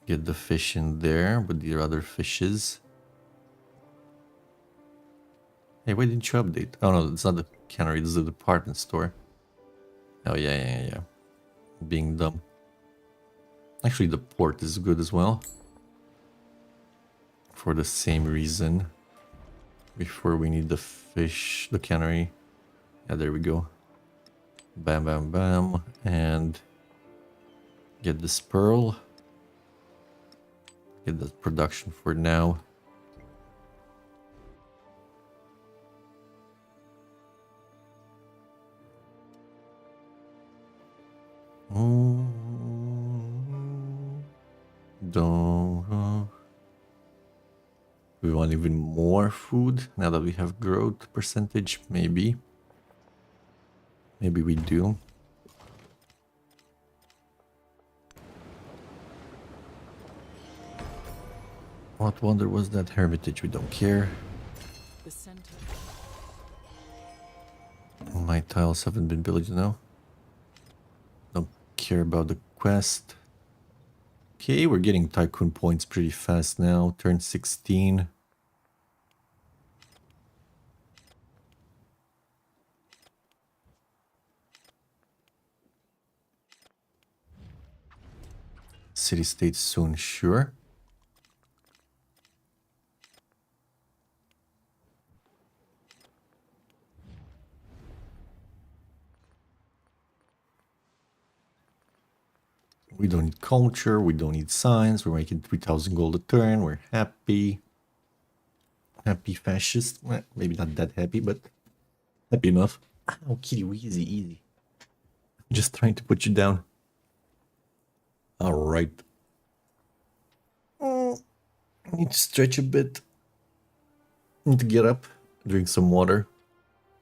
[SPEAKER 1] Get the fish in there with the other fishes. Hey, why didn't you update? Oh no, it's not the cannery, this is the department store. Oh yeah. Being dumb. Actually, the port is good as well. For the same reason. Before we need the fish, the cannery. Yeah, there we go. Bam. And get this pearl. Get that production for now. We want even more food now that we have growth percentage. Maybe we do. What wonder was that? Hermitage, we don't care.
[SPEAKER 2] The center.
[SPEAKER 1] My tiles haven't been built, Don't care about the quest. Okay, we're getting tycoon points pretty fast now. Turn 16. City state soon, sure. We don't need culture, we don't need science, we're making 3,000 gold a turn, we're happy. Happy fascist. Well, maybe not that happy, but happy enough. Oh, kitty, easy. Just trying to put you down. Alright. I need to stretch a bit. Need to get up, drink some water.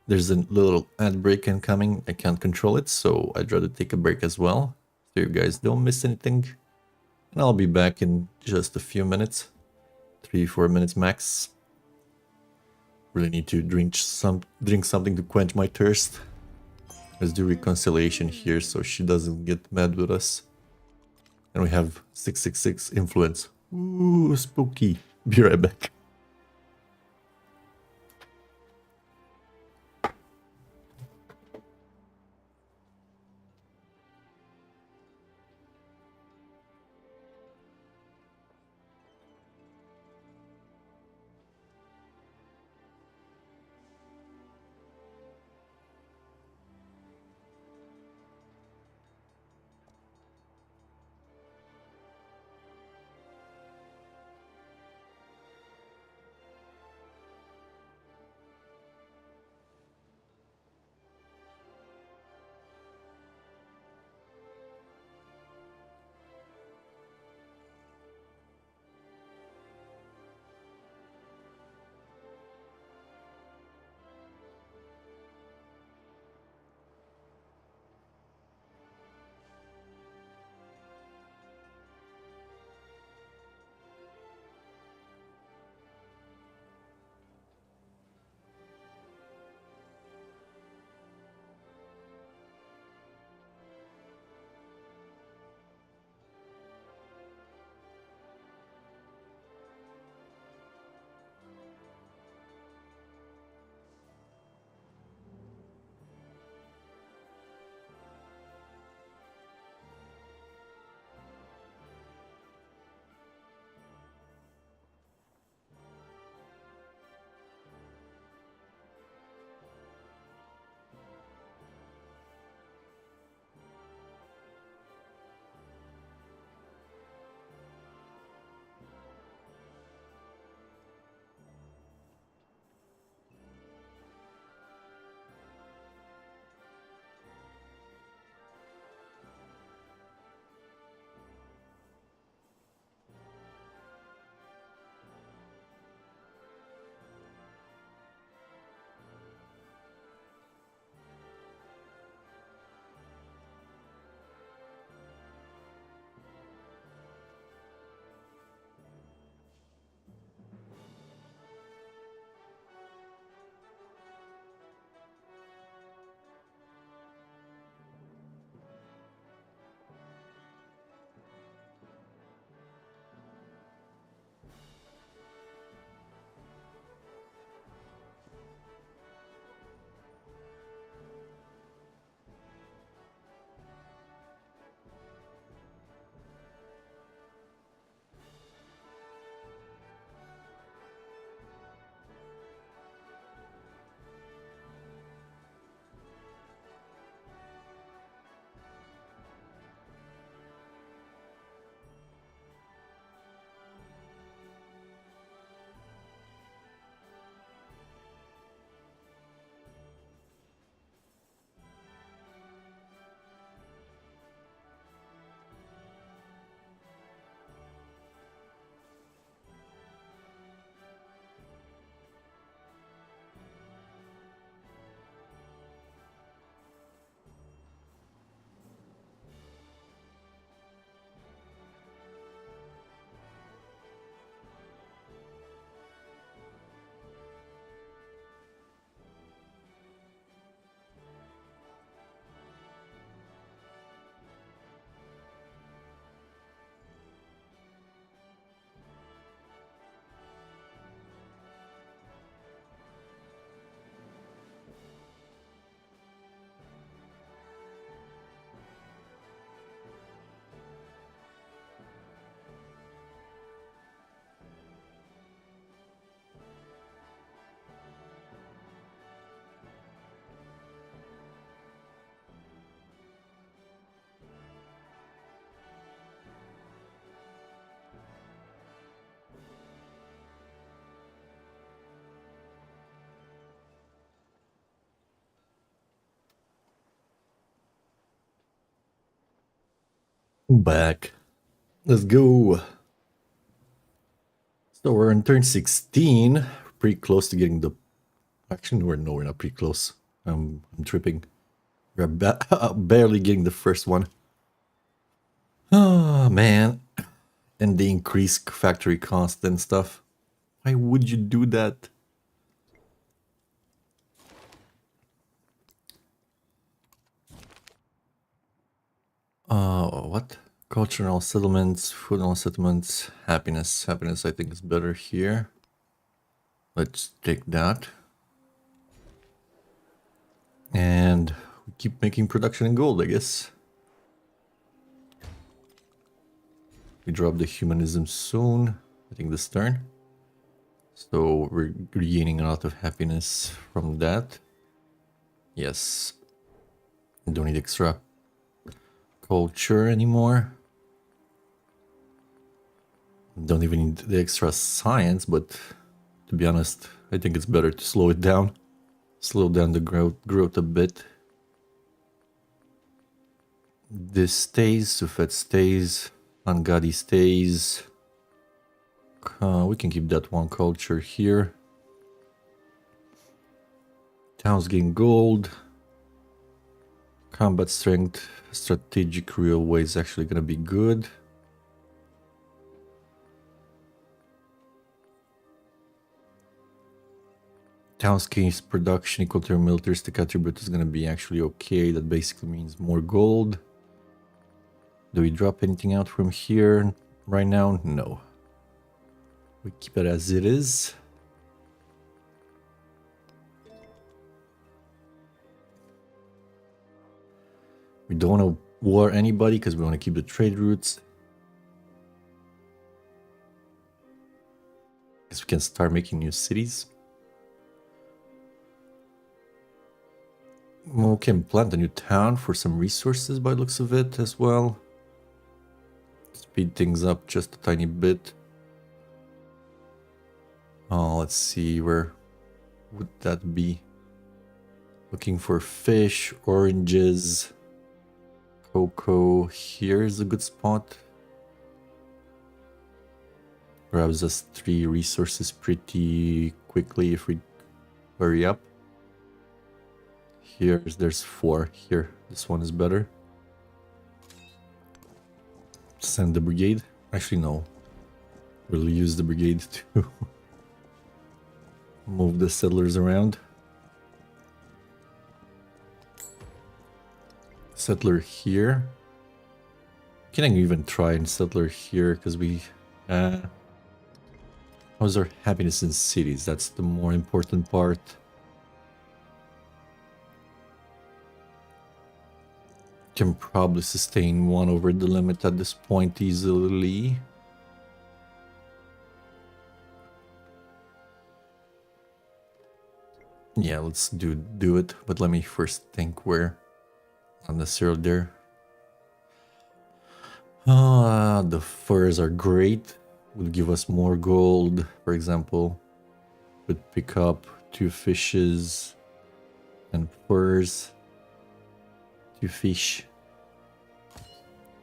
[SPEAKER 1] There's a little ad break incoming. I can't control it, so I'd rather take a break as well. So you guys don't miss anything. And I'll be back in just a few minutes. 3-4 minutes max. Really need to drink something to quench my thirst. Let's do reconciliation here so she doesn't get mad with us. And we have 666 influence. Ooh, spooky. Be right back. Back. Let's go. So we're on turn 16. Pretty close to getting the... Actually, we're not pretty close. I'm tripping. We're barely getting the first one. Oh, man. And the increased factory cost and stuff. Why would you do that? What? Cultural settlements, food settlements, happiness. Happiness, I think, is better here. Let's take that. And we keep making production in gold, I guess. We drop the humanism soon, I think this turn. So we're regaining a lot of happiness from that. Yes. Don't need extra culture anymore. Don't even need the extra science, but to be honest, I think it's better to slow it down. Slow down the growth a bit. This stays, Sufet stays, Angadi stays. We can keep that one culture here. Towns gain gold. Combat strength, strategic railway is actually gonna be good. Towns gains production equal to your militaristic attribute is gonna be actually okay. That basically means more gold. Do we drop anything out from here right now? No. We keep it as it is. We don't want to war anybody because we want to keep the trade routes. Guess we can start making new cities. We can plant a new town for some resources by the looks of it as well. Speed things up just a tiny bit. Oh, let's see, where would that be? Looking for fish, oranges, cocoa. Here is a good spot. Grabs us 3 resources pretty quickly if we hurry up. There's 4 here. This one is better. Send the brigade. Actually, no. We'll use the brigade to move the settlers around. Settler here. Can I even try and settler here? Because we... how's our happiness in cities? That's the more important part. Can probably sustain 1 over the limit at this point easily. Yeah, let's do it. But let me first think where. Not necessarily there. The furs are great. Would give us more gold, for example. Would pick up 2 fishes and furs. 2 fish.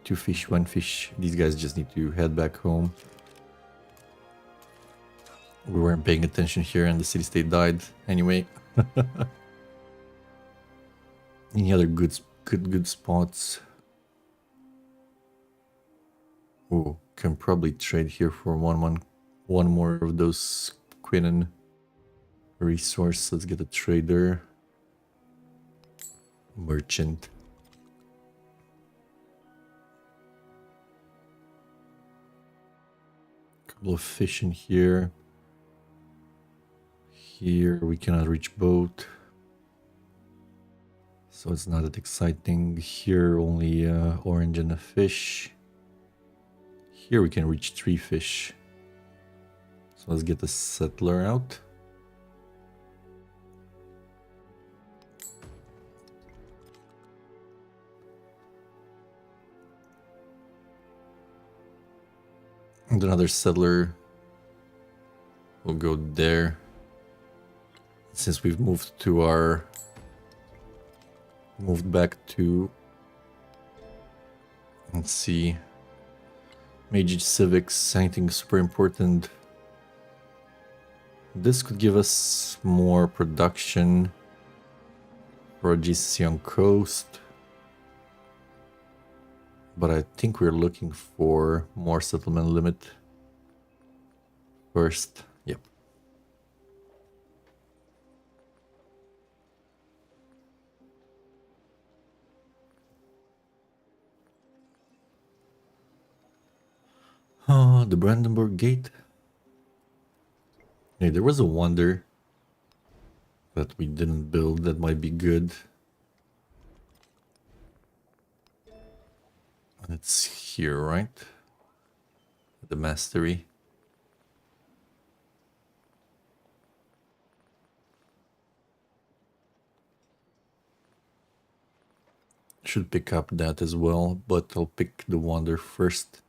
[SPEAKER 1] 2 fish, 1 fish. These guys just need to head back home. We weren't paying attention here and the city-state died anyway. Any other good spots? Oh, can probably trade here for one more of those quinine resource. Let's get a trader. Merchant. Couple of fish in here. Here we cannot reach boat. So it's not that exciting. Here only orange and a fish. Here we can reach 3 fish. So let's get the settler out. And another settler will go there. Since we've moved back to Let's see. Meiji civics, anything super important. This could give us more production for GCC on coast. But I think we're looking for more settlement limit first. Yep. The Brandenburg Gate. Hey, there was a wonder that we didn't build that might be good. It's here, right? The mastery. Should pick up that as well, but I'll pick the wonder first.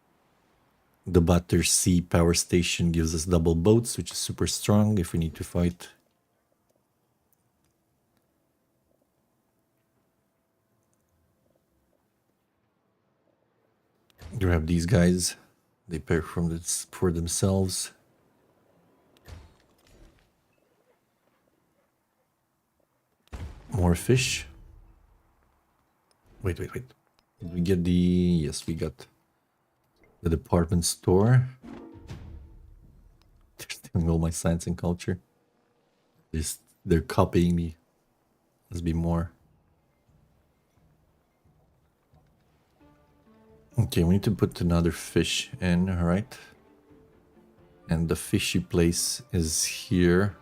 [SPEAKER 1] The Battersea power station gives us double boats, which is super strong if we need to fight. Grab these guys. They pay from this for themselves. More fish. Wait. Did we get the... Yes, we got the department store. They're stealing all my science and culture. They're copying me. Let's be more. Okay, we need to put another fish in, alright? And the fishy place is here.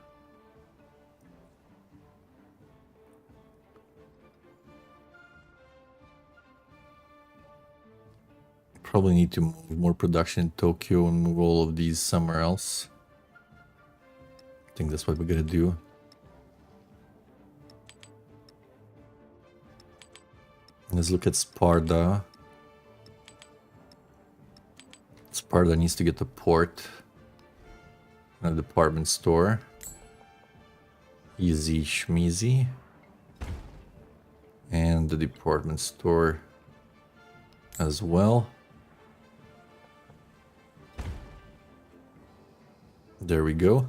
[SPEAKER 1] Probably need to move more production in Tokyo and move all of these somewhere else. I think that's what we're gonna do. Let's look at Sparta. Sparta needs to get the port. A department store. Easy schmeezy. And the department store as well. There we go.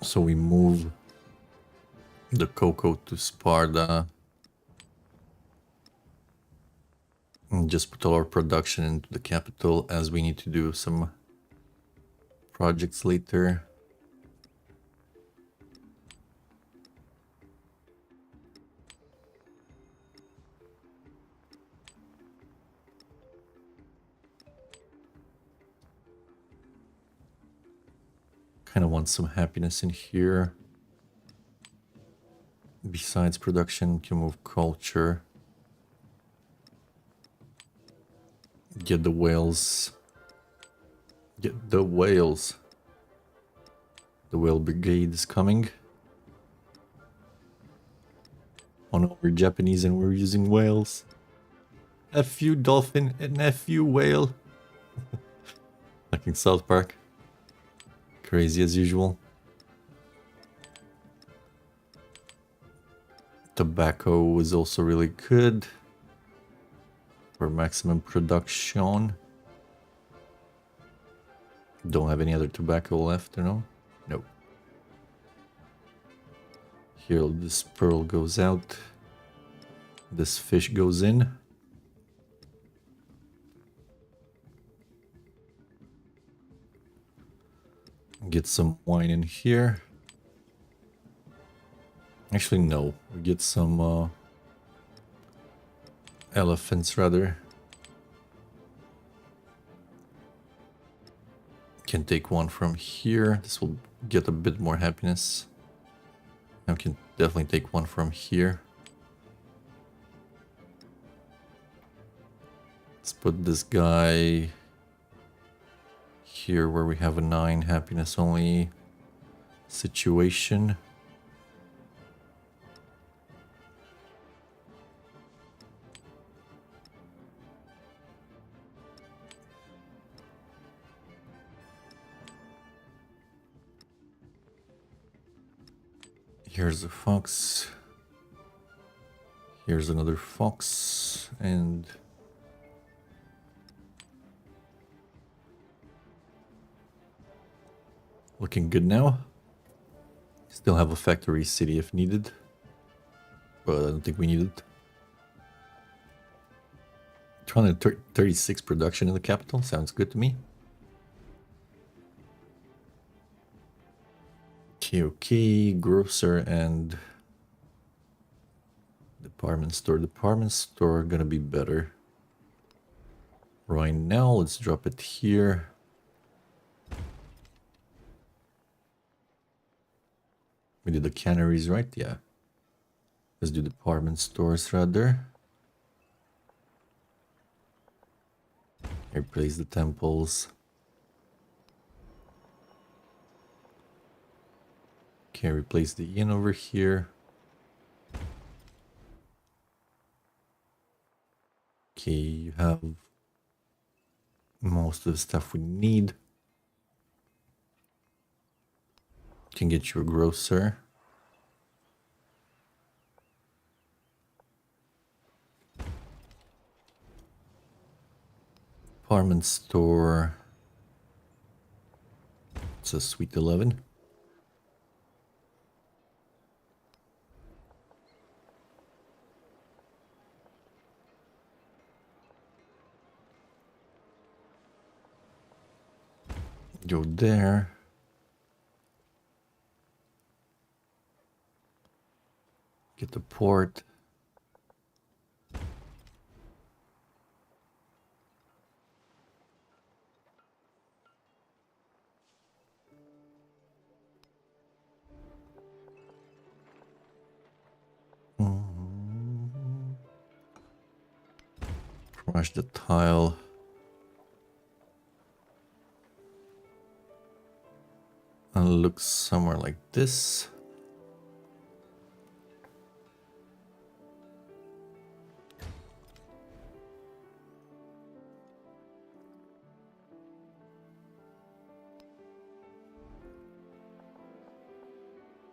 [SPEAKER 1] So we move the cocoa to Sparta. And just put all our production into the capital as we need to do some projects later. Kind of want some happiness in here. Besides production, can move culture. Get the whales. Get the whales. The whale brigade is coming. Oh no, we're Japanese and we're using whales. F you dolphin and F you whale. Like in South Park. Crazy as usual. Tobacco is also really good for maximum production. Don't have any other tobacco left, or no? Nope. Here, this pearl goes out. This fish goes in. Get some wine in here. Actually, no. We get some elephants, rather. Can take one from here. This will get a bit more happiness. I can definitely take one from here. Let's put this guy here where we have a 9 happiness only situation. Here's a fox. Here's another fox, and looking good now. Still have a factory city if needed, but I don't think we need it. 236 production in the capital sounds good to me. Okay, grocer and department store. Department store gonna be better. Right now, let's drop it here. We did the canneries, right? Yeah. Let's do department stores rather. Replace the temples. Okay, replace the inn over here. Okay, you have most of the stuff we need. Can get you a grocer. Apartment store. It's a Suite 11. Go there. Get the port. Crush the tile. And look somewhere like this.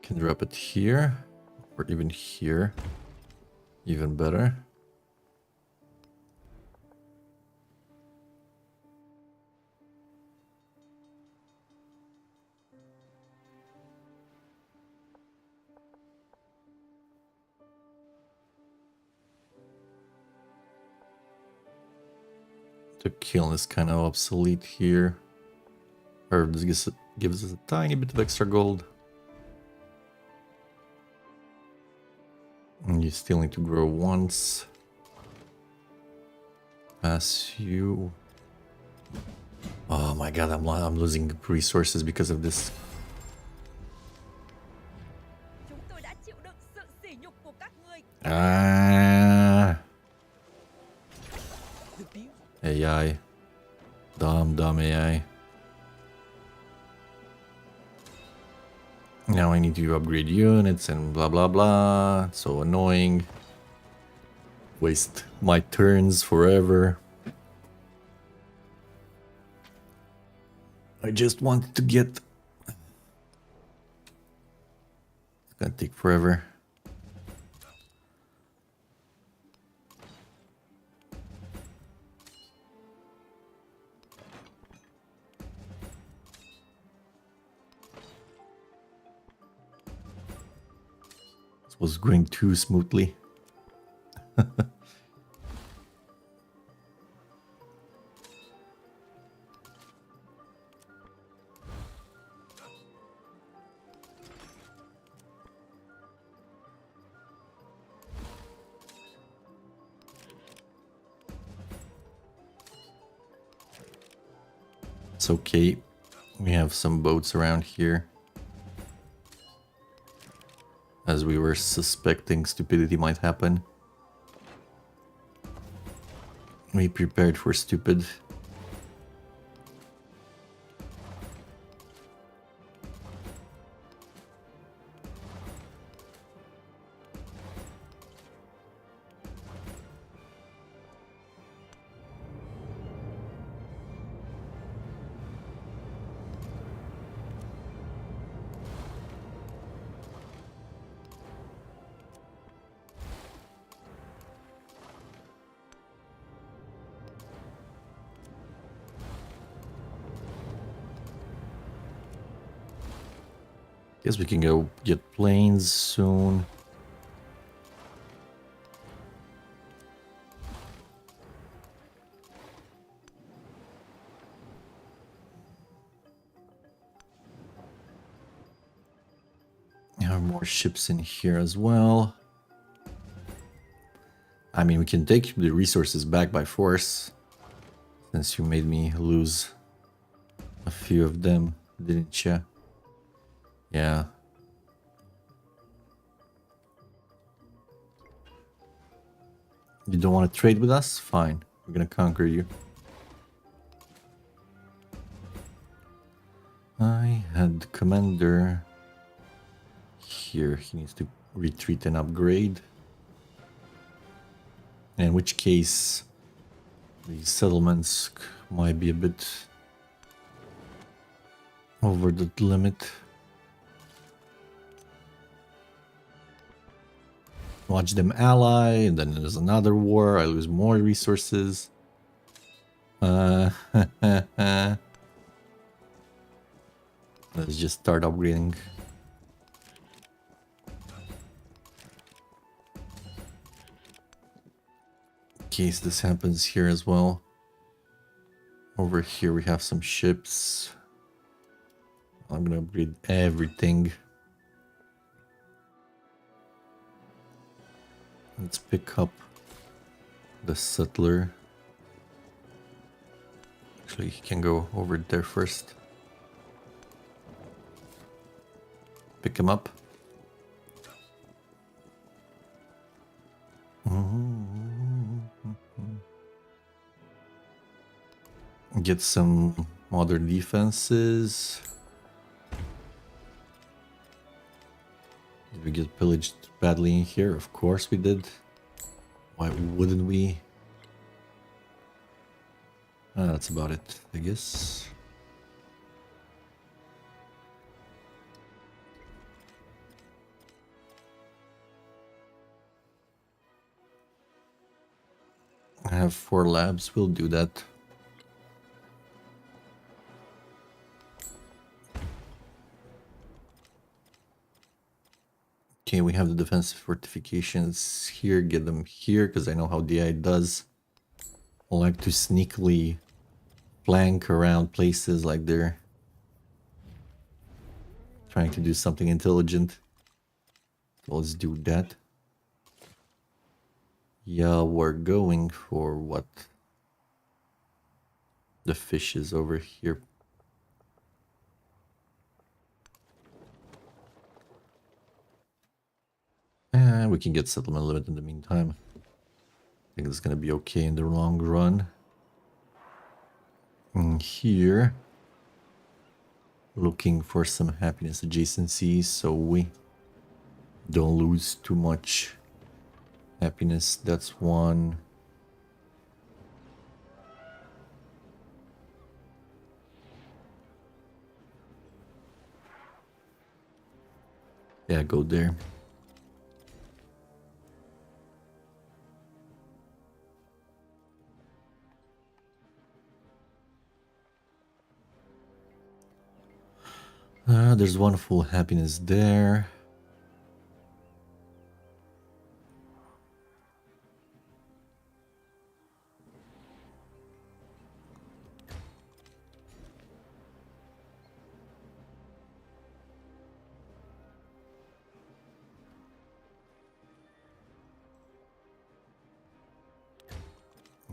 [SPEAKER 1] Can drop it here or even here. Even better. The kiln is kind of obsolete here. Or this gives us a tiny bit of extra gold. And you still need to grow once. Pass you. Oh my god, I'm losing resources because of this. Ah. AI. Dumb AI. Now I need to upgrade units and blah blah blah. It's so annoying. Waste my turns forever. I just wanted to get... It's gonna take forever. This was going too smoothly. It's okay. We have some boats around here. As we were suspecting stupidity might happen. We prepared for stupid. Guess we can go get planes soon. There are more ships in here as well. I mean, we can take the resources back by force, since you made me lose a few of them, didn't you? Yeah. You don't want to trade with us? Fine. We're gonna conquer you. I had commander here. He needs to retreat and upgrade. In which case, these settlements might be a bit over the limit. Watch them ally, and then there's another war. I lose more resources. Let's just start upgrading. In case this happens here as well. Over here we have some ships. I'm gonna upgrade everything. Let's pick up the settler. Actually, he can go over there first. Pick him up. Get some modern defenses. Did we get pillaged badly in here? Of course we did. Why wouldn't we? That's about it, I guess. I have 4 labs, we'll do that. Okay, we have the defensive fortifications here. Get them here, because I know how Deity does. I like to sneakily flank around places like they're trying to do something intelligent. So let's do that. Yeah, we're going for what? The fish is over here. And we can get settlement limit in the meantime. I think it's gonna be okay in the long run. And here, looking for some happiness adjacencies so we don't lose too much happiness. That's one. Yeah, go there. There's one full happiness there.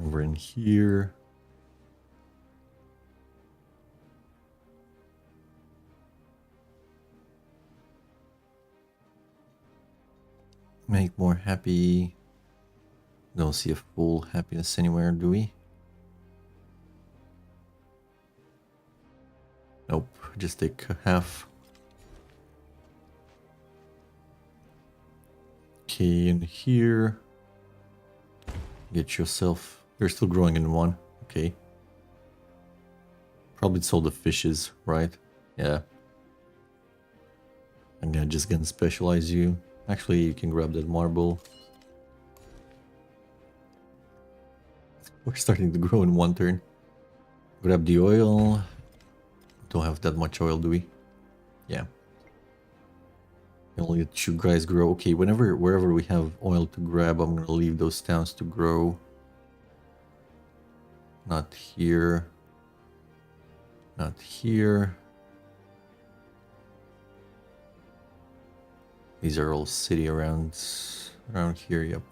[SPEAKER 1] Over in here. Make more happy. Don't see a full happiness anywhere, do we? Nope, just take half. Okay, in here. Get yourself... You're still growing in one. Okay. Probably sold the fishes, right? Yeah. I'm gonna just gonna specialize you. Actually, you can grab that marble. We're starting to grow in one turn. Grab the oil. Don't have that much oil, do we? Yeah. Only let you guys grow. Okay, wherever we have oil to grab, I'm gonna leave those towns to grow. Not here. Not here. These are all city around here, yep.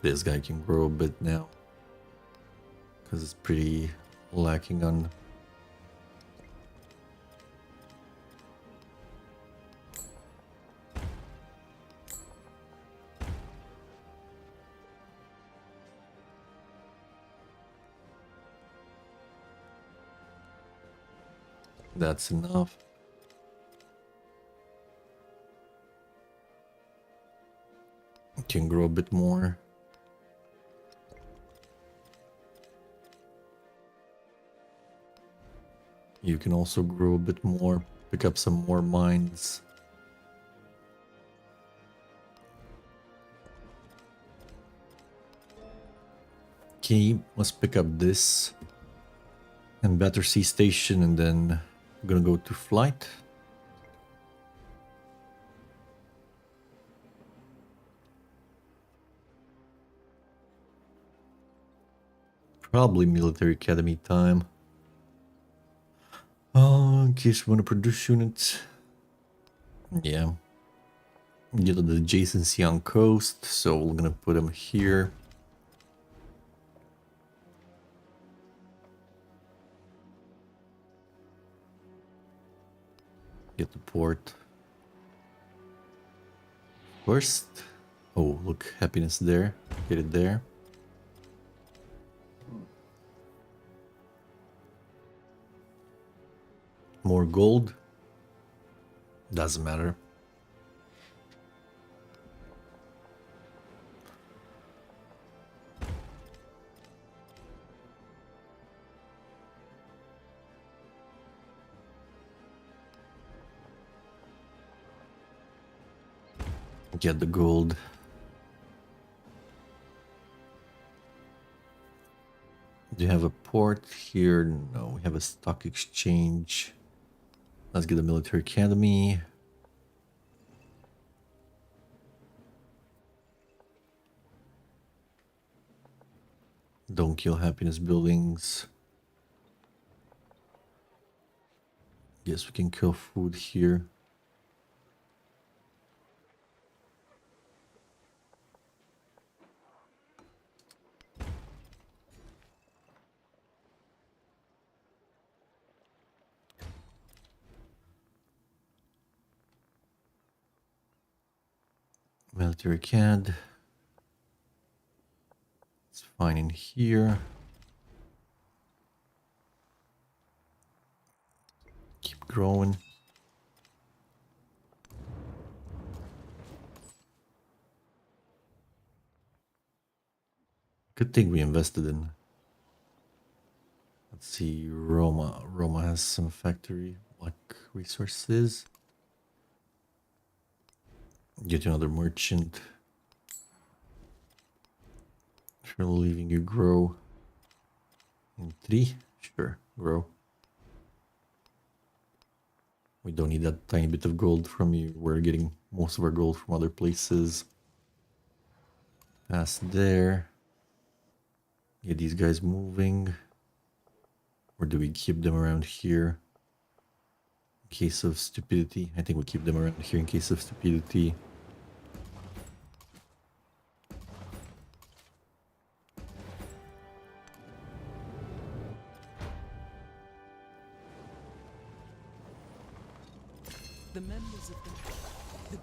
[SPEAKER 1] This guy can grow a bit now. Because it's pretty lacking on... That's enough. Can grow a bit more. You can also grow a bit more, pick up some more mines. Okay, let's pick up this and Battersea Station, and then I'm gonna go to flight. Probably military academy time. In case we want to produce units. Yeah. Get the adjacency on coast, so we're gonna put them here. Get the port. First. Oh, look, happiness there. Get it there. More gold. Doesn't matter. Get the gold. Do you have a port here? No, we have a stock exchange. Let's get the military academy. Don't kill happiness buildings. Guess we can kill food here. Military CAD. It's fine in here. Keep growing. Good thing we invested in. Let's see, Roma. Roma has some factory, like resources. Get another merchant. If you're leaving, you grow. In 3, sure, grow. We don't need that tiny bit of gold from you. We're getting most of our gold from other places. Pass there. Get these guys moving. Or do we keep them around here? In case of stupidity. I think we keep them around here in case of stupidity.
[SPEAKER 2] The members of the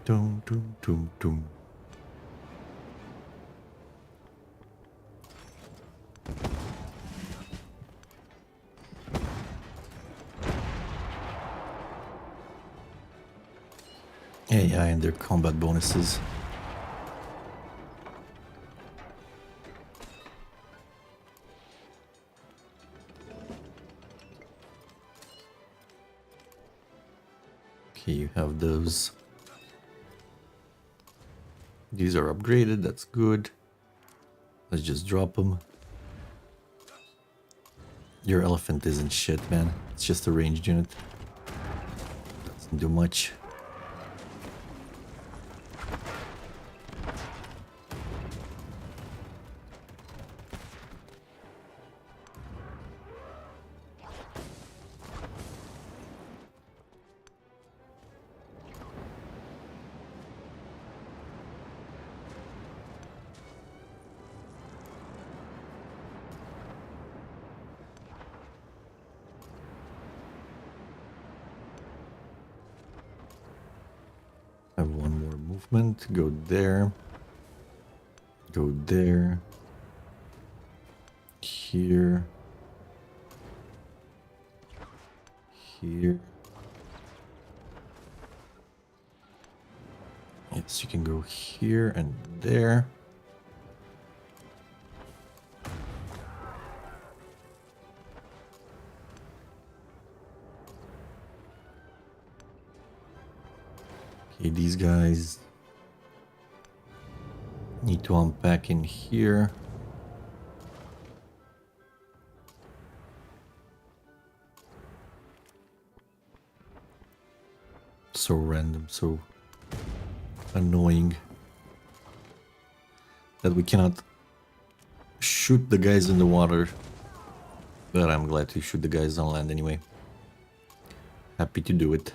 [SPEAKER 1] Dum dum dum dum. AI and their combat bonuses. Okay, you have those. These are upgraded, that's good. Let's just drop them. Your elephant isn't shit, man. It's just a ranged unit. Doesn't do much. Have one more movement. Go there. Go there. Here. Here. Yes, you can go here and there. Okay, these guys need to unpack in here. So random, so annoying that we cannot shoot the guys in the water. But I'm glad to shoot the guys on land anyway. Happy to do it.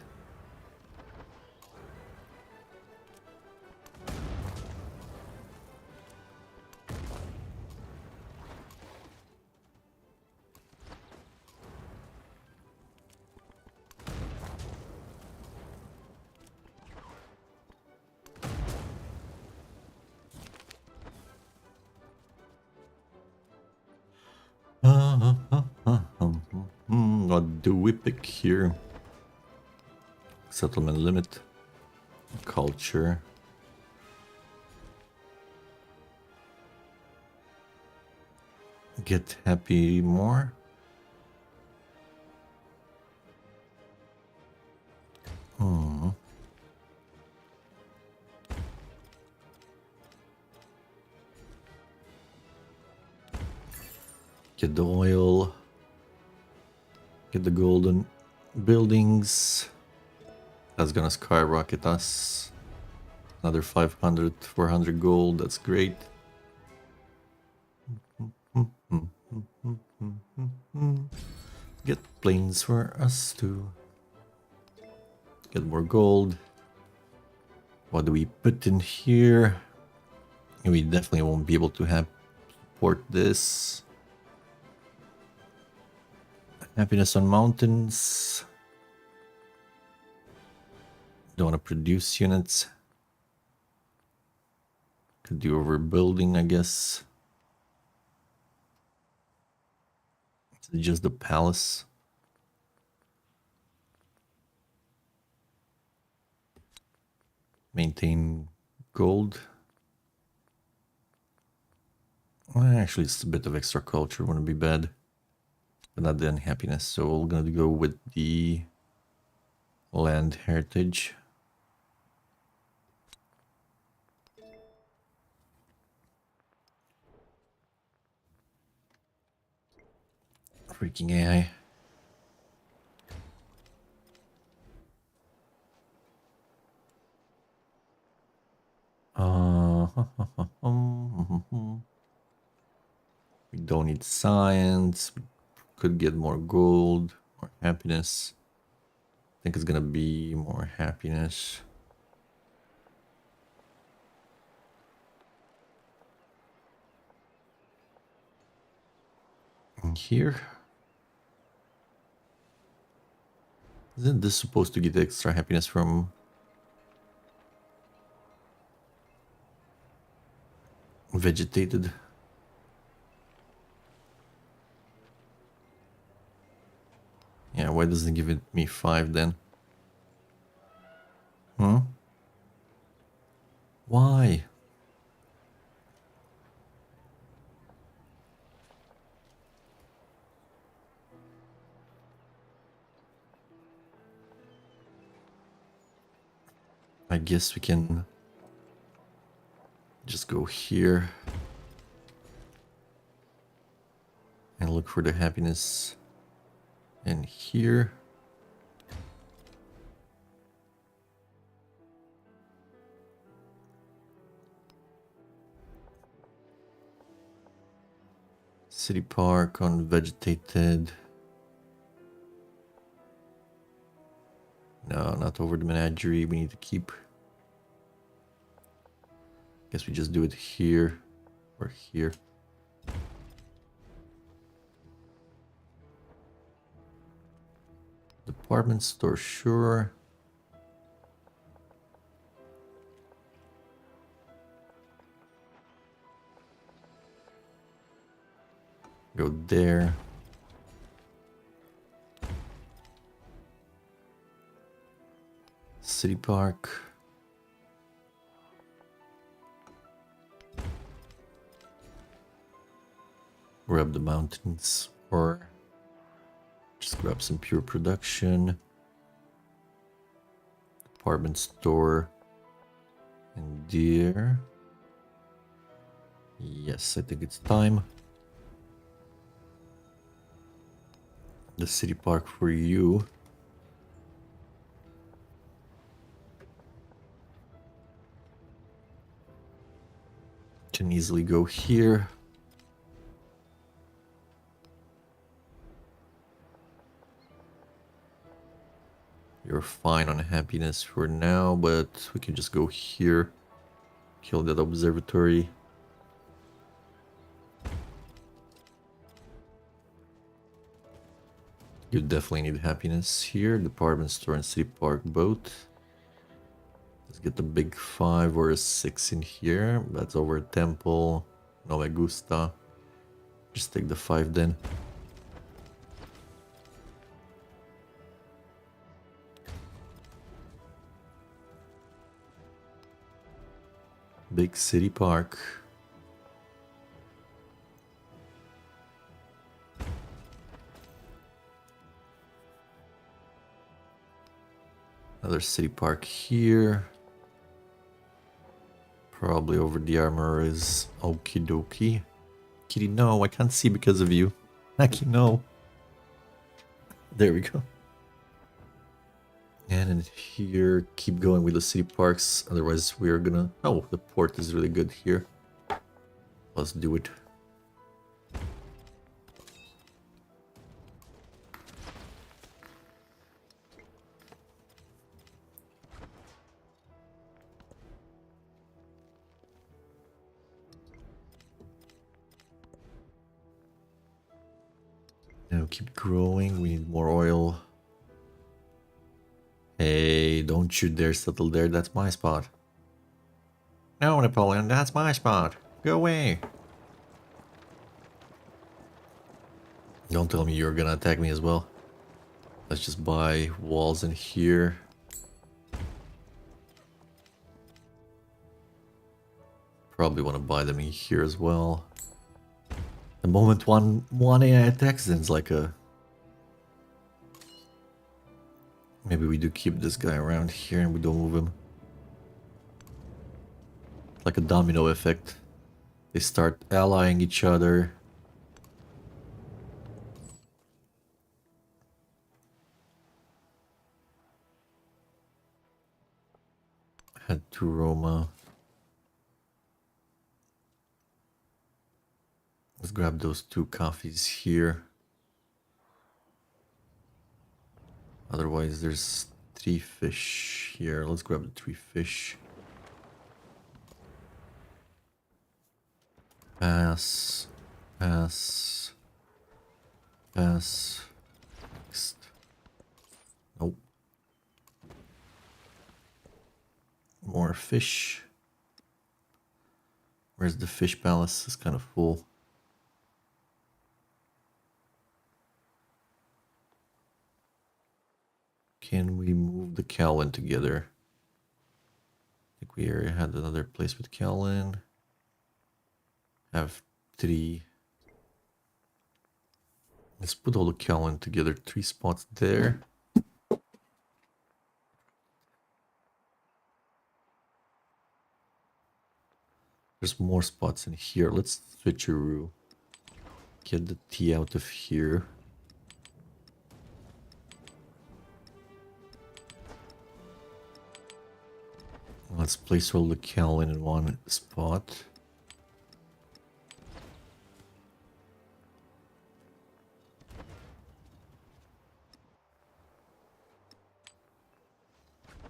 [SPEAKER 1] What do we pick here? Settlement limit. Culture. Get happy more. Get the oil. Get the golden buildings. That's gonna skyrocket us. Another 500, 400 gold. That's great. Get planes for us too. Get more gold. What do we put in here? We definitely won't be able to have support this. Happiness on mountains. Don't want to produce units. Could do overbuilding, I guess. It's just the palace. Maintain gold. Well, actually, it's a bit of extra culture, wouldn't be bad. But not the unhappiness, so we're gonna go with the land heritage. Freaking AI. We don't need science. We could get more gold, more happiness. I think it's gonna be more happiness. And here. Isn't this supposed to get extra happiness from vegetated? Yeah, why doesn't it give it me 5 then? Huh? Why? I guess we can Just go here and look for the happiness in here. City park unvegetated. No, not over the menagerie. We need to keep. Guess we just do it here or here. Department store, sure. Go there. City park. Grab the mountains or just grab some pure production. Department store. And there. Yes, I think it's time. The city park for you. Can easily go here. You're fine on happiness for now, but we can just go here. Kill that observatory. You definitely need happiness here. Department store and city park both. Let's get the big 5 or a 6 in here. That's over a temple. No me gusta. Just take the 5 then. Big city park. Another city park here. Probably over the armor is okie dokie. Kitty, no, I can't see because of you. Aki, no. There we go. And in here, keep going with the city parks. Otherwise, we're gonna... Oh, the port is really good here. Let's do it. Now keep growing. We need more oil. Hey, don't you dare settle there. That's my spot. No, Napoleon, that's my spot. Go away. Don't tell me you're gonna attack me as well. Let's just buy walls in here. Probably want to buy them in here as well. The moment one AI attacks, then it's like a... Maybe we do keep this guy around here and we don't move him. Like a domino effect. They start allying each other. Head to Roma. Let's grab those 2 coffees here. Otherwise, there's 3 fish here. Let's grab the 3 fish. Pass. Pass. Pass. Next. Nope. More fish. Where's the fish palace? It's kind of full. Can we move the Calvin together? I think we already had another place with Calvin. Have 3. Let's put all the Calvin together. 3 spots there. There's more spots in here. Let's switcheroo. Get the tea out of here. Let's place all the Calvin in one spot.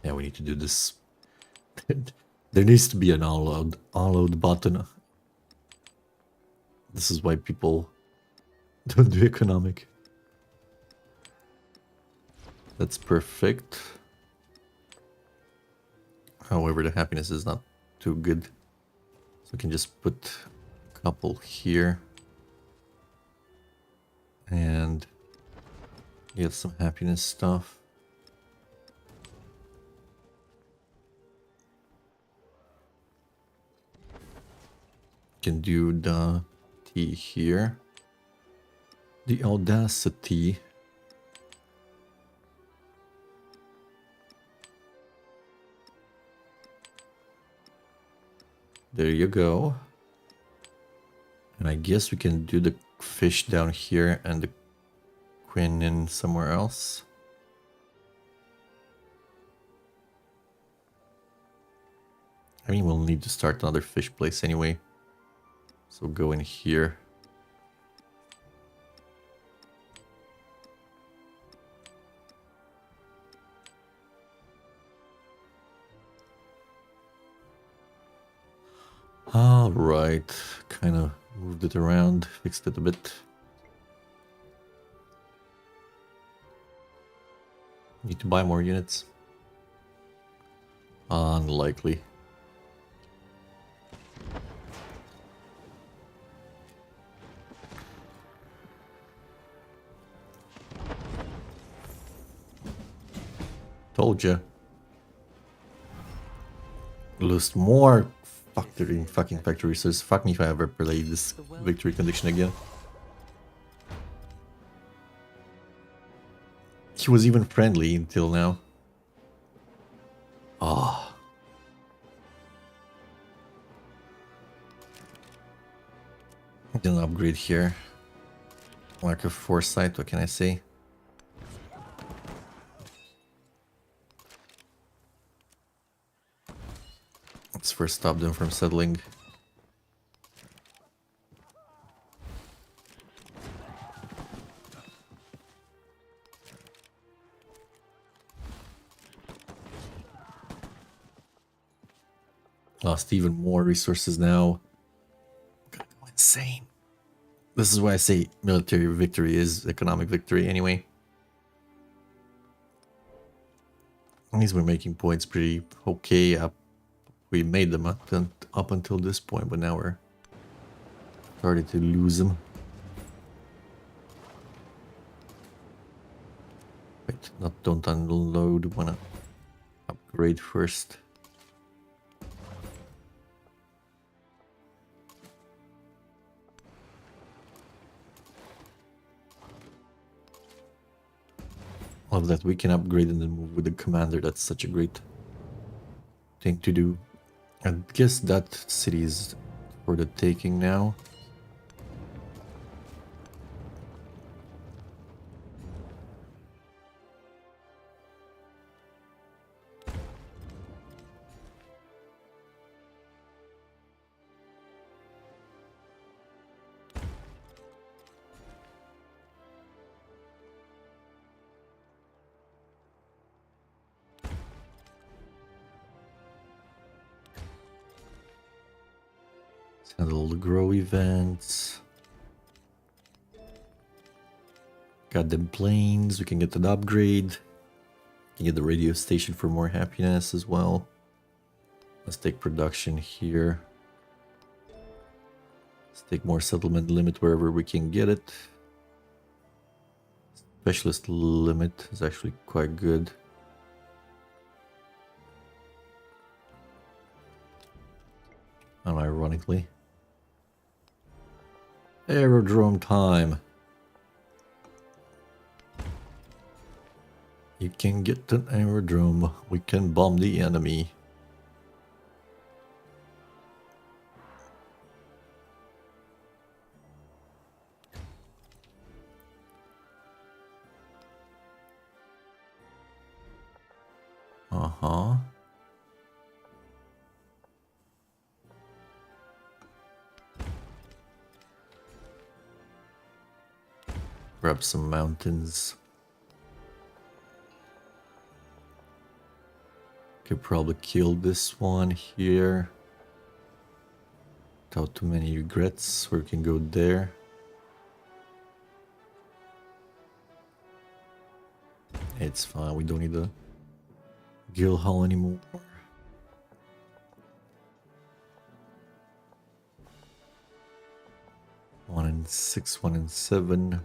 [SPEAKER 1] Yeah, we need to do this. There needs to be an unload button. This is why people don't do economic. That's perfect. However, the happiness is not too good. So we can just put a couple here. And get some happiness stuff. Can do the tea here. The audacity. There you go. And I guess we can do the fish down here and the quinine somewhere else. I mean, we'll need to start another fish place anyway. So go in here. All right, kind of moved it around, fixed it a bit. Need to buy more units. Unlikely. Told ya. Lost more fucking factory resources. Fuck me if I ever play this victory condition again. He was even friendly until now. Ah. Oh. Didn't upgrade here. Lack of foresight, what can I say? Let's first stop them from settling. Lost even more resources now. Gonna go insane. This is why I say military victory is economic victory anyway. At least we're making points pretty okay. We made them up until this point, but now we're starting to lose them. Wait, don't unload. Wanna upgrade first. Love that we can upgrade and then move with the commander. That's such a great thing to do. I guess that city is for the taking now. Handle the grow events. Got them planes. We can get an upgrade. Can get the radio station for more happiness as well. Let's take production here. Let's take more settlement limit wherever we can get it. Specialist limit is actually quite good. Unironically. Aerodrome time. You can get an aerodrome. We can bomb the enemy. Uh-huh. Grab some mountains. Could probably kill this one here. Without too many regrets. Or we can go there. It's fine, we don't need a guild hall anymore. One and 6, 1 and 7.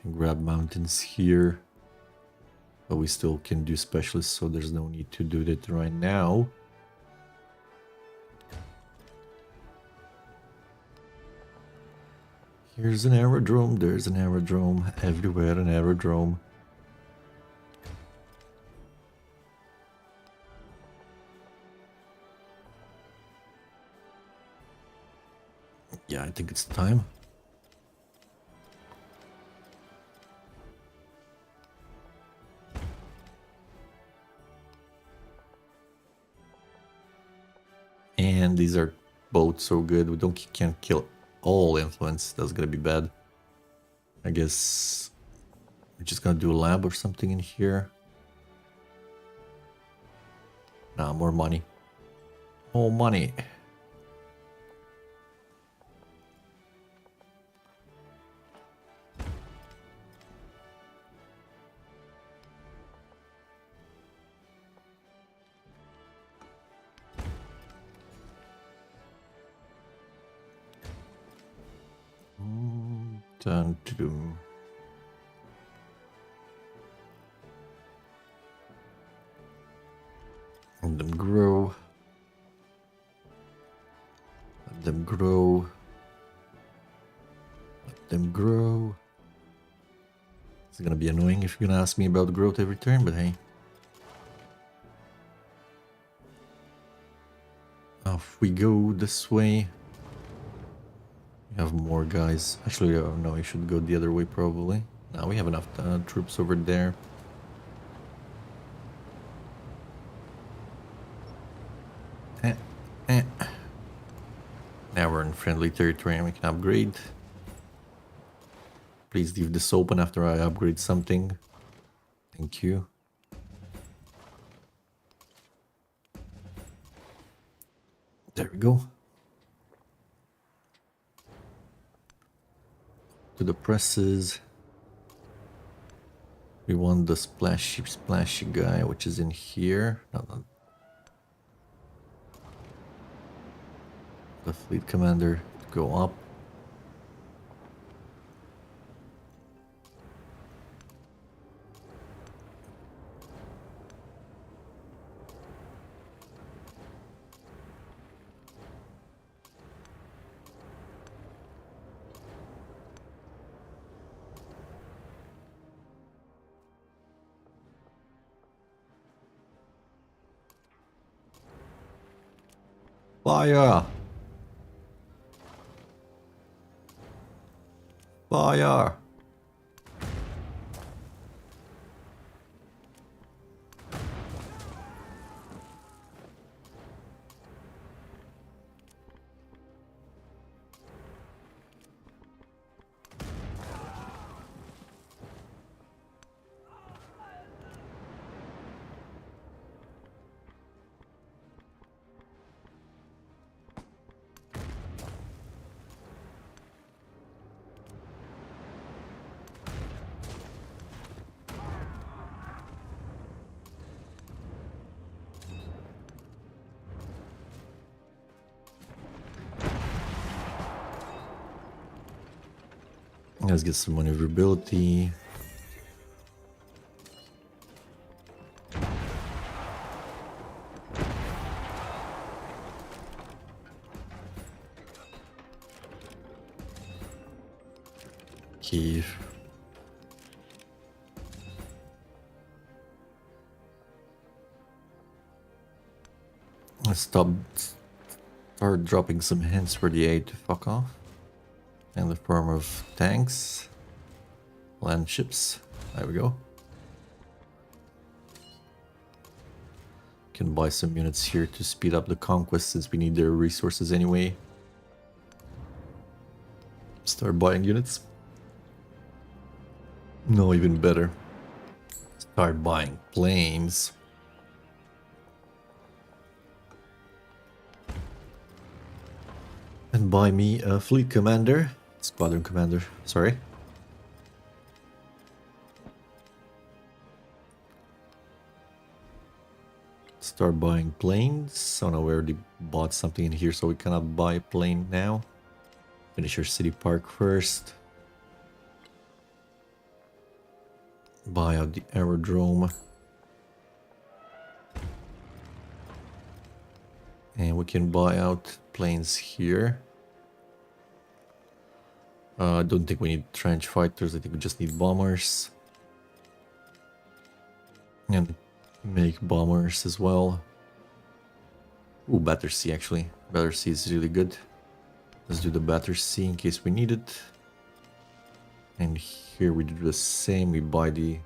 [SPEAKER 1] Can grab mountains here. But we still can do specialists, so there's no need to do that right now. Here's an aerodrome, there's an aerodrome, everywhere an aerodrome. Yeah, I think it's time. And these are both so good, we can't kill all influence, that's gonna be bad. I guess we're just gonna do a lab or something in here. Nah, more money. More money. Dun, dun. Let them grow. Let them grow. Let them grow. It's gonna be annoying if you're gonna ask me about growth every turn, but hey. Off we go this way. We have more guys. Actually, no, we should go the other way probably. Now we have enough troops over there. Now we're in friendly territory and we can upgrade. Please leave this open after I upgrade something. Thank you. There we go. To the presses. We want the splashy guy, which is in here. No. The fleet commander to go up. Fire! Fire! Let's get some maneuverability. Key. Let's start dropping some hints for the aid to fuck off. In the form of tanks, land ships. There we go. Can buy some units here to speed up the conquest since we need their resources anyway. Start buying units. No, even better. Start buying planes. And buy me a fleet commander. Squadron commander, sorry. Start buying planes. Oh no, we already bought something in here, so we cannot buy a plane now. Finish your city park first. Buy out the aerodrome. And we can buy out planes here. I don't think we need trench fighters, I think we just need bombers. And make bombers as well. Ooh, Battersea actually. Battersea is really good. Let's do the Battersea in case we need it. And here we do the same, we buy the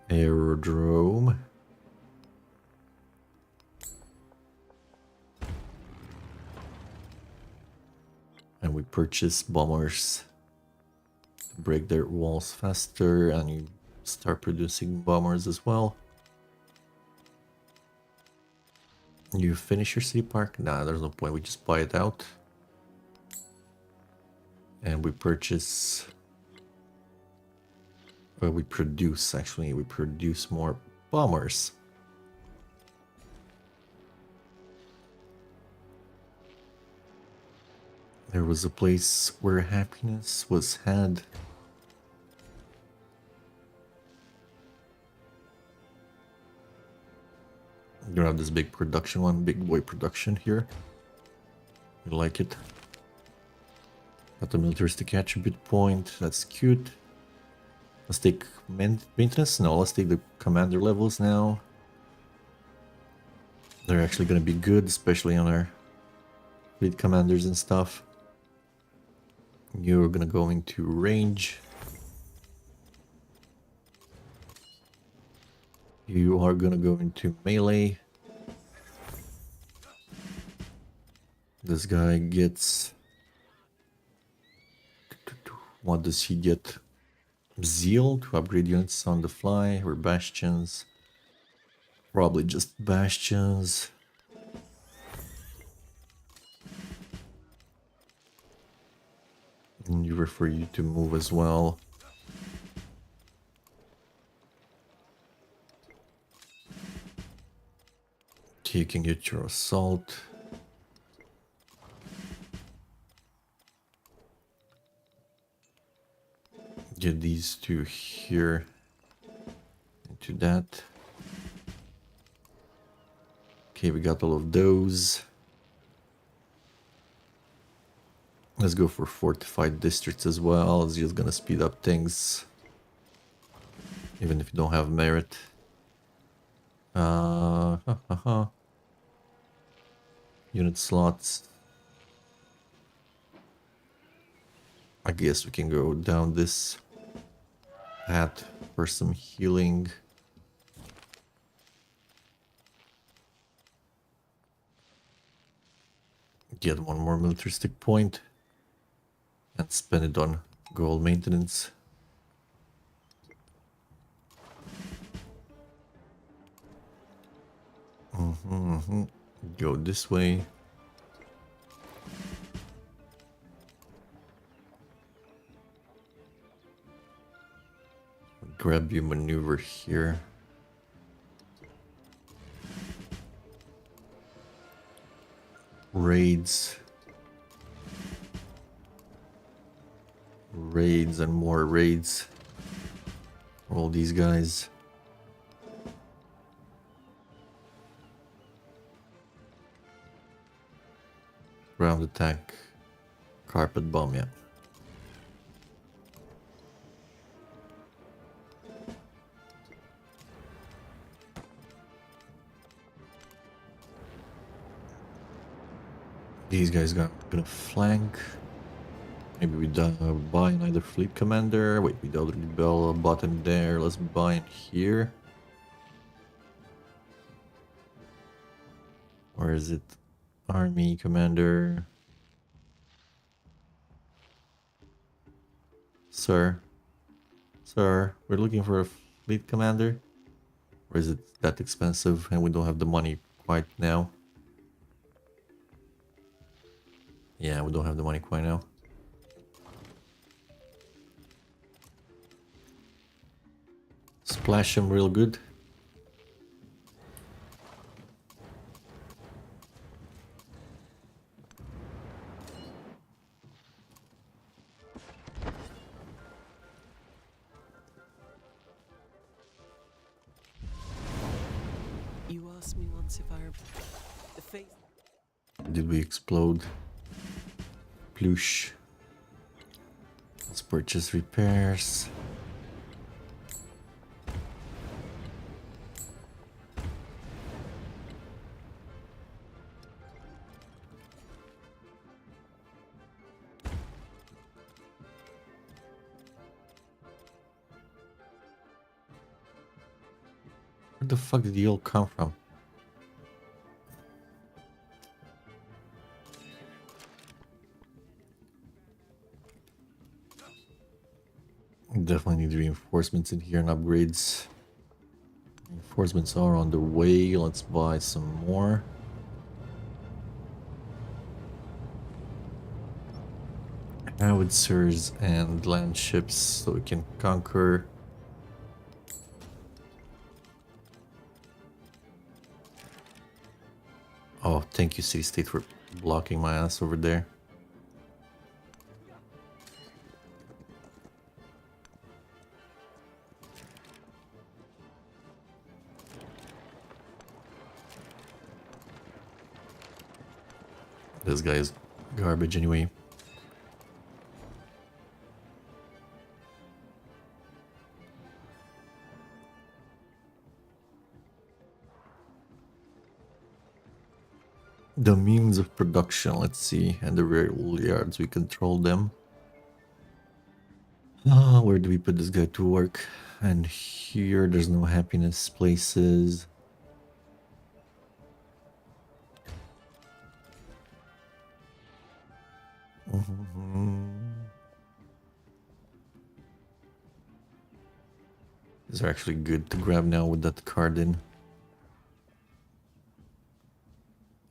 [SPEAKER 1] aerodrome. And we purchase bombers to break their walls faster, and you start producing bombers as well. You finish your city park? Nah, there's no point, we just buy it out. And we purchase... Well, we produce more bombers. There was a place where happiness was had. You have this big production one, big boy production here. You like it. Got the militaristic attribute point, that's cute. Let's take maintenance. No, let's take the commander levels now. They're actually going to be good, especially on our fleet commanders and stuff. You're going to go into range. You are going to go into melee. This guy gets... What does he get? Zeal to upgrade units on the fly, or bastions. Probably just bastions. And you refer you to move as well. Okay, you can get your assault. Get these two here into that. Okay, we got all of those. Let's go for fortified districts as well. It's just gonna speed up things, even if you don't have merit. Unit slots. I guess we can go down this path for some healing. Get one more militaristic point and spend it on gold maintenance. Go this way. Grab your maneuver here. Raids. Raids and more raids. All these guys. Ground attack. Carpet bomb, yeah. These guys gonna flank. Maybe we buy another fleet commander. Wait, we already bought him there. Let's buy him here. Or is it army commander? Sir, we're looking for a fleet commander. Or is it that expensive and we don't have the money quite now? Yeah, we don't have the money quite now. Splash him real good.
[SPEAKER 2] You asked me once if I the face.
[SPEAKER 1] Did we explode? Ploosh. Let's purchase repairs. Where the fuck did you all come from? Definitely need reinforcements in here and upgrades. Reinforcements are on the way. Let's buy some more. Howitzers and land ships so we can conquer. Oh, thank you, City State, for blocking my ass over there. This guy is garbage anyway. The means of production, let's see, and the rail yards, we control them. Where do we put this guy to work? And here, there's no happiness places. These are actually good to grab now with that card in.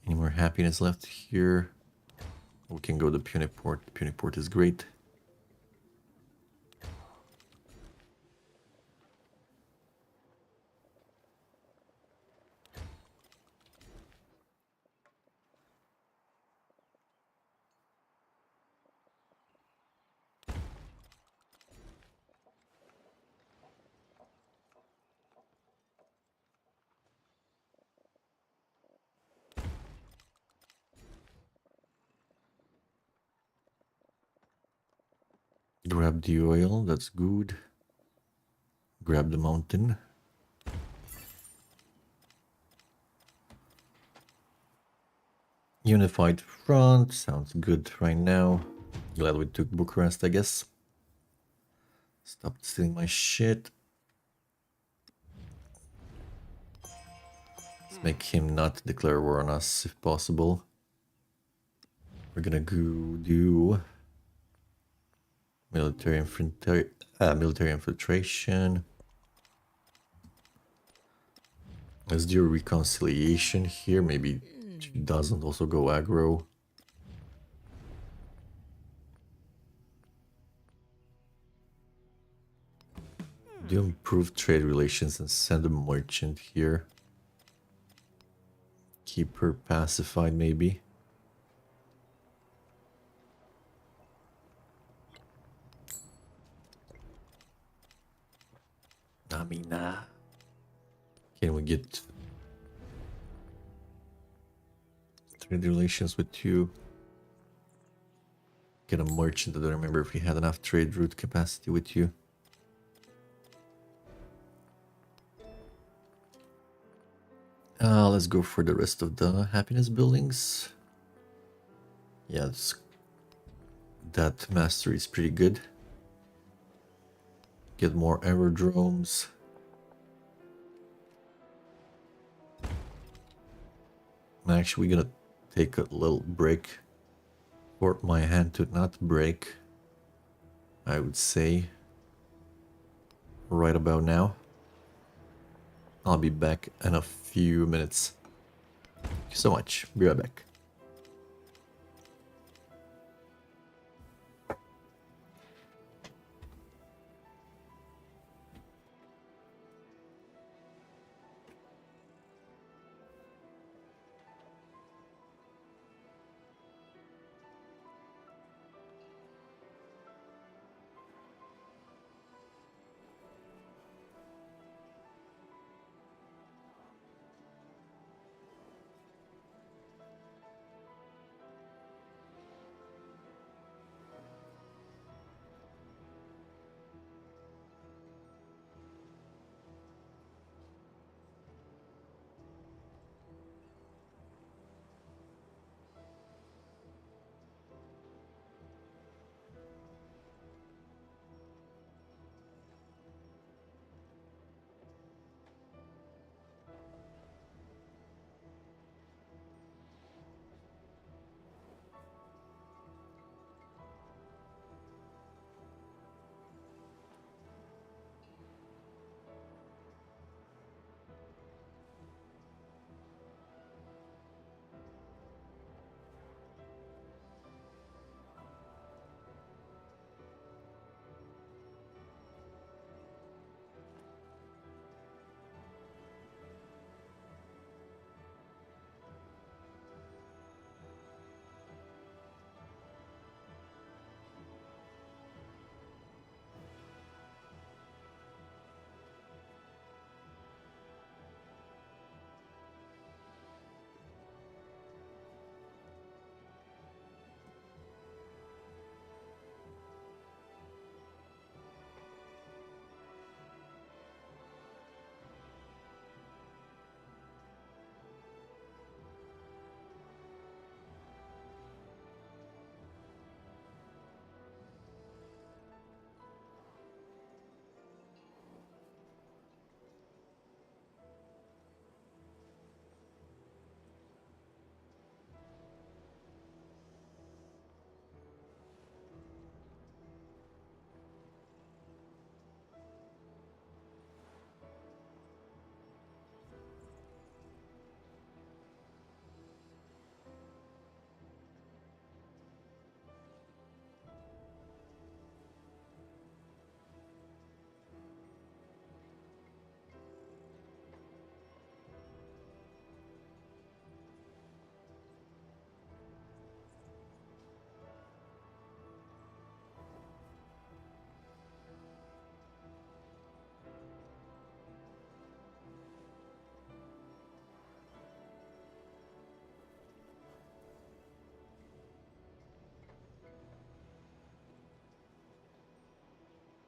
[SPEAKER 1] Any more happiness left here? We can go to Puniport. Puniport is great. Grab the oil, that's good. Grab the mountain. Unified front, sounds good right now. Glad we took Bucharest, I guess. Stop stealing my shit. Let's make him not declare war on us if possible. We're gonna go do military infiltration. Let's do reconciliation here. Maybe she doesn't also go aggro. Do improve trade relations and send a merchant here. Keep her pacified, maybe. I mean, nah. Can we get trade relations with you? Get a merchant. I don't remember if we had enough trade route capacity with you. Let's go for the rest of the happiness buildings. Yeah, let's That mastery is pretty good. Get more aerodromes. I'm actually gonna take a little break for my hand to not break, I would say, right about now. I'll be back in a few minutes. Thank you so much. Be right back.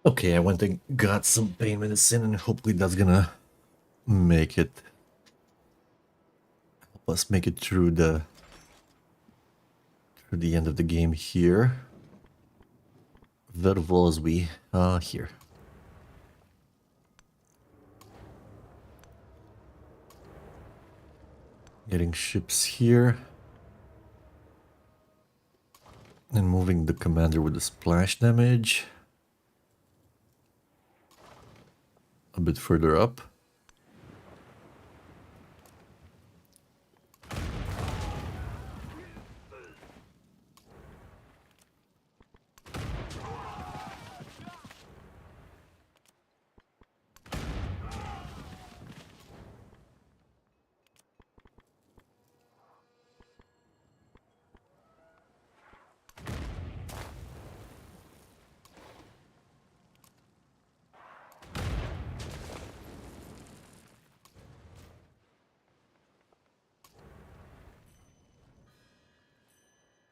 [SPEAKER 1] Okay, I went and got some pain medicine and hopefully that's gonna make it help us make it through the end of the game here. Very well as we here. Getting ships here. And moving the commander with the splash damage. A bit further up.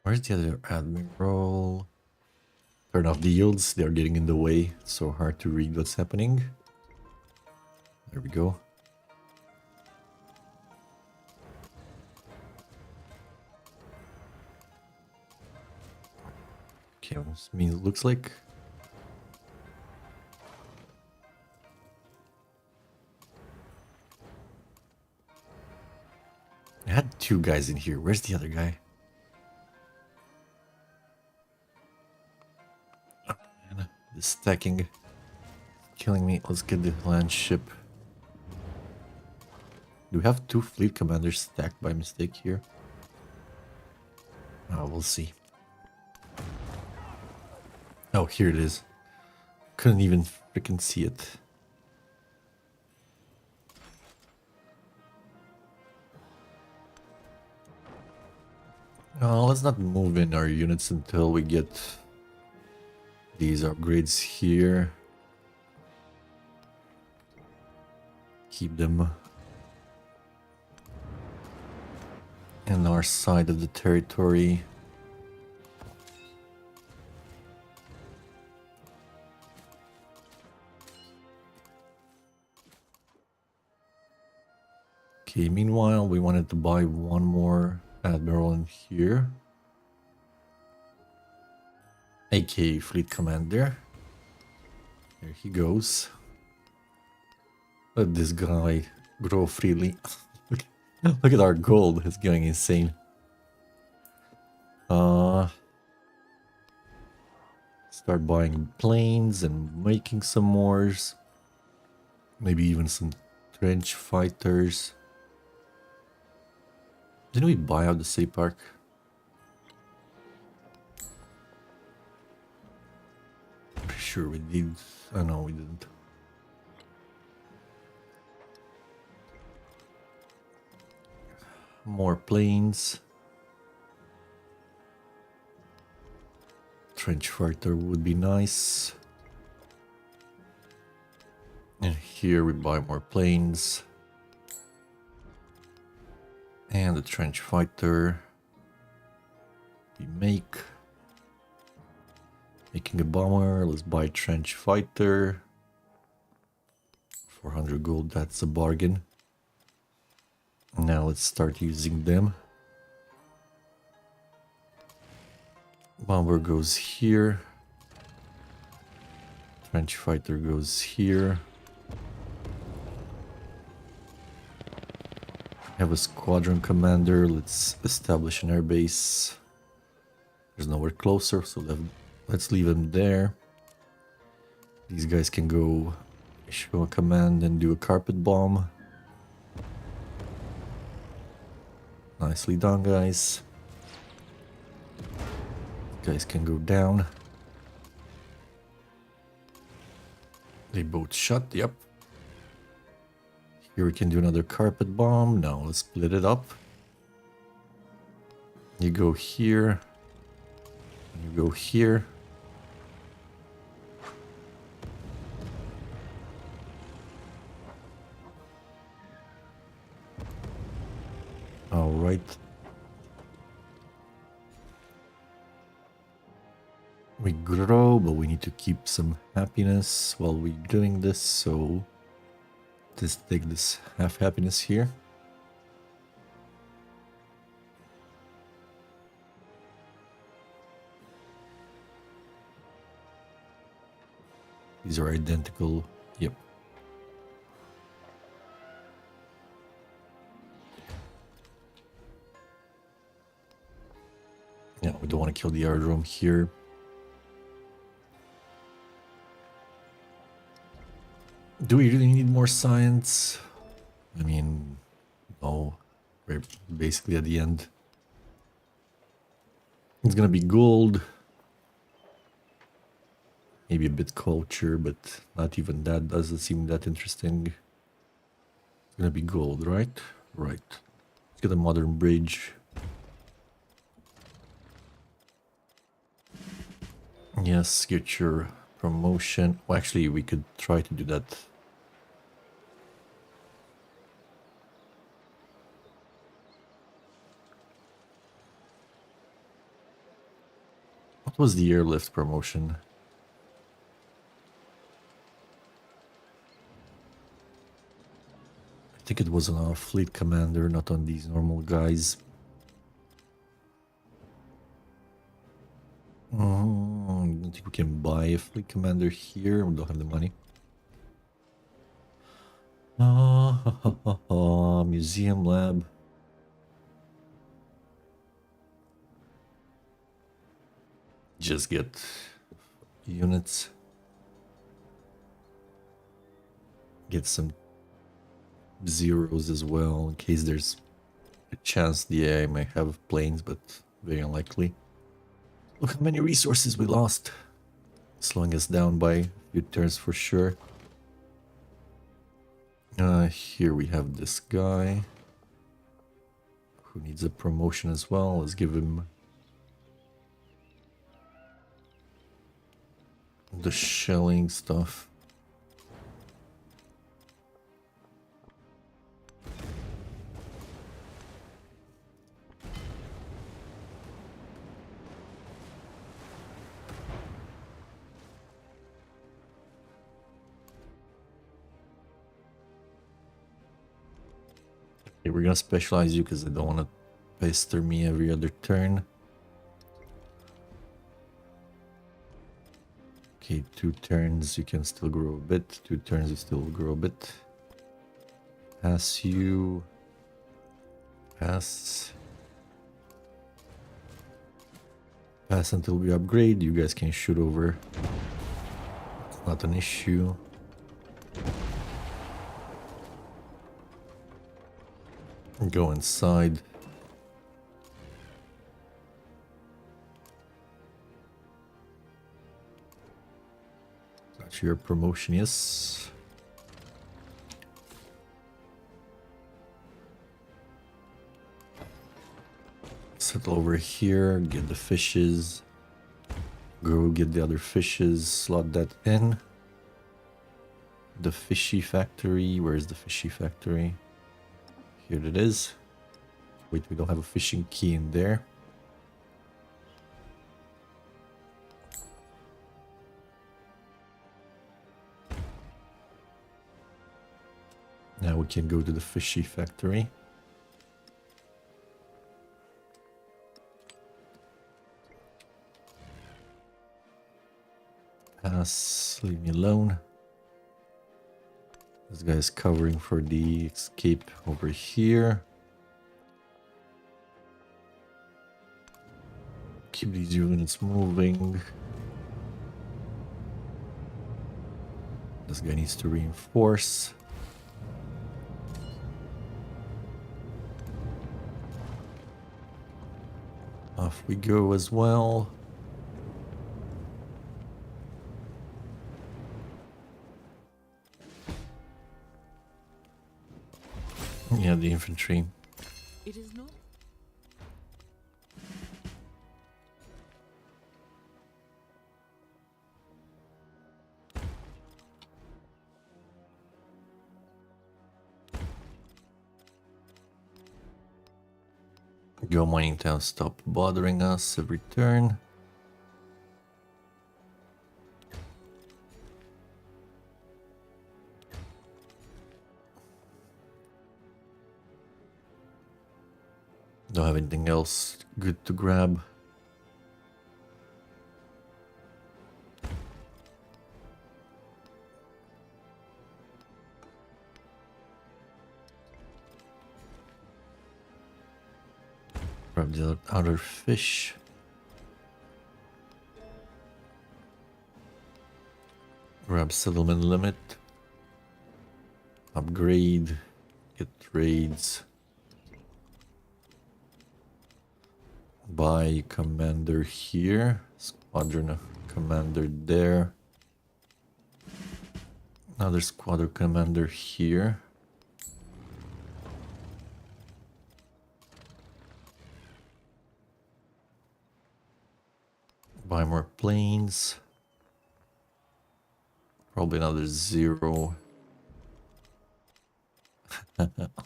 [SPEAKER 1] Where's the other admiral? Turn off the yields, they're getting in the way. It's so hard to read what's happening. There we go. Okay, I mean, it looks like... I had two guys in here. Where's the other guy? Oh, man, the stacking is killing me. Let's get the land ship. Do we have two fleet commanders stacked by mistake here? Oh, we'll see. Oh, here it is. Couldn't even freaking see it. Let's not move in our units until we get these upgrades here. Keep them in our side of the territory. Okay, meanwhile, we wanted to buy one more admiral in here. aka fleet commander. There he goes. Let this guy grow freely. Look at our gold, it's going insane. Start buying planes and making some more. Maybe even some trench fighters. Didn't we buy out the sea park? Pretty sure we did. Oh no, we didn't. More planes. Trench fighter would be nice. And here we buy more planes. And the trench fighter. We making a bomber. Let's buy trench fighter. 400 gold, that's a bargain. Now let's start using them. Bomber goes here. Trench fighter goes here. Have a squadron commander. Let's establish an airbase. There's nowhere closer, so let's leave him there. These guys can go issue a command and do a carpet bomb. Nicely done, guys. Guys can go down. They both shot, yep. Here we can do another carpet bomb. Now let's split it up. You go here. You go here. All right. We grow, but we need to keep some happiness while we're doing this, so let's take this half happiness here. These are identical. Yep. Yeah, we don't want to kill the aerodrome here. Do we really need more science? I mean, no. We're basically at the end. It's gonna be gold. Maybe a bit culture, but not even that doesn't seem that interesting. It's gonna be gold, right? Right. Let's get a modern bridge. Yes, get your promotion. Well, actually, we could try to do that. What was the airlift promotion? I think it was on our fleet commander, not on these normal guys. I don't think we can buy a fleet commander here. We don't have the money. Museum lab. Just get units. Get some zeros as well in case there's a chance the AI might have planes, but very unlikely. Look how many resources we lost. Slowing us down by a few turns for sure. Here we have this guy who needs a promotion as well. Let's give him the shelling stuff. Okay, we're gonna specialize you because I don't want to pester me every other turn. Okay, 2 turns you can still grow a bit. 2 turns you still grow a bit. Pass you. Pass. Pass until we upgrade. You guys can shoot over. It's not an issue. Go inside. That's your promotion, yes. Settle over here, get the fishes. Go get the other fishes, slot that in. The fishy factory, where's the fishy factory? Here it is. Wait, we don't have a fishing key in there. Now we can go to the fishy factory. Pass, leave me alone. This guy is covering for the escape over here. Keep these units moving. This guy needs to reinforce. Off we go as well. Yeah, the infantry.
[SPEAKER 2] It is not.
[SPEAKER 1] Go mining town, stop bothering us every turn. Don't have anything else good to grab. Grab the other fish. Grab settlement limit. Upgrade. Get trades. Buy commander here. Squadron commander there. Another squadron commander here. Buy more planes. Probably another 0.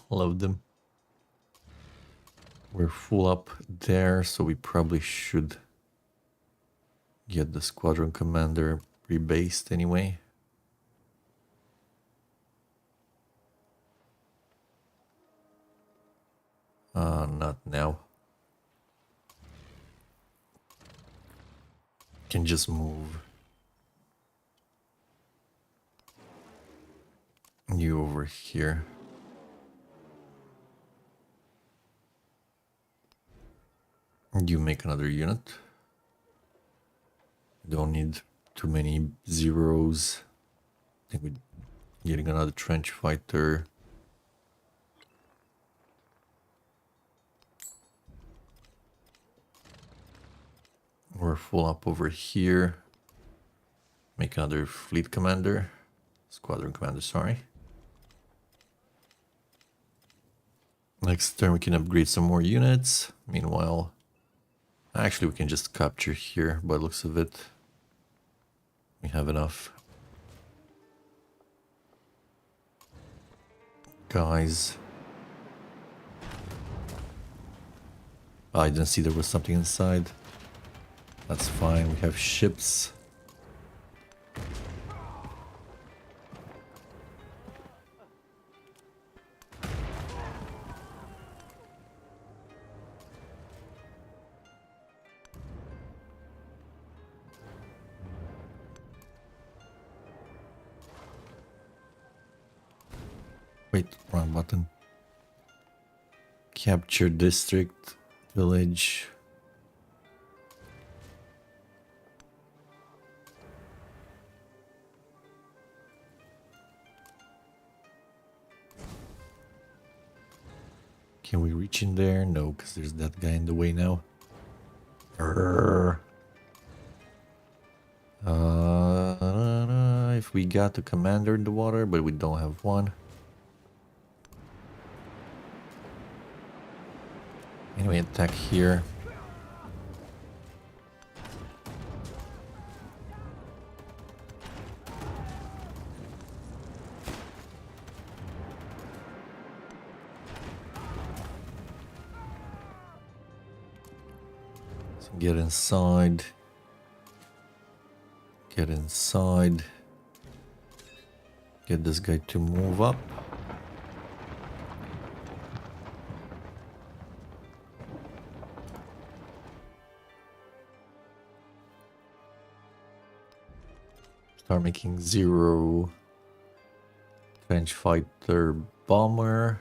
[SPEAKER 1] All of them. We're full up there, so we probably should get the squadron commander rebased anyway. Not now. can just move you over here. You make another unit. Don't need too many zeros. I think we're getting another trench fighter. We're full up over here. Make another fleet commander. Squadron commander, sorry. Next turn we can upgrade some more units. Meanwhile, actually we can just capture here by the looks of it. We have enough. Guys. Oh, I didn't see there was something inside. That's fine, we have ships. Wait, wrong button. Capture district, village. Can we reach in there? No, because there's that guy in the way now. If we got a commander in the water, but we don't have one. Anyway, attack here. So get inside. Get inside. Get this guy to move up. Start making 0 trench fighter bomber.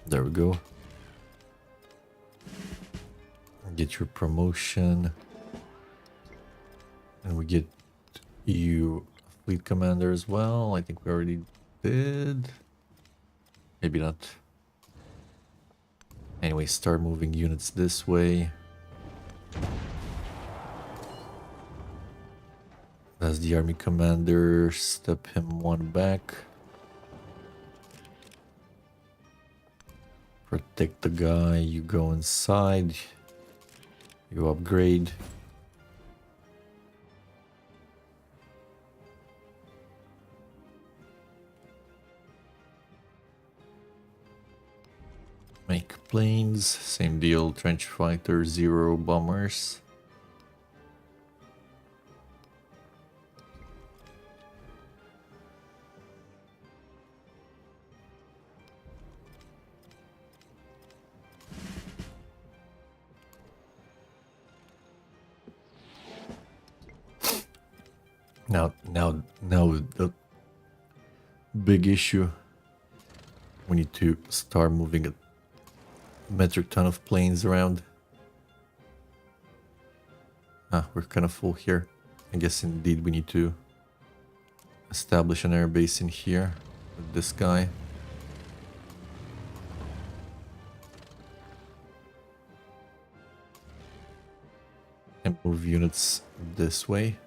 [SPEAKER 1] There we go. Get your promotion. And we get you fleet commander as well. I think we already did. Maybe not. Anyway, start moving units this way. That's the army commander. Step him one back. Protect the guy. You go inside. You upgrade. Make planes. Same deal. Trench fighter, 0 bombers. Now the big issue. We need to start moving a metric ton of planes around. Ah, we're kind of full here. I guess indeed we need to establish an air base in here with this guy. And move units this way.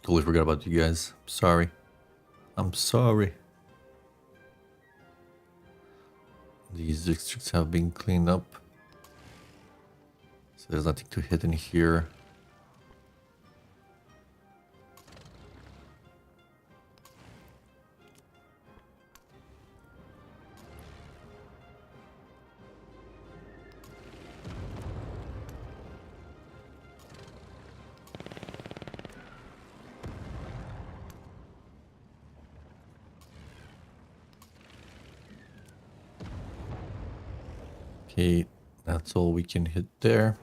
[SPEAKER 1] Totally forgot about you guys. Sorry. I'm sorry. These districts have been cleaned up. So there's nothing to hit in here. Okay, that's all we can hit there.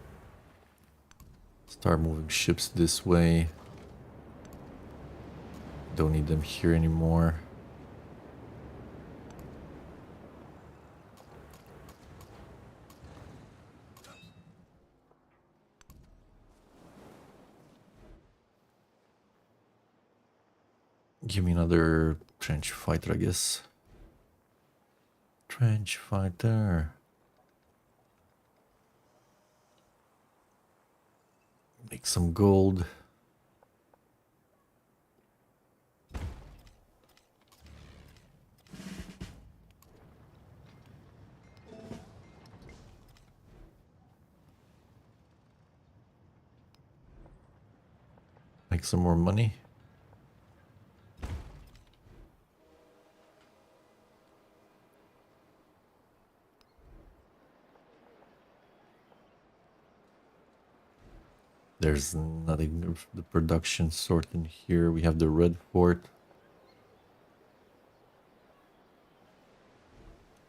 [SPEAKER 1] Start moving ships this way. Don't need them here anymore. Give me another trench fighter, I guess. Trench fighter. Make some gold. Make some more money. There's nothing of the production sort in here. We have the red fort.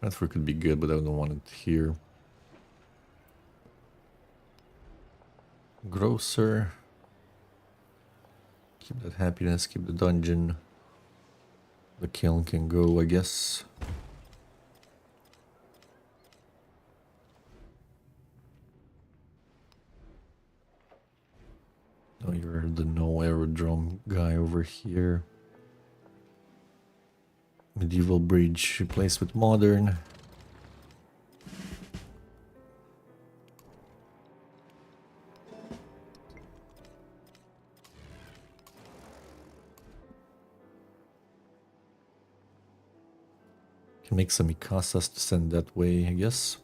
[SPEAKER 1] Red fort could be good, but I don't want it here. Grocer. Keep that happiness, keep the dungeon. The kiln can go, I guess. Oh, you're the no aerodrome guy over here. Medieval bridge replaced with modern. Can make some Mikasas to send that way, I guess.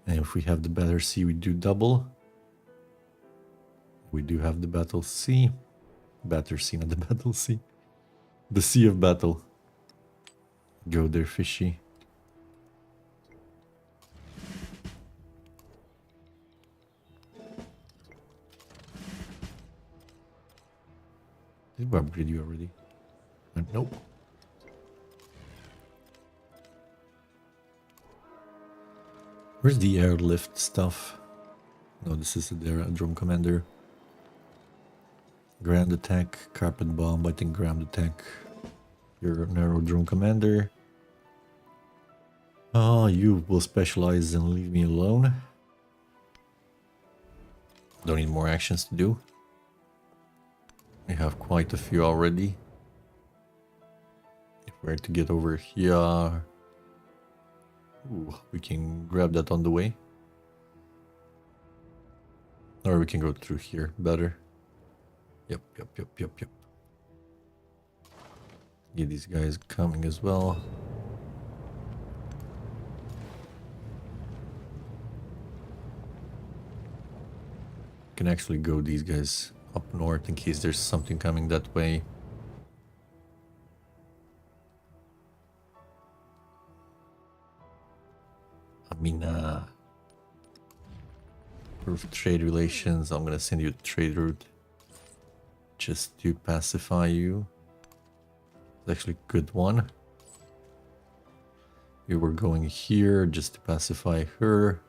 [SPEAKER 1] And if we have the Battle Sea, we do double. We do have the Battle Sea. Battle Sea, not the Battle Sea. The Sea of Battle. Go there, fishy. Did we upgrade you already? Nope. Where's the airlift stuff? No, this is the aerodrome commander. Grand attack, carpet bomb. I think grand attack. You're an aerodrome commander. Oh, you will specialize and leave me alone. Don't need more actions to do. We have quite a few already. If we're to get over here. Ooh, we can grab that on the way. Or we can go through here, better. Yep. Get these guys coming as well. Can actually go these guys up north in case there's something coming that way. Amina. Proof trade relations. I'm gonna send you a trade route just to pacify you. It's actually a good one. We were going here just to pacify her.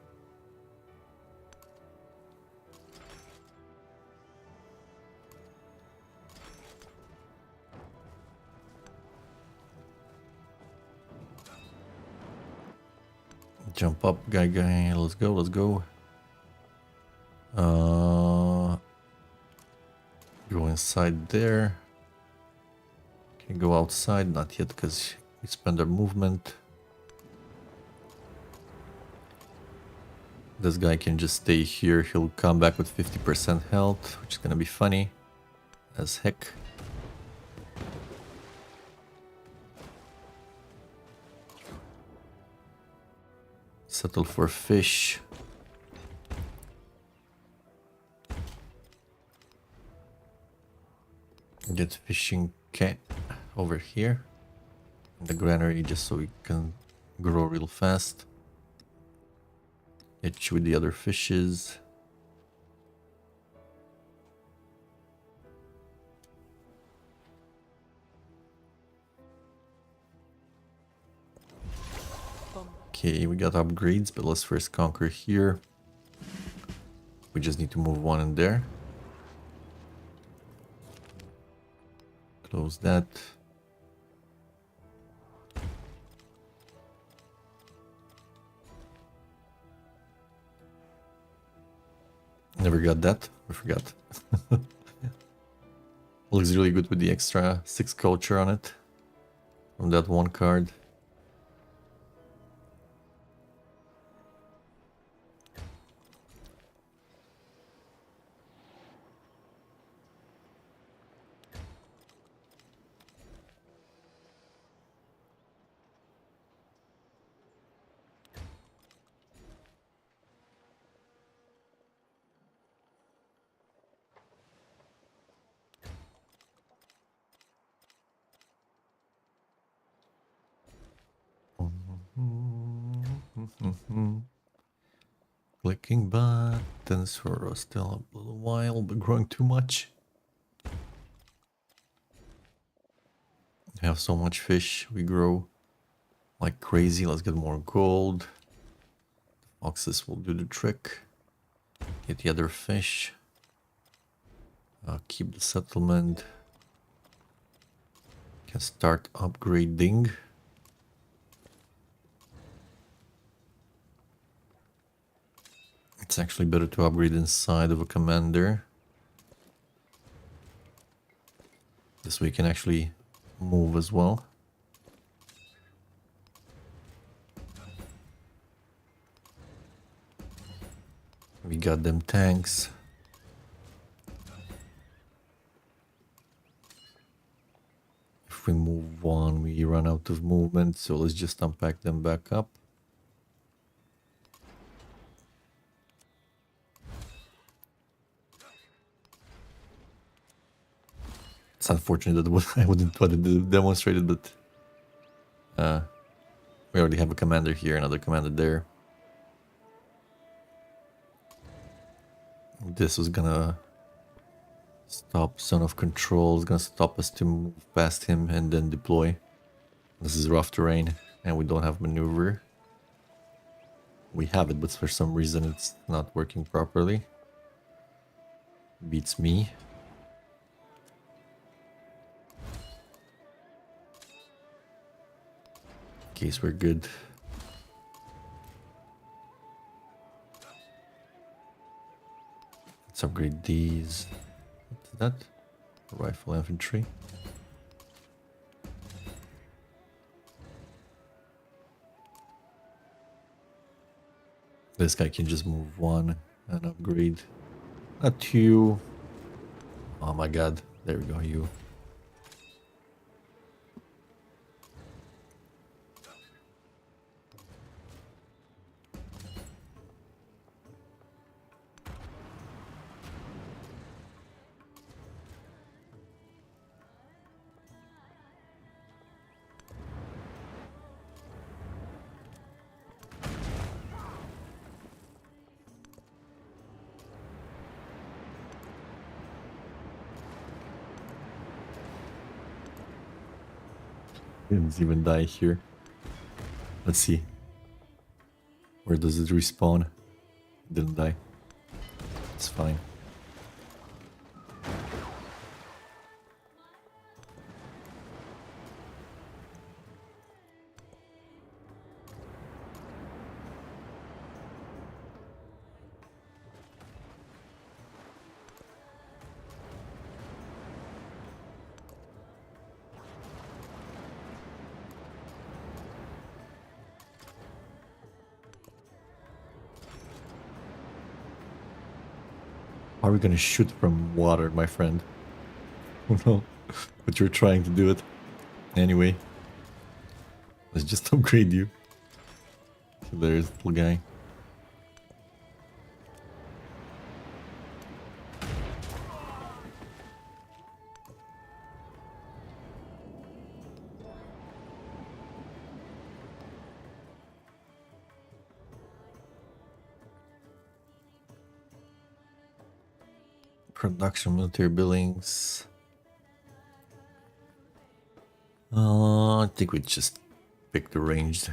[SPEAKER 1] Jump up, guy. Let's go. Go inside there. Can go outside, not yet, because we spend our movement. This guy can just stay here. He'll come back with 50% health, which is gonna be funny as heck. Settle for fish. Get fishing cat over here in the granary just so we can grow real fast. Hit you with the other fishes. Okay, we got upgrades, but let's first conquer here. We just need to move one in there. Close that. Never got that. I forgot. Looks really good with the extra 6 culture on it. From that one card. Clicking buttons for still a little while, but growing too much. We have so much fish, we grow like crazy. Let's get more gold. Foxes will do the trick. Get the other fish. Keep the settlement. Can start upgrading. It's actually better to upgrade inside of a commander. This way we can actually move as well. We got them tanks. If we move one, we run out of movement, so let's just unpack them back up. It's unfortunate that I wouldn't want to demonstrate it, but we already have a commander here, another commander there. This was gonna stop Son of Control, is gonna stop us to move past him and then deploy. This is rough terrain and we don't have maneuver. We have it, but for some reason it's not working properly. Beats me. In case we're good. Let's upgrade these. What's that? Rifle infantry. This guy can just move one and upgrade. Not you. Oh my god. There we go, you. Didn't even die here. Let's see. Where does it respawn? Didn't die. It's fine. How are we gonna shoot from water, my friend? Oh no, but you're trying to do it. Anyway, let's just upgrade you. So there's the little guy. Production, military billings. I think we just pick the ranged.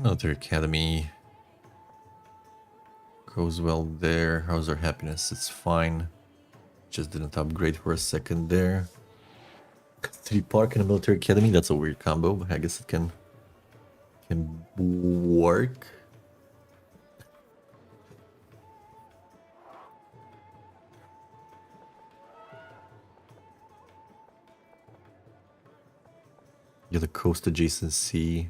[SPEAKER 1] Military Academy goes well there. How's our happiness? It's fine. Just didn't upgrade for a second there. City Park and a Military Academy. That's a weird combo, but I guess it can work. Yeah, the coast adjacency.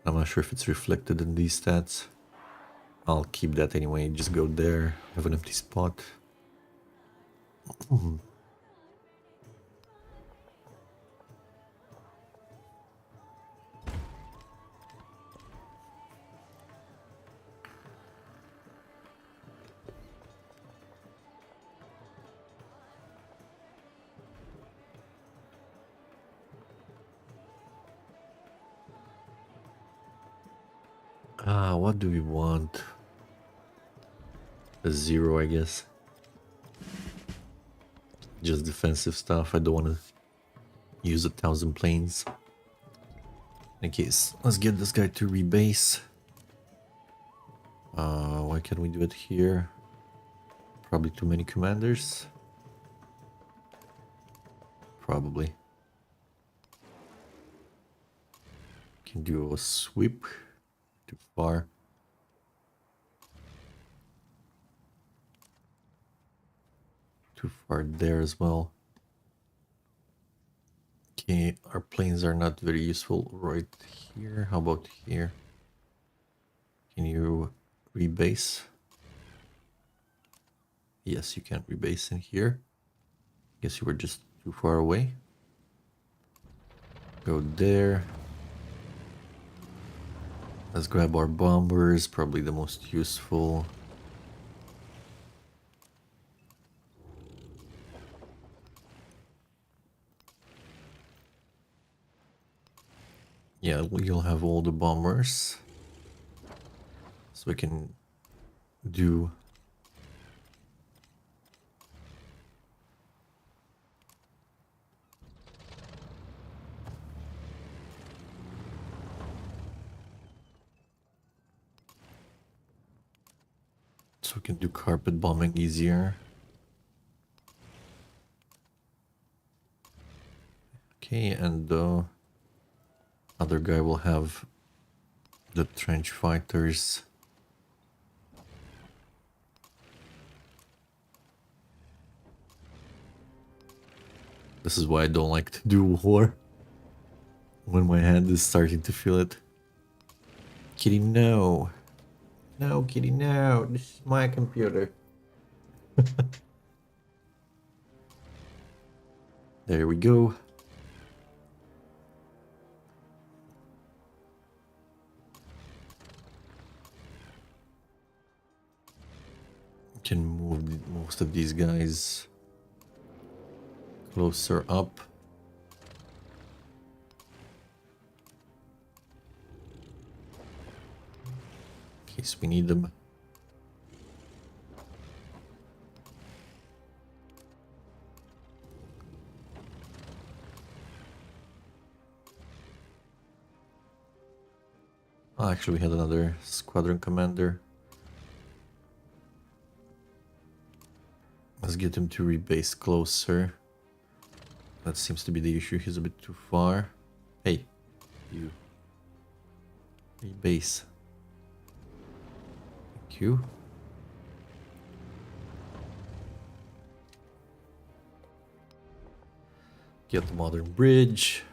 [SPEAKER 1] I'm not sure if it's reflected in these stats. I'll keep that anyway. Just go there. Have an empty spot. What do we want? A 0, I guess. Just defensive stuff. I don't want to use 1,000 planes. In case, let's get this guy to rebase. Why can't we do it here? Probably too many commanders. Probably. Can do a sweep. Too far. Too far there as well. Okay, our planes are not very useful right here. How about here? Can you rebase? Yes, you can rebase in here. Guess you were just too far away. Go there. Let's grab our bombers, probably the most useful. Yeah, you'll have all the bombers. So we can do so we can do carpet bombing easier. Okay, and the other guy will have the trench fighters. This is why I don't like to do war. When my hand is starting to feel it. Kitty, no. No, Kitty, no. This is my computer. There we go. Can move most of these guys closer up. In case we need them. Oh, actually, we had another squadron commander. Let's get him to rebase closer. That seems to be the issue. He's a bit too far. Hey, you. Rebase. Thank you. Get the modern bridge.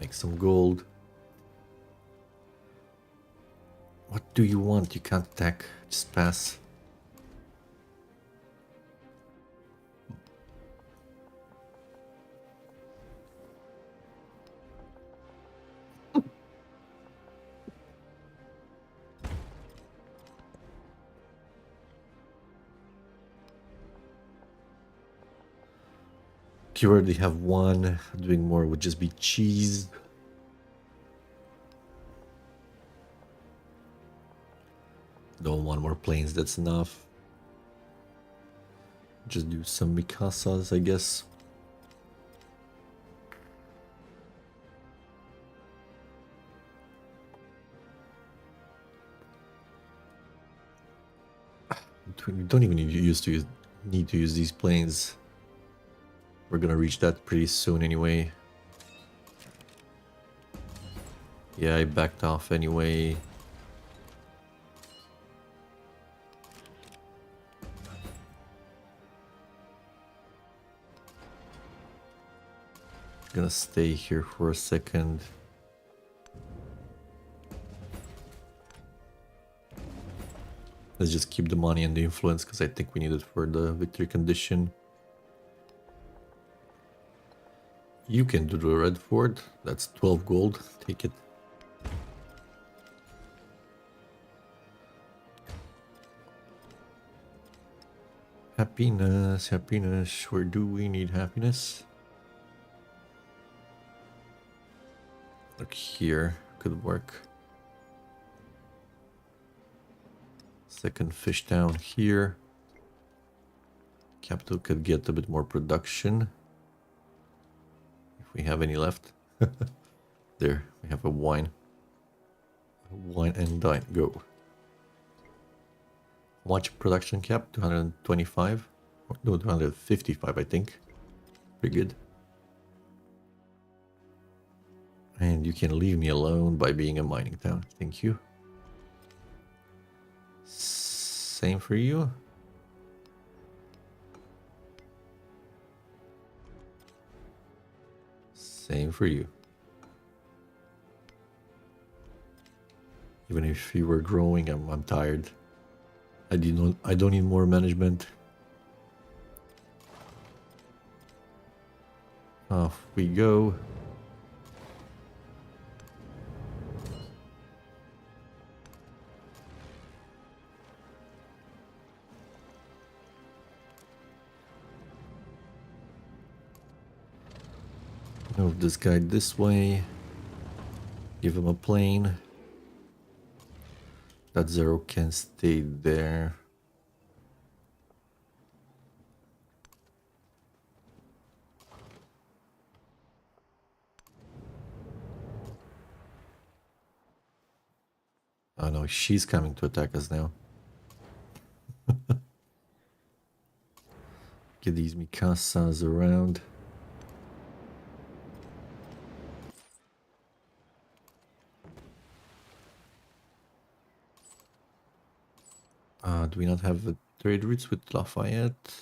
[SPEAKER 1] Make some gold. What do you want? You can't attack. Just pass. You already have one. Doing more would just be cheese. Don't want more planes, that's enough. Just do some Mikasas, I guess. We don't even need to use these planes. We're gonna reach that pretty soon anyway. Yeah, I backed off anyway. Gonna stay here for a second. Let's just keep the money and the influence because I think we need it for the victory condition. You can do the red fort. That's 12 gold. Take it. Happiness, happiness. Where do we need happiness? Look here. Could work. Second fish down here. Capital could get a bit more production. If we have any left. There, we have a wine. Wine and dine. Go. Much production cap? 225? No, 255, I think. Pretty good. And you can leave me alone by being a mining town. Thank you. Same for you. Same for you. Even if you were growing, I'm tired. I don't need more management. Off we go. Move this guy this way. Give him a plane. That zero can stay there. Oh no, she's coming to attack us now. Get these Mikasas around. Do we not have trade routes with Lafayette?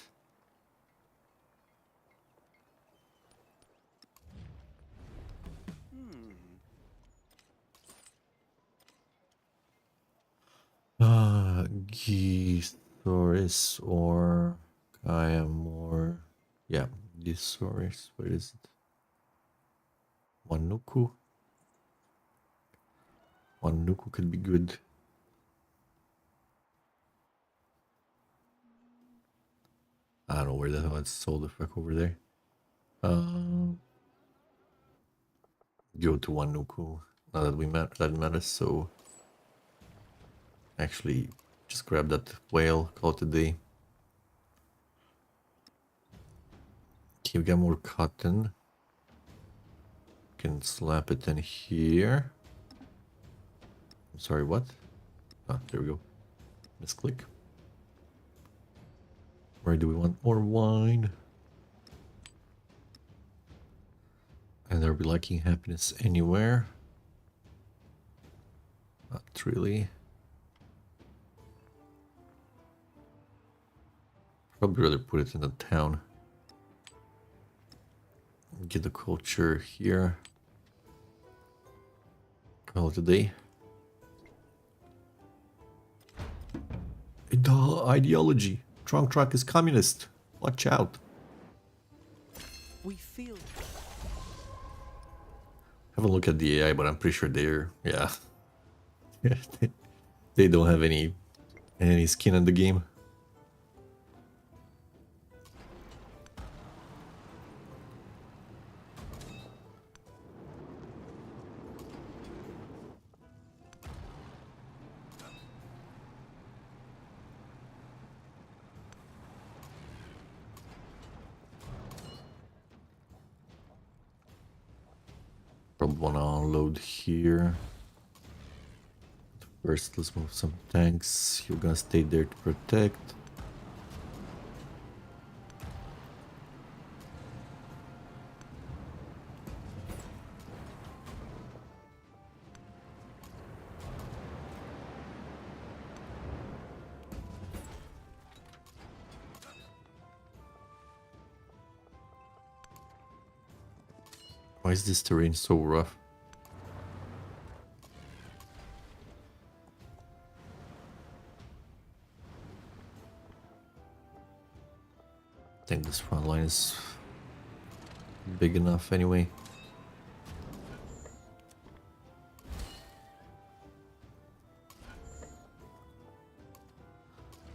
[SPEAKER 1] Gisoris or Kayamor. Yeah, Gisoris. Where is it? Wanuku. Wanuku could be good. I don't know where the hell it's sold the fuck over there. Go to Wanuku. Now that we met that matters, so actually just grab that whale, call it a day. Okay, we got more cotton. Can slap it in here. I'm sorry, what? Ah, there we go. Misclick. Where do we want more wine? And are we liking happiness anywhere? Not really. Probably rather put it in the town. Get the culture here. Call it a day. Ideology. Trunk truck is communist. Watch out.
[SPEAKER 2] We feel
[SPEAKER 1] Have a look at the AI, but I'm pretty sure they're they don't have any skin in the game. Probably want to unload here. First, let's move some tanks. You're gonna stay there to protect. Why is this terrain so rough? I think this front line is big enough anyway.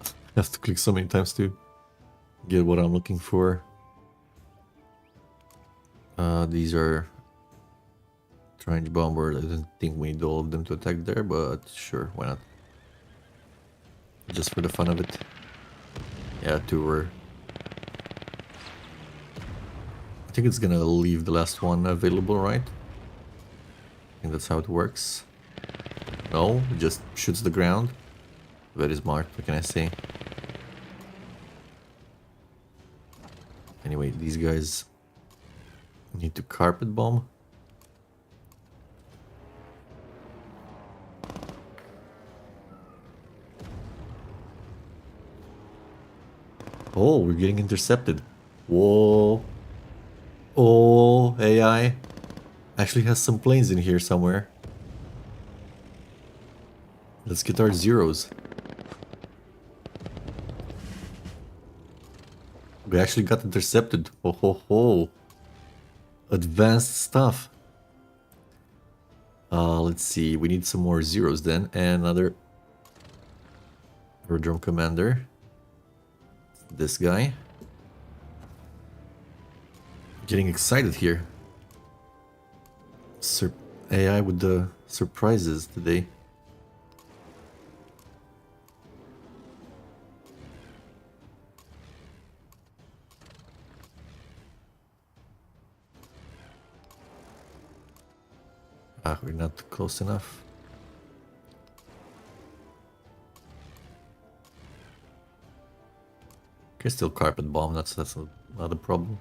[SPEAKER 1] I have to click so many times to get what I'm looking for. These are trench bombers. I don't think we need all of them to attack there, but sure, why not? Just for the fun of it. Yeah, two were. I think it's gonna leave the last one available, right? I think that's how it works. No, it just shoots the ground. Very smart, what can I say? Anyway, these guys need to carpet bomb. Oh, we're getting intercepted. Whoa. Oh, AI actually has some planes in here somewhere. Let's get our zeros. We actually got intercepted. Ho ho ho. Advanced stuff. Let's see. We need some more zeros then. And another aerodrome commander. This guy. Getting excited here. AI with the surprises today. Ah, we're not close enough. Can still carpet bomb, that's not a problem.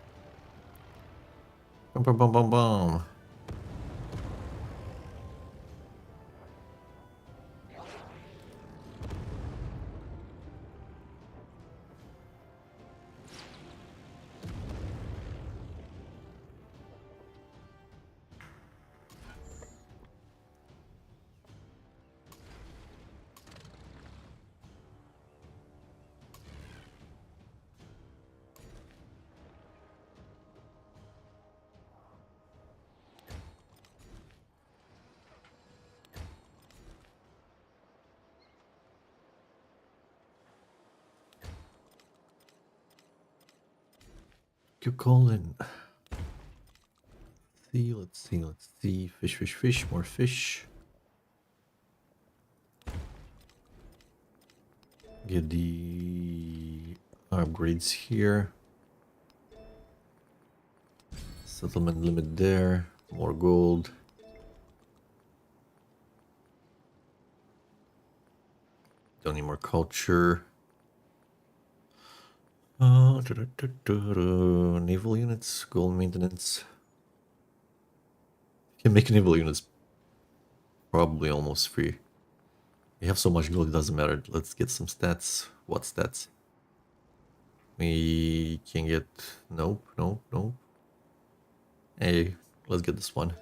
[SPEAKER 1] Bum, bum, bum, bum, bum. You calling? Let's see. Fish, fish, fish, more fish. Get the upgrades here. Settlement limit there. More gold. Don't need more culture. Naval units, gold maintenance. Can make naval units probably almost free. We have so much gold, it doesn't matter. Let's get some stats. What stats? We can get... Nope. Hey, let's get this one.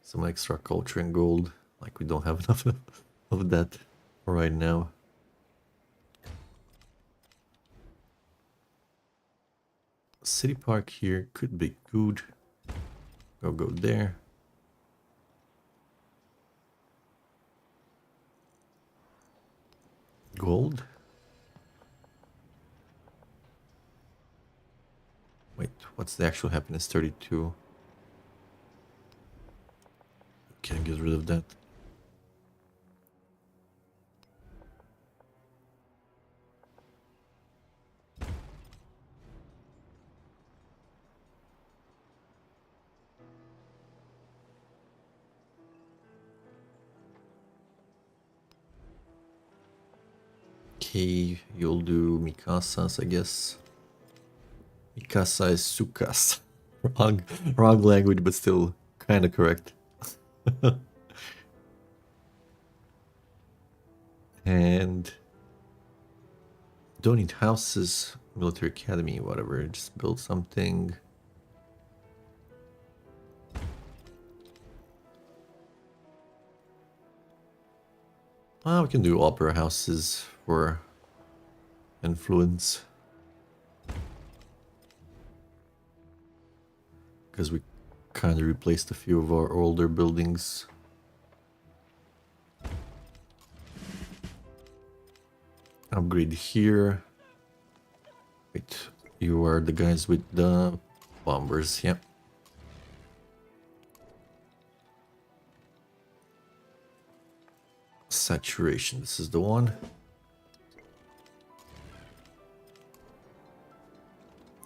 [SPEAKER 1] Some extra culture and gold. Like we don't have enough of that right now. City park here could be good. Go there. Gold. Wait, what's the actual happiness? 32. Can't get rid of that. Okay, you'll do Mikasas, I guess. Mikasa is Sukas. wrong language, but still kind of correct. And don't need houses, military academy, whatever. Just build something. We can do opera houses for influence. Because we kind of replaced a few of our older buildings. Upgrade here. Wait, you are the guys with the bombers, yeah. Saturation, this is the one.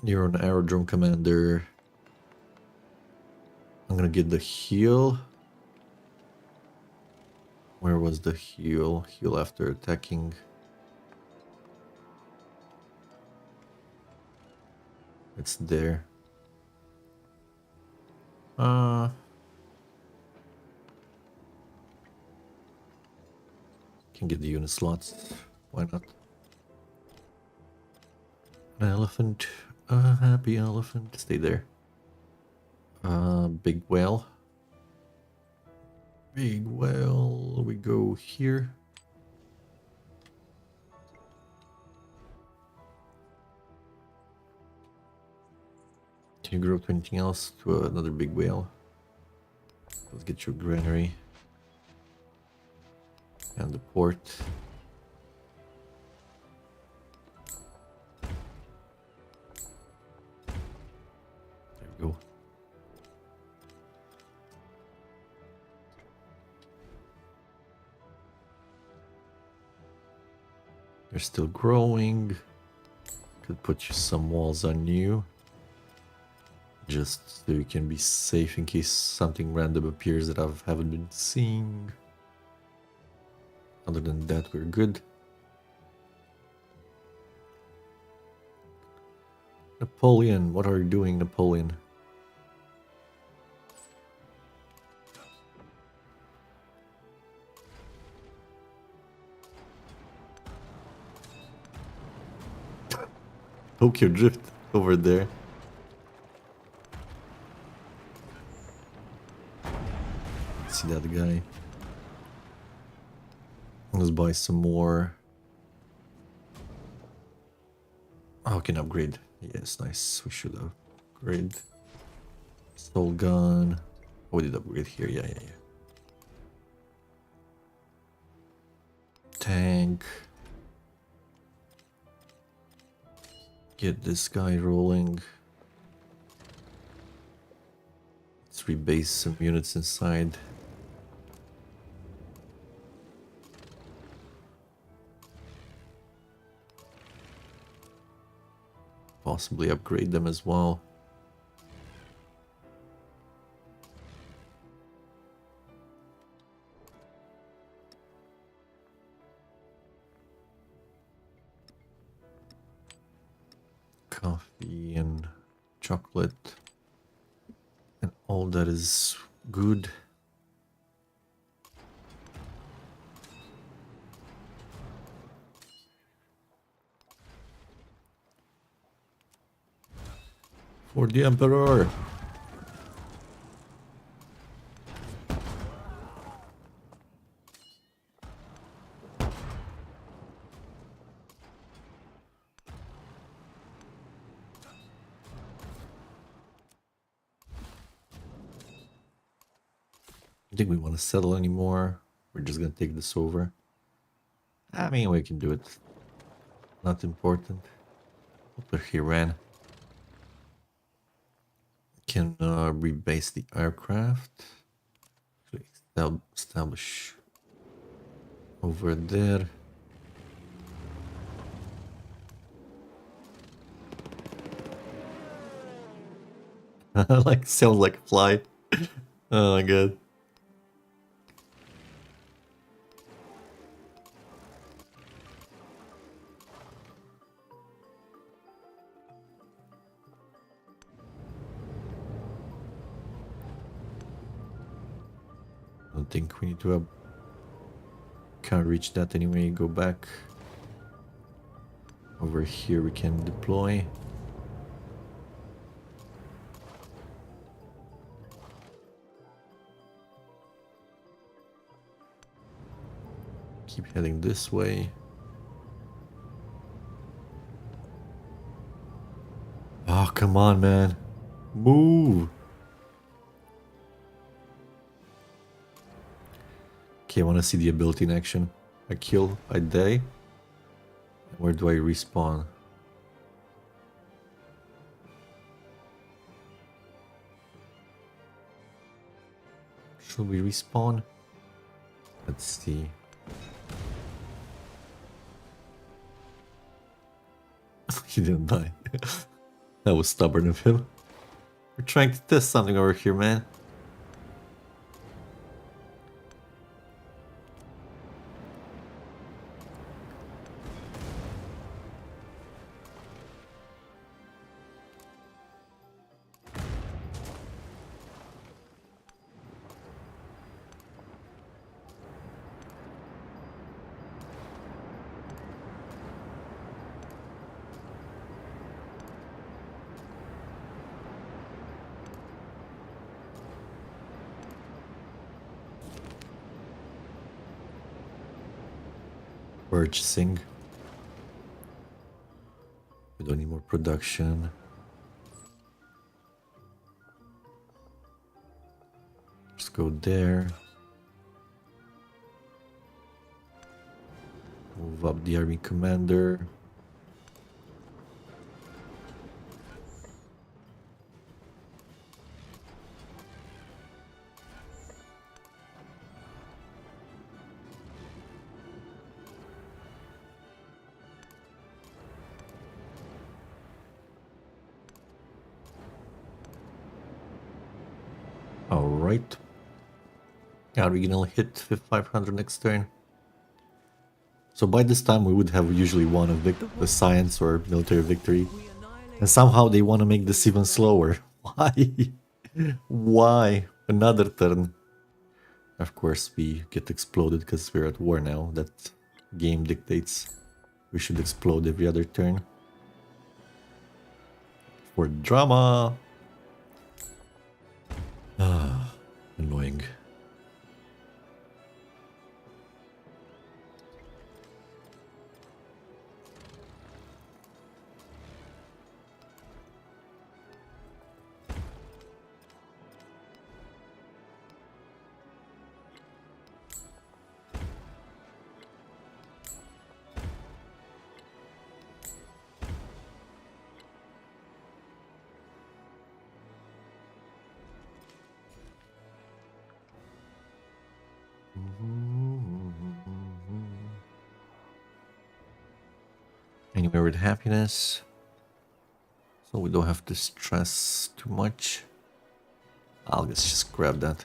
[SPEAKER 1] You're an aerodrome commander. I'm gonna get the heal. Where was the heal? Heal after attacking. It's there. Can get the unit slots. Why not? An elephant. A happy elephant. Stay there. Big whale. Big whale. We go here. Can you grow to anything else? To another big whale. Let's get your granary. And the port. There we go. They're still growing. Could put you some walls on you. Just so you can be safe in case something random appears that I haven't been seeing. Other than that, we're good. Napoleon, what are you doing, Napoleon? Tokyo Drift over there. See that guy. Let's buy some more. Oh, I can upgrade. Yes, nice. We should upgrade. Soul gun. Oh, we did upgrade here. Yeah. Tank. Get this guy rolling. Let's rebase some units inside. Possibly upgrade them as well. Coffee and chocolate and all that is good. For the Emperor! I think we want to settle anymore. We're just gonna take this over. I mean, we can do it. Not important. But he ran. Can rebase the aircraft. Establish over there. Like sounds like a fly. Oh my god. I don't think we need to can't reach that anyway. Go back. Over here we can deploy. keep heading this way. Oh, come on, man. Move! Okay, I want to see the ability in action. I kill, I die. Where do I respawn? Should we respawn? Let's see. He didn't die. That was stubborn of him. We're trying to test something over here, man. Purchasing. We don't need more production. Let's go there. Move up the army commander. Alright. Are we gonna hit 500 next turn? So by this time we would have usually won a science or military victory. And somehow they want to make this even slower. Why? Why? Another turn. Of course we get exploded because we're at war now. That game dictates we should explode every other turn. For drama. Ah, annoying. Anywhere with happiness, so we don't have to stress too much. I'll just grab that.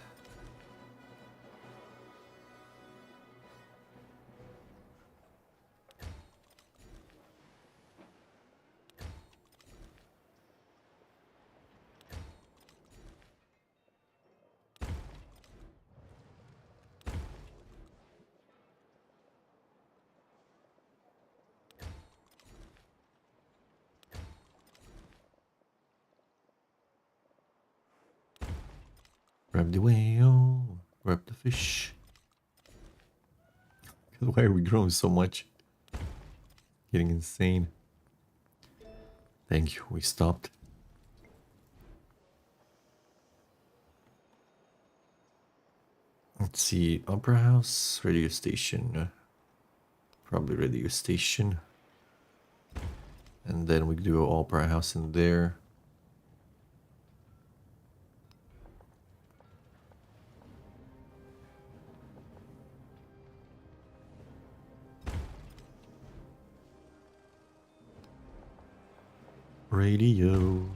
[SPEAKER 1] Grab the whale, grab the fish. Why are we growing so much? Getting insane. Thank you, we stopped. Let's see, opera house, radio station. Probably radio station. And then we do opera house in there. Radio.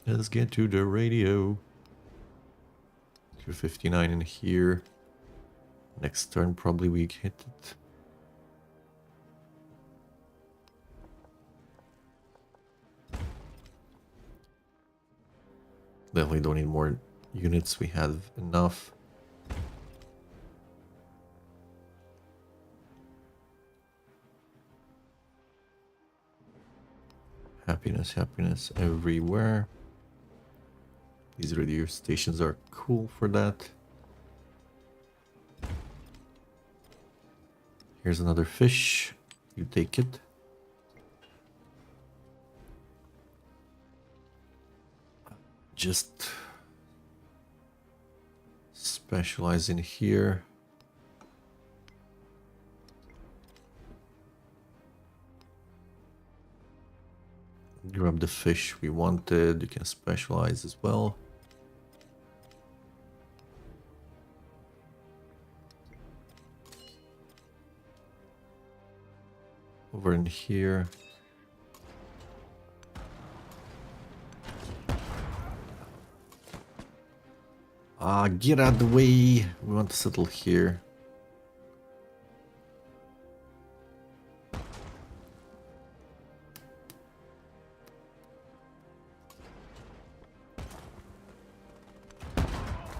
[SPEAKER 1] Let's get to the radio. 259 in here. Next turn probably we hit it. Definitely don't need more units. We have enough. Happiness, happiness everywhere. These radio stations are cool for that. Here's another fish. You take it. Just specialize in here. Grab the fish we wanted. You can specialize as well. Over in here. Get out of the way. We want to settle here.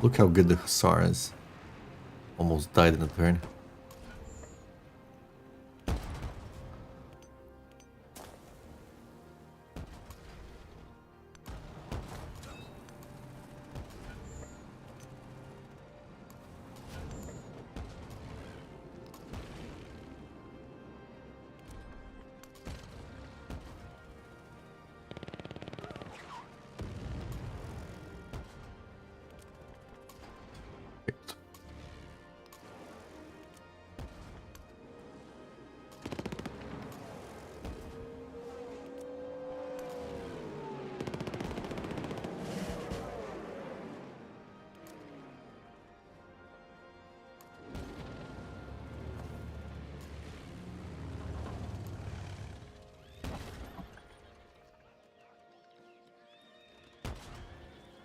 [SPEAKER 1] Look how good the Hussar is. Almost died in a turn.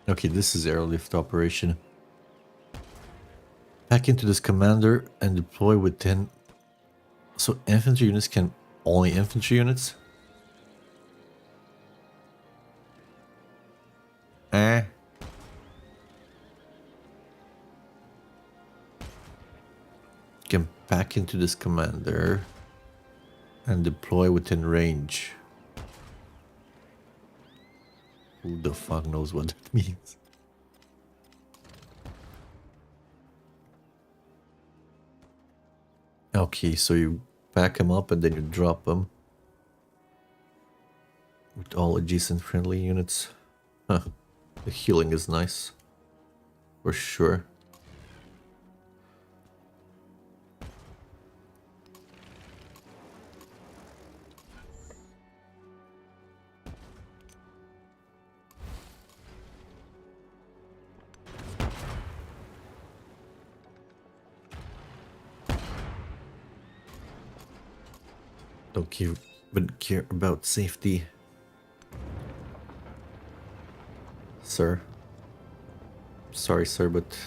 [SPEAKER 1] Okay, this is airlift operation. Back into this commander and deploy within. So infantry units can only infantry units? Can back into this commander and deploy within range. Who the fuck knows what that means? Okay, so you pack them up and then you drop them with all adjacent friendly units. Huh. The healing is nice, for sure. Don't care about safety, sir. Sorry, sir, but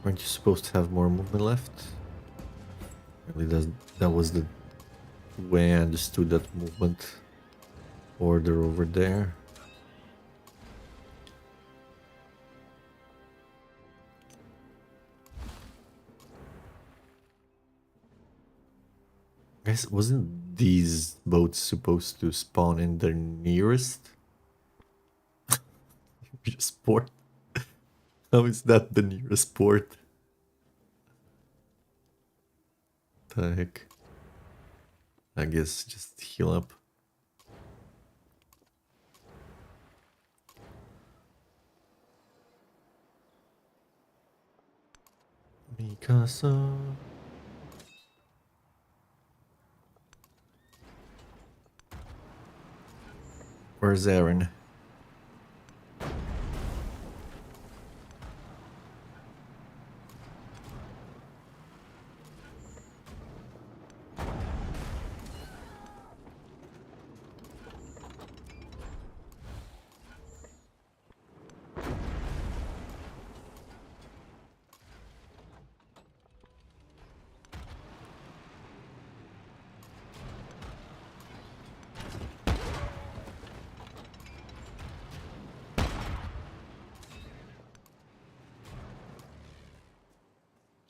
[SPEAKER 1] aren't you supposed to have more movement left? Really, that was the way I understood that movement order over there. Guys, wasn't these boats supposed to spawn in their nearest? Just port? How is that the nearest port? The heck? I guess just heal up. Mikasa. Where's Aaron?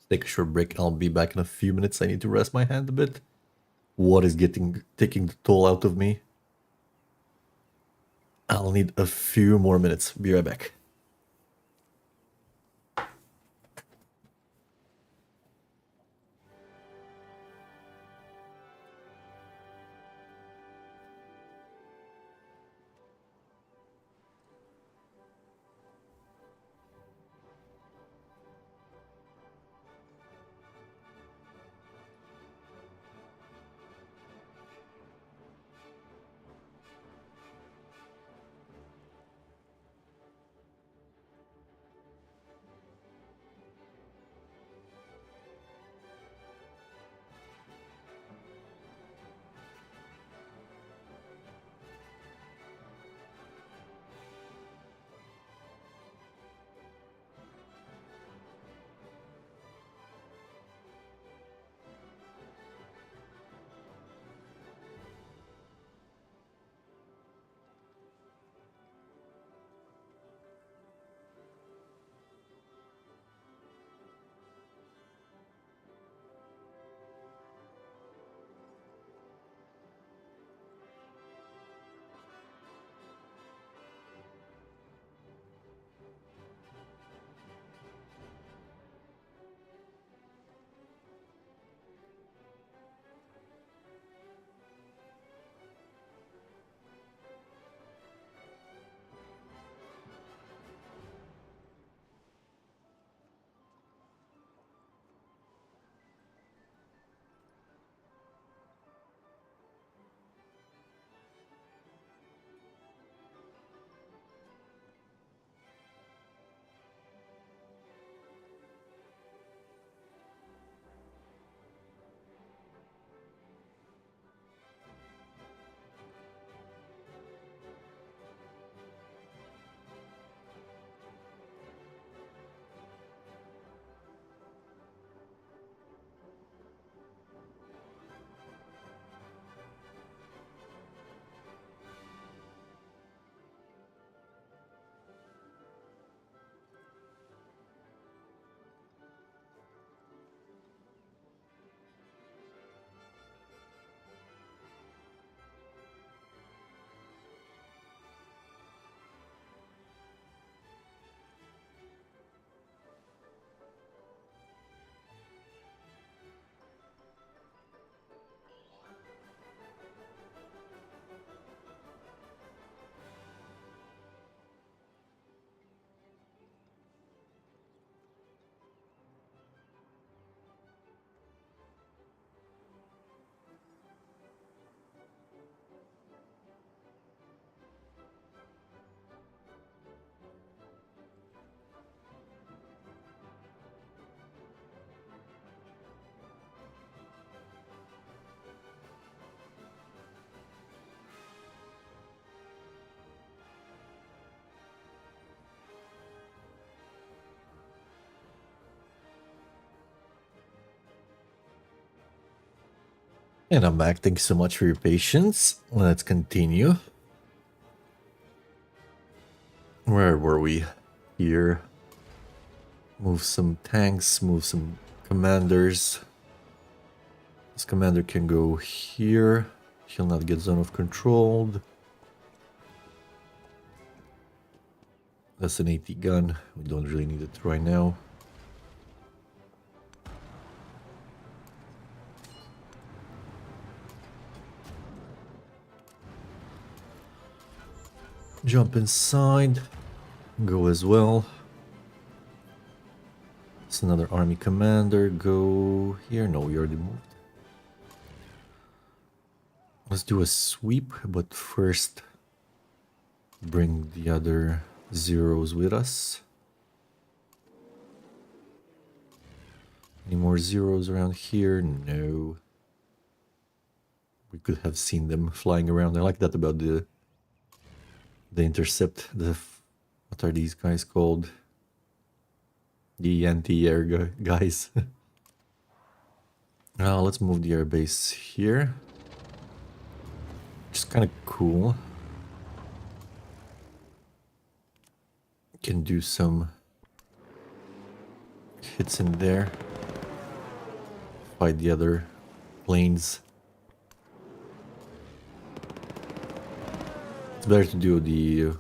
[SPEAKER 1] Take a short break. I'll be back in a few minutes. I need to rest my hand a bit. What is taking the toll out of me? I'll need a few more minutes. Be right back. And I'm back. Thank you so much for your patience. Let's continue. Where were we? Here. Move some tanks, move some commanders. This commander can go here. He'll not get zone of controlled. That's an 80 gun. We don't really need it right now. Jump inside. Go as well. It's another army commander. Go here. No, we already moved. Let's do a sweep, but first bring the other zeros with us. Any more zeros around here? No. We could have seen them flying around. I like that about the intercept. What are these guys called? The anti-air guys. Now let's move the airbase here. Just kind of cool. Can do some hits in there. Fight the other planes. It's better to do the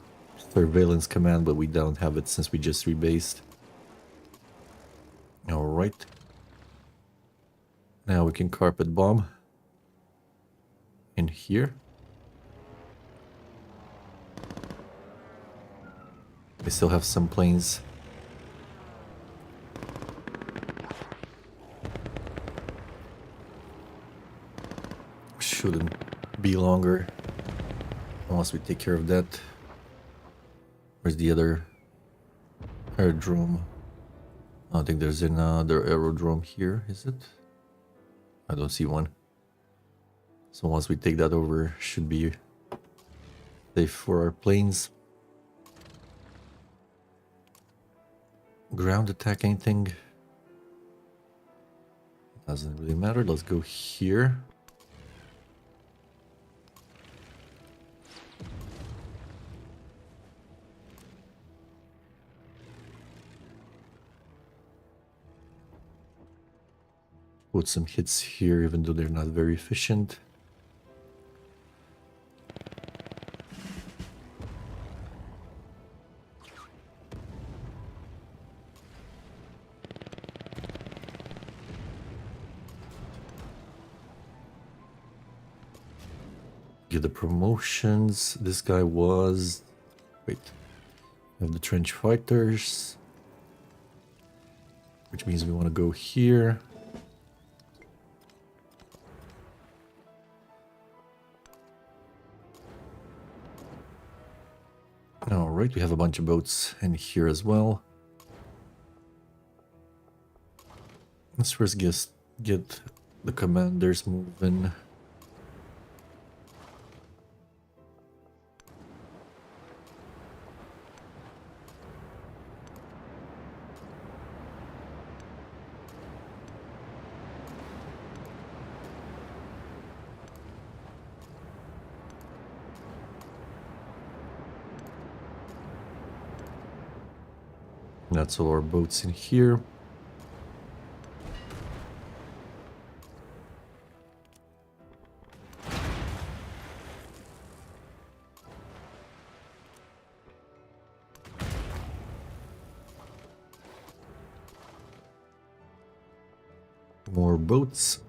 [SPEAKER 1] surveillance command, but we don't have it since we just rebased. Alright. Now we can carpet bomb. In here. We still have some planes. Shouldn't be longer. Unless we take care of that. Where's the other aerodrome? I don't think there's another aerodrome here, is it? I don't see one. So once we take that over, should be safe for our planes. Ground attack, anything? Doesn't really matter. Let's go here. Put some hits here, even though they're not very efficient. Get the promotions. This guy was... Wait. We have the trench fighters. Which means we want to go here. Alright, we have a bunch of boats in here as well. Let's first get the commanders moving. That's all our boats in here. More boats.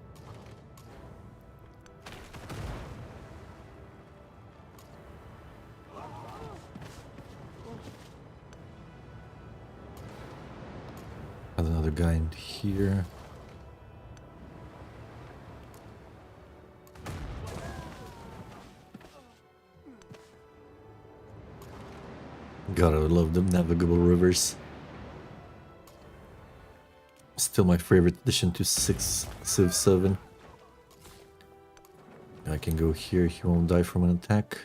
[SPEAKER 1] Another guy in here. Gotta love them navigable rivers. Still my favorite addition to Civ 7. I can go here, he won't die from an attack.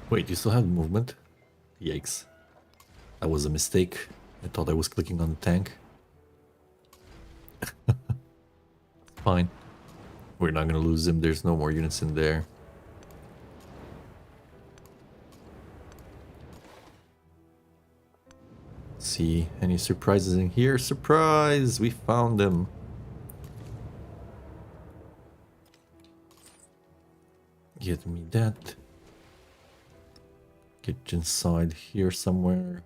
[SPEAKER 1] Wait, you still have movement? Yikes. That was a mistake. I thought I was clicking on the tank. Fine. We're not gonna lose him. There's no more units in there. Let's see, any surprises in here? Surprise! We found them. Get me that. Get inside here somewhere.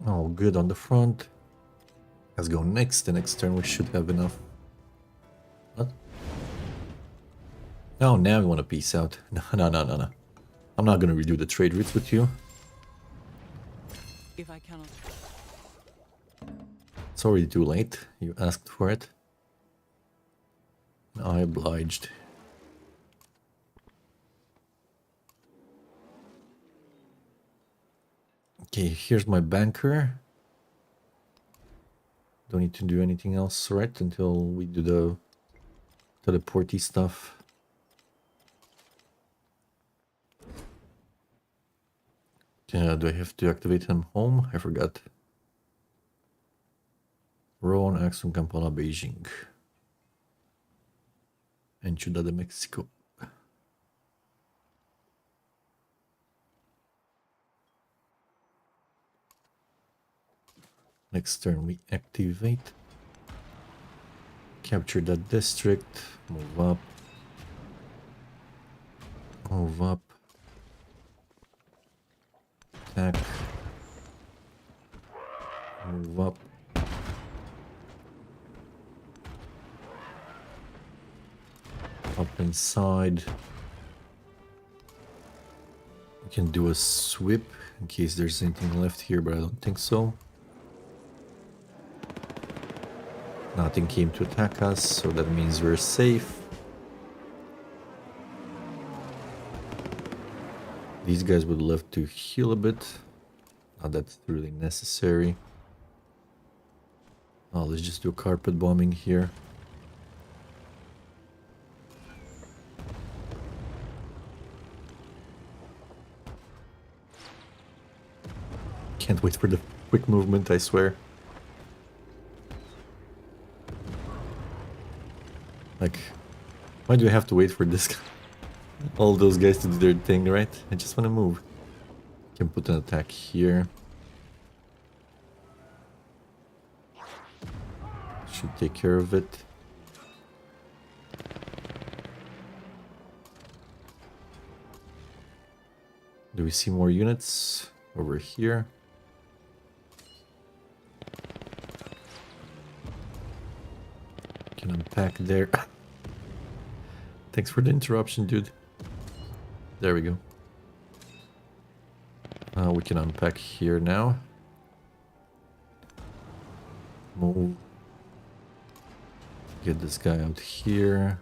[SPEAKER 1] Oh, good on the front. Let's go next. The next turn we should have enough. What? Oh, now we want to peace out. No. I'm not gonna redo the trade routes with you.
[SPEAKER 2] If I cannot.
[SPEAKER 1] It's already too late. You asked for it. I obliged. Okay, here's my banker. Don't need to do anything else, right? Until we do the teleporty stuff. Do I have to activate him home? I forgot. Rowan, Axum, Kampala, Beijing. And Ciudad de Mexico. Next turn we activate. Capture that district. Move up. Move up. Attack. Move up. Up inside. We can do a sweep in case there's anything left here, but I don't think so. Nothing came to attack us, so that means we're safe. These guys would love to heal a bit. Not that's really necessary. Oh, let's just do carpet bombing here. Can't wait for the quick movement, I swear. Like, why do I have to wait for this? All those guys to do their thing, right? I just want to move. Can put an attack here. Should take care of it. Do we see more units over here? Can unpack there. Thanks for the interruption, dude. There we go. We can unpack here now. Move. Get this guy out here.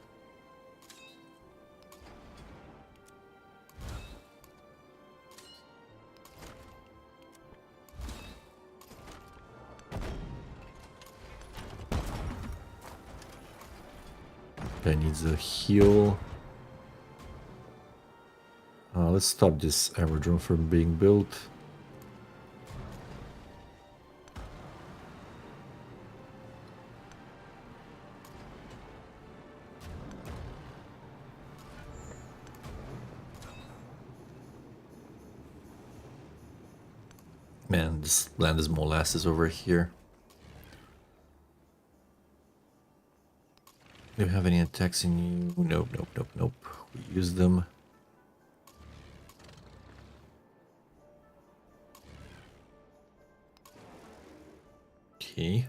[SPEAKER 1] Guy needs a heal. Let's stop this aerodrome from being built. Man, this land is molasses over here. Do you have any attacks in you? Nope. We use them. Okay.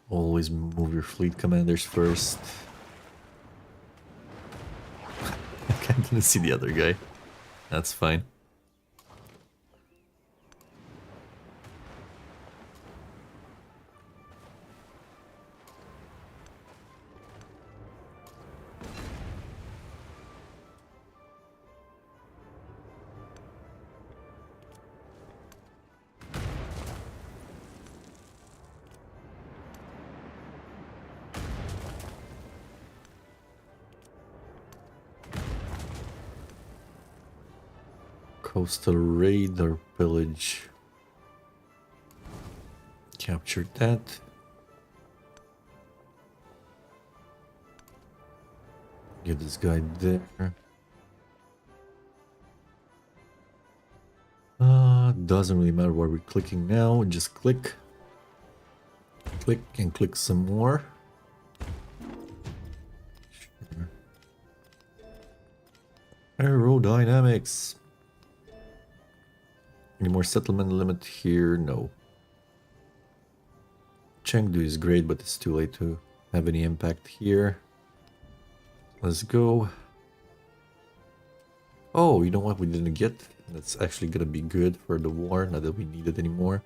[SPEAKER 1] Always move your fleet commanders first. I didn't see the other guy. That's fine. Coastal raid or pillage. Captured that. Get this guy there. Doesn't really matter what we're clicking now. Just click. Click and click some more. Sure. Aerodynamics. Any more settlement limit here? No. Chengdu is great, but it's too late to have any impact here. Let's go. Oh, you know what we didn't get? That's actually gonna be good for the war, not that we need it anymore.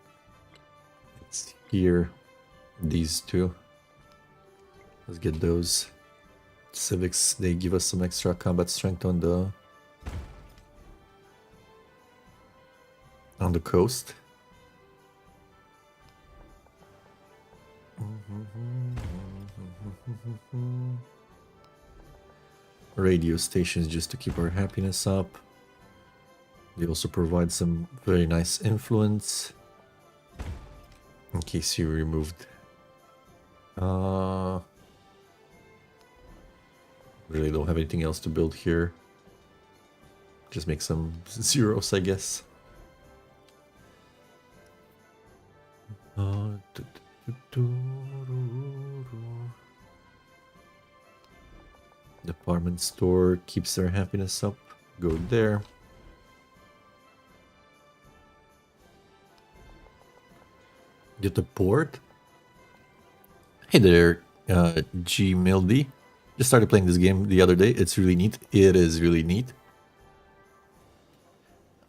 [SPEAKER 1] It's here. These two. Let's get those. Civics, they give us some extra combat strength on the coast. Radio stations just to keep our happiness up. They also provide some very nice influence. In case you removed... really don't have anything else to build here. Just make some zeros, I guess. Department store keeps their happiness up. Go there. Get the port. Hey there, G Mildy. Just started playing this game the other day. It's really neat. It is really neat.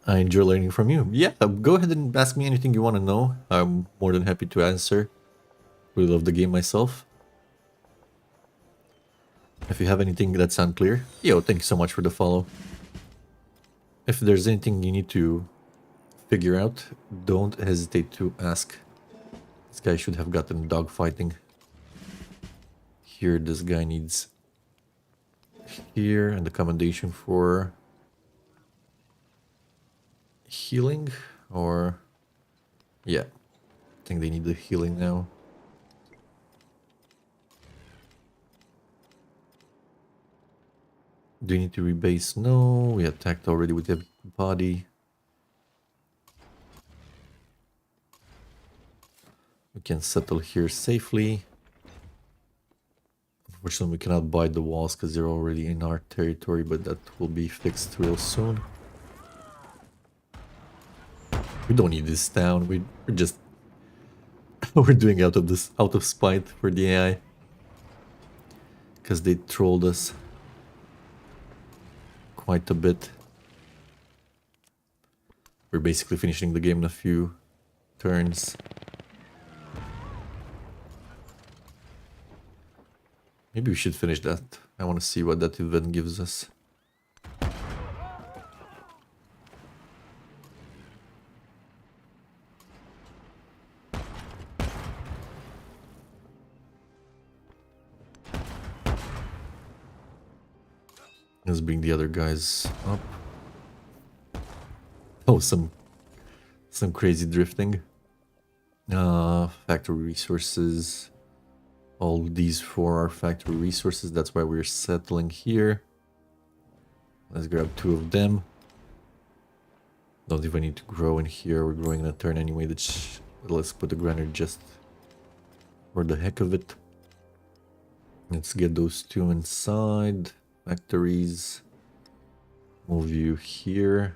[SPEAKER 1] I enjoy learning from you. Yeah, go ahead and ask me anything you want to know. I'm more than happy to answer. Really love the game myself. If you have anything that's unclear, yo, thank you so much for the follow. If there's anything you need to figure out, don't hesitate to ask. This guy should have gotten dogfighting. Here, this guy needs here and the commendation for healing, or yeah, I think they need the healing now. Do you need to rebase? No, we attacked already with the body. We can settle here safely. Unfortunately, we cannot buy the walls because they're already in our territory, but that will be fixed real soon. We don't need this town. We're just we're doing out of spite for the AI because they trolled us quite a bit. We're basically finishing the game in a few turns. Maybe we should finish that. I want to see what that event gives us. Let's bring the other guys up. Oh, some crazy drifting. Factory resources. All these four are factory resources. That's why we're settling here. Let's grab two of them. Don't even need to grow in here. We're growing in a turn anyway. Let's put the granite just for the heck of it. Let's get those two inside. Factories. Move you here.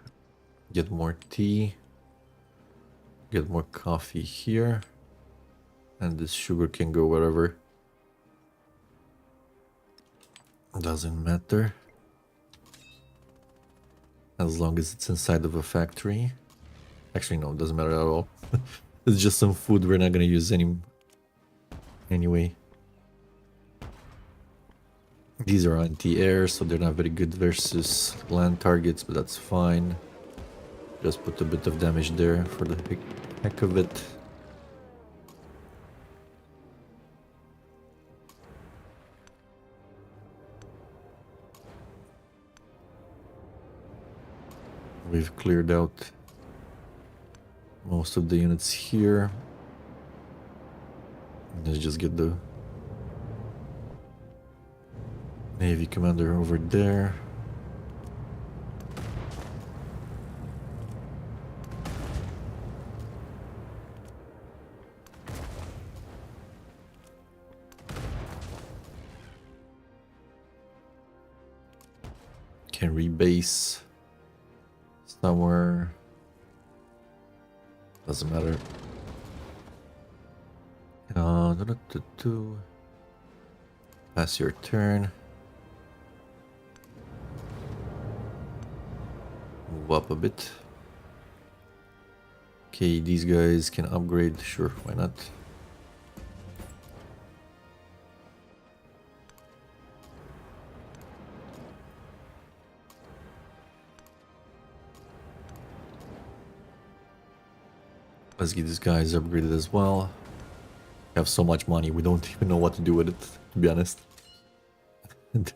[SPEAKER 1] Get more tea. Get more coffee here. And this sugar can go wherever. Doesn't matter. As long as it's inside of a factory. Actually, no, it doesn't matter at all. It's just some food we're not gonna use anyway. These are anti-air, so they're not very good versus land targets, but that's fine. Just put a bit of damage there for the heck of it. We've cleared out most of the units here. Let's just get the Navy commander over there. Can rebase somewhere. Doesn't matter. Pass your turn. Move up a bit. Okay, these guys can upgrade. Sure, why not? Let's get these guys upgraded as well. We have so much money, we don't even know what to do with it, to be honest. And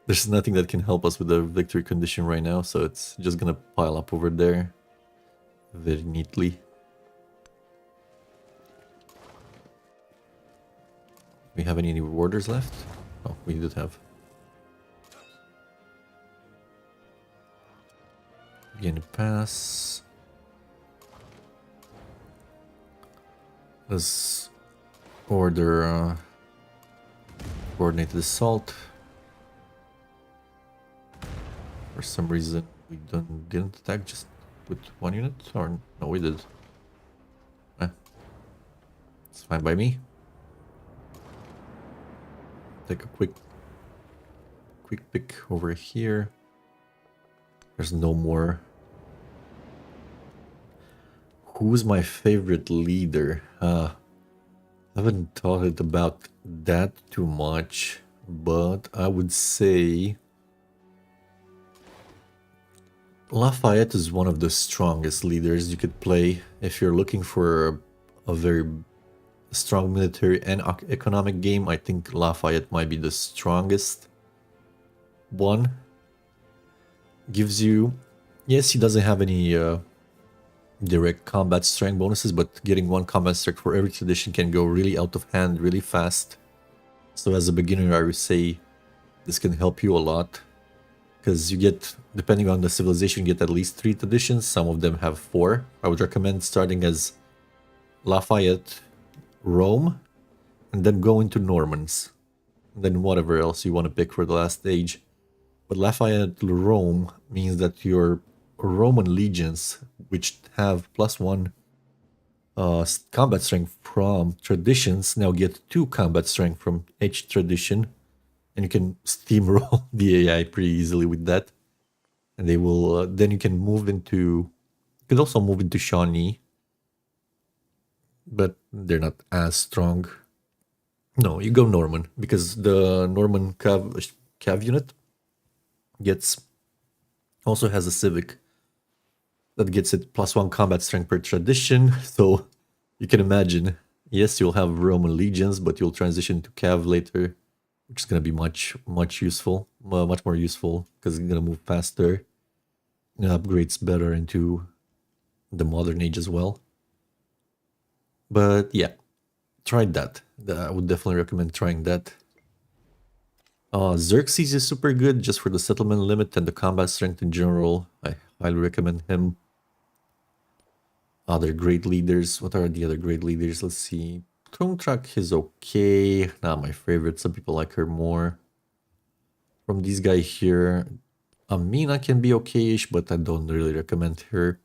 [SPEAKER 1] there's nothing that can help us with the victory condition right now, so it's just gonna pile up over there very neatly. We have any warders left? Oh, we did have. Begin to pass. Let's order coordinated assault. For some reason we didn't attack just with one unit, or no, we did. It's fine by me. Take a quick pick over here. There's no more. Who's my favorite leader? I haven't thought about that too much, but I would say Lafayette is one of the strongest leaders you could play if you're looking for a very strong military and economic game. I think Lafayette might be the strongest one. Gives you, yes, he doesn't have any direct combat strength bonuses, but getting one combat strength for every tradition can go really out of hand really fast. So as a beginner, I would say this can help you a lot, because you get, depending on the civilization, you get at least 3 traditions. Some of them have 4. I would recommend starting as Lafayette, Rome, and then go into Normans, and then whatever else you want to pick for the last stage. But Lafayette Rome means that your Roman legions, which have +1 combat strength from traditions, now get 2 combat strength from each tradition, and you can steamroll the AI pretty easily with that. And they will then you can move into, you can also move into Shawnee, but they're not as strong. No, you go Norman, because the Norman cav unit gets, also has a civic that gets it +1 combat strength per tradition. So you can imagine, yes, you'll have Roman legions, but you'll transition to cav later, which is going to be much more useful, because it's going to move faster. It upgrades better into the modern age as well. But yeah, try that. I would definitely recommend trying that. Xerxes is super good just for the settlement limit and the combat strength in general. I highly recommend him. Other great leaders. What are the other great leaders? Let's see. Trak is okay. Not my favorite. Some people like her more. From these guys here, Amina can be okay-ish, but I don't really recommend her.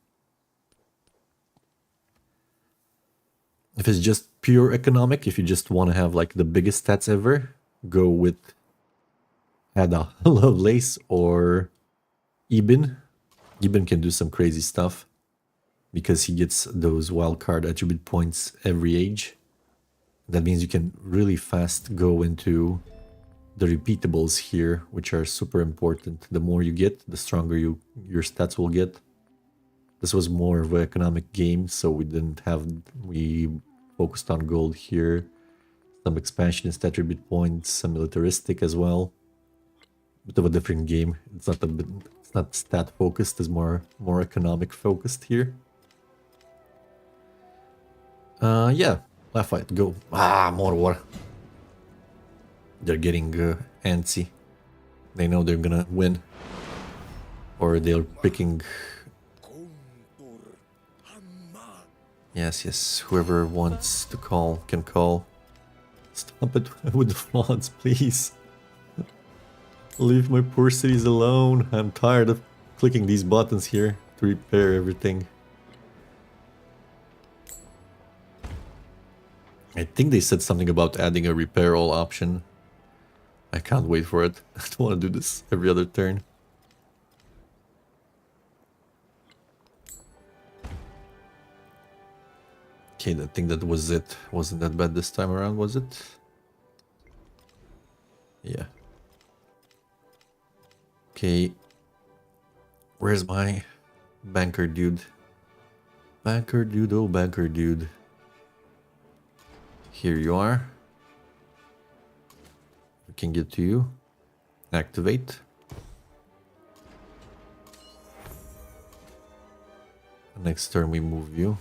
[SPEAKER 1] If it's just pure economic, if you just want to have like the biggest stats ever, go with Ada Lovelace or Ibn. Ibn can do some crazy stuff because he gets those wildcard attribute points every age. That means you can really fast go into the repeatables here, which are super important. The more you get, the stronger your stats will get. This was more of an economic game, so we focused on gold here. Some expansion in stat attribute points, some militaristic as well. Bit of a different game. It's It's not stat focused, it's more economic focused here. Yeah, left fight, go. Ah, more war. They're getting antsy. They know they're gonna win. Or they're picking... Yes, yes, whoever wants to call can call. Stop it with the floods, please. Leave my poor cities alone. I'm tired of clicking these buttons here to repair everything. I think they said something about adding a repair all option. I can't wait for it. I don't want to do this every other turn. Okay, I think that was it. Wasn't that bad this time around, was it? Yeah. Okay. Where's my banker dude? Banker dude, oh banker dude. Here you are. We can get to you. Activate. Next turn we move you.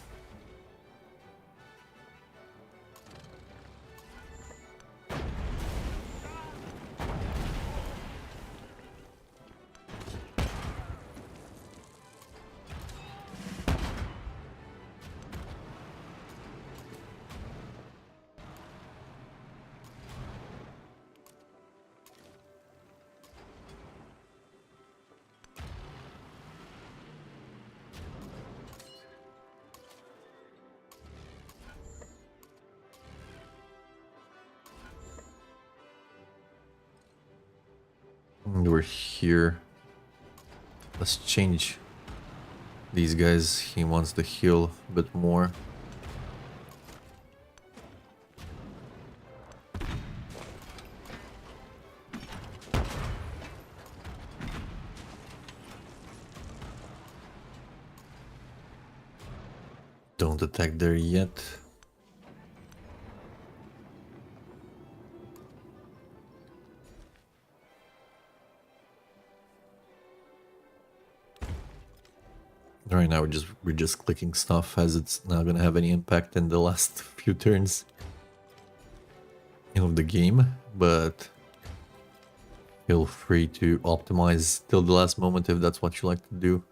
[SPEAKER 1] We're here. Let's change these guys. He wants to heal a bit more. Don't attack there yet. Right now we're just clicking stuff as it's not gonna have any impact in the last few turns of the game, but feel free to optimize till the last moment if that's what you like to do.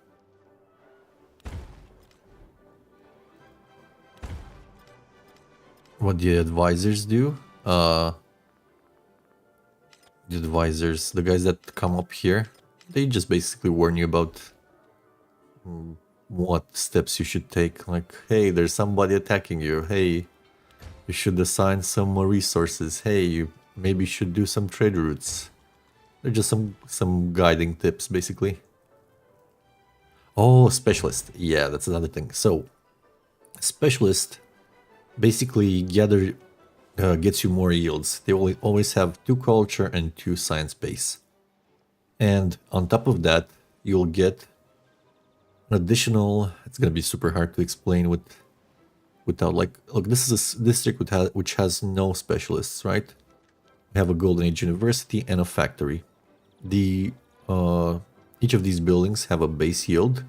[SPEAKER 1] What the advisors do? The advisors, the guys that come up here, they just basically warn you about what steps you should take. Like, hey, there's somebody attacking you. Hey, you should assign some more resources. Hey, you maybe should do some trade routes. They're just some guiding tips, basically. Oh, specialist. Yeah, that's another thing. So, specialist basically gets you more yields. They always have 2 culture and 2 science base. And on top of that, you'll get an additional... It's gonna be super hard to explain without, like, look, this is a district which has no specialists, right? We have a Golden Age University and a factory. Each of these buildings have a base yield,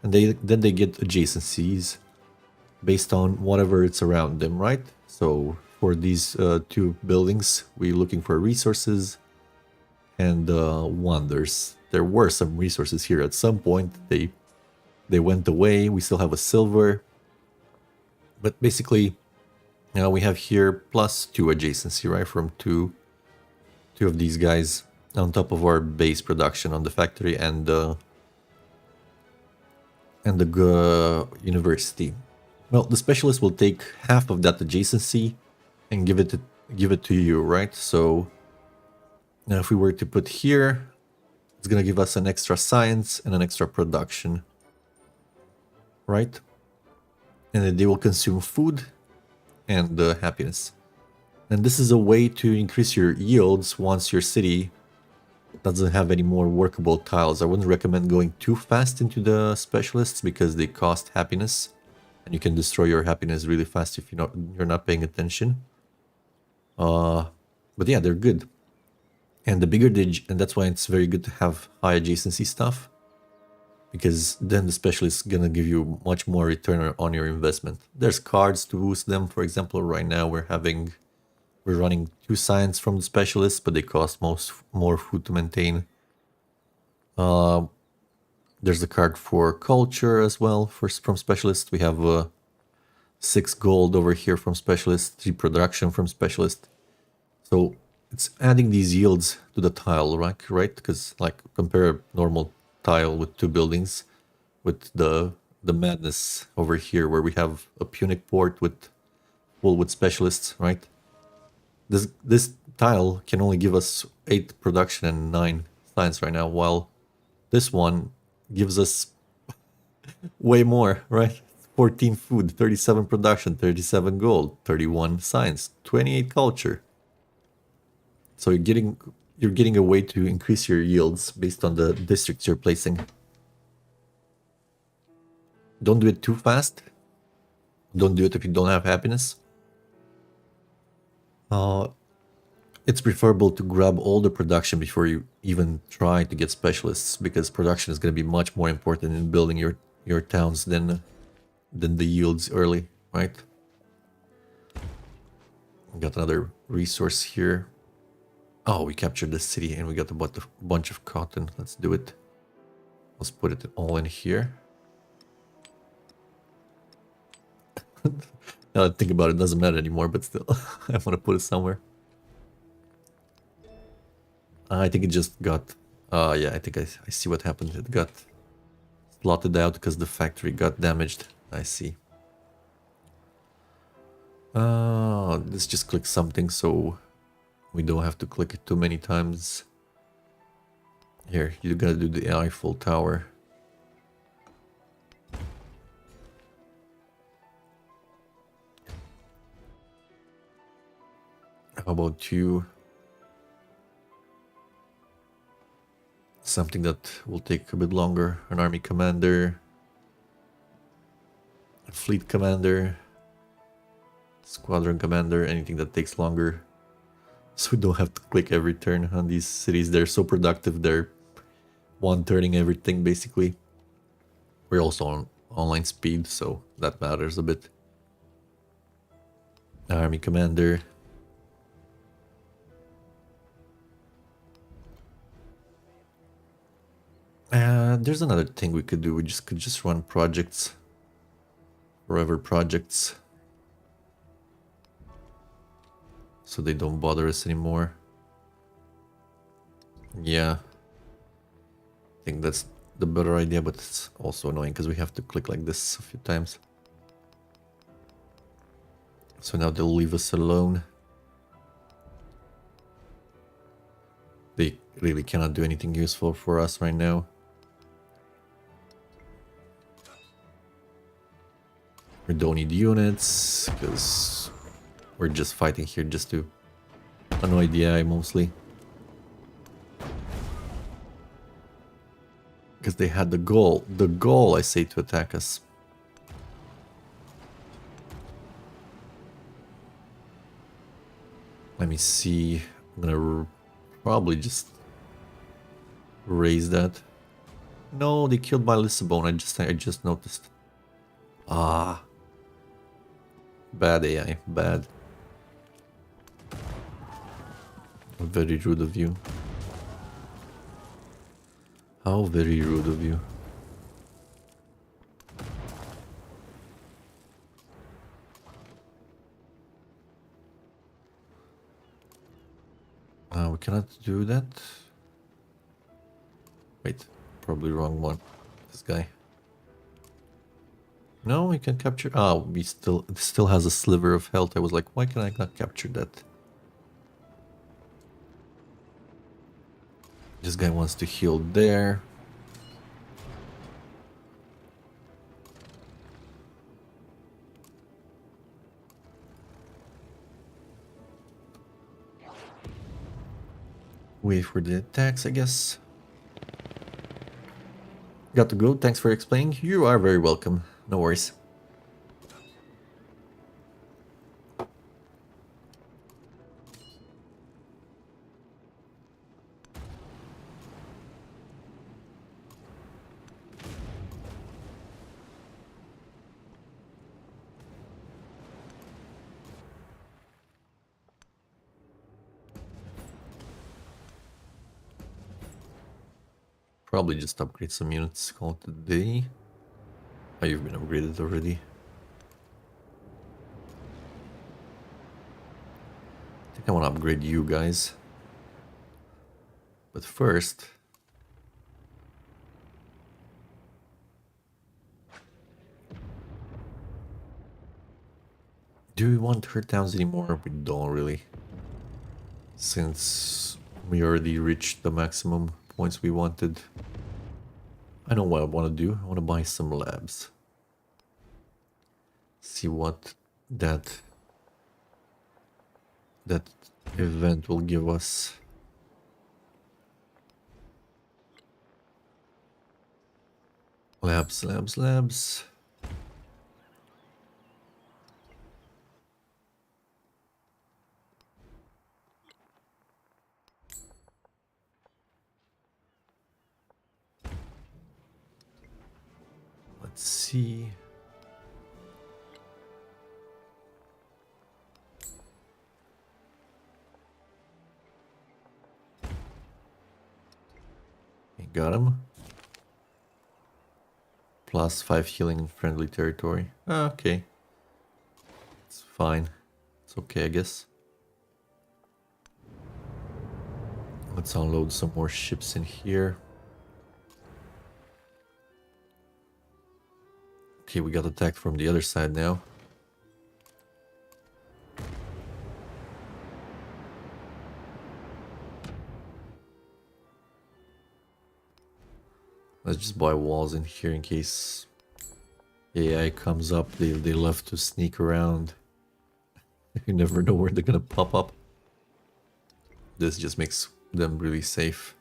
[SPEAKER 1] and then they get adjacencies based on whatever it's around them, right? So for these 2 buildings, we're looking for resources and wonders. There were some resources here at some point. They went away. We still have a silver, but basically, now we have here +2 adjacency, right? From two of these guys on top of our base production on the factory and the university. Well, the specialist will take half of that adjacency and give it to you, right? So now if we were to put here, it's gonna give us an extra science and an extra production, right? And then they will consume food and happiness. And this is a way to increase your yields once your city doesn't have any more workable tiles. I wouldn't recommend going too fast into the specialists because they cost happiness, and you can destroy your happiness really fast if you're not paying attention. But yeah, they're good. And the bigger and that's why it's very good to have high adjacency stuff. because then the specialist is gonna give you much more return on your investment. There's cards to boost them. For example, right now we're running 2 science from the specialist, but they cost more food to maintain. There's a card for culture as well from specialist. We have 6 gold over here from specialist, 3 production from specialist. So it's adding these yields to the tile, right? Because like compare a normal tile with 2 buildings, with the madness over here where we have a Punic port with specialists, right? This tile can only give us 8 production and 9 science right now, while this one gives us way more, right? 14 food, 37 production, 37 gold, 31 science, 28 culture. So you're getting a way to increase your yields based on the districts you're placing. Don't do it too fast. Don't do it if you don't have happiness. It's preferable to grab all the production before you even try to get specialists, because production is going to be much more important in building your towns than the yields early, right? We got another resource here. Oh, we captured the city and we got a bunch of cotton. Let's do it. Let's put it all in here. Now that I think about it, doesn't matter anymore, but still, I want to put it somewhere. I think it just got... yeah, I think I see what happened. It got slotted out because the factory got damaged. I see. Let's just click something so we don't have to click it too many times. Here, you gotta do the Eiffel Tower. How about you? Something that will take a bit longer. An army commander. A fleet commander. Squadron commander. Anything that takes longer. So we don't have to click every turn on these cities. They're so productive. They're one-turning everything, basically. We're also on online speed, so that matters a bit. Army commander. There's another thing we could do. We could just run projects. Forever projects. So they don't bother us anymore. Yeah. I think that's the better idea, but it's also annoying because we have to click like this a few times. So now they'll leave us alone. They really cannot do anything useful for us right now. We don't need units because we're just fighting here just to annoy the AI mostly. Because they had the goal, I say, to attack us. Let me see. I'm gonna probably just raise that. No, they killed my Lisbon. I just noticed. Ah, bad AI, bad. Very rude of you. How very rude of you. We cannot do that. Wait, probably wrong one. This guy. No, we can capture. Oh, it still has a sliver of health. I was like, why can I not capture that? This guy wants to heal there. Wait for the attacks, I guess. Got to go. Thanks for explaining. You are very welcome. No worries. probably just upgrade some units, call it a day. Oh, you've been upgraded already. I think I want to upgrade you guys. But first... do we want her towns anymore? We don't really. Since we already reached the maximum points we wanted. I know what I want to do. I want to buy some labs. See what that event will give us. Labs, labs, labs. Let's see. Okay, got him. Plus 5 healing in friendly territory. Ah, okay. It's fine. It's okay, I guess. Let's unload some more ships in here. Okay, we got attacked from the other side now. Let's just buy walls in here in case AI comes up. They love to sneak around. You never know where they're gonna pop up. This just makes them really safe.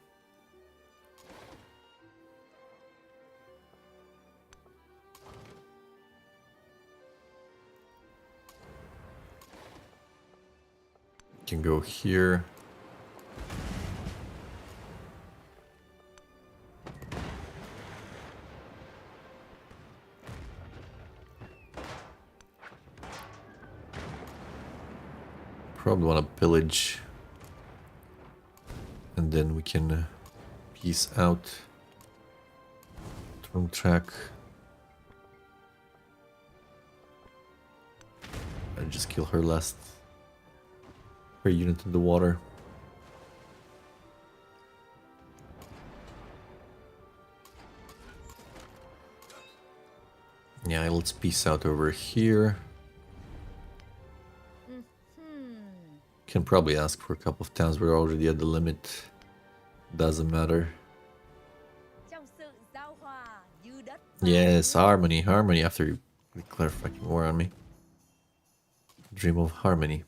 [SPEAKER 1] Can go here. Probably want to pillage. And then we can peace out. Turn track. And just kill her last. Her unit in the water. Yeah, let's peace out over here. Can probably ask for a couple of towns. We're already at the limit. Doesn't matter. Yes, harmony, harmony. After you declare fucking war on me. Dream of harmony.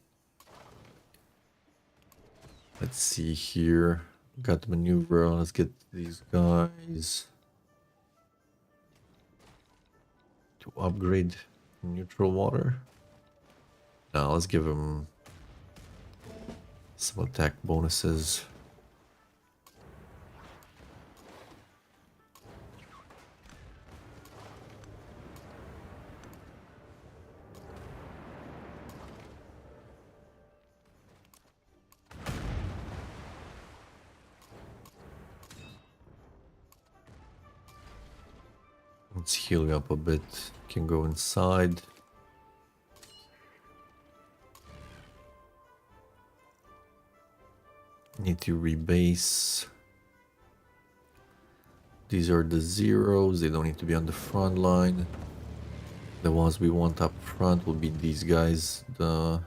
[SPEAKER 1] Let's see here. Got the maneuver. Let's get these guys to upgrade neutral water. Now let's give them some attack bonuses. Let's heal up a bit. Can go inside. Need to rebase. These are the zeros. They don't need to be on the front line. The ones we want up front will be these guys. The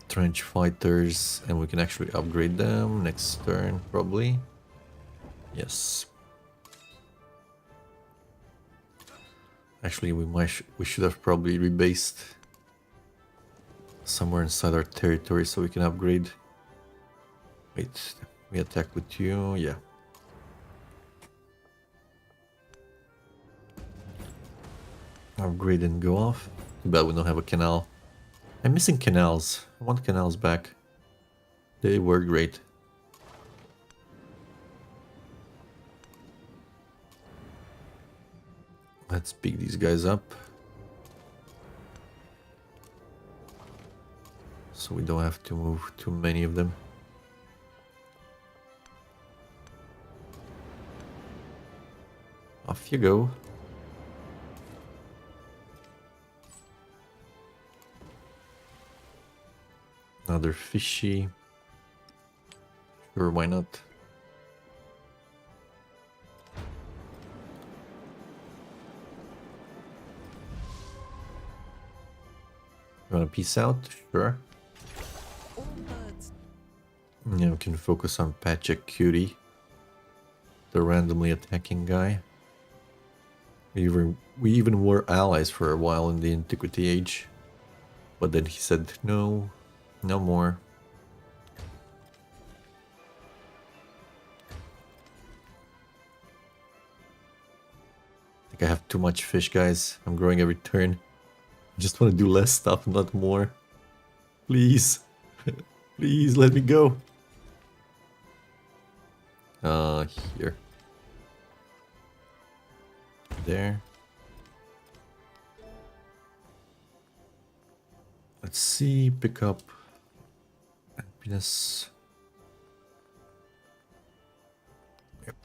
[SPEAKER 1] trench fighters. And we can actually upgrade them next turn, probably. Yes. Actually, we should have probably rebased somewhere inside our territory so we can upgrade. Wait, we attack with you, yeah. Upgrade and go off. Too bad we don't have a canal. I'm missing canals. I want canals back. They were great. Let's pick these guys up. So we don't have to move too many of them. Off you go. Another fishy. Sure, why not? You wanna peace out? Sure.
[SPEAKER 2] All birds.
[SPEAKER 1] Yeah, we can focus on Patrick Cutie, the randomly attacking guy. We even were allies for a while in the Antiquity Age. But then he said, no, no more. I think I have too much fish, guys. I'm growing every turn. I just want to do less stuff, not more. Please. Please, let me go. Here. There. Let's see, pick up happiness. Yep.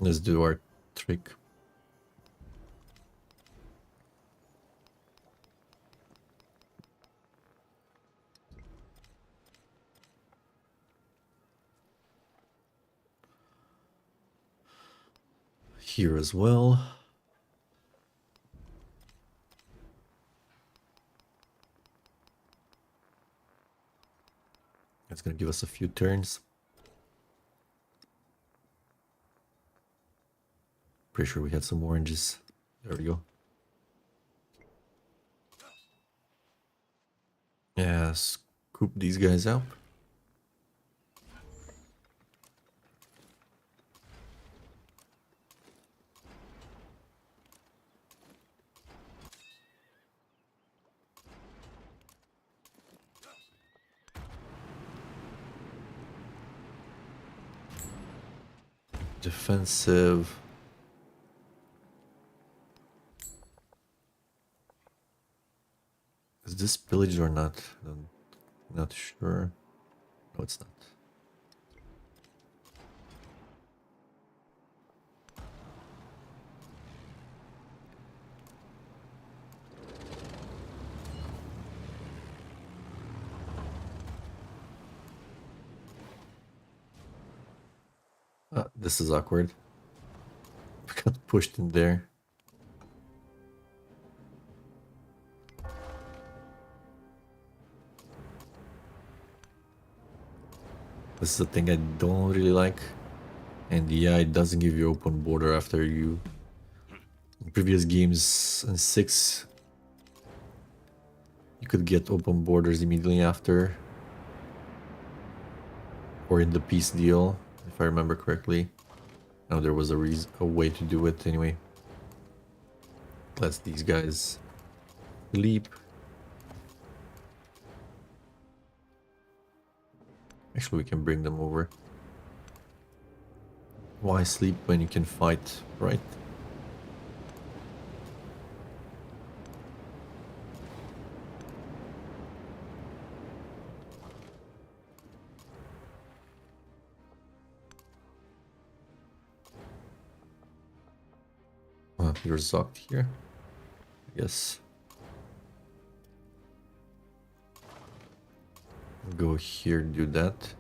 [SPEAKER 1] Let's do our trick. Here as well. It's gonna give us a few turns. Pretty sure we had some oranges. There we go. Yeah, scoop these guys up. Defensive. Is this pillaged or not? I'm not sure. No, it's not. This is awkward. We got pushed in there. This is a thing I don't really like. And yeah, it doesn't give you open border after you... In previous games, in 6, you could get open borders immediately after. Or in the peace deal, if I remember correctly. No, there was a way to do it anyway. Let's these guys leap. Actually, we can bring them over. Why sleep when you can fight, right? You're zocked here, I guess. Go here, do that.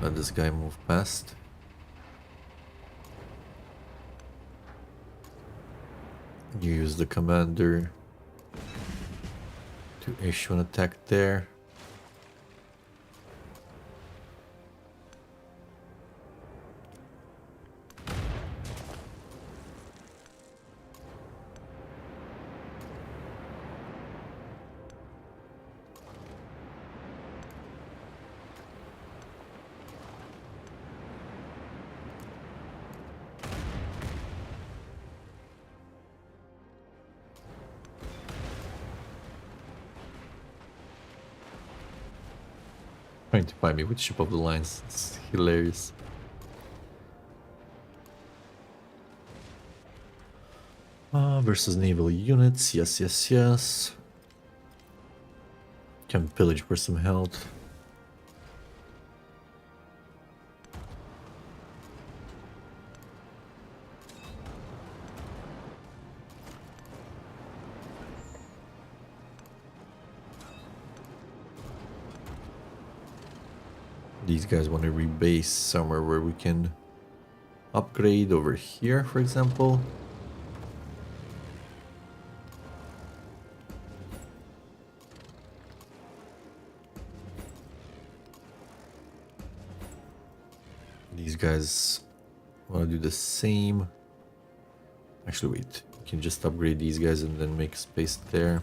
[SPEAKER 1] Let this guy move past. You use the commander to issue an attack there. Trying to find me with ship of the lines. It's hilarious. Versus naval units. Yes, yes, yes. Can pillage for some health. these guys want to rebase somewhere where we can upgrade over here, for example. These guys want to do the same. Actually, wait. We can just upgrade these guys and then make space there.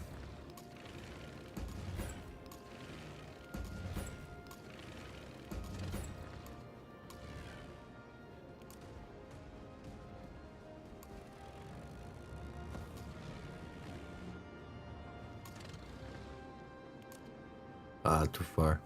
[SPEAKER 1] Ah, too far.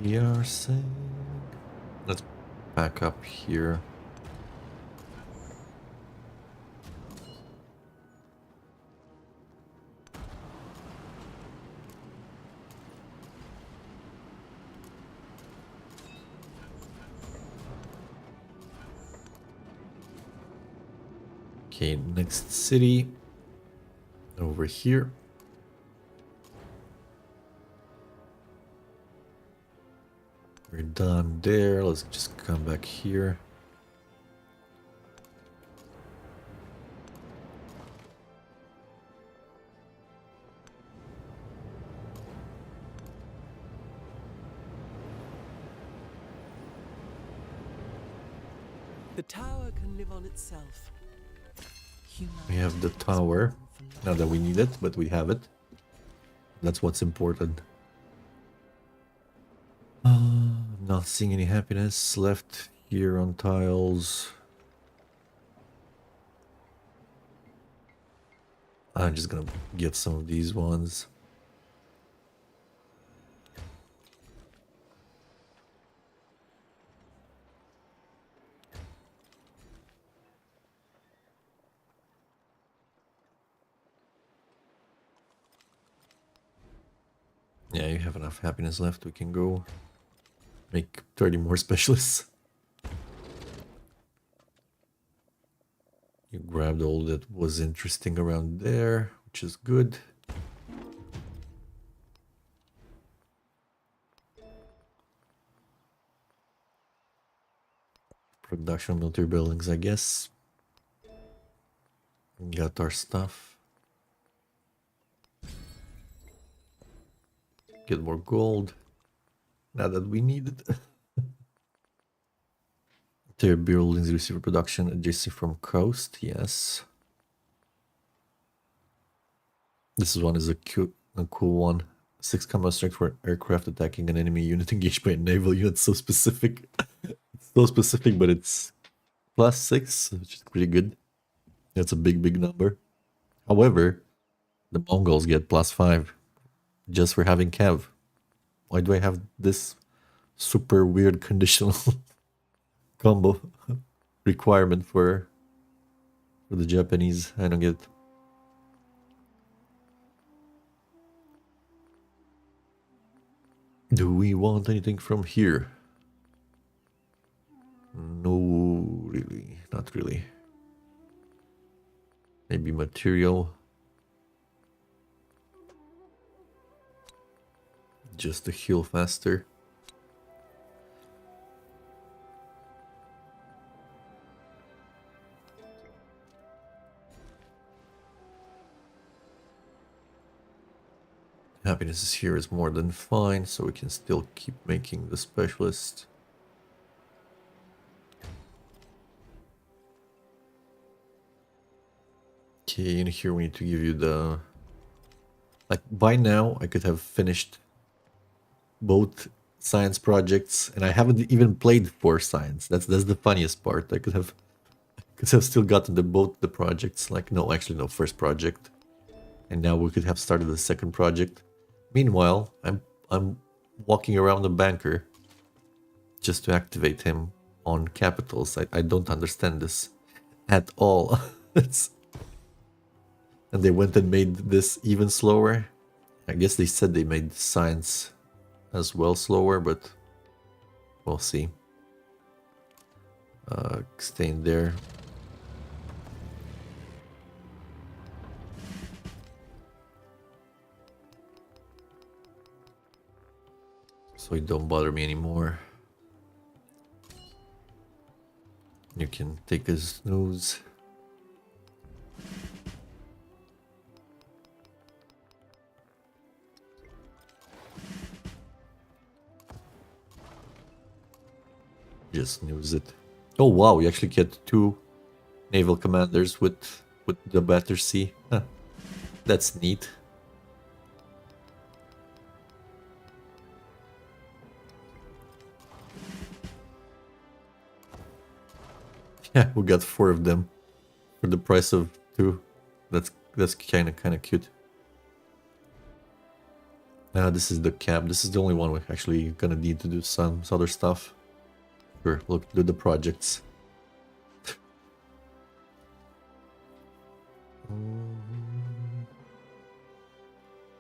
[SPEAKER 1] We are safe. Let's back up here. Okay, next city over here. We're done there. Let's just come back here.
[SPEAKER 2] The tower can live on itself.
[SPEAKER 1] We have the tower. Not that we need it, but we have it. That's what's important. Not seeing any happiness left here on tiles. I'm just gonna get some of these ones. Yeah, you have enough happiness left. We can go make 30 more specialists. You grabbed all that was interesting around there, which is good. Production military buildings, I guess. Got our stuff. Get more gold. Not that we need it. Their buildings receive production adjacent from coast. Yes. This one is a cool one. 6 combat strength for aircraft attacking an enemy unit engaged by a naval unit. So specific. It's so specific, but it's +6, which is pretty good. That's a big number. However, the Mongols get +5 just for having Cav. Why do I have this super weird conditional combo requirement for the Japanese? I don't get it. Do we want anything from here? No, really. Not really. Maybe material. Just to heal faster. Happiness is here is more than fine, so we can still keep making the specialist. Okay, in here we need to give you the... Like, by now, I could have finished both science projects, and I haven't even played for science. That's the funniest part. I could have still gotten both the projects. Like, no, actually, no, first project. And now we could have started the second project. Meanwhile, I'm walking around the banker just to activate him on capitals. I don't understand this at all. And they went and made this even slower. I guess they said they made science as well slower, but we'll see. staying there. So it don't bother me anymore. You can take a snooze. Just snooze it. Oh wow, you actually get 2 naval commanders with the Battersea. Huh. That's neat. Yeah, we got 4 of them for the price of 2. That's kind of cute. Now this is the cap. This is the only one we're actually gonna need to do some other stuff. Sure, look, do the projects.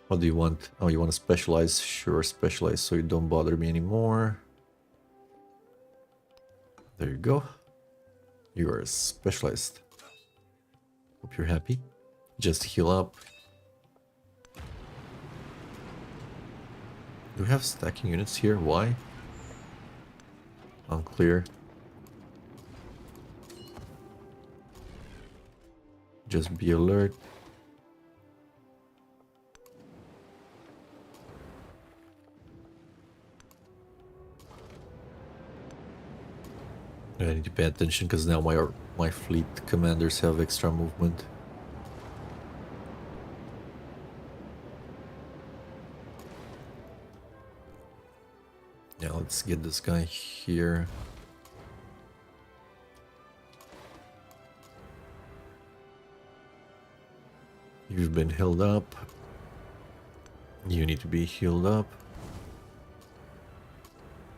[SPEAKER 1] What do you want? Oh, you want to specialize? Sure, specialize so you don't bother me anymore. There you go. You are specialized. Hope you're happy. Just heal up. Do we have stacking units here? Why? Unclear. Just be alert. I need to pay attention because now my fleet commanders have extra movement. Now let's get this guy here. You've been healed up. You need to be healed up.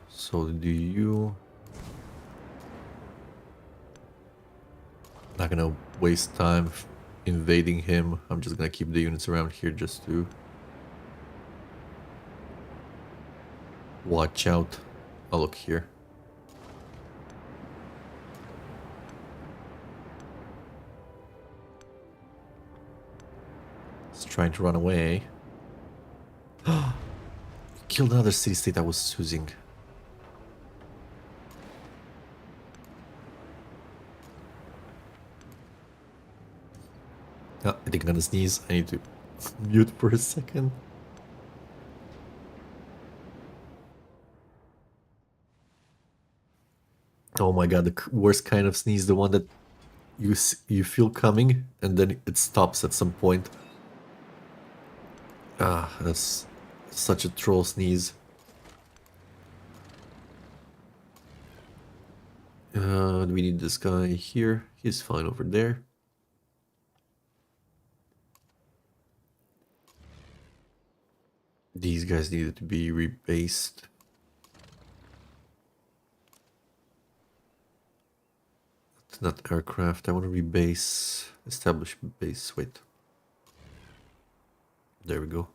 [SPEAKER 1] So do you. Not gonna waste time invading him. I'm just gonna keep the units around here just to watch out. Oh, look here. He's trying to run away. Killed another city-state I was using. Oh, I think I'm gonna sneeze. I need to mute for a second. Oh my god, the worst kind of sneeze, the one that you feel coming and then it stops at some point. Ah, that's such a troll sneeze. We need this guy here. He's fine over there. These guys needed to be rebased. It's not aircraft. I want to rebase. Establish base. Wait. There we go.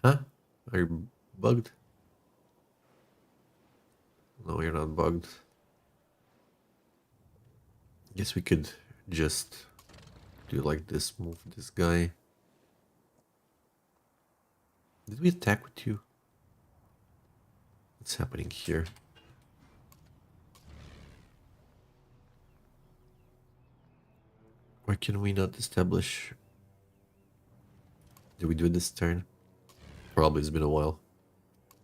[SPEAKER 1] Huh? Are you bugged? No, you're not bugged. Guess we could just do like this, move this guy. Did we attack with you? What's happening here? Why can we not establish? Did we do it this turn? Probably it's been a while.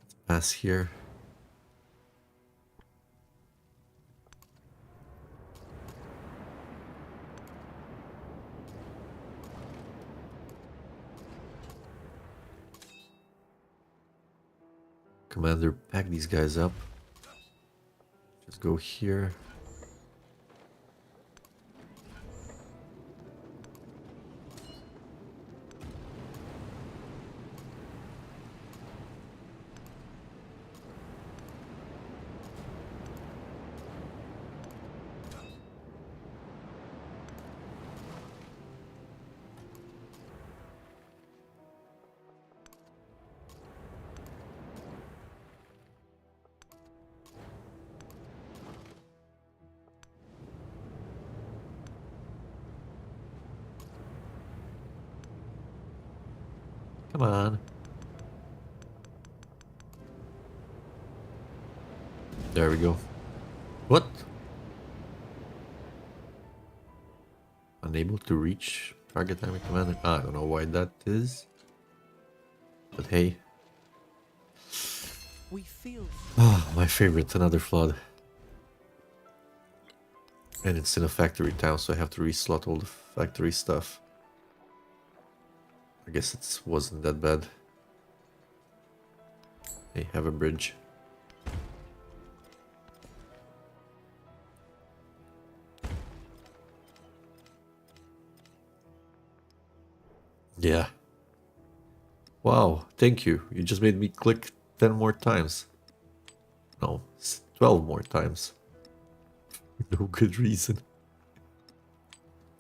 [SPEAKER 1] Let's pass here. Commander, pack these guys up. Just go here.
[SPEAKER 3] Come on. There we go. What? Unable to reach target enemy commander. I don't know why that is. But hey.
[SPEAKER 2] We feel
[SPEAKER 3] Ah, my favorite, another flood. And it's in a factory town, so I have to reslot all the factory stuff. I guess it wasn't that bad. Hey, have a bridge. Yeah. Wow, thank you. You just made me click 10 more times. No, 12 more times. No good reason.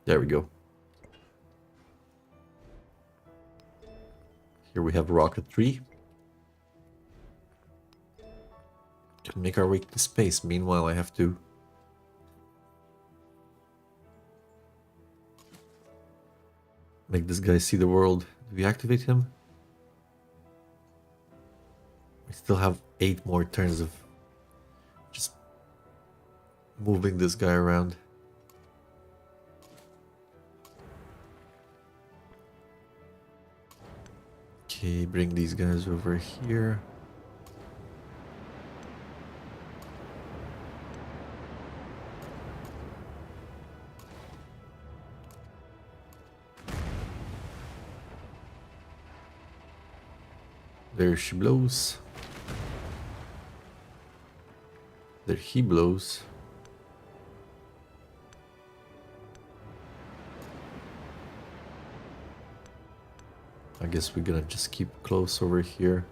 [SPEAKER 3] There we go. Here we have rocketry. Can make our way to space. Meanwhile, I have to make this guy see the world. Do we activate him? We still have 8 more turns of just moving this guy around. Okay, bring these guys over here. There she blows. There he blows. I guess we're gonna just keep close over here.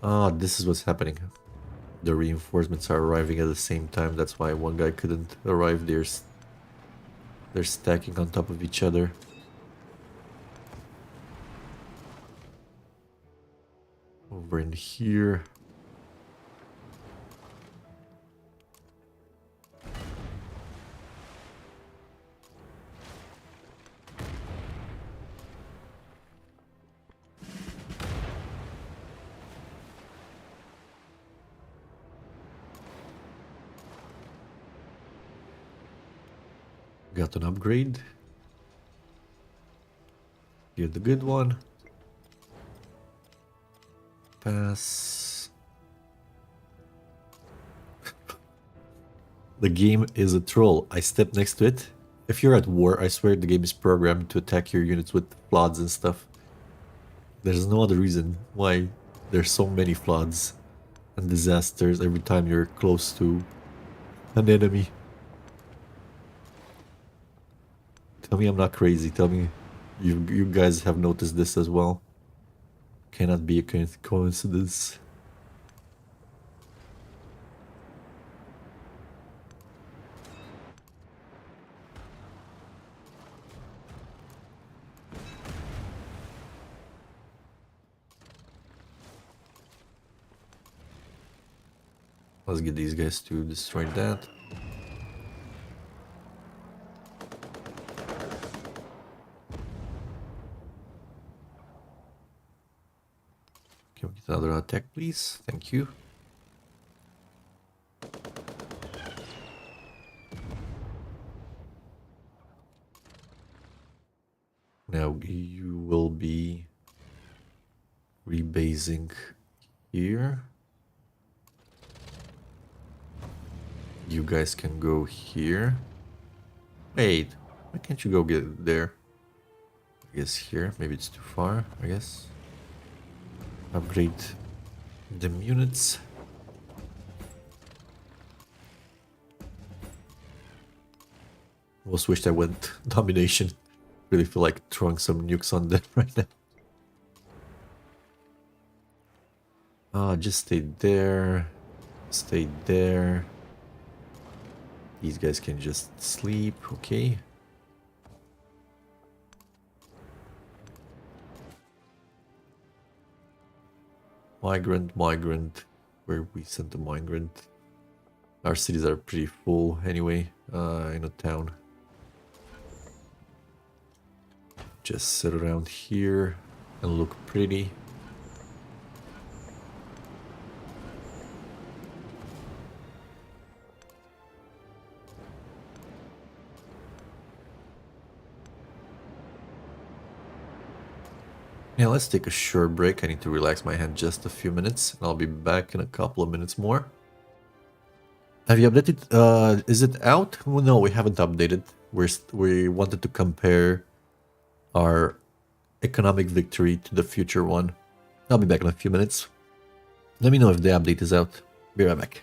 [SPEAKER 3] Ah, this is what's happening. The reinforcements are arriving at the same time. That's why one guy couldn't arrive. They're stacking on top of each other. Over in here. Got an upgrade. Get the good one. Pass. The game is a troll. I step next to it. If you're at war, I swear the game is programmed to attack your units with floods and stuff. There's no other reason why there's so many floods and disasters every time you're close to an enemy. Tell me I'm not crazy. Tell me you guys have noticed this as well. Cannot be a coincidence. Let's get these guys to destroy that. Can we get another attack, please? Thank you. Now you will be rebasing here. You guys can go here. Wait, why can't you go get there? I guess here, maybe it's too far, I guess. Upgrade the units. Almost wished I went domination. Really feel like throwing some nukes on them right now. Just stay there. Stay there. These guys can just sleep, okay. Migrant. Where we sent the migrant. Our cities are pretty full anyway, in a town. just sit around here and look pretty. Yeah, let's take a short break. I need to relax my hand just a few minutes, and I'll be back in a couple of minutes more. Have you updated? Is it out? Well, no, we haven't updated. We wanted to compare our economic victory to the future one. I'll be back in a few minutes. Let me know if the update is out. Be right back.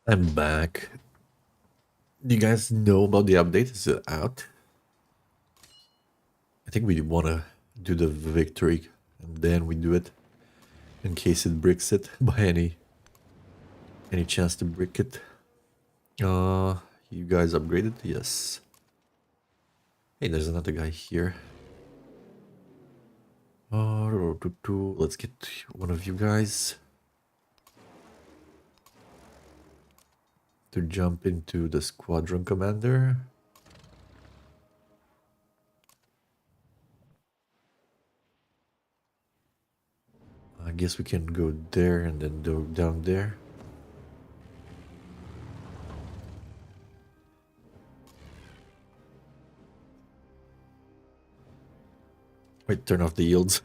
[SPEAKER 3] I'm back. Do you guys know about the update? Is it out? I think we want to do the victory and then we do it in case it bricks it by any chance to brick it. You guys upgraded? Yes. Hey, there's another guy here. Let's get one of you guys to jump into the squadron commander. I guess we can go there and then go down there. Wait, turn off the yields.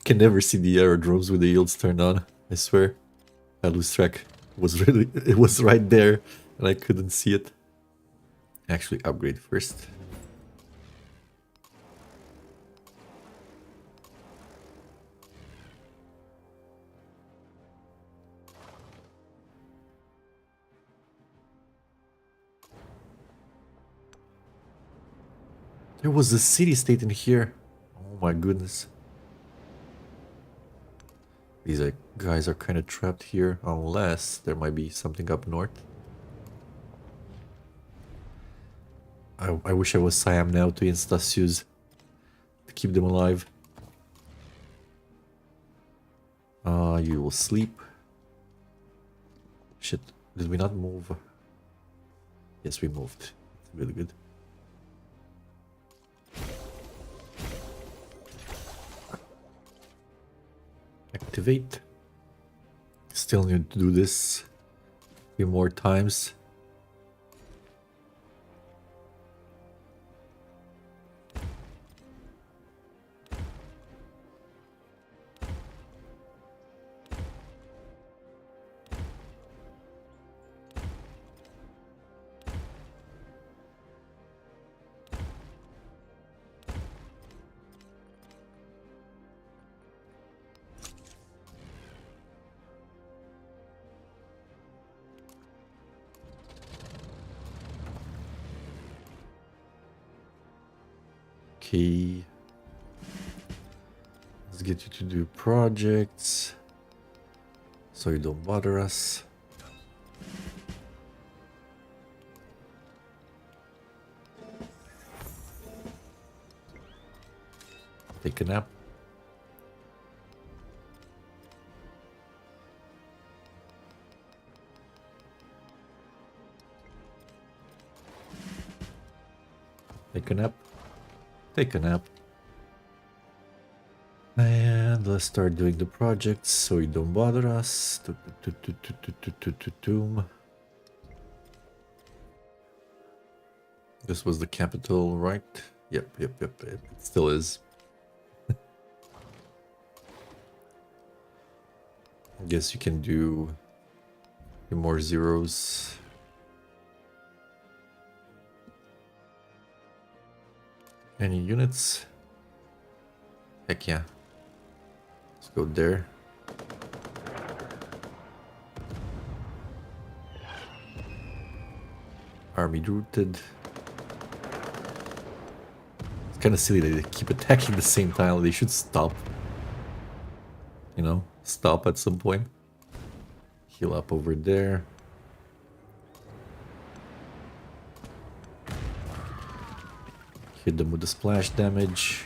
[SPEAKER 3] Can never see the aerodromes with the yields turned on. I swear. I lose track. It was right there and I couldn't see it. Actually upgrade first. There was a city-state in here. Oh my goodness. These guys are kind of trapped here, unless there might be something up north. I wish I was Siam now to Instasius to keep them alive. You will sleep. Shit, did we not move? Yes, we moved. Really good. Activate. Still need to do this a few more times. Okay. Let's get you to do projects so you don't bother us. Take a nap. Take a nap. Take a nap. And let's start doing the projects so you don't bother us. This was the capital, right? Yep, it still is. I guess you can do more zeros. Any units? Heck yeah. Let's go there. Army routed. It's kind of silly that they keep attacking at the same time. They should stop. You know, stop at some point. Heal up over there. Hit them with the splash damage.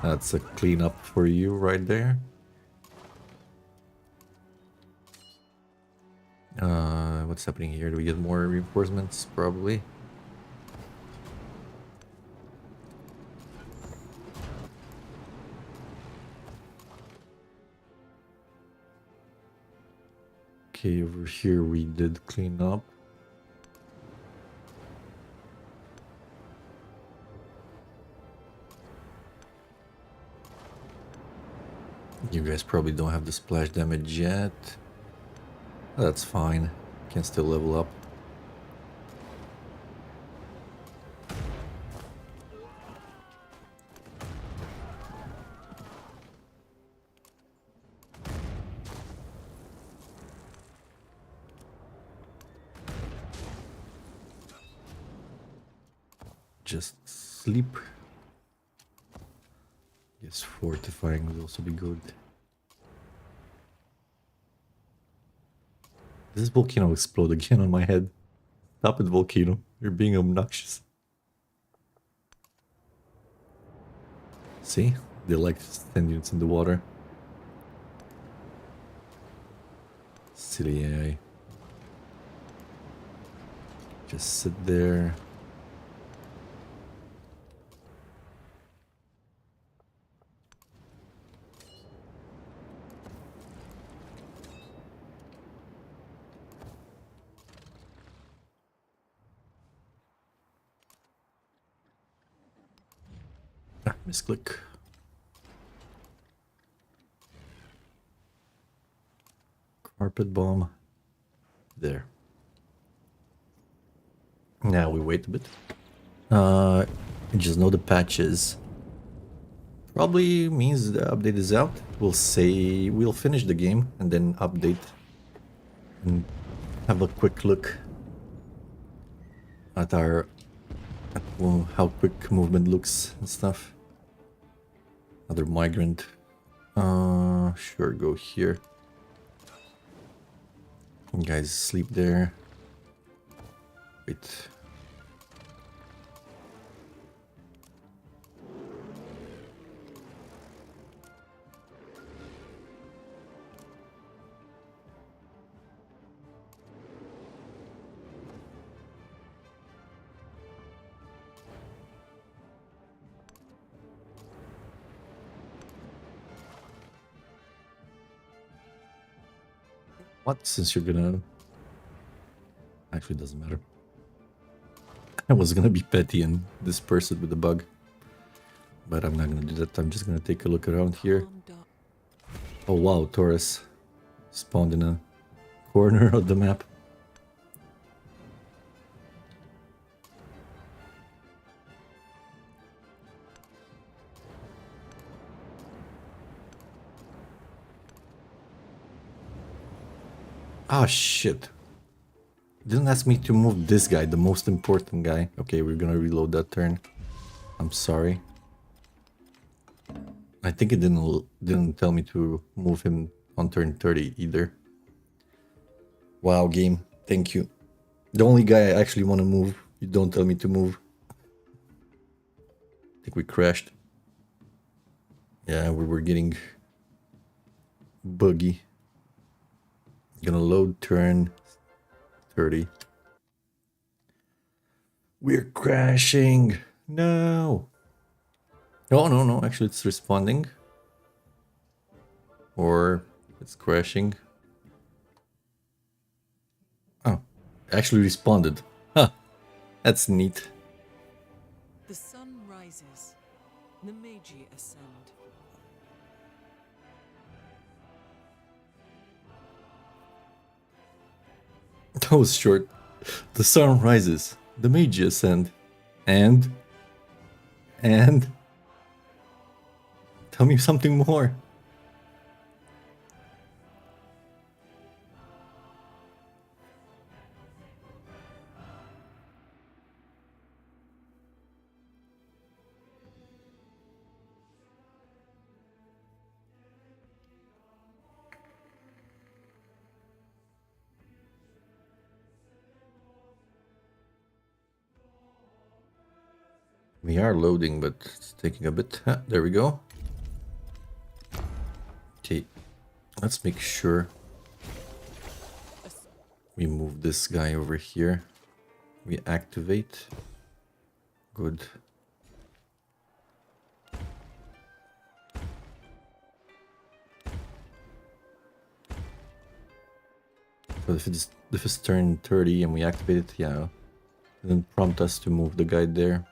[SPEAKER 3] That's a cleanup for you right there. What's happening here? Do we get more reinforcements? Probably. Okay, over here we did clean up. You guys probably don't have the splash damage yet. That's fine. Can still level up. Just sleep. Yes, fortifying would also be good. Does this volcano explode again on my head? Stop it, volcano. You're being obnoxious. See? They like to send units in the water. Silly AI. Just sit there. Misclick. Carpet bomb. There. Now we wait a bit. Just know the patches. Probably means the update is out. We'll say we'll finish the game and then update and have a quick look at well, how quick movement looks and stuff. Another migrant. Sure, go here. You guys sleep there. Wait. What? Since you're gonna... Actually, it doesn't matter. I was gonna be petty and disperse it with the bug. But I'm not gonna do that. I'm just gonna take a look around here. Oh wow, Taurus spawned in a corner of the map. Ah, shit. Didn't ask me to move this guy, the most important guy. Okay, we're gonna reload that turn. I'm sorry. I think it didn't tell me to move him on turn 30 either. Wow, game. Thank you. The only guy I actually want to move, you don't tell me to move. I think we crashed. Yeah, we were getting buggy. Gonna load turn 30. We're crashing. No. Oh, no. Actually, it's responding. Or it's crashing. Oh, actually responded. Huh. That's neat.
[SPEAKER 2] The sun rises. The Meiji ascend.
[SPEAKER 3] That was short. The sun rises. The Meiji ascend. And... Tell me something more. We are loading, but it's taking a bit. Ah, there we go. Okay, let's make sure we move this guy over here. We activate. Good. So if it's turn 30 and we activate it, yeah, it didn't prompt us to move the guy there.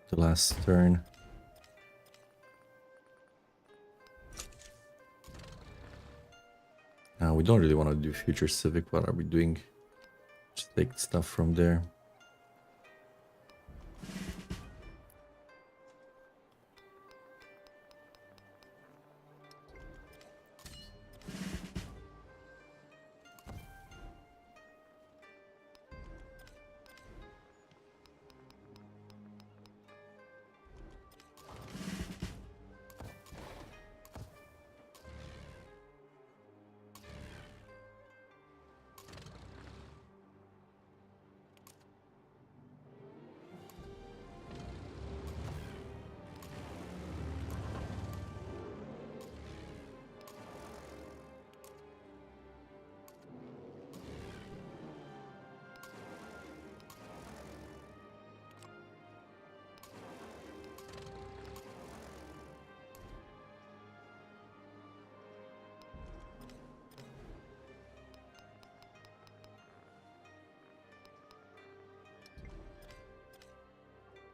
[SPEAKER 3] The last turn. We don't really want to do future civic. What are we doing? Just take stuff from there.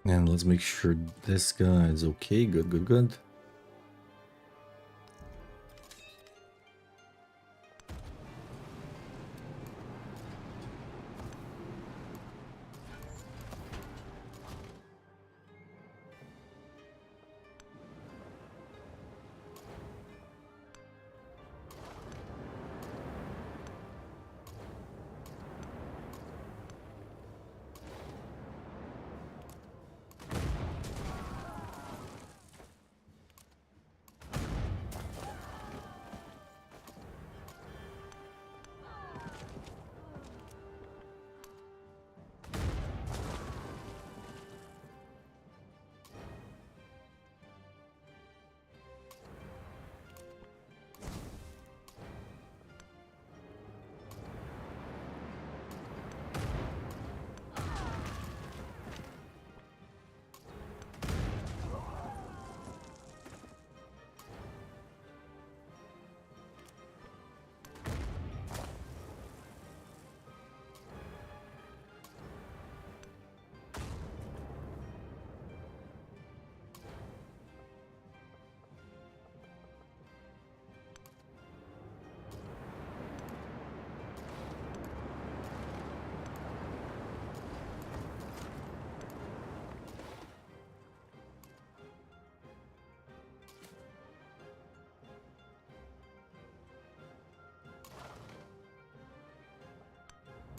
[SPEAKER 3] And let's make sure this guy is okay. Good, good, good.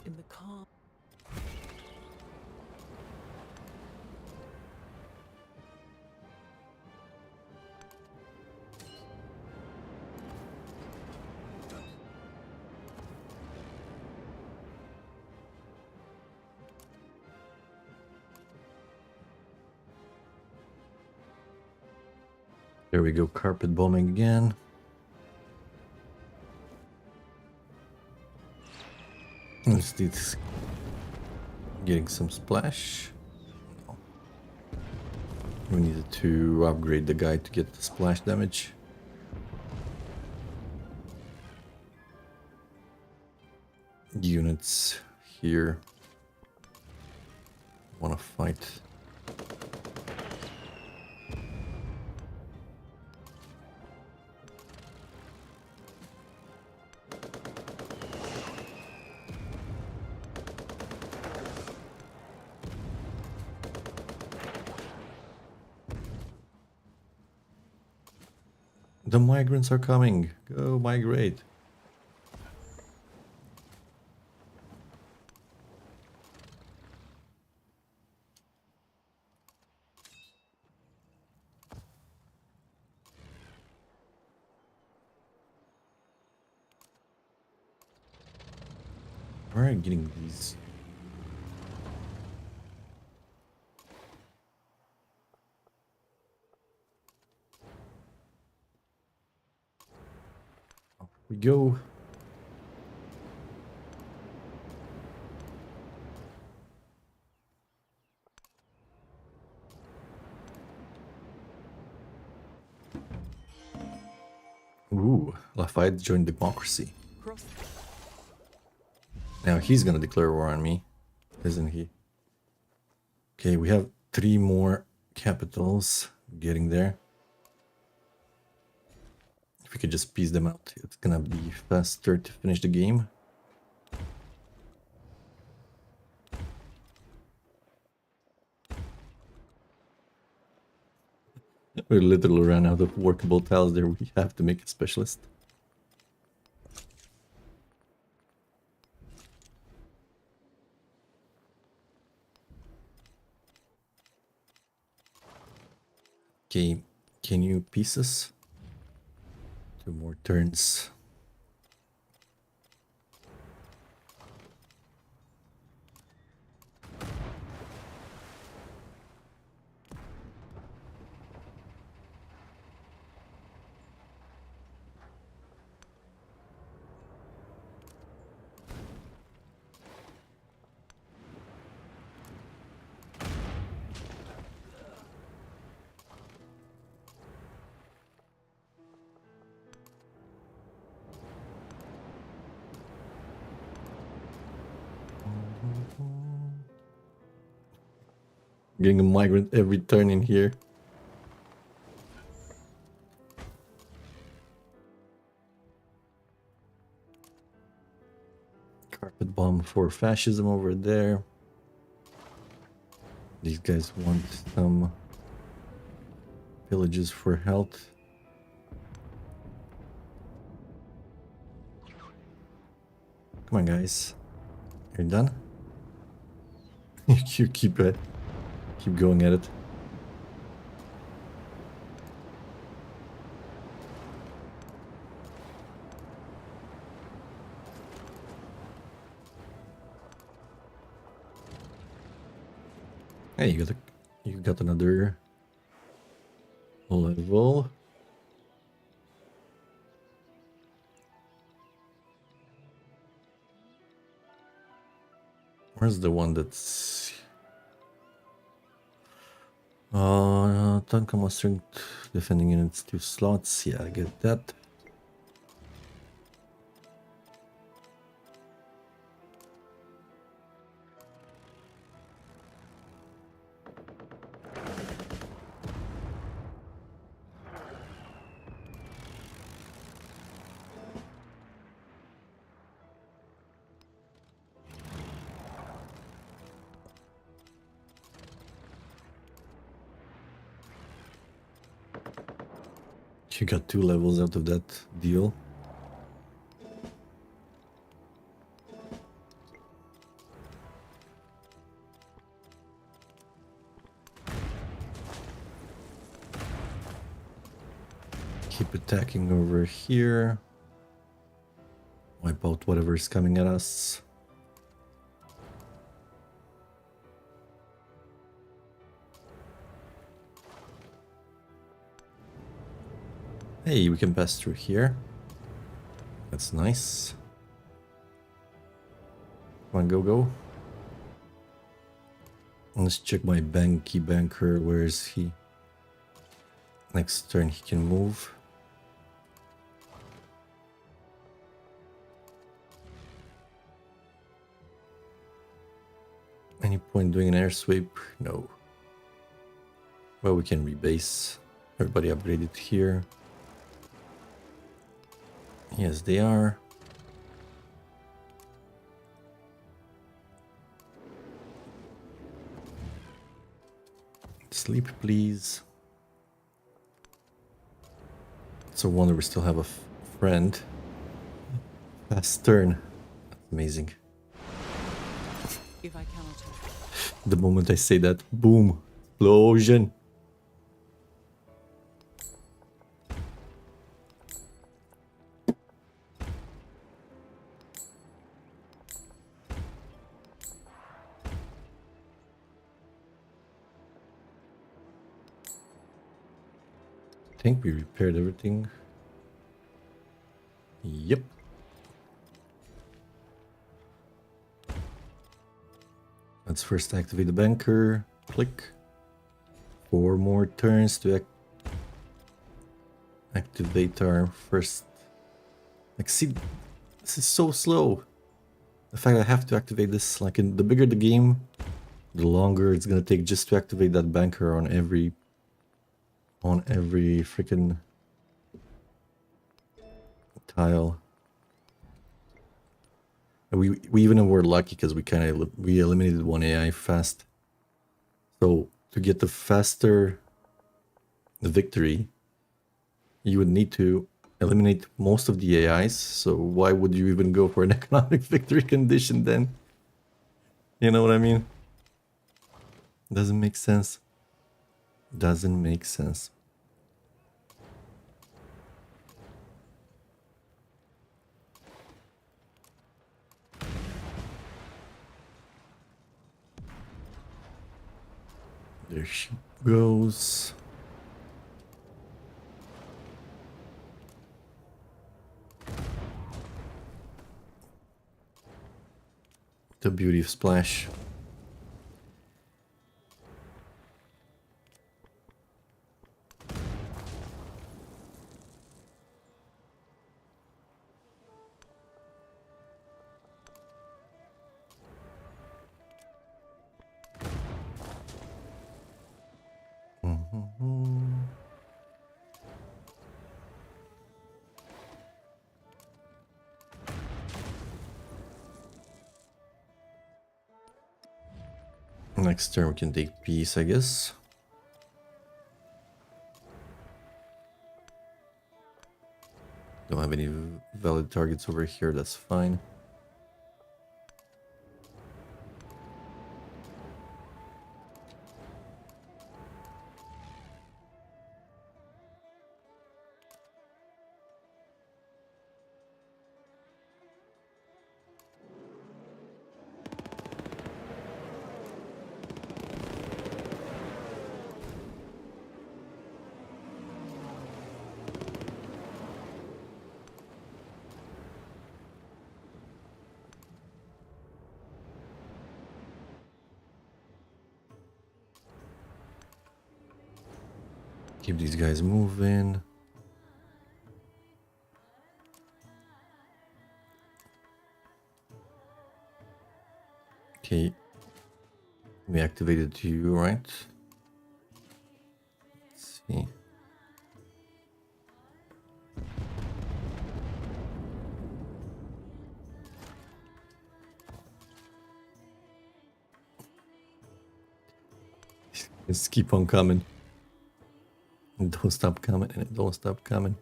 [SPEAKER 2] In the calm.
[SPEAKER 3] There we go, carpet bombing again. Let's do this. Getting some splash. No. We needed to upgrade the guy to get the splash damage. Units here want to fight. The migrants are coming. Go migrate. Where are you getting these? Up we go. Ooh, Lafayette joined democracy.
[SPEAKER 2] Cross.
[SPEAKER 3] Now he's gonna declare war on me, isn't he? Okay, we have 3 more capitals. Getting there. If we could just piece them out, it's gonna be faster to finish the game. We literally ran out of workable tiles there. We have to make a specialist. Okay, can you piece us? 2 more turns.
[SPEAKER 1] Getting a migrant every turn in here. Carpet bomb for fascism over there. These guys want some villages for health. Come on, guys. You're done? You keep going at it. Hey, you got another level. Where's the one that's tank combat strength defending units 2 slots? Yeah, I get that. You got 2 levels out of that deal. Keep attacking over here. Wipe out whatever is coming at us. Hey, we can pass through here. That's nice. Come on, go. Let's check my banker. Where is he? Next turn he can move. Any point doing an air sweep? No. Well, we can rebase. Everybody upgraded here. Yes, they are. Sleep, please. It's a wonder we still have a friend. Fast turn. Amazing.
[SPEAKER 2] If I cannot help,
[SPEAKER 1] The moment I say that, boom, explosion. I think we repaired everything. Yep. Let's first activate the banker. Click. 4 more turns to activate our first. Like, see, this is so slow. The fact I have to activate this, like, the bigger the game, the longer it's gonna take just to activate that banker on every freaking tile. We even were lucky because we eliminated 1 AI fast. So to get the victory, you would need to eliminate most of the AIs. So why would you even go for an economic victory condition then? You know what I mean? Doesn't make sense. Doesn't make sense. There she goes. The beauty of Splash. Next turn we can take peace, I guess. Don't have any valid targets over here, that's fine. Keep these guys moving. Okay. We activated you, right? Let's see. Just keep on coming. And don't stop coming, and don't stop coming.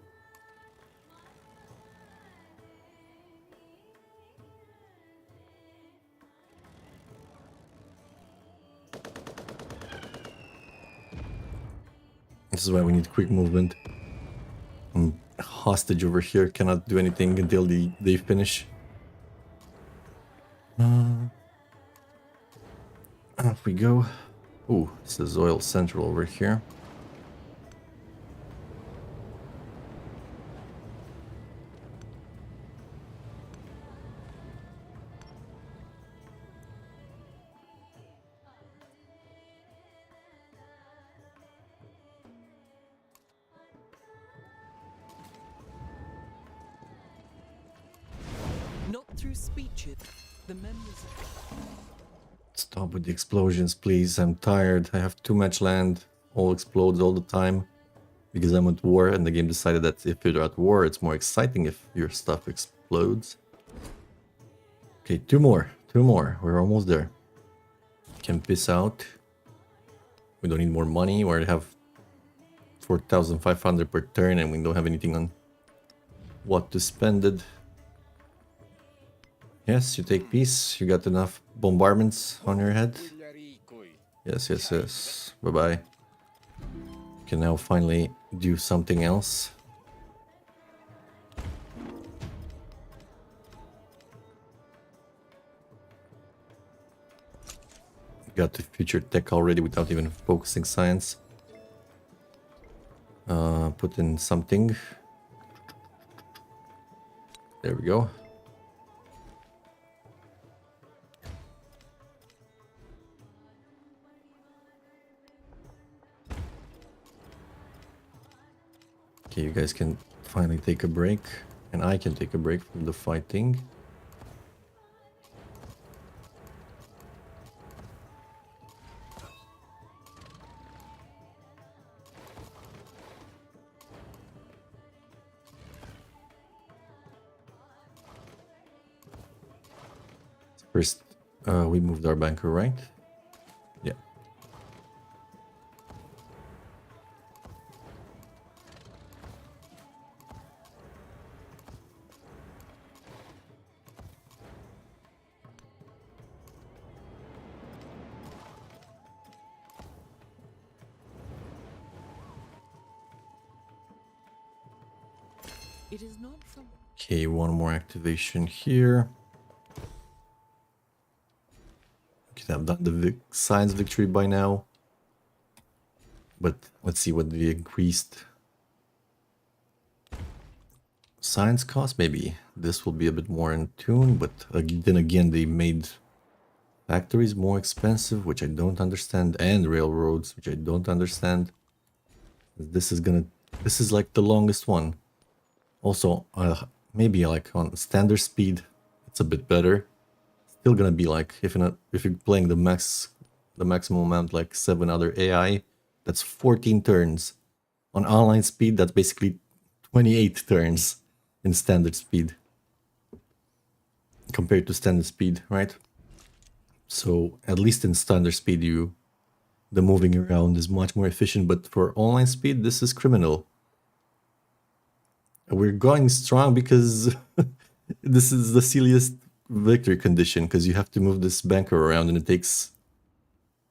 [SPEAKER 1] This is why we need quick movement. Hostage over here cannot do anything until they finish. Off we go. Ooh, this is oil central over here.
[SPEAKER 2] Not through speeches. The members
[SPEAKER 1] Stop with the explosions, please. I'm tired. I have too much land. All explodes all the time. Because I'm at war, and the game decided that if you're at war, it's more exciting if your stuff explodes. Okay, two more. Two more. We're almost there. Can piss out. We don't need more money. We already have 4,500 per turn, and we don't have anything on what to spend it. Yes, you take peace. You got enough bombardments on your head. Yes, yes, yes. Bye-bye. Can now finally do something else. Got the future tech already without even focusing science. Put in something. There we go. Okay, you guys can finally take a break, and I can take a break from the fighting. First, we moved our banker, right? Yeah.
[SPEAKER 2] It is not from
[SPEAKER 1] Okay, one more activation here. Could have done the science victory by now. But let's see what the increased science cost. Maybe this will be a bit more in tune, but then again they made factories more expensive, which I don't understand, and railroads, which I don't understand. This is like the longest one. Also, maybe like on standard speed, it's a bit better. Still gonna be like, if you're playing the maximum amount, like 7 other AI, that's 14 turns. On online speed, that's basically 28 turns in standard speed. Compared to standard speed, right? So at least in standard speed, the moving around is much more efficient. But for online speed, this is criminal. We're going strong because this is the silliest victory condition, because you have to move this banker around and it takes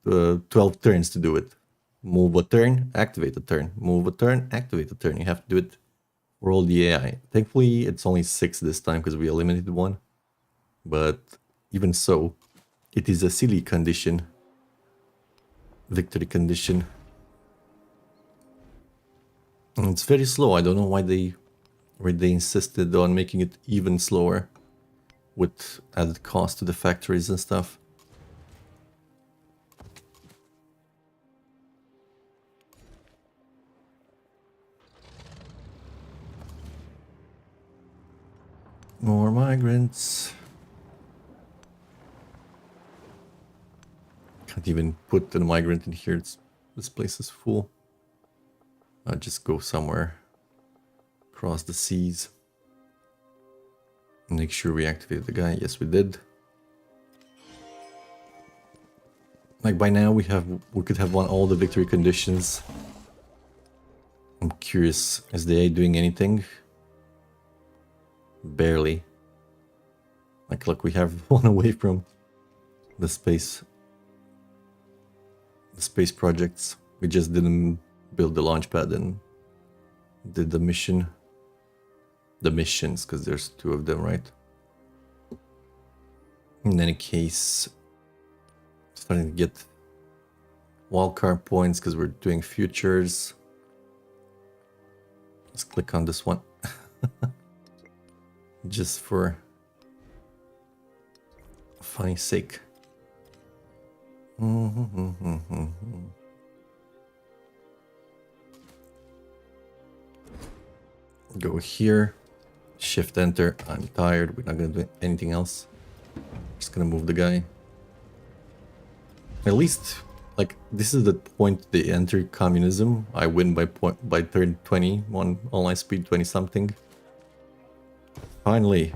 [SPEAKER 1] 12 turns to do it. Move a turn, activate a turn. Move a turn, activate a turn. You have to do it for all the AI. Thankfully, it's only 6 this time because we eliminated one. But even so, it is a silly condition. Victory condition. And it's very slow. I don't know why they insisted on making it even slower with added cost to the factories and stuff. More migrants. Can't even put a migrant in here. This place is full. I'll just go somewhere across the seas. Make sure we activate the guy. Yes, we did. Like by now we could have won all the victory conditions. I'm curious, is the AI doing anything? Barely. Like, look, we have one away from the space projects. We just didn't build the launch pad and did the missions, because there's 2 of them, right? In any case, starting to get wildcard points because we're doing futures. Let's click on this one. Just for funny sake. Go here, shift enter. I'm tired. We're not gonna do anything else. Just gonna move the guy. At least, like, this is the point they enter communism. I win by turn 20 on online speed 20 something. Finally.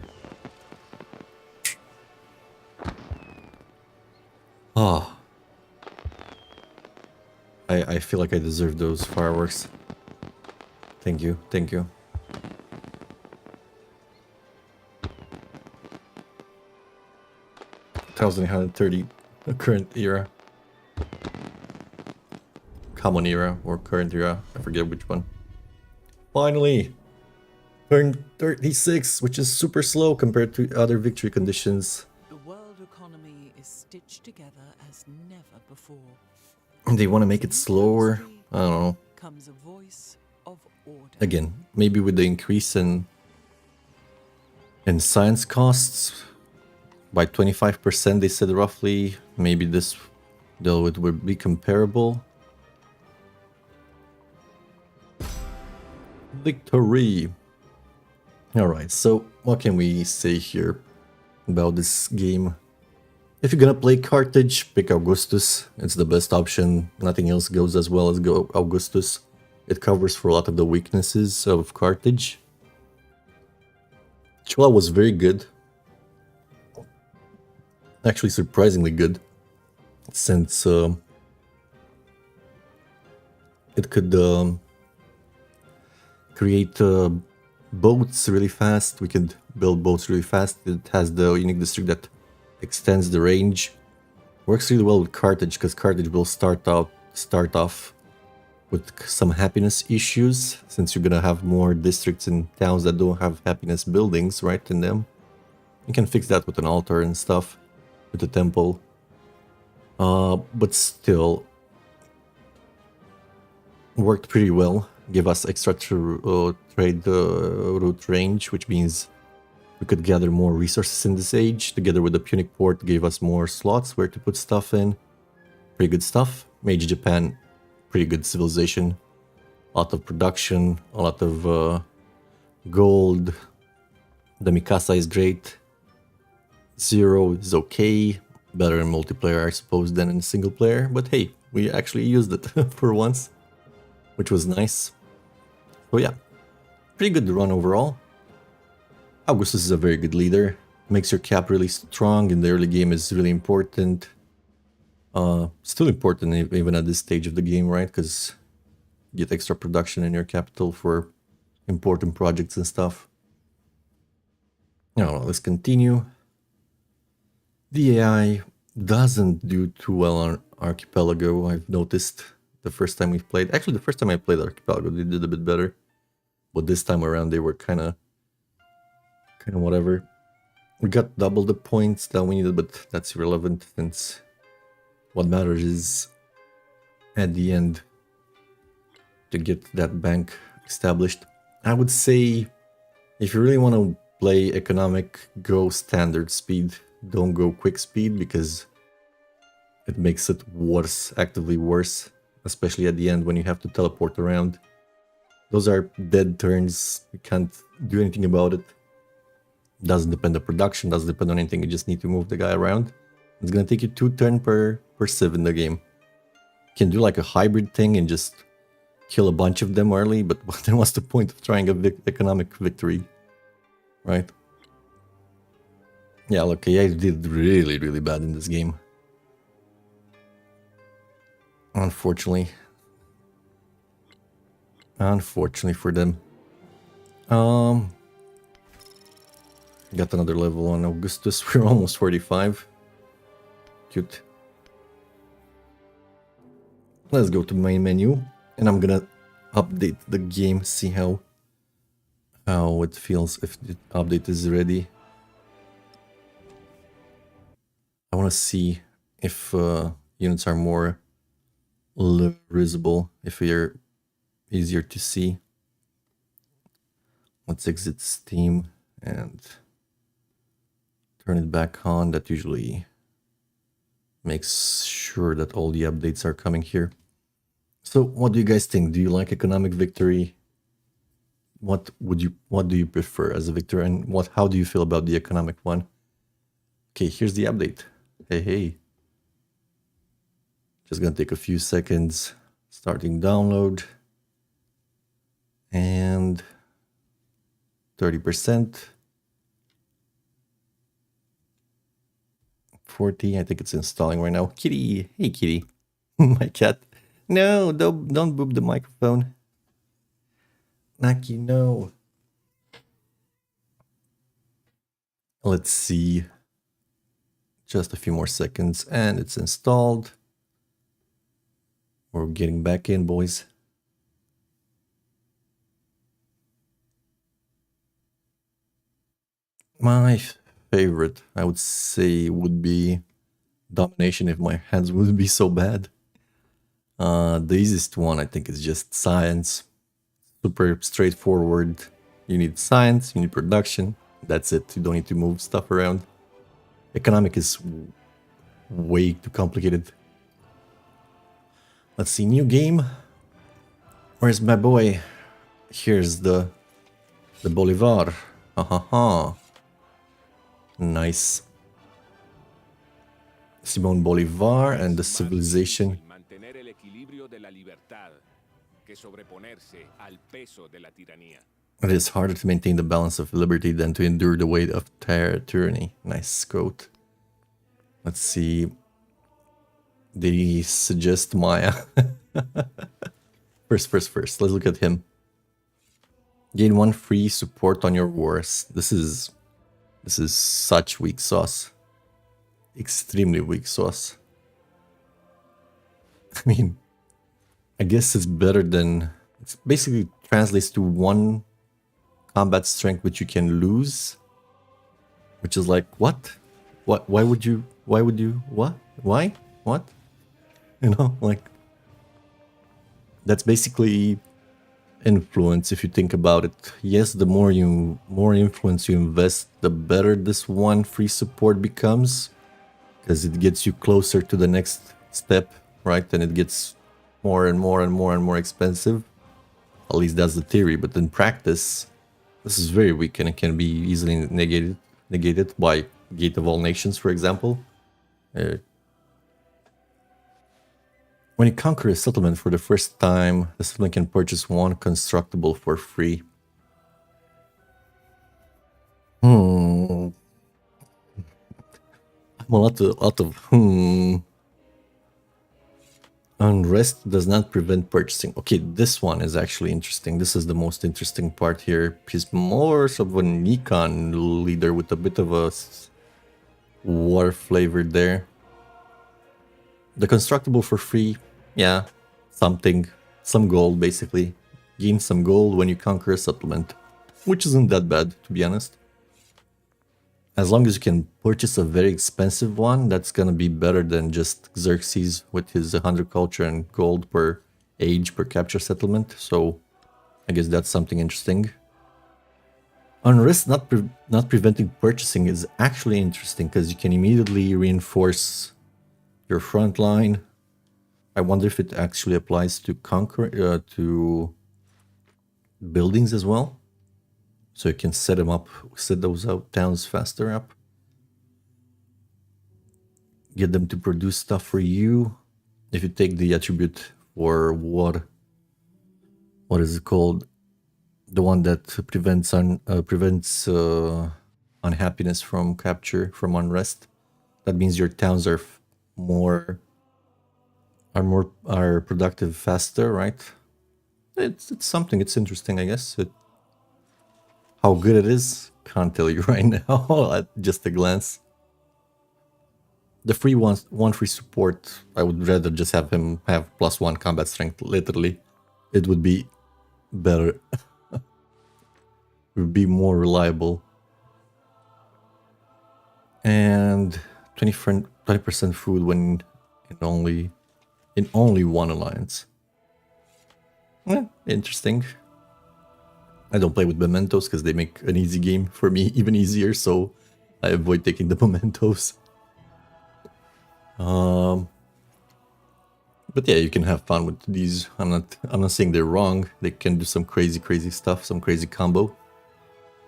[SPEAKER 1] Ah. I feel like I deserve those fireworks. Thank you, thank you. $1,830 current era. Common era or current era, I forget which one. Finally! Turn 36, which is super slow compared to other victory conditions.
[SPEAKER 2] The world economy is stitched together as never before.
[SPEAKER 1] They want to make it slower. I don't know.
[SPEAKER 2] Comes a voice of order.
[SPEAKER 1] Again, maybe with the increase in science costs by 25%, they said roughly. Maybe this would be comparable. Victory. Alright, so what can we say here about this game? If you're gonna play Carthage, pick Augustus. It's the best option. Nothing else goes as well as Augustus. It covers for a lot of the weaknesses of Carthage. Chola was very good. Actually surprisingly good. Since it could create boats really fast. We could build boats really fast. It has the unique district that extends the range. Works really well with Carthage, because Carthage will start off with some happiness issues, since you're gonna have more districts and towns that don't have happiness buildings right in them. You can fix that with an altar and stuff, with a temple. But still worked pretty well. Give us extra trade route range, which means we could gather more resources in this age. Together with the Punic port, gave us more slots where to put stuff in. Pretty good stuff. Meiji Japan, pretty good civilization. A lot of production, a lot of gold. The Mikasa is great. Zero is okay. Better in multiplayer, I suppose, than in single player. But hey, we actually used it for once, which was nice. So yeah, pretty good run overall. Augustus is a very good leader. makes your cap really strong in the early game is really important. Still important even at this stage of the game, right? Because you get extra production in your capital for important projects and stuff. Now, let's continue. The AI doesn't do too well on Archipelago, I've noticed the first time we've played. Actually, the first time I played Archipelago, they did a bit better. But this time around, they were kind of whatever. We got double the points that we needed, but that's irrelevant since what matters is at the end to get that bank established. I would say if you really want to play economic, go standard speed. Don't go quick speed because it makes it worse, actively worse, especially at the end when you have to teleport around. Those are dead turns. You can't do anything about it. Doesn't depend on production, doesn't depend on anything. You just need to move the guy around. It's gonna take you 2 turns per civ in the game. You can do like a hybrid thing and just kill a bunch of them early, but then what's the point of trying a economic victory, right? Yeah, look, AI did really, really bad in this game. Unfortunately. Unfortunately for them. Got another level on Augustus. We're almost 45. Cute. Let's go to main menu. And I'm gonna update the game, see how it feels if the update is ready. I want to see if units are more visible, if they're easier to see. Let's exit Steam and turn it back on. That usually makes sure that all the updates are coming here. So what do you guys think? Do you like economic victory? What do you prefer as a victor, and how do you feel about the economic one? Okay, here's the update. Hey. Just gonna take a few seconds. Starting download. And 30%. 40, I think it's installing right now. Kitty, hey kitty. My cat. No, don't boop the microphone. Naki, no. Let's see. Just a few more seconds and it's installed. We're getting back in, boys. My favorite, I would say, would be domination if my hands wouldn't be so bad. The easiest one, I think, is just science. Super straightforward. You need science, you need production. That's it. You don't need to move stuff around. Economic is way too complicated. Let's see, new game. Where's my boy? Here's the Bolivar. Ha ha ha. Nice. Simón Bolivar and the civilization. It is harder to maintain the balance of liberty than to endure the weight of tyranny. Nice quote. Let's see. They suggest Maya. First. Let's look at him. Gain 1 free support on your wars. This is such weak sauce. Extremely weak sauce. I mean, I guess it's better than... It basically translates to 1 combat strength which you can lose. Which is like, what? What? Why would you... What? Why? What? You know, like... That's basically influence if you think about it. Yes, the more influence you invest, the better this 1 free support becomes. Because it gets you closer to the next step, right? And it gets more and more expensive. At least that's the theory, but in practice, this is very weak and it can be easily negated by Gate of All Nations, for example. When you conquer a settlement for the first time, the settlement can purchase 1 constructible for free.
[SPEAKER 3] Unrest does not prevent purchasing. Okay, this one is actually interesting. This is the most interesting part here. He's more of a Nikon leader with a bit of a war flavor there. The constructible for free, yeah, something, some gold basically. Gain some gold when you conquer a settlement, which isn't that bad, to be honest. As long as you can purchase a very expensive one, that's gonna be better than just Xerxes with his 100 culture and gold per age per capture settlement. So I guess that's something interesting. Unrest not preventing purchasing is actually interesting because you can immediately reinforce your front line. I wonder if it actually applies to to buildings as well. So you can set them up, set those out towns faster up. Get them to produce stuff for you. If you take the attribute for what is it called? The one that prevents unhappiness from capture, from unrest. That means your towns are more productive faster, right? It's something. It's interesting, I guess. How good it is, can't tell you right now at just a glance. The free one free support, I would rather just have him have +1 combat strength, literally. It would be better. It would be more reliable. And 20% food when in only one alliance. Interesting. I don't play with mementos because they make an easy game for me even easier, so I avoid taking the mementos. But yeah, you can have fun with these. I'm not saying they're wrong. They can do some crazy stuff, some crazy combo.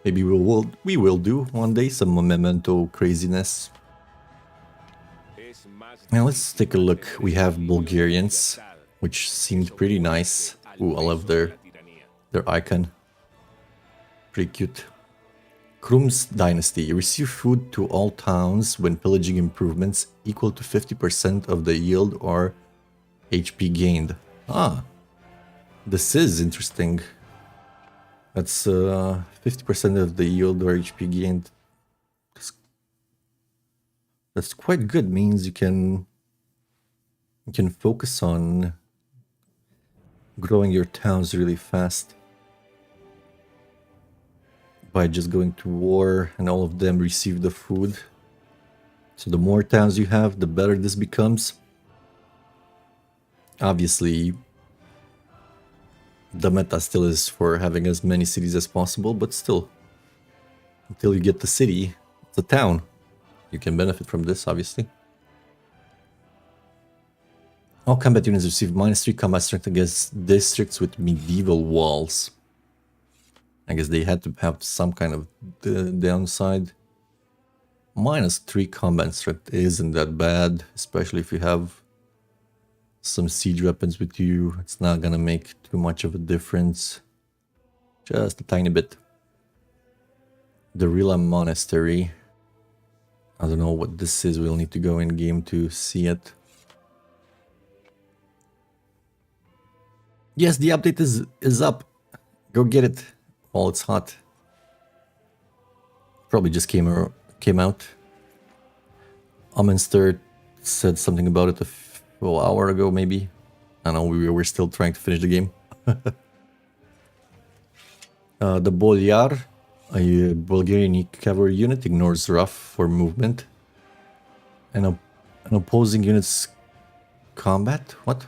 [SPEAKER 3] Maybe we will do one day some memento craziness. Now let's take a look. We have Bulgarians, which seemed pretty nice. Ooh, I love their icon. Pretty cute. Krum's dynasty. You receive food to all towns when pillaging improvements equal to 50% of the yield or HP gained. Ah, this is interesting. That's 50% of the yield or HP gained. That's quite good. Means you can focus on growing your towns really fast by just going to war, and all of them receive the food. So the more towns you have, the better this becomes. Obviously, the meta still is for having as many cities as possible, but still, until you get the city, it's a town. You can benefit from this, obviously. All combat units receive -3 combat strength against districts with medieval walls. I guess they had to have some kind of downside. -3 combat strength isn't that bad, especially if you have some siege weapons with you. It's not gonna make too much of a difference. Just a tiny bit. The Rila Monastery. I don't know what this is. We'll need to go in game to see it. Yes, the update is up. Go get it while it's hot. Probably just came out. Alminster said something about it an hour ago, maybe. I know we were still trying to finish the game. The Bolyar, a Bulgarian cavalry unit, ignores rough for movement. And an opposing unit's combat? What?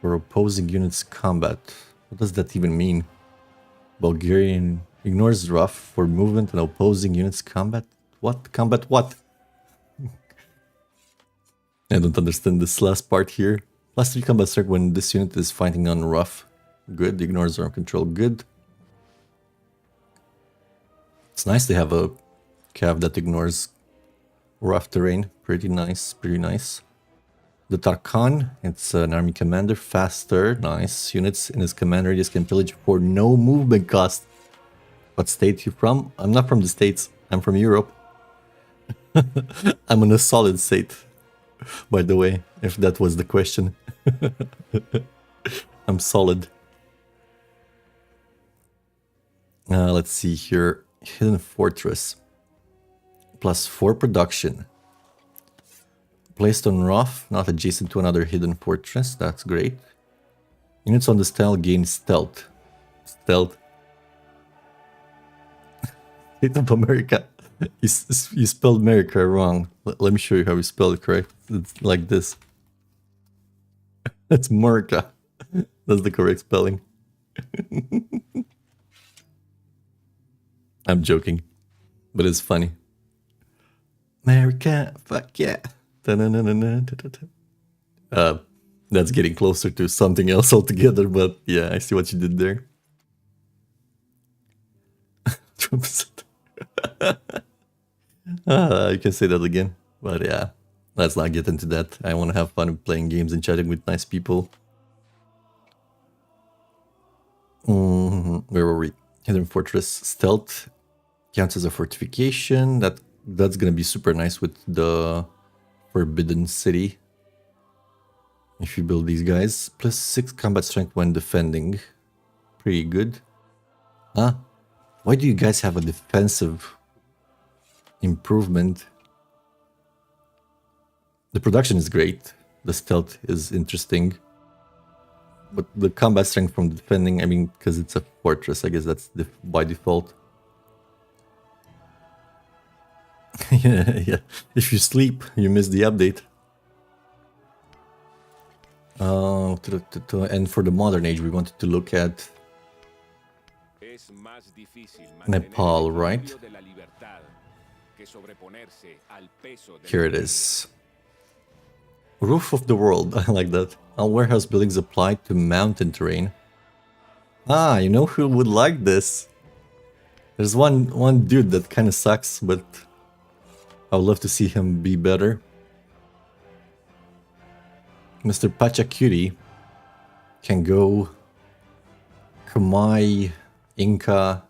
[SPEAKER 3] For opposing units combat. What does that even mean? Bulgarian ignores rough for movement and opposing units combat? What? Combat what? I don't understand this last part here. +3 combat strike when this unit is fighting on rough. Good. Ignores arm control. Good. It's nice to have a cav that ignores rough terrain. Pretty nice. Pretty nice. The Tarkan, it's an army commander, faster, nice. Units in his command radius can pillage for no movement cost. What state you from? I'm not from the States.
[SPEAKER 1] I'm from Europe. I'm in a solid state, by the way, if that was the question. I'm solid. Let's see here. Hidden Fortress. +4 production. Placed on rough, not adjacent to another hidden fortress. That's great. Units on the style gain stealth. Stealth. State of America. You spelled America wrong. Let me show you how you spell it correct. It's like this. It's America. That's the correct spelling. I'm joking, but it's funny. America, fuck yeah. That's getting closer to something else altogether, but yeah, I see what you did there. You can say that again, but yeah, let's not get into that. I want to have fun playing games and chatting with nice people. Where were we? Hidden Fortress Stealth counts as a fortification. That's gonna be super nice with the Forbidden City. If you build these guys, +6 combat strength when defending, pretty good. Huh? Why do you guys have a defensive improvement? The production is great. The stealth is interesting. But the combat strength from defending, I mean, because it's a fortress, I guess that's by default. yeah. If you sleep, you miss the update. And for the modern age, we wanted to look at Nepal, right? Here it is. Roof of the world. I like that. All warehouse buildings apply to mountain terrain. Ah, you know who would like this? There's one dude that kind of sucks, but I would love to see him be better. Mr. Pachacuti can go Khmer, Inca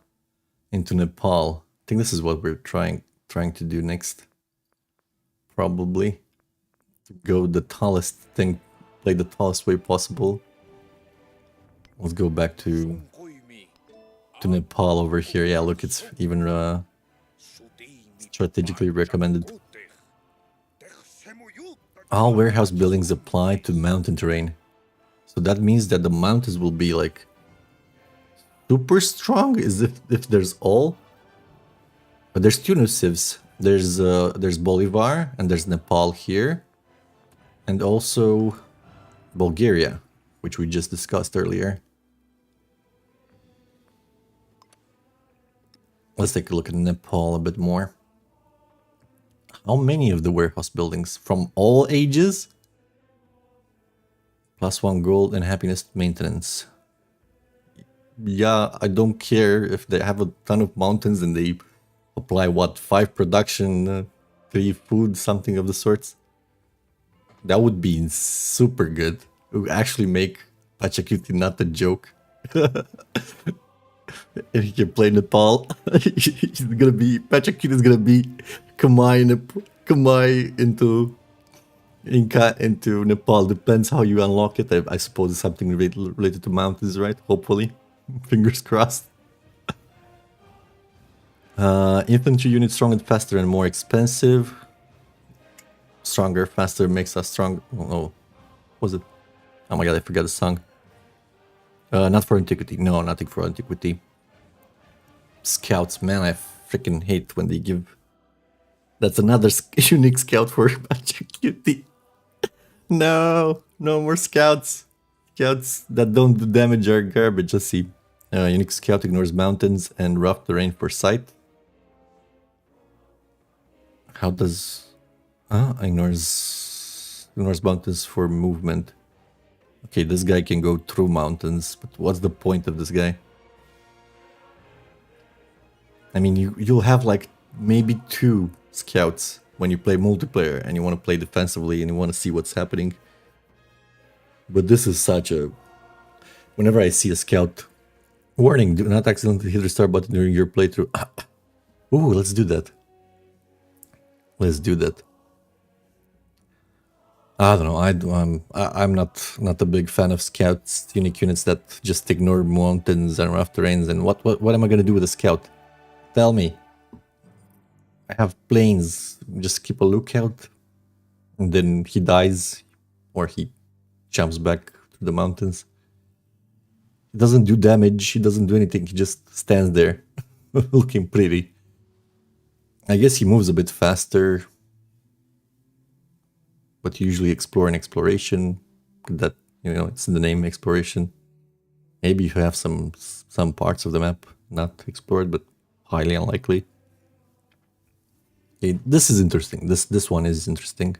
[SPEAKER 1] into Nepal. I think this is what we're trying to do next. Probably go the tallest thing, play the tallest way possible. Let's go back to Nepal over here. Yeah, look, it's even strategically recommended. All warehouse buildings apply to mountain terrain. So that means that the mountains will be like super strong, as if there's all. But there's two new civs. There's Bolivar and there's Nepal here. And also Bulgaria, which we just discussed earlier. Let's take a look at Nepal a bit more. How many of the warehouse buildings? From all ages? +1 gold and happiness maintenance. Yeah, I don't care if they have a ton of mountains and they apply, what, 5 production, 3 food, something of the sorts. That would be super good. It would actually make Pachacuti not a joke. If he can play Nepal, he's gonna be, Pachacuti is gonna be Khmer into Inca into Nepal. Depends how you unlock it. I suppose it's something related to mountains, right? Hopefully. Fingers crossed. Infantry units strong and faster and more expensive. Stronger, faster makes us strong. Oh, was it? Oh my god, I forgot the song. Not for antiquity. No, nothing for antiquity. Scouts, man, I freaking hate when they give. That's another unique scout for Pachacuti. No, no more scouts. Scouts that don't do damage are garbage. Let's see. Unique scout ignores mountains and rough terrain for sight. How does... ignores mountains for movement. Okay, this guy can go through mountains, but what's the point of this guy? I mean, you'll have like maybe 2 scouts when you play multiplayer and you want to play defensively and you want to see what's happening. But this is such a... Whenever I see a scout... Warning, do not accidentally hit the start button during your playthrough.
[SPEAKER 3] Ooh, let's do that. Let's do that. I don't know. I'm not a big fan of scouts, unique units that just ignore mountains and rough terrains. And what am I gonna do with a scout? Tell me. I have planes. Just keep a lookout, and then he dies, or he jumps back to the mountains. He doesn't do damage. He doesn't do anything. He just stands there, looking pretty. I guess he moves a bit faster, but usually explore and exploration. That, you know, it's in the name, exploration. Maybe you have some parts of the map not explored, but highly unlikely. Okay, this is interesting. This one is interesting.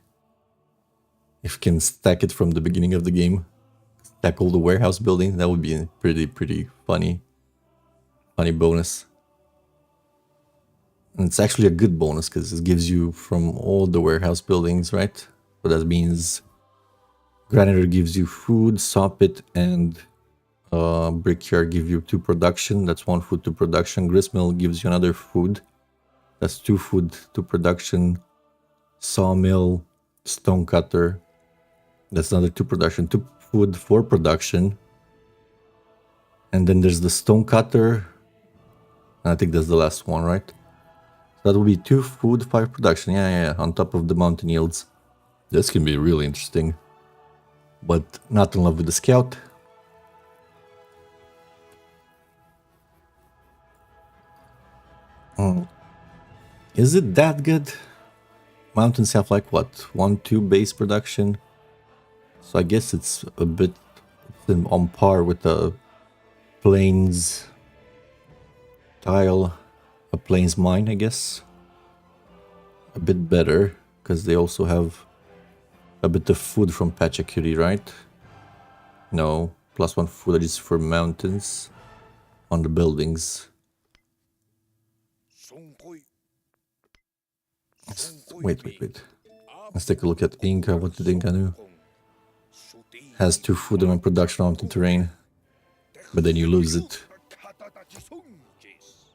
[SPEAKER 3] If you can stack it from the beginning of the game, stack all the warehouse building, that would be a pretty funny bonus. And it's actually a good bonus because it gives you from all the warehouse buildings, right? So that means Granitor gives you food, Sawpit and Brickyard give you 2 production. That's 1 food, 2 production. Gristmill gives you another food. That's 2 food, 2 production. Sawmill, Stonecutter. That's another 2 production. 2 food, 4 production. And then there's the Stonecutter. I think that's the last one, right? So that will be 2 food, 5 production. Yeah, on top of the mountain yields. This can be really interesting. But not in love with the scout. Is it that good? Mountains have like what? 1, 2 base production. So I guess it's a bit on par with the plains tile, a plains mine, I guess. A bit better, because they also have a bit of food from Pachacuri, right? No, +1 food is for mountains on the buildings. Wait. Let's take a look at Inca. What did Inca do? Has 2 food and production on the terrain, but then you lose it.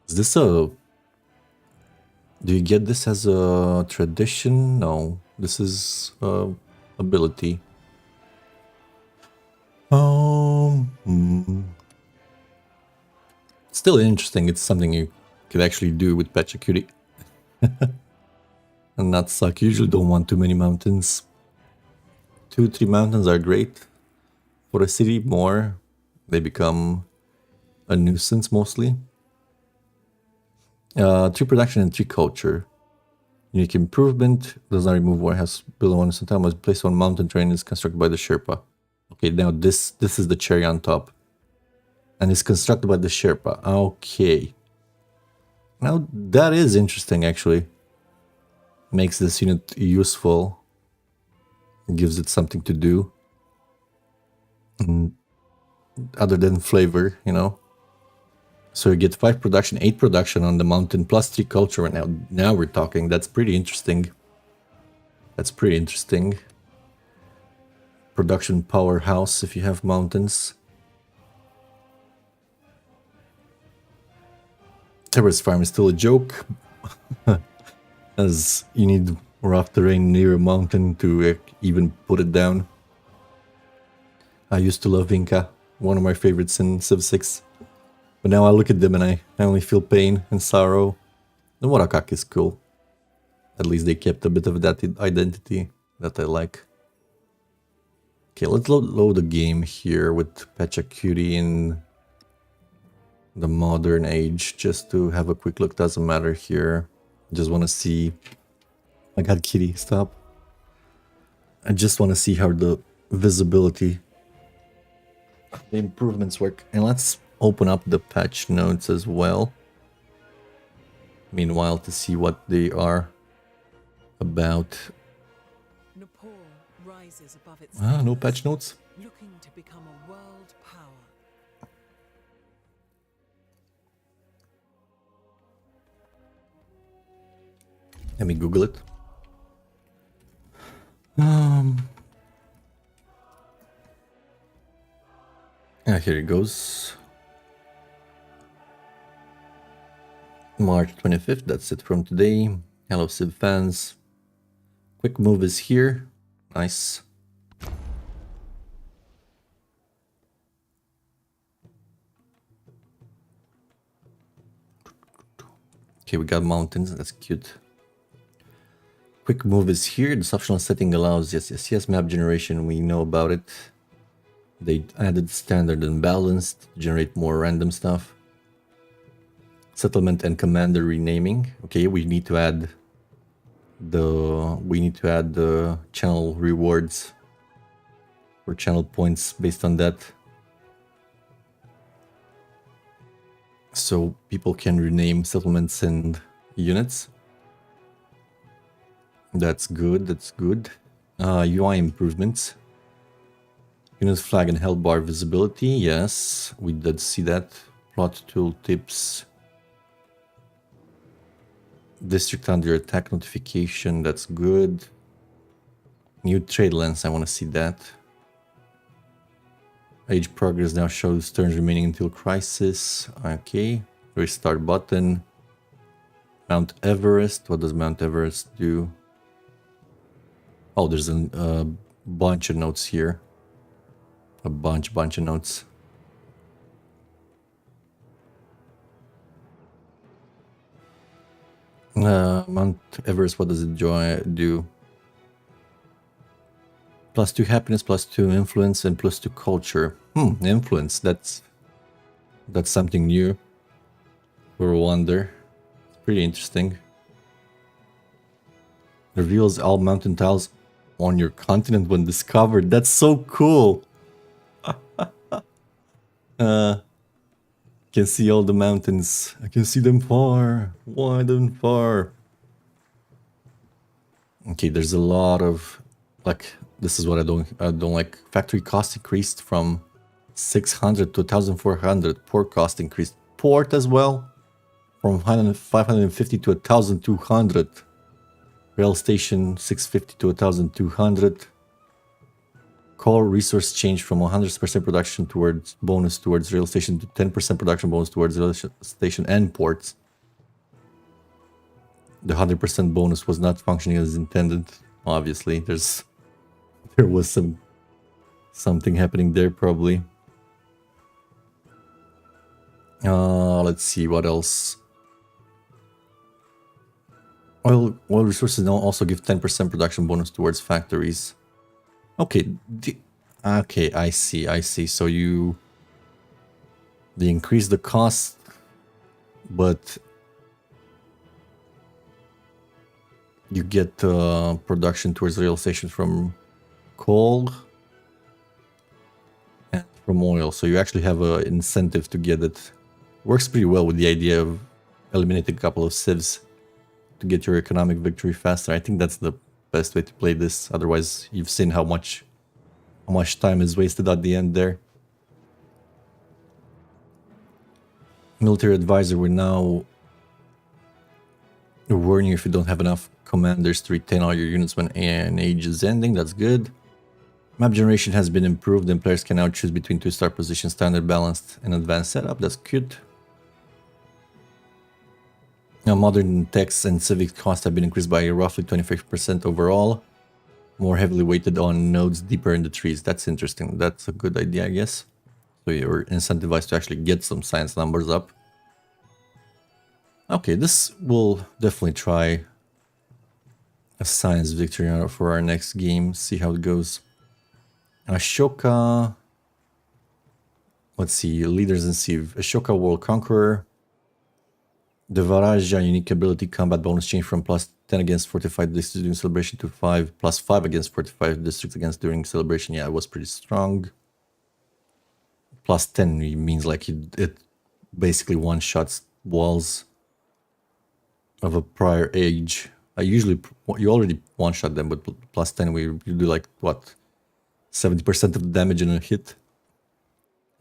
[SPEAKER 3] Is this a... Do you get this as a tradition? No, this is ability. Still interesting. It's something you could actually do with Pachacuri. And not suck. You usually don't want too many mountains. 2, 3 mountains are great. For a city, more. They become a nuisance mostly. 3 production and 3 culture. Unique improvement. Does not remove warehouse. Build one sometime was placed on mountain terrain is constructed by the Sherpa. Okay, now this is the cherry on top. And it's constructed by the Sherpa. Okay. Now that is interesting actually. Makes this unit useful. Gives it something to do. Other than flavor, you know. So you get 5 production, 8 production on the mountain, plus 3 culture. And now we're talking. That's pretty interesting. That's pretty interesting. Production powerhouse if you have mountains. Terrace farm is still a joke. As you need rough terrain near a mountain to even put it down. I used to love Inca. One of my favorites in Civ 6. But now I look at them and I only feel pain and sorrow. The Warakak is cool. At least they kept a bit of that identity that I like. Okay, let's load the game here with Pachacuri in the modern age. Just to have a quick look, doesn't matter here. Just want to see... My god, kitty, stop. I just want to see how the visibility, the improvements work. And let's open up the patch notes as well. Meanwhile, to see what they are about.
[SPEAKER 2] Nepal rises above its
[SPEAKER 3] No
[SPEAKER 2] neighbours,
[SPEAKER 3] patch notes.
[SPEAKER 2] looking to become a world power.
[SPEAKER 3] Let me Google it. Here it goes.
[SPEAKER 1] March 25th, that's it from today. Hello Civ fans. Quick move is here. Nice. Okay, we got mountains, that's cute. Quick move is here. This optional setting allows yes, map generation, we know about it. They added standard and balanced to generate more random stuff. Settlement and commander renaming. Okay, we need to add the channel rewards or channel points based on that. So people can rename settlements and units. That's good, that's good. UI improvements. Unit flag and health bar visibility, yes, we did see that. Plot tool tips. District under attack notification, that's good. New trade lens, I want to see that. Age progress now shows turns remaining until crisis. Okay, restart button. Mount Everest, what does Mount Everest do? Oh, there's a bunch of notes here. A bunch of notes. Mount Everest, what does it do? +2 happiness, +2 influence, and +2 culture. Influence, that's something new. For a wonder. It's pretty interesting. Reveals all mountain tiles on your continent when discovered. That's so cool. Can see all the mountains. I can see them far, wide and far. Okay, there's a lot of, like, this is what I don't like. Factory cost increased from 600 to 1,400. Port cost increased. Port as well, from 550 to 1,200. Rail station 650 to 1,200. Core resource change from 100% production towards bonus towards rail station to 10% production bonus towards rail station and ports. The 100% bonus was not functioning as intended. Obviously, there was something happening there probably. Let's see what else. Oil resources now also give 10% production bonus towards factories. Okay, okay, I see. So they increase the cost, but you get production towards rail stations from coal and from oil. So you actually have an incentive to get it. Works pretty well with the idea of eliminating a couple of civs to get your economic victory faster. I think that's the best way to play this. Otherwise, you've seen how much time is wasted at the end there. Military advisor, we're now warn you if you don't have enough commanders to retain all your units when an age is ending. That's good. Map generation has been improved and players can now choose between 2-star positions, standard, balanced, and advanced setup. That's cute. Now, modern techs and civic costs have been increased by roughly 25% overall. More heavily weighted on nodes deeper in the trees. That's interesting. That's a good idea, I guess. So you're incentivized to actually get some science numbers up. Okay, this will definitely try a science victory for our next game. See how it goes. Ashoka. Let's see. Leaders in Civ. Ashoka World Conqueror. The Varaja unique ability combat bonus change from +10 against fortified districts during celebration to +5 against fortified districts against during celebration. Yeah, it was pretty strong. +10 means like it basically one-shots walls of a prior age. You already one-shot them, but +10 you do like what, 70% of the damage in a hit.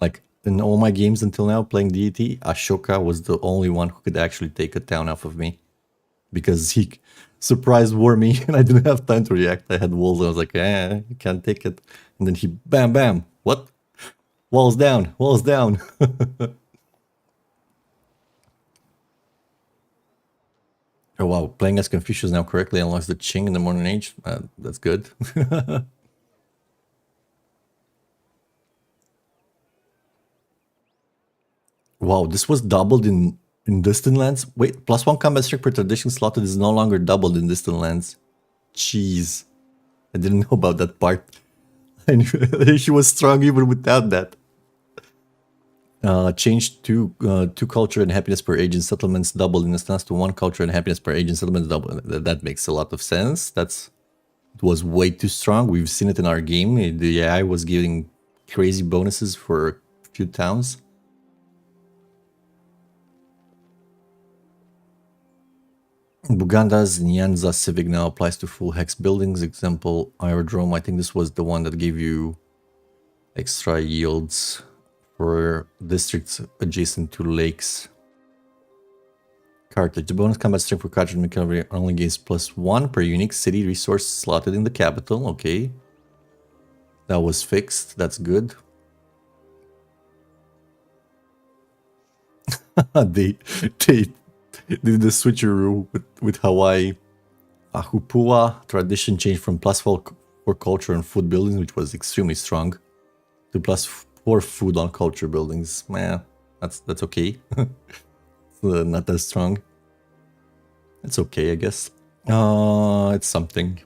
[SPEAKER 1] Like in all my games until now playing Deity, Ashoka was the only one who could actually take a town off of me, because he surprise war me and I didn't have time to react. I had walls and I was like, you can't take it. And then he bam, what? Walls down. Oh wow, playing as Confucius now correctly unlocks the Qing in the modern age. That's good. Wow, this was doubled in distant lands. Wait, +1 combat strength per tradition slotted is no longer doubled in distant lands. Jeez, I didn't know about that part. I knew she was strong even without that. Change two culture and happiness per age in settlements doubled in response to 1 culture and happiness per age in settlements doubled. That makes a lot of sense. It was way too strong. We've seen it in our game. The AI was giving crazy bonuses for a few towns. Buganda's Nyanza Civic now applies to full hex buildings. Example, Aerodrome. I think this was the one that gave you extra yields for districts adjacent to lakes. Carthage. The bonus combat strength for Carthage cavalry only gains +1 per unique city resource slotted in the capital. Okay. That was fixed. That's good. they did the switcheroo with Hawaii. Ahupua tradition changed from +4 for culture and food buildings, which was extremely strong, to +4 food on culture buildings. Man, that's okay. Not that strong. It's okay, I guess. It's something.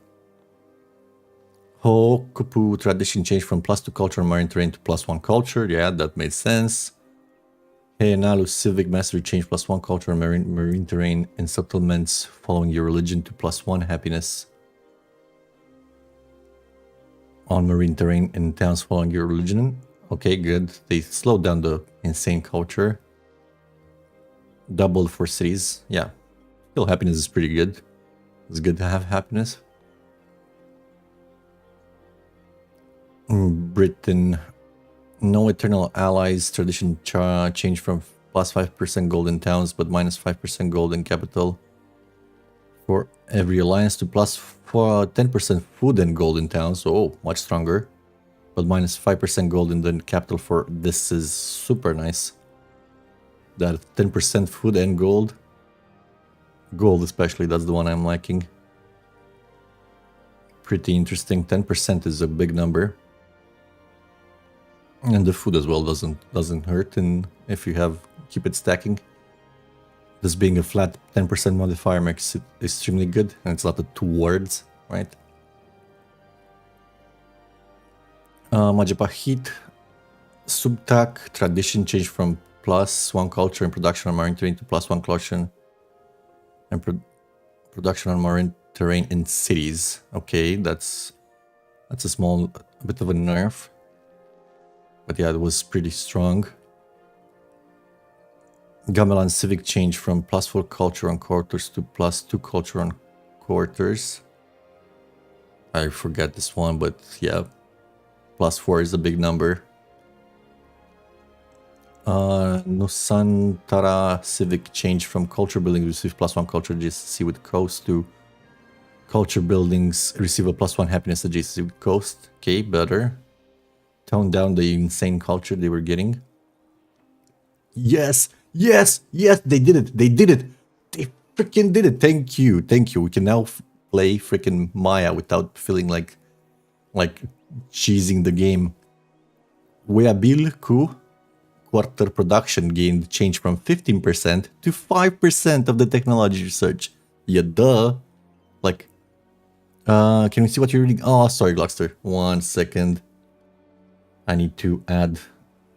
[SPEAKER 1] Hokupu tradition changed from +2 culture and marine terrain to +1 culture. Yeah, that made sense. Heinalu civic mastery changed +1 culture and marine terrain in settlements following your religion to +1 happiness on marine terrain in towns following your religion. Okay, good. They slowed down the insane culture. Doubled for cities. Yeah. Still happiness is pretty good. It's good to have happiness. Britain. No eternal allies. Tradition changed from +5% gold in towns, but -5% gold in capital. For every alliance to +10% food and gold in towns. Oh, much stronger. But -5% gold in the capital for this is super nice. That 10% food and gold. Gold especially, that's the one I'm liking. Pretty interesting. 10% is a big number. And the food as well doesn't hurt, and if you keep it stacking. This being a flat 10% modifier makes it extremely good, and it's not the 2 words, right? Majapahit Subtak tradition changed from +1 culture and production on marine terrain to +1 culture and production on marine terrain in cities. Okay, that's a bit of a nerf. But yeah, it was pretty strong. Gamelan Civic changed from +4 culture on quarters to +2 culture on quarters. I forget this one, but yeah, +4 is a big number. Nusantara Civic changed from culture buildings receive +1 culture adjacency with coast to culture buildings receive a +1 happiness adjacency with coast. Okay, better. Tone down the insane culture they were getting. Yes, yes, yes, they did it. They did it. They freaking did it. Thank you. Thank you. We can now play freaking Maya without feeling like cheesing the game. Weabil Ku quarter production gained change from 15% to 5% of the technology research. Yeah, duh. Like, can we see what you're reading? Oh, sorry, Glockster. 1 second. I need to add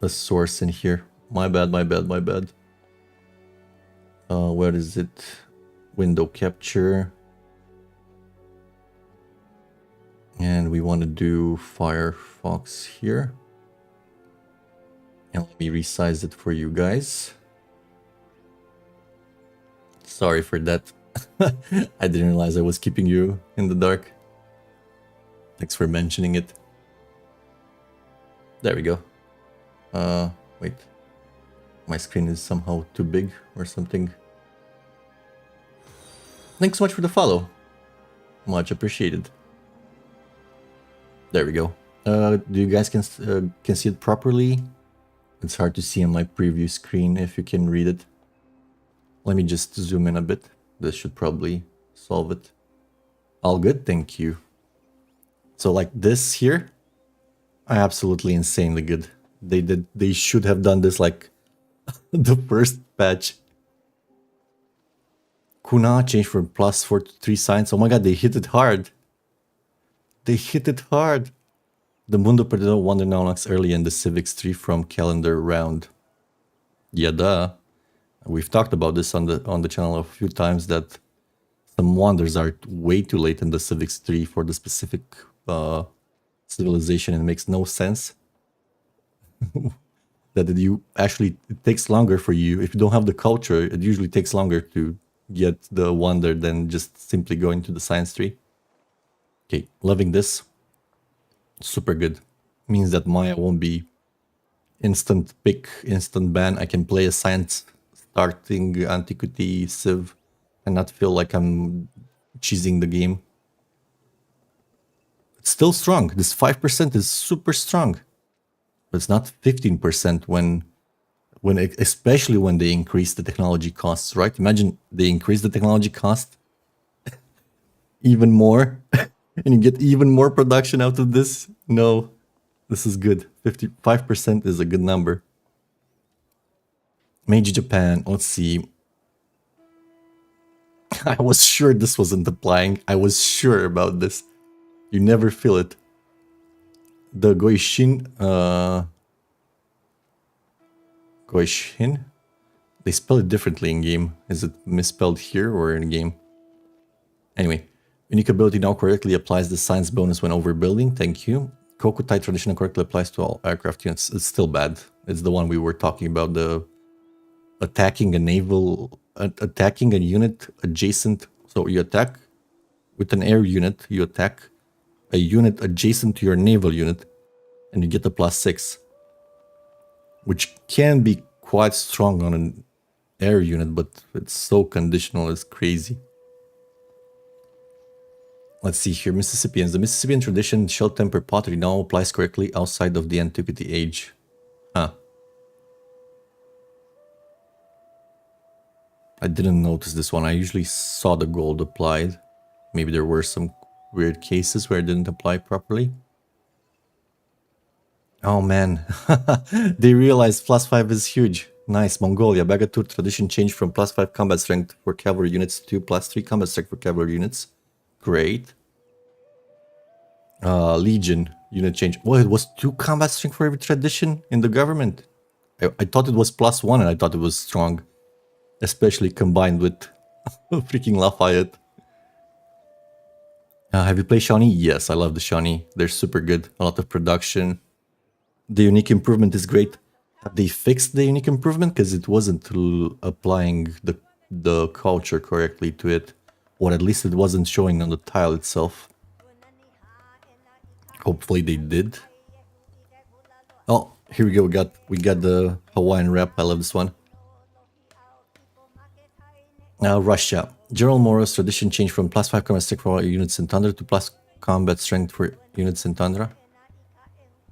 [SPEAKER 1] a source in here. My bad, my bad, my bad. Where is it? Window capture. And we want to do Firefox here. And let me resize it for you guys. Sorry for that. I didn't realize I was keeping you in the dark. Thanks for mentioning it. There we go. Wait. My screen is somehow too big or something. Thanks so much for the follow. Much appreciated. There we go. Do you guys can see it properly? It's hard to see on my preview screen if you can read it. Let me just zoom in a bit. This should probably solve it. All good, thank you. So like this here, absolutely insanely good. They should have done this like the first patch. Kuna changed from +4 to 3 signs. Oh my god, they hit it hard. They hit it hard. The Mundo Perdido Wonder now unlocks early in the Civics 3 from calendar round. Yeah, duh. We've talked about this on the channel a few times that some wonders are way too late in the Civics 3 for the specific civilization, and it makes no sense. That you actually, it takes longer for you. If you don't have the culture, it usually takes longer to get the wonder than just simply going to the science tree. Okay, loving this. Super good. Means that Maya won't be instant pick, instant ban. I can play a science starting antiquity civ and not feel like I'm cheesing the game. It's still strong. This 5% is super strong. But it's not 15% when especially when they increase the technology costs, right? Imagine they increase the technology cost even more and you get even more production out of this. No, this is good. 55% is a good number. Meiji Japan, let's see. I was sure this wasn't applying. I was sure about this. You never feel it. The Goishin, Goishin? They spell it differently in game. Is it misspelled here or in game? Anyway, unique ability now correctly applies the science bonus when overbuilding. Thank you. Kokutai tradition correctly applies to all aircraft units. It's still bad. It's the one we were talking about, the attacking a naval, attacking a unit adjacent. So you attack with an air unit, you attack a unit adjacent to your naval unit, and you get a +6, which can be quite strong on an air unit, but it's so conditional, it's crazy. Let's see here, Mississippians. The Mississippian tradition, shell temper pottery, now applies correctly outside of the antiquity age. Huh. I didn't notice this one. I usually saw the gold applied. Maybe there were some weird cases where it didn't apply properly. Oh man, they realized +5 is huge. Nice. Mongolia, Bagatur tradition changed from +5 combat strength for cavalry units to +3 combat strength for cavalry units. Great. Legion unit change. Well, it was 2 combat strength for every tradition in the government. I thought it was +1 and I thought it was strong. Especially combined with freaking Lafayette. Have you played Shawnee? Yes, I love the Shawnee. They're super good. A lot of production. The unique improvement is great. Have they fixed the unique improvement? Because it wasn't applying the culture correctly to it. Or at least it wasn't showing on the tile itself. Hopefully they did. Oh, here we go. We got the Hawaiian wrap. I love this one. Russia. General Moro's tradition changed from +5 combat strength for all units in Tundra to plus combat strength for units in Tundra.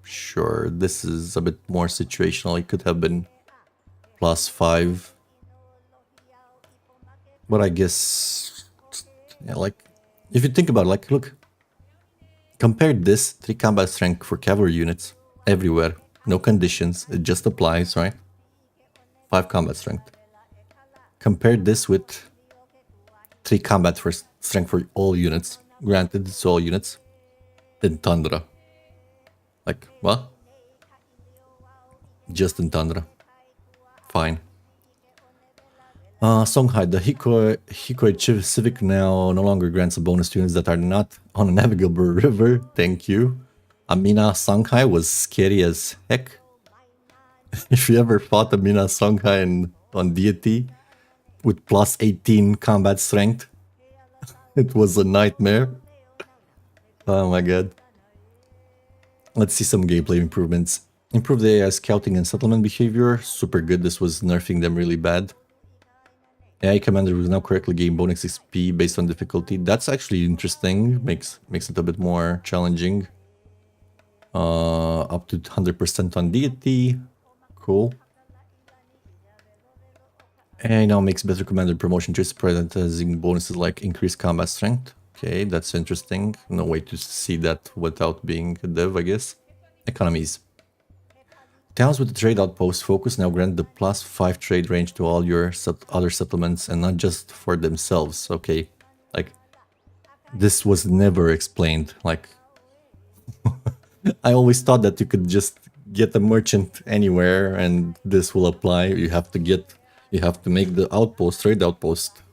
[SPEAKER 1] Sure, this is a bit more situational. It could have been +5. But I guess, yeah, like, if you think about it, like, look. Compare this, 3 combat strength for cavalry units everywhere. No conditions, it just applies, right? 5 combat strength. Compare this with 3 combat for strength for all units. Granted, it's all units. In Tundra. Like, what? Just in Tundra. Fine. Songhai, the Hikoi Civic now no longer grants a bonus to units that are not on a navigable river. Thank you. Amina Songhai was scary as heck. If you ever fought Amina Songhai on Deity with +18 combat strength, it was a nightmare. Oh my god. Let's see some gameplay improvements. Improve the AI scouting and settlement behavior. Super good. This was nerfing them really bad. AI commander will now correctly gain bonus XP based on difficulty. That's actually interesting. Makes it a bit more challenging. Up to 100% on Deity. Cool. And now makes better commander promotion choice prioritizing bonuses like increased combat strength. Okay, that's interesting. No way to see that without being a dev, I guess. Economies. Towns with the trade outpost focus now grant the +5 trade range to all your other settlements and not just for themselves. Okay, like this was never explained. Like I always thought that you could just get a merchant anywhere and this will apply. You have to make the outpost, trade outpost.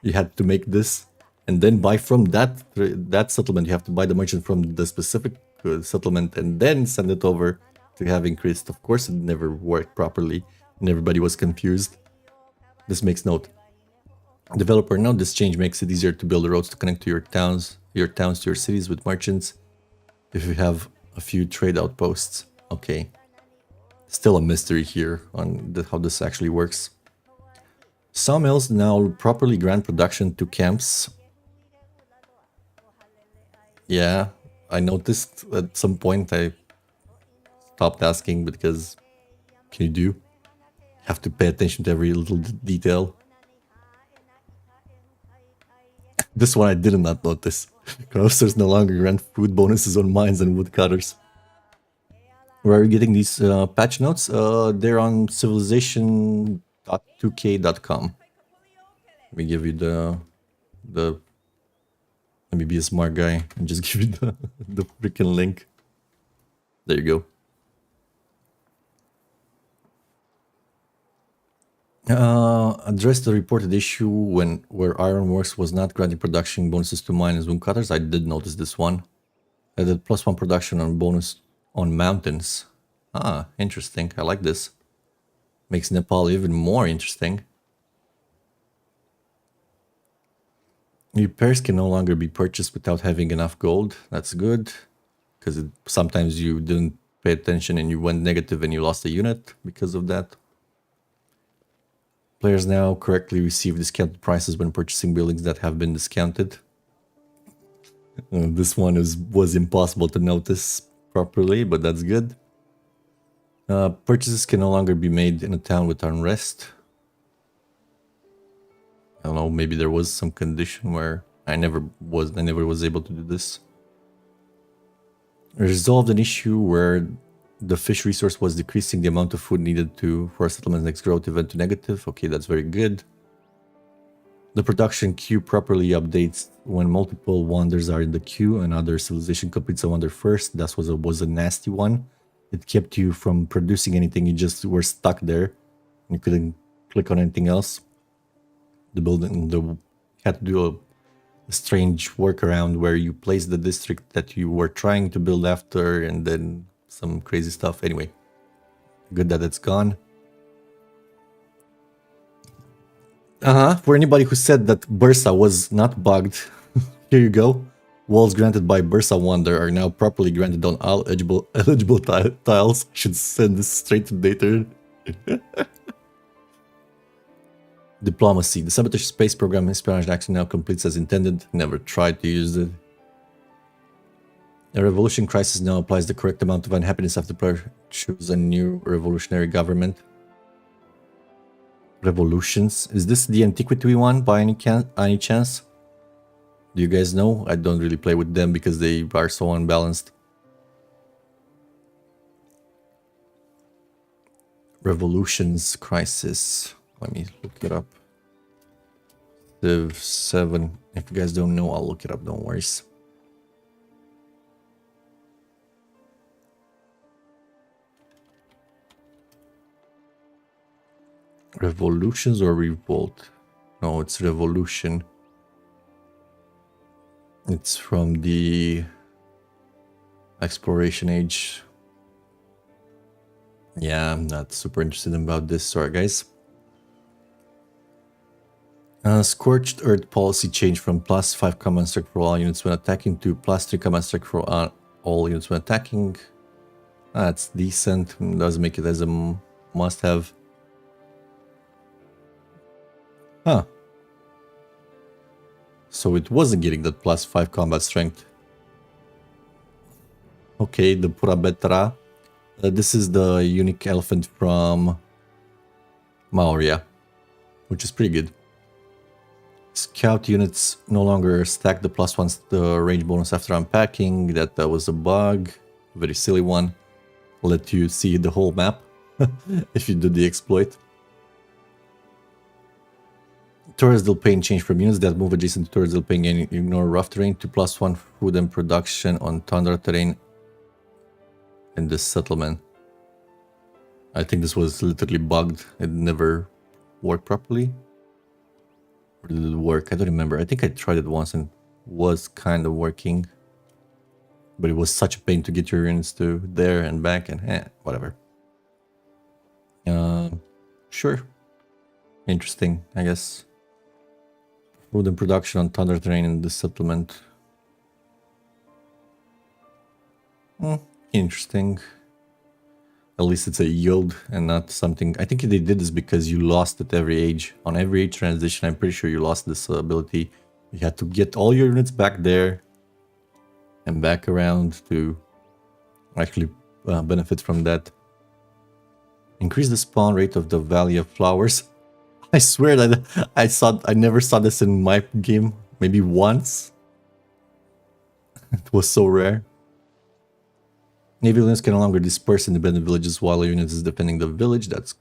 [SPEAKER 1] You had to make this and then buy from that settlement. You have to buy the merchant from the specific settlement and then send it over to have increased. Of course, it never worked properly and everybody was confused. This makes note. Developer note, this change makes it easier to build roads to connect to your towns to your cities with merchants if you have a few trade outposts. Okay. Still a mystery here on how this actually works. Sawmills now properly grant production to camps. Yeah, I noticed at some point I stopped asking because can you do? Have to pay attention to every little detail. This one I did not notice. Craftsers no longer grant food bonuses on mines and woodcutters. Where are you getting these patch notes? They're on civilization.2k.com. Let me give you the let me be a smart guy and just give you the freaking link. There you go. Address the reported issue where Ironworks was not granting production bonuses to miners and woodcutters. I did notice this one. Added +1 production on bonus on mountains. Ah, interesting. I like this. Makes Nepal even more interesting. Repairs can no longer be purchased without having enough gold. That's good. Because sometimes you didn't pay attention and you went negative and you lost a unit because of that. Players now correctly receive discounted prices when purchasing buildings that have been discounted. This one was impossible to notice properly, but that's good. Purchases can no longer be made in a town with unrest. I don't know, maybe there was some condition where I never was able to do this. Resolved an issue where the fish resource was decreasing the amount of food needed for a settlement's next growth event to negative. Okay, that's very good. The production queue properly updates when multiple wonders are in the queue. Another civilization completes a wonder first. That was a nasty one. It kept you from producing anything. You just were stuck there. You couldn't click on anything else. The had to do a strange workaround where you place the district that you were trying to build after and then some crazy stuff. Anyway, good that it's gone. For anybody who said that Bursa was not bugged, here you go. Walls granted by Bursa Wonder are now properly granted on all eligible tiles. Should send this straight to data. Diplomacy. The sabotage space program espionage action now completes as intended. Never tried to use it. A revolution crisis now applies the correct amount of unhappiness after player choose a new revolutionary government. Revolutions. Is this the antiquity one by any chance? Do you guys know? I don't really play with them because they are so unbalanced. Revolutions crisis. Let me look it up. Civ 7. If you guys don't know, I'll look it up. Don't worry. Revolutions or revolt? No, it's revolution. It's from the exploration age. Yeah, I'm not super interested about this. Sorry, guys. Scorched Earth policy changed from +5 command strike for all units when attacking to +3 command strike for all units when attacking. That's decent. Does make it as a must-have. Huh. So it wasn't getting that +5 combat strength. Okay, the Pura Betra. This is the unique elephant from Maurya. which is pretty good. Scout units no longer stack the +1 the range bonus after unpacking. That was a bug, very silly one. Let you see the whole map if you do the exploit. Tourist will pay change from units that move adjacent to tourist will pay and ignore rough terrain to +1 food and production on tundra terrain in this settlement. I think this was literally bugged. It never worked properly. Or did it work? I don't remember. I think I tried it once and was kind of working. But it was such a pain to get your units to there and back and whatever. Sure. Interesting, I guess. Food and production on tundra terrain in this settlement. Interesting. At least it's a yield and not something... I think they did this because you lost at every age. On every age transition, I'm pretty sure you lost this ability. You had to get all your units back there and back around to actually benefit from that. Increase the spawn rate of the Valley of Flowers. I swear that I never saw this in my game. Maybe once. It was so rare. Navy units can no longer disperse independent villages while a unit is defending the village. That's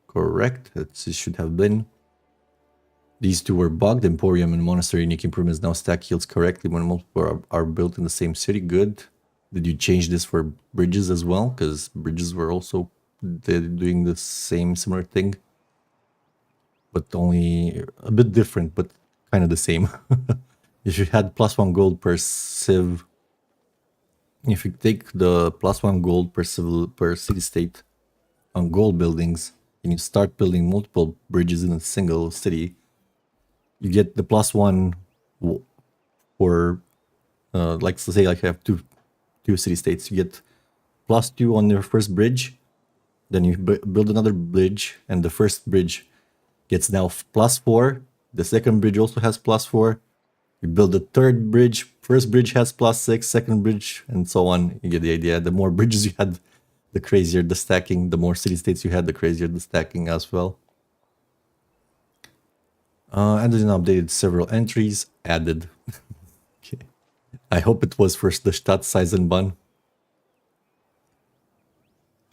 [SPEAKER 1] correct. It should have been. These two were bugged. Emporium and Monastery unique improvements now stack yields correctly when multiple are built in the same city. Good. Did you change this for bridges as well? Because bridges were also doing the same similar thing. But only a bit different, but kind of the same. If you had +1 gold per civ, if you take the +1 gold per city state on gold buildings and you start building multiple bridges in a single city, you get the +1 for like, let's say like you have two city states. You get +2 on your first bridge, then you build another bridge, and the first bridge gets now +4. The second bridge also has +4. You build the third bridge. First bridge has +6, second bridge, and so on. You get the idea. The more bridges you had, the crazier the stacking. The more city-states you had, the crazier the stacking as well. And then updated several entries. Added. Okay. I hope it was for the Stadteisenbahn.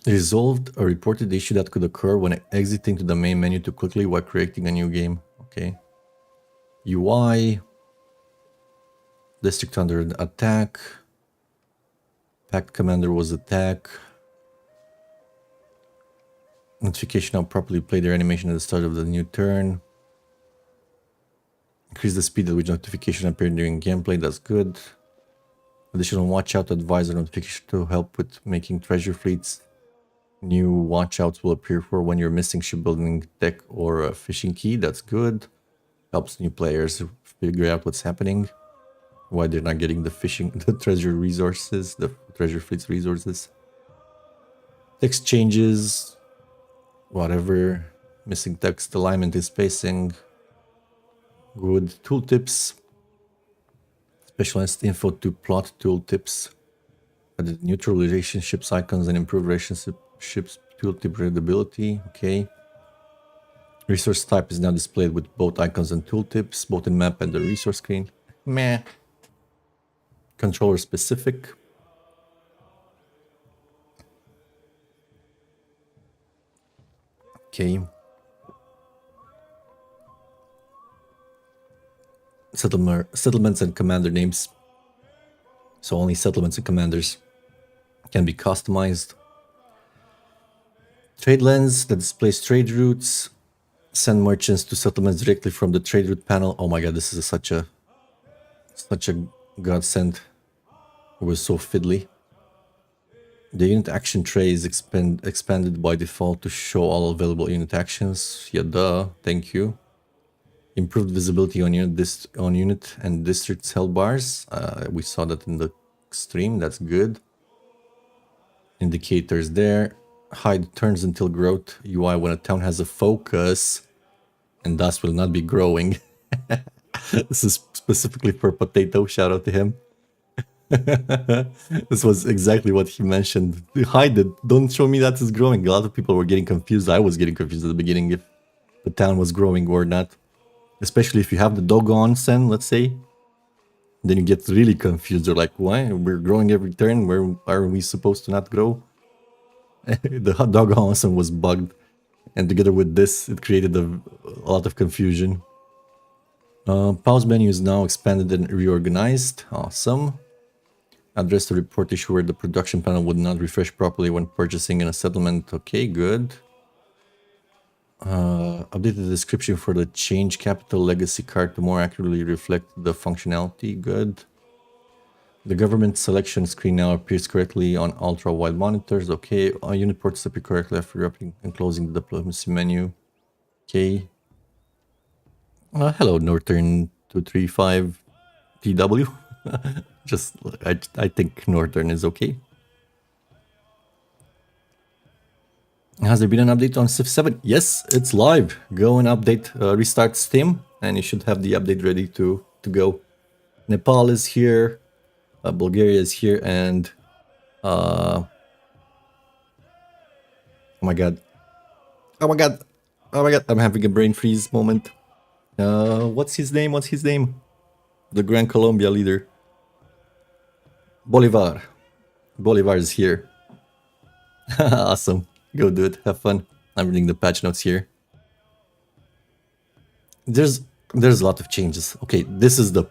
[SPEAKER 1] Resolved a reported issue that could occur when exiting to the main menu too quickly while creating a new game. Okay. UI. District under attack. Pact commander was attack. Notification now properly play their animation at the start of the new turn. Increase the speed at which notification appeared during gameplay. That's good. Additional watch out advisor notification to help with making treasure fleets. New watchouts will appear for when you're missing shipbuilding tech or a fishing key. That's good. Helps new players figure out what's happening. Why they're not getting the treasure resources, the treasure fleet's resources. Text changes. Whatever. Missing text alignment is spacing. Good. Tooltips. Specialized info to plot tooltips. Added neutral relationships icons and improved relationships tooltip readability. Okay. Resource type is now displayed with both icons and tooltips, both in map and the resource screen. Meh. Controller specific. Okay. Settlements and commander names. So only settlements and commanders can be customized. Trade lens that displays trade routes. Send merchants to settlements directly from the trade route panel. Oh my god, this is such a godsend. It was so fiddly. The unit action tray is expanded by default to show all available unit actions. Yeah, duh. Thank you. Improved visibility on unit and districts held bars. We saw that in the stream. That's good. Indicators there. Hide turns until growth UI when a town has a focus and thus will not be growing. This is specifically for Potato. Shout out to him. This was exactly what he mentioned. Hide it. Don't show me that it's growing. A lot of people were getting confused. I was getting confused at the beginning.
[SPEAKER 3] the town was growing or not. Especially if you have the dog on sen, let's say. Then you get really confused. You're like, why? We're growing every turn. Where are we supposed to not grow? The hot dog onsen was bugged. And together with this, it created a lot of confusion. Pause menu is now expanded and reorganized. Awesome. Address the report issue where the production panel would not refresh properly when purchasing in a settlement. Okay, good. Update the description for the change capital legacy card to more accurately reflect the functionality. Good. The government selection screen now appears correctly on ultra-wide monitors. Okay. Unit ports appear correctly after opening and closing the diplomacy menu. Okay. Hello, Northern 235 TW. Just, I think Northern is okay. Has there been an update on Civ 7? Yes, it's live. Go and update, restart Steam, and you should have the update ready to go. Nepal is here, Bulgaria is here, and oh my god, oh my god, oh my god, I'm having a brain freeze moment. What's his name? What's his name? The Gran Colombia leader. Bolivar. Bolivar is here. Awesome. Go do it. Have fun. I'm reading the patch notes here. There's a lot of changes. Okay, this is the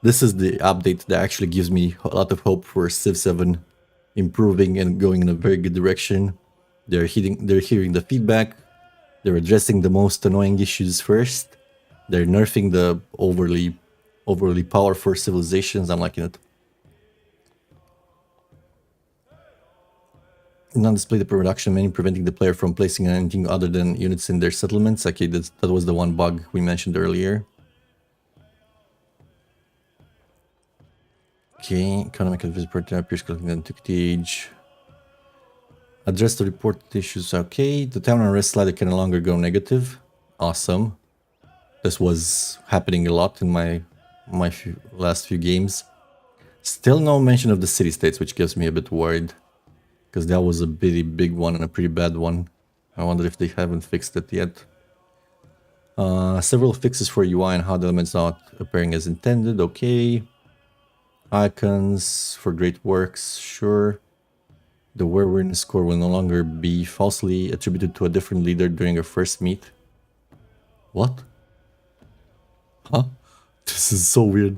[SPEAKER 3] update that actually gives me a lot of hope for Civ 7 improving and going in a very good direction. They're hearing the feedback. They're addressing the most annoying issues first. They're nerfing the overly powerful civilizations. I'm liking it. Not display the production menu, preventing the player from placing anything other than units in their settlements. Okay, that was the one bug we mentioned earlier. Okay, economic report appears collecting antiquity age. Address the report issues. Okay, the town unrest slider can no longer go negative. Awesome. This was happening a lot in my last few games. Still no mention of the city-states, which gets me a bit worried. Because that was a pretty big one and a pretty bad one. I wonder if they haven't fixed it yet. Several fixes for UI and HUD elements not appearing as intended. Okay. Icons for great works. Sure. The awareness score will no longer be falsely attributed to a different leader during a first meet. What? Huh? This is so weird.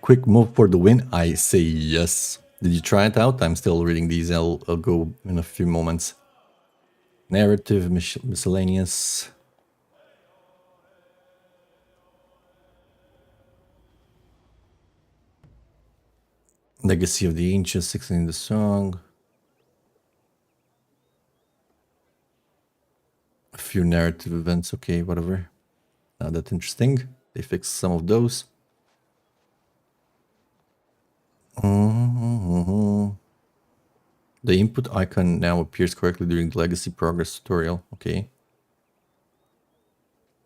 [SPEAKER 3] Quick move for the win? I say yes. Did you try it out? I'm still reading these. I'll go in a few moments. Narrative, miscellaneous. Legacy of the Ancients, 16 in the song. A few narrative events, okay, whatever. Not that interesting. They fixed some of those. The input icon now appears correctly during the legacy progress tutorial. Okay.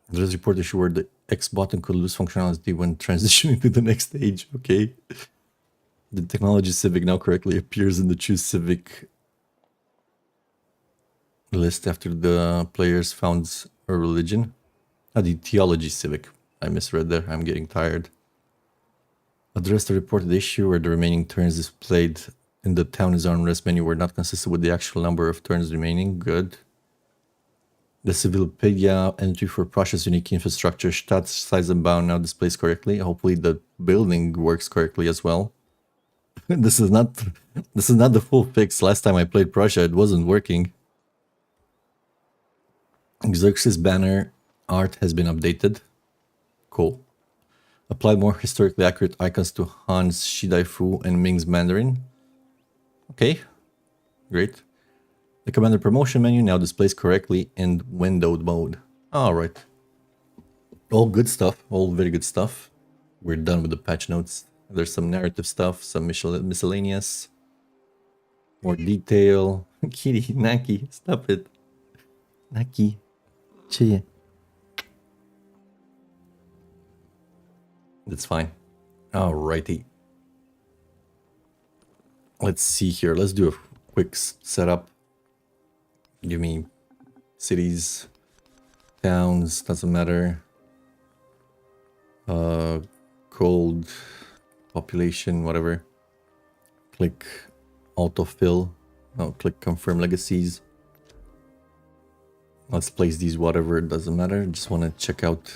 [SPEAKER 3] There is a report issue where the X button could lose functionality when transitioning to the next stage. Okay. The technology civic now correctly appears in the choose civic list after the players found a religion. The theology civic. I misread there. I'm getting tired. Address the reported issue where the remaining turns displayed in the town is on rest menu were not consistent with the actual number of turns remaining. Good. The Civilopedia entry for Prussia's unique infrastructure, stats, size and bound now displays correctly. Hopefully the building works correctly as well. This is not the full fix. Last time I played Prussia, it wasn't working. Xerxes banner art has been updated. Cool. Applied more historically accurate icons to Han's Shidaifu and Ming's Mandarin. Okay, great. The commander promotion menu now displays correctly in windowed mode. Alright. All good stuff, all very good stuff. We're done with the patch notes. There's some narrative stuff, some miscellaneous. More detail. Kitty, Naki, stop it. Naki, chill. That's fine. Alrighty. Let's see here. Let's do a quick setup. Give me
[SPEAKER 1] cities, towns, doesn't matter. Cold, population, whatever. Click autofill. No, click confirm legacies. Let's place these whatever, it doesn't matter. Just want to check out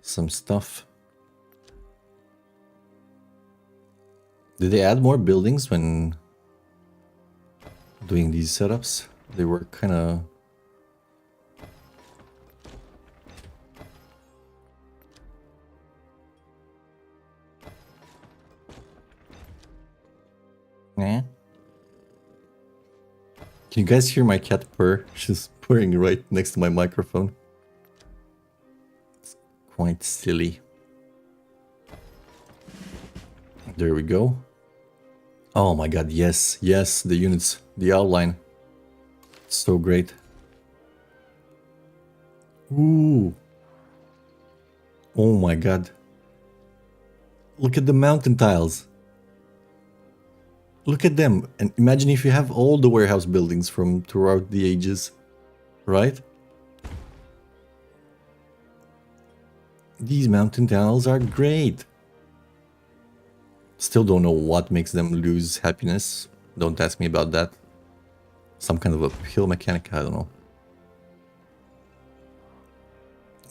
[SPEAKER 1] some stuff. Did they add more buildings when doing these setups? They were kind of... Can you guys hear my cat purr? She's purring right next to my microphone. It's quite silly. There we go. Oh my god, yes, yes, the units, the outline. So great. Ooh. Oh my god. Look at the mountain tiles. Look at them, and imagine if you have all the warehouse buildings from throughout the ages, right? These mountain tiles are great. Still don't know what makes them lose happiness. Don't ask me about that. Some kind of uphill mechanic, I don't know.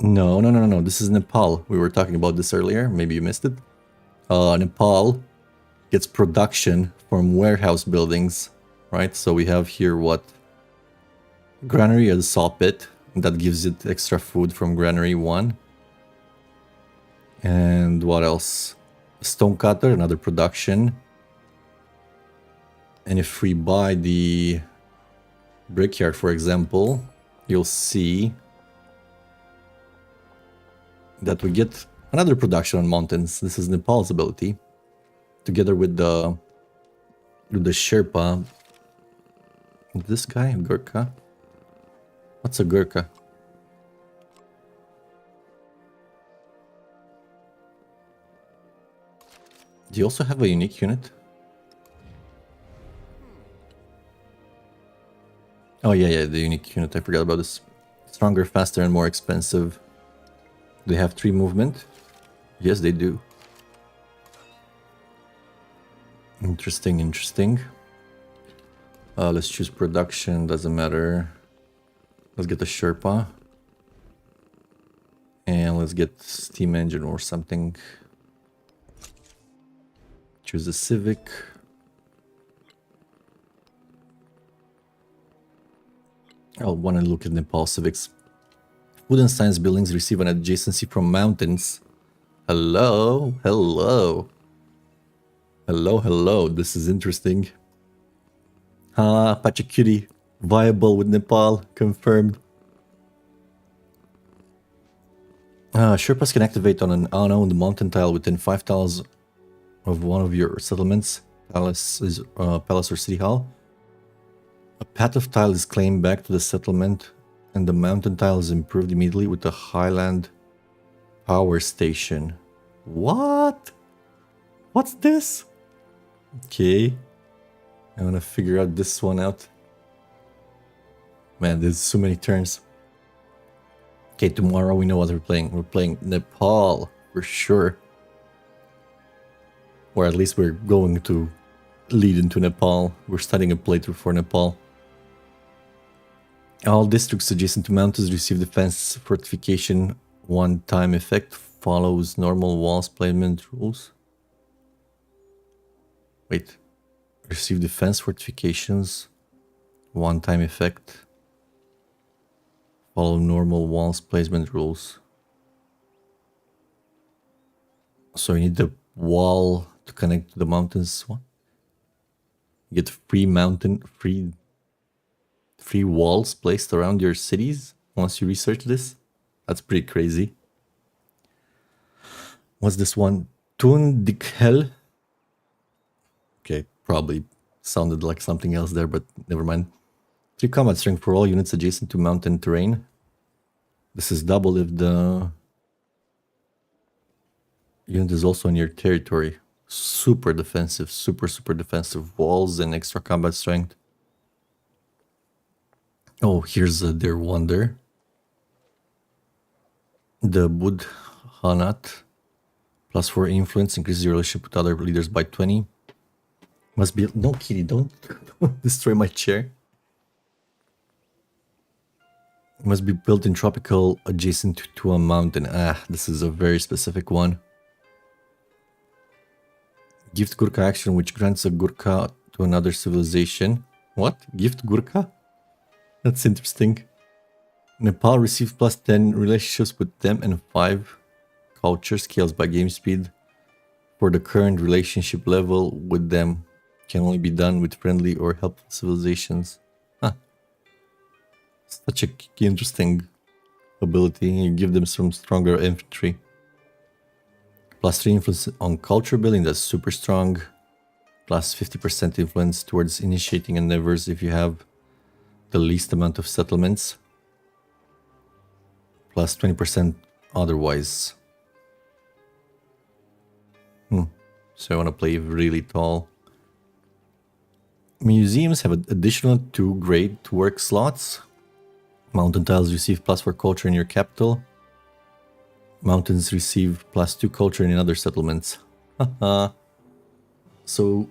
[SPEAKER 1] No. This is Nepal. We were talking about this earlier. Maybe you missed it. Nepal gets production from warehouse buildings, right? So we have here what? Granary and saw pit. That gives it extra food from Granary 1. And what else? Stonecutter, another production. And if we buy the brickyard, for example, you'll see that we get another production on mountains. This is Nepal's ability. Together with the Sherpa. This guy, Gurkha. What's a Gurkha? Do you also have a unique unit? Oh yeah, the unique unit. I forgot about this. Stronger, faster, and more expensive. They have 3 movement? Yes, they do. Interesting. Let's choose production, doesn't matter. Let's get the Sherpa. And let's get steam engine or something. Choose a Civic. I'll want to look at Nepal Civics. Food and science buildings receive an adjacency from mountains. Hello. This is interesting. Pachakuri. Viable with Nepal. Confirmed. Sherpas can activate on an unowned mountain tile within 5 tiles of one of your settlements. Palace or city hall. A path of tile is claimed back to the settlement, and the mountain tile is improved immediately with the Highland power station. What? What's this? Okay. I want to figure out this one out. Man, there's so many turns. Okay, tomorrow we know what we're playing. We're playing Nepal, for sure. Or at least we're going to lead into Nepal. We're starting a playthrough for Nepal. All districts adjacent to mountains receive defense fortification one-time effect. Follows normal walls placement rules. Wait. Receive defense fortifications. One-time effect. Follow normal walls placement rules. So you need the wall to connect to the mountains. What? You get free walls placed around your cities once you research this. That's pretty crazy. What's this one? Tun Dikhel. Okay, probably sounded like something else there, but never mind. 3 combat strength for all units adjacent to mountain terrain. This is double if the unit is also in your territory. Super defensive, super defensive walls and extra combat strength.
[SPEAKER 3] Oh, here's their wonder. The Budhanat. +4 influence, increases your relationship with other leaders by 20. Must be... No, Kitty, don't destroy my chair. Must be built in tropical adjacent to a mountain. Ah, this is a very specific one. Gift Gurkha action, which grants a Gurkha to another civilization. What? Gift Gurkha? That's interesting. Nepal received +10 relationships with them and 5 culture scales by game speed. For the current relationship level with them can only be done with friendly or helpful civilizations. Huh. Such a interesting ability. You give them some stronger infantry. +3 influence on culture building, that's super strong. +50% influence towards initiating endeavors if you have the least amount of settlements. +20% otherwise. So I want to play really tall. Museums have additional 2 great work slots. Mountain tiles receive +4 culture in your capital. Mountains receive +2 culture in other settlements. So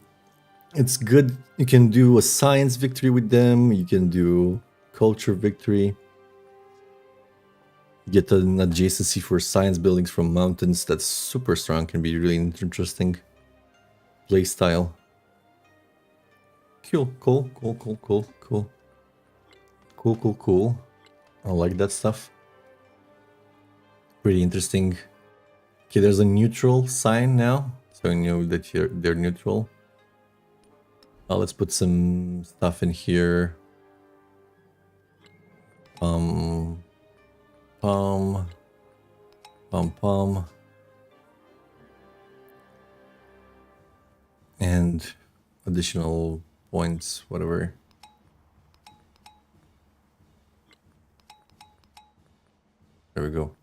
[SPEAKER 3] it's good. You can do a science victory with them. You can do culture victory. Get an adjacency for science buildings from mountains. That's super strong. Can be really interesting playstyle. Cool. I like that stuff. Pretty interesting. Okay, there's a neutral sign now, so you know that they're neutral. Let's put some stuff in here. Pum. And additional points, whatever. There we go.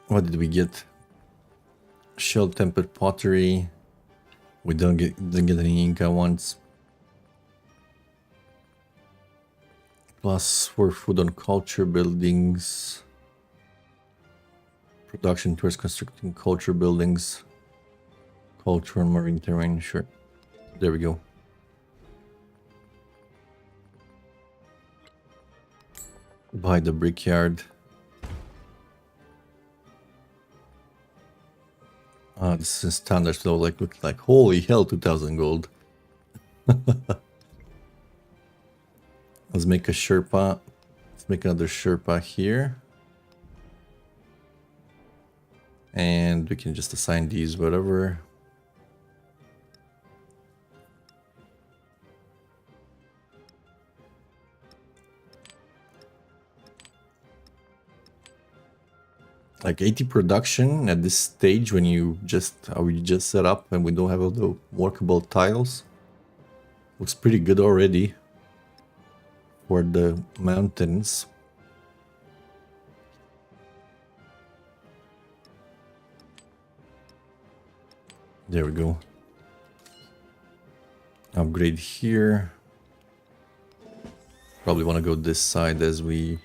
[SPEAKER 3] What did we get? Shell tempered pottery. We didn't get any Inca ones. +4 food on culture buildings. Production towards constructing culture buildings. Culture on marine terrain, sure. There we go. Buy the brickyard. This is standard, so like look like holy hell, 2000 gold. Let's make a Sherpa. Let's make another Sherpa here. And we can just assign these whatever. Like 80 production at this stage when you just set up and we don't have all the workable tiles. Looks pretty good already for the mountains. There we go. Upgrade here. Probably want to go this side as we...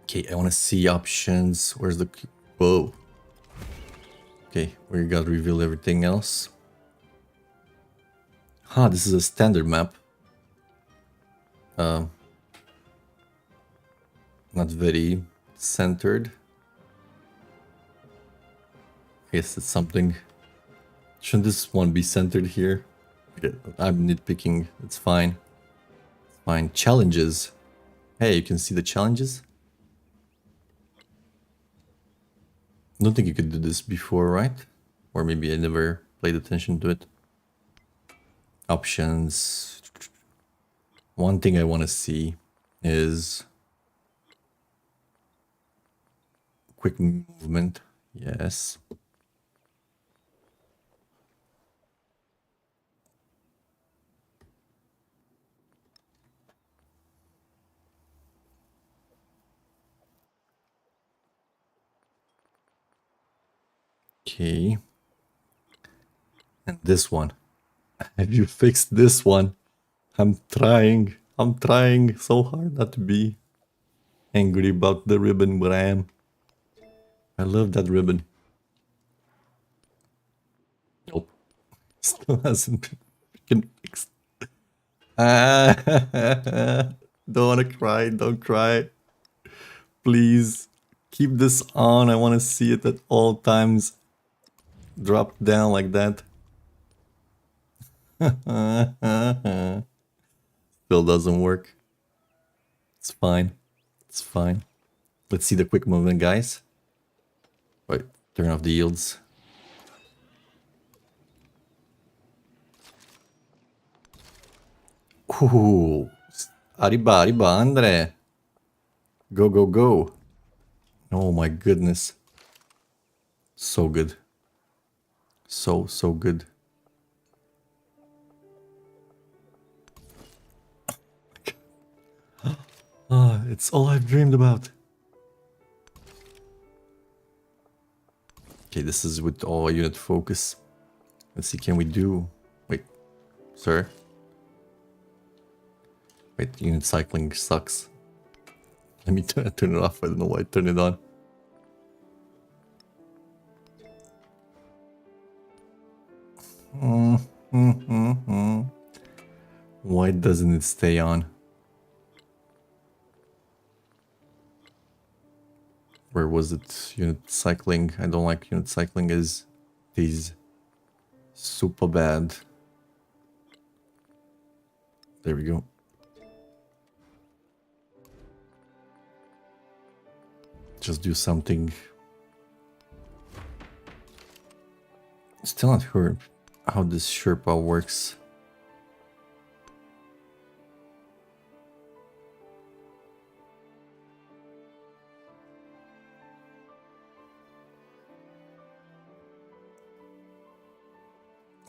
[SPEAKER 3] Okay, I want to see options. Where's the... Whoa. Okay, we gotta reveal everything else. This is a standard map. Not very centered. I guess it's something. Shouldn't this one be centered here? Okay, I'm nitpicking. It's fine. It's fine. Challenges. Hey, you can see the challenges? Don't think you could do this before, right? Or maybe I never paid attention to it. Options. One thing I want to see is quick movement. Yes.
[SPEAKER 1] Okay. And this one. Have you fixed this one? I'm trying. I'm trying so hard not to be angry about the ribbon, but I am. I love that ribbon. Nope. Still hasn't been freaking fixed. Ah, don't wanna cry, don't cry. Please keep this on. I wanna see it at all times. Drop down like that. Still doesn't work. It's fine. It's fine. Let's see the quick movement, guys. Right, turn off the yields. Ooh, arriba, arriba, Andre. Go, go, go. Oh my goodness. So good. So good. Ah, it's all I've dreamed about. Okay, this is with all unit focus. Let's see, can we do... Wait, sir? Wait, unit cycling sucks. Let me turn it off. I don't know why I turned it on. Why doesn't it stay on? Where was it? Unit cycling. I don't like unit cycling as these super bad. There we go. Just do something. Still not sure how this Sherpa works.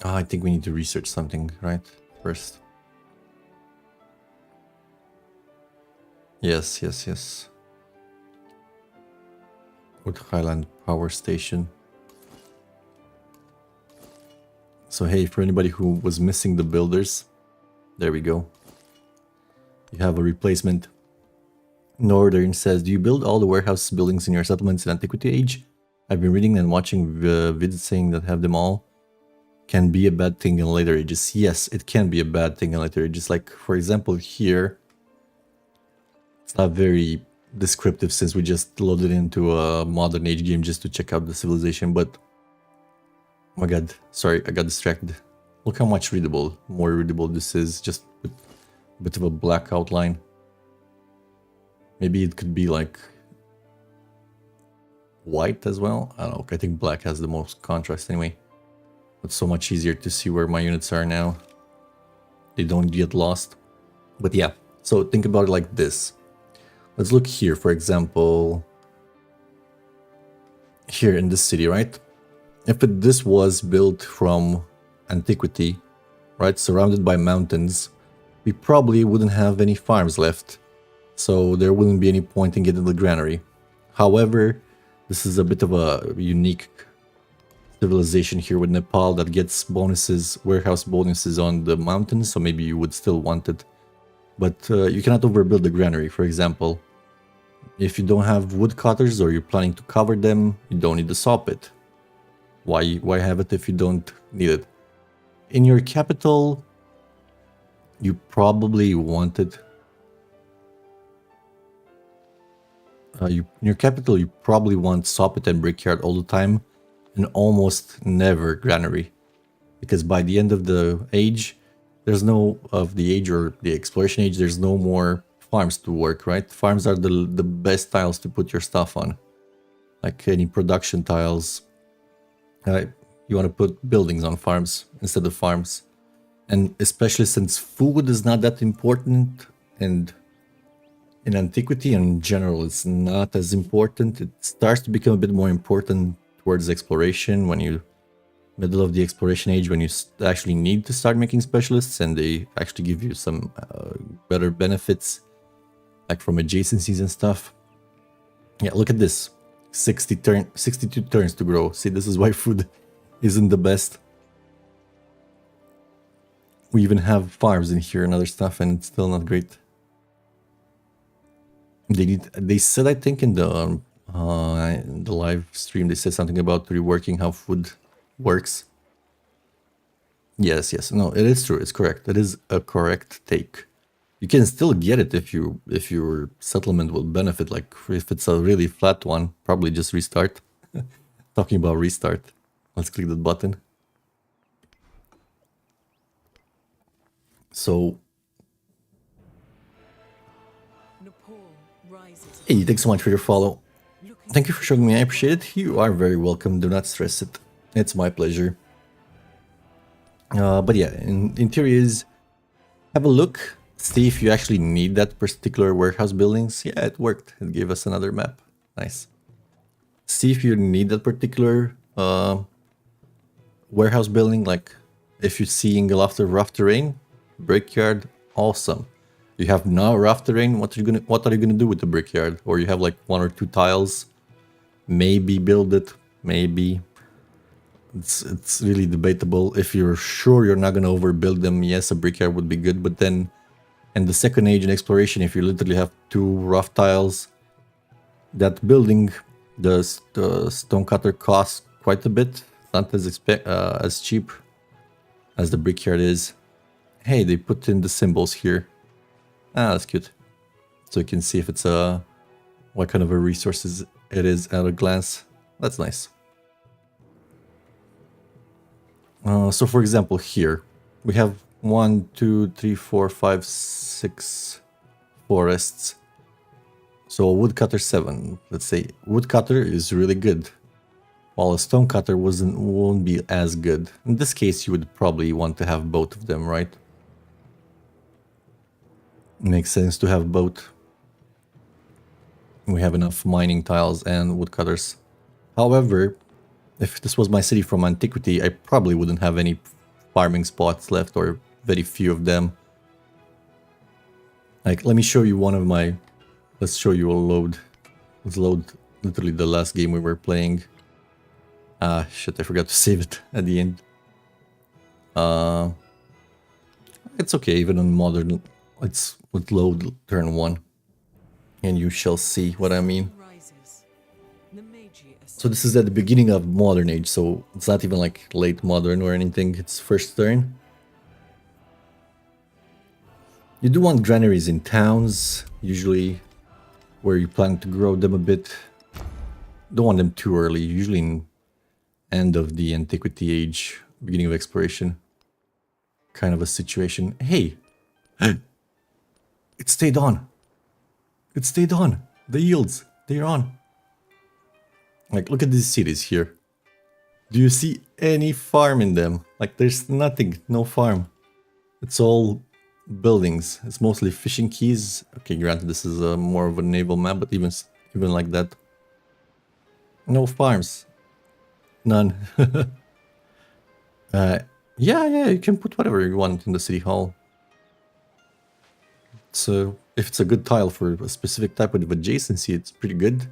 [SPEAKER 1] Ah, I think we need to research something, right? First. Yes, yes, yes. Wood Highland Power Station. So hey, for anybody who was missing the builders, there we go. You have a replacement. Northern says, do you build all the warehouse buildings in your settlements in Antiquity Age? I've been reading and watching vids saying that have them all can be a bad thing in later ages. Yes, it can be a bad thing in later ages. Like, for example, here, it's not very descriptive since we just loaded into a modern age game just to check out the civilization, but oh my god, sorry, I got distracted. Look how much more readable this is, just with a bit of a black outline. Maybe it could be like white as well. I don't know, I think black has the most contrast anyway. It's so much easier to see where my units are now. They don't get lost. But yeah, so think about it like this. Let's look here, for example, here in this city, right? If this was built from antiquity, right, surrounded by mountains, we probably wouldn't have any farms left. So there wouldn't be any point in getting the granary. However, this is a bit of a unique civilization here with Nepal that gets bonuses, warehouse bonuses on the mountains, so maybe you would still want it. But you cannot overbuild the granary, for example. If you don't have woodcutters or you're planning to cover them, you don't need the saw pit. Why have it if you don't need it? In your capital, you probably want it. In your capital, you probably want saw pit and brickyard all the time, and almost never granary, because by the end of the age, there's no of the age or the exploration age, there's no more farms to work, right? Farms are the best tiles to put your stuff on, like any production tiles. You want to put buildings on farms instead of farms, and especially since food is not that important, and in antiquity and in general it's not as important. It starts to become a bit more important towards exploration when you middle of the exploration age, when you actually need to start making specialists and they actually give you some better benefits, like from adjacencies and stuff. Yeah, look at this. 62 turns to grow. See, this is why food isn't the best. We even have farms in here and other stuff, and it's still not great. They said, I think in the live stream, they said something about reworking how food works. Yes, no, it is true. It's correct. It is a correct take. You can still get it if your settlement will benefit. Like if it's a really flat one, probably just restart. Talking about restart, let's click that button. So, hey, thanks so much for your follow. Thank you for showing me. I appreciate it. You are very welcome. Do not stress it. It's my pleasure. But yeah, in theory is have a look, see if you actually need that particular warehouse buildings. Yeah, it worked. It gave us another map. Nice. See if you need that particular warehouse building. Like if you're seeing a lot of rough terrain, brickyard, awesome. You have no rough terrain. What are you gonna do with the brickyard? Or you have like 1 or 2 tiles. Maybe build it. Maybe. It's really debatable. If you're sure you're not gonna overbuild them, yes, a brickyard would be good. But then, in the second age in exploration, if you literally have 2 rough tiles, that building, the stonecutter costs quite a bit. It's not as cheap as the brickyard is. Hey, they put in the symbols here. Ah, that's cute. So you can see if it's what kind of a resources it is at a glance. That's nice. So for example, here we have 1, 2, 3, 4, 5, 6 forests. So a woodcutter 7, let's say woodcutter is really good, while a stonecutter won't be as good. In this case, you would probably want to have both of them, right? Makes sense to have both. We have enough mining tiles and woodcutters. However, if this was my city from antiquity, I probably wouldn't have any farming spots left, or very few of them. Like, let me show you one of my... Let's show you a load. Let's load literally the last game we were playing. Ah, shit, I forgot to save it at the end. It's okay, even on modern. Let's load turn 1. And you shall see what I mean. So this is at the beginning of modern age, so it's not even like late modern or anything, it's first turn. You do want granaries in towns, usually where you plan to grow them a bit. Don't want them too early, usually in end of the antiquity age, beginning of exploration. Kind of a situation. Hey! It stayed on! It stayed on! The yields, they're on! Like, look at these cities here. Do you see any farm in them? Like, there's nothing, no farm. It's all buildings. It's mostly fishing quays. Okay, granted, this is more of a naval map, but even like that, no farms. None. Yeah, you can put whatever you want in the city hall. So, if it's a good tile for a specific type of adjacency, it's pretty good.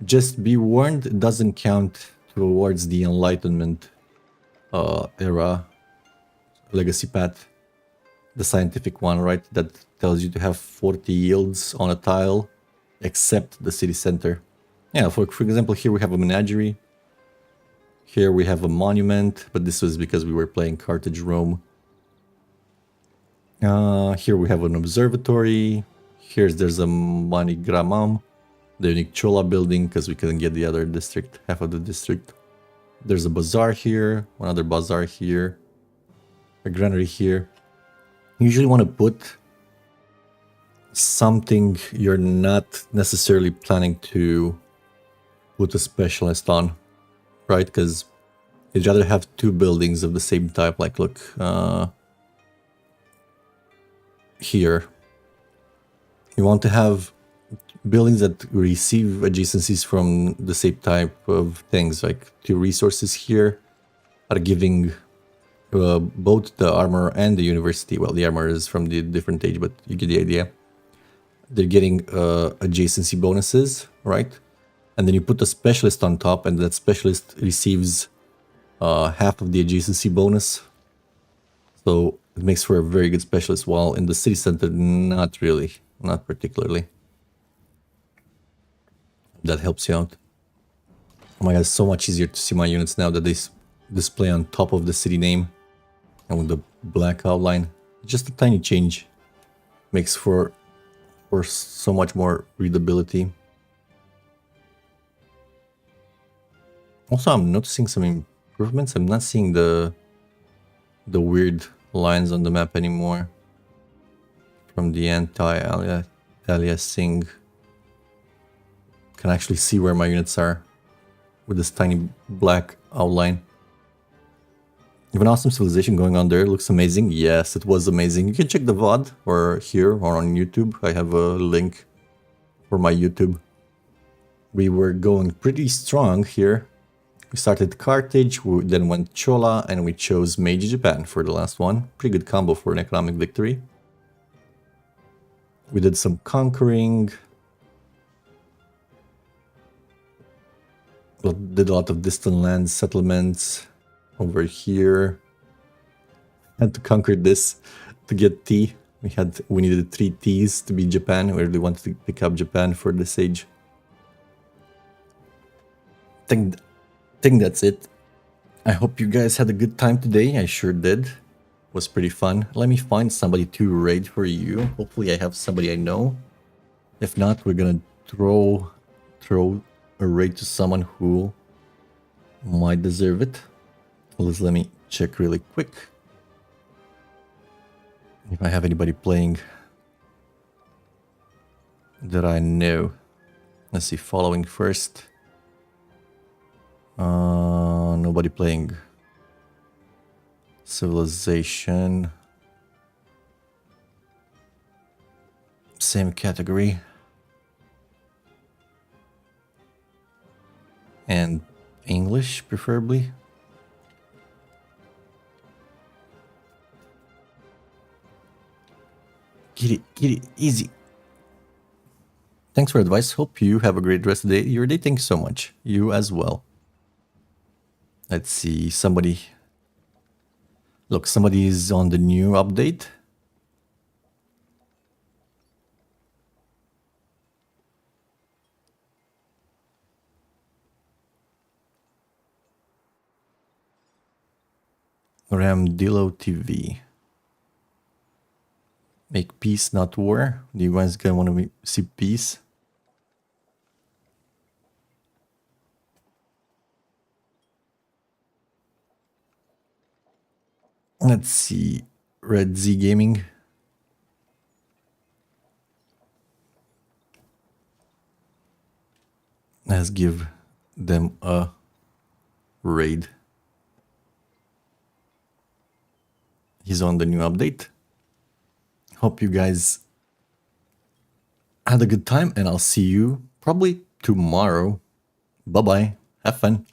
[SPEAKER 1] Just be warned, it doesn't count towards the Enlightenment era legacy path. The scientific one, right? That tells you to have 40 yields on a tile, except the city center. Yeah, for example, here we have a menagerie. Here we have a monument, but this was because we were playing Carthage, Rome. Here we have an observatory. There's a Manigramam. The unique Chola building, because we couldn't get the other district, half of the district. There's a bazaar here, another bazaar here, a granary here. You usually want to put something you're not necessarily planning to put a specialist on, right? Because you'd rather have 2 buildings of the same type. Like, look, here. You want to have buildings that receive adjacencies from the same type of things. Like 2 resources here are giving both the armor and the university. Well, the armor is from the different age, but you get the idea. They're getting adjacency bonuses, right? And then you put the specialist on top, and that specialist receives half of the adjacency bonus. So it makes for a very good specialist, while in the city center, not really, not particularly. That helps you out. Oh my god, it's so much easier to see my units now that they display on top of the city name and with the black outline. Just a tiny change makes for so much more readability. Also, I'm noticing some improvements. I'm not seeing the weird lines on the map anymore from the anti-aliasing. Can actually see where my units are with this tiny black outline. You have an awesome civilization going on there. Looks amazing. Yes, it was amazing. You can check the VOD or here or on YouTube. I have a link for my YouTube. We were going pretty strong here. We started Carthage, we then went Chola, and we chose Meiji Japan for the last one. Pretty good combo for an economic victory. We did some conquering. Did a lot of distant land settlements over here. Had to conquer this to get tea. We needed 3 T's to be Japan. We really wanted to pick up Japan for this age. Think that's it. I hope you guys had a good time today. I sure did. Was pretty fun. Let me find somebody to raid for you. Hopefully I have somebody I know. If not, we're gonna throw a raid to someone who might deserve it. Let me check really quick if I have anybody playing that I know. Let's see, following first. Nobody playing civilization. Same category. And English, preferably. Get it, easy. Thanks for advice. Hope you have a great rest of the day. Your day, thanks so much. You as well. Let's see, somebody... Look, somebody is on the new update. Ramdillo TV. Make peace, not war. Do you guys gonna want to see peace? Let's see. Red Z Gaming. Let's give them a raid. He's on the new update. Hope you guys had a good time, and I'll see you probably tomorrow. Bye-bye. Have fun.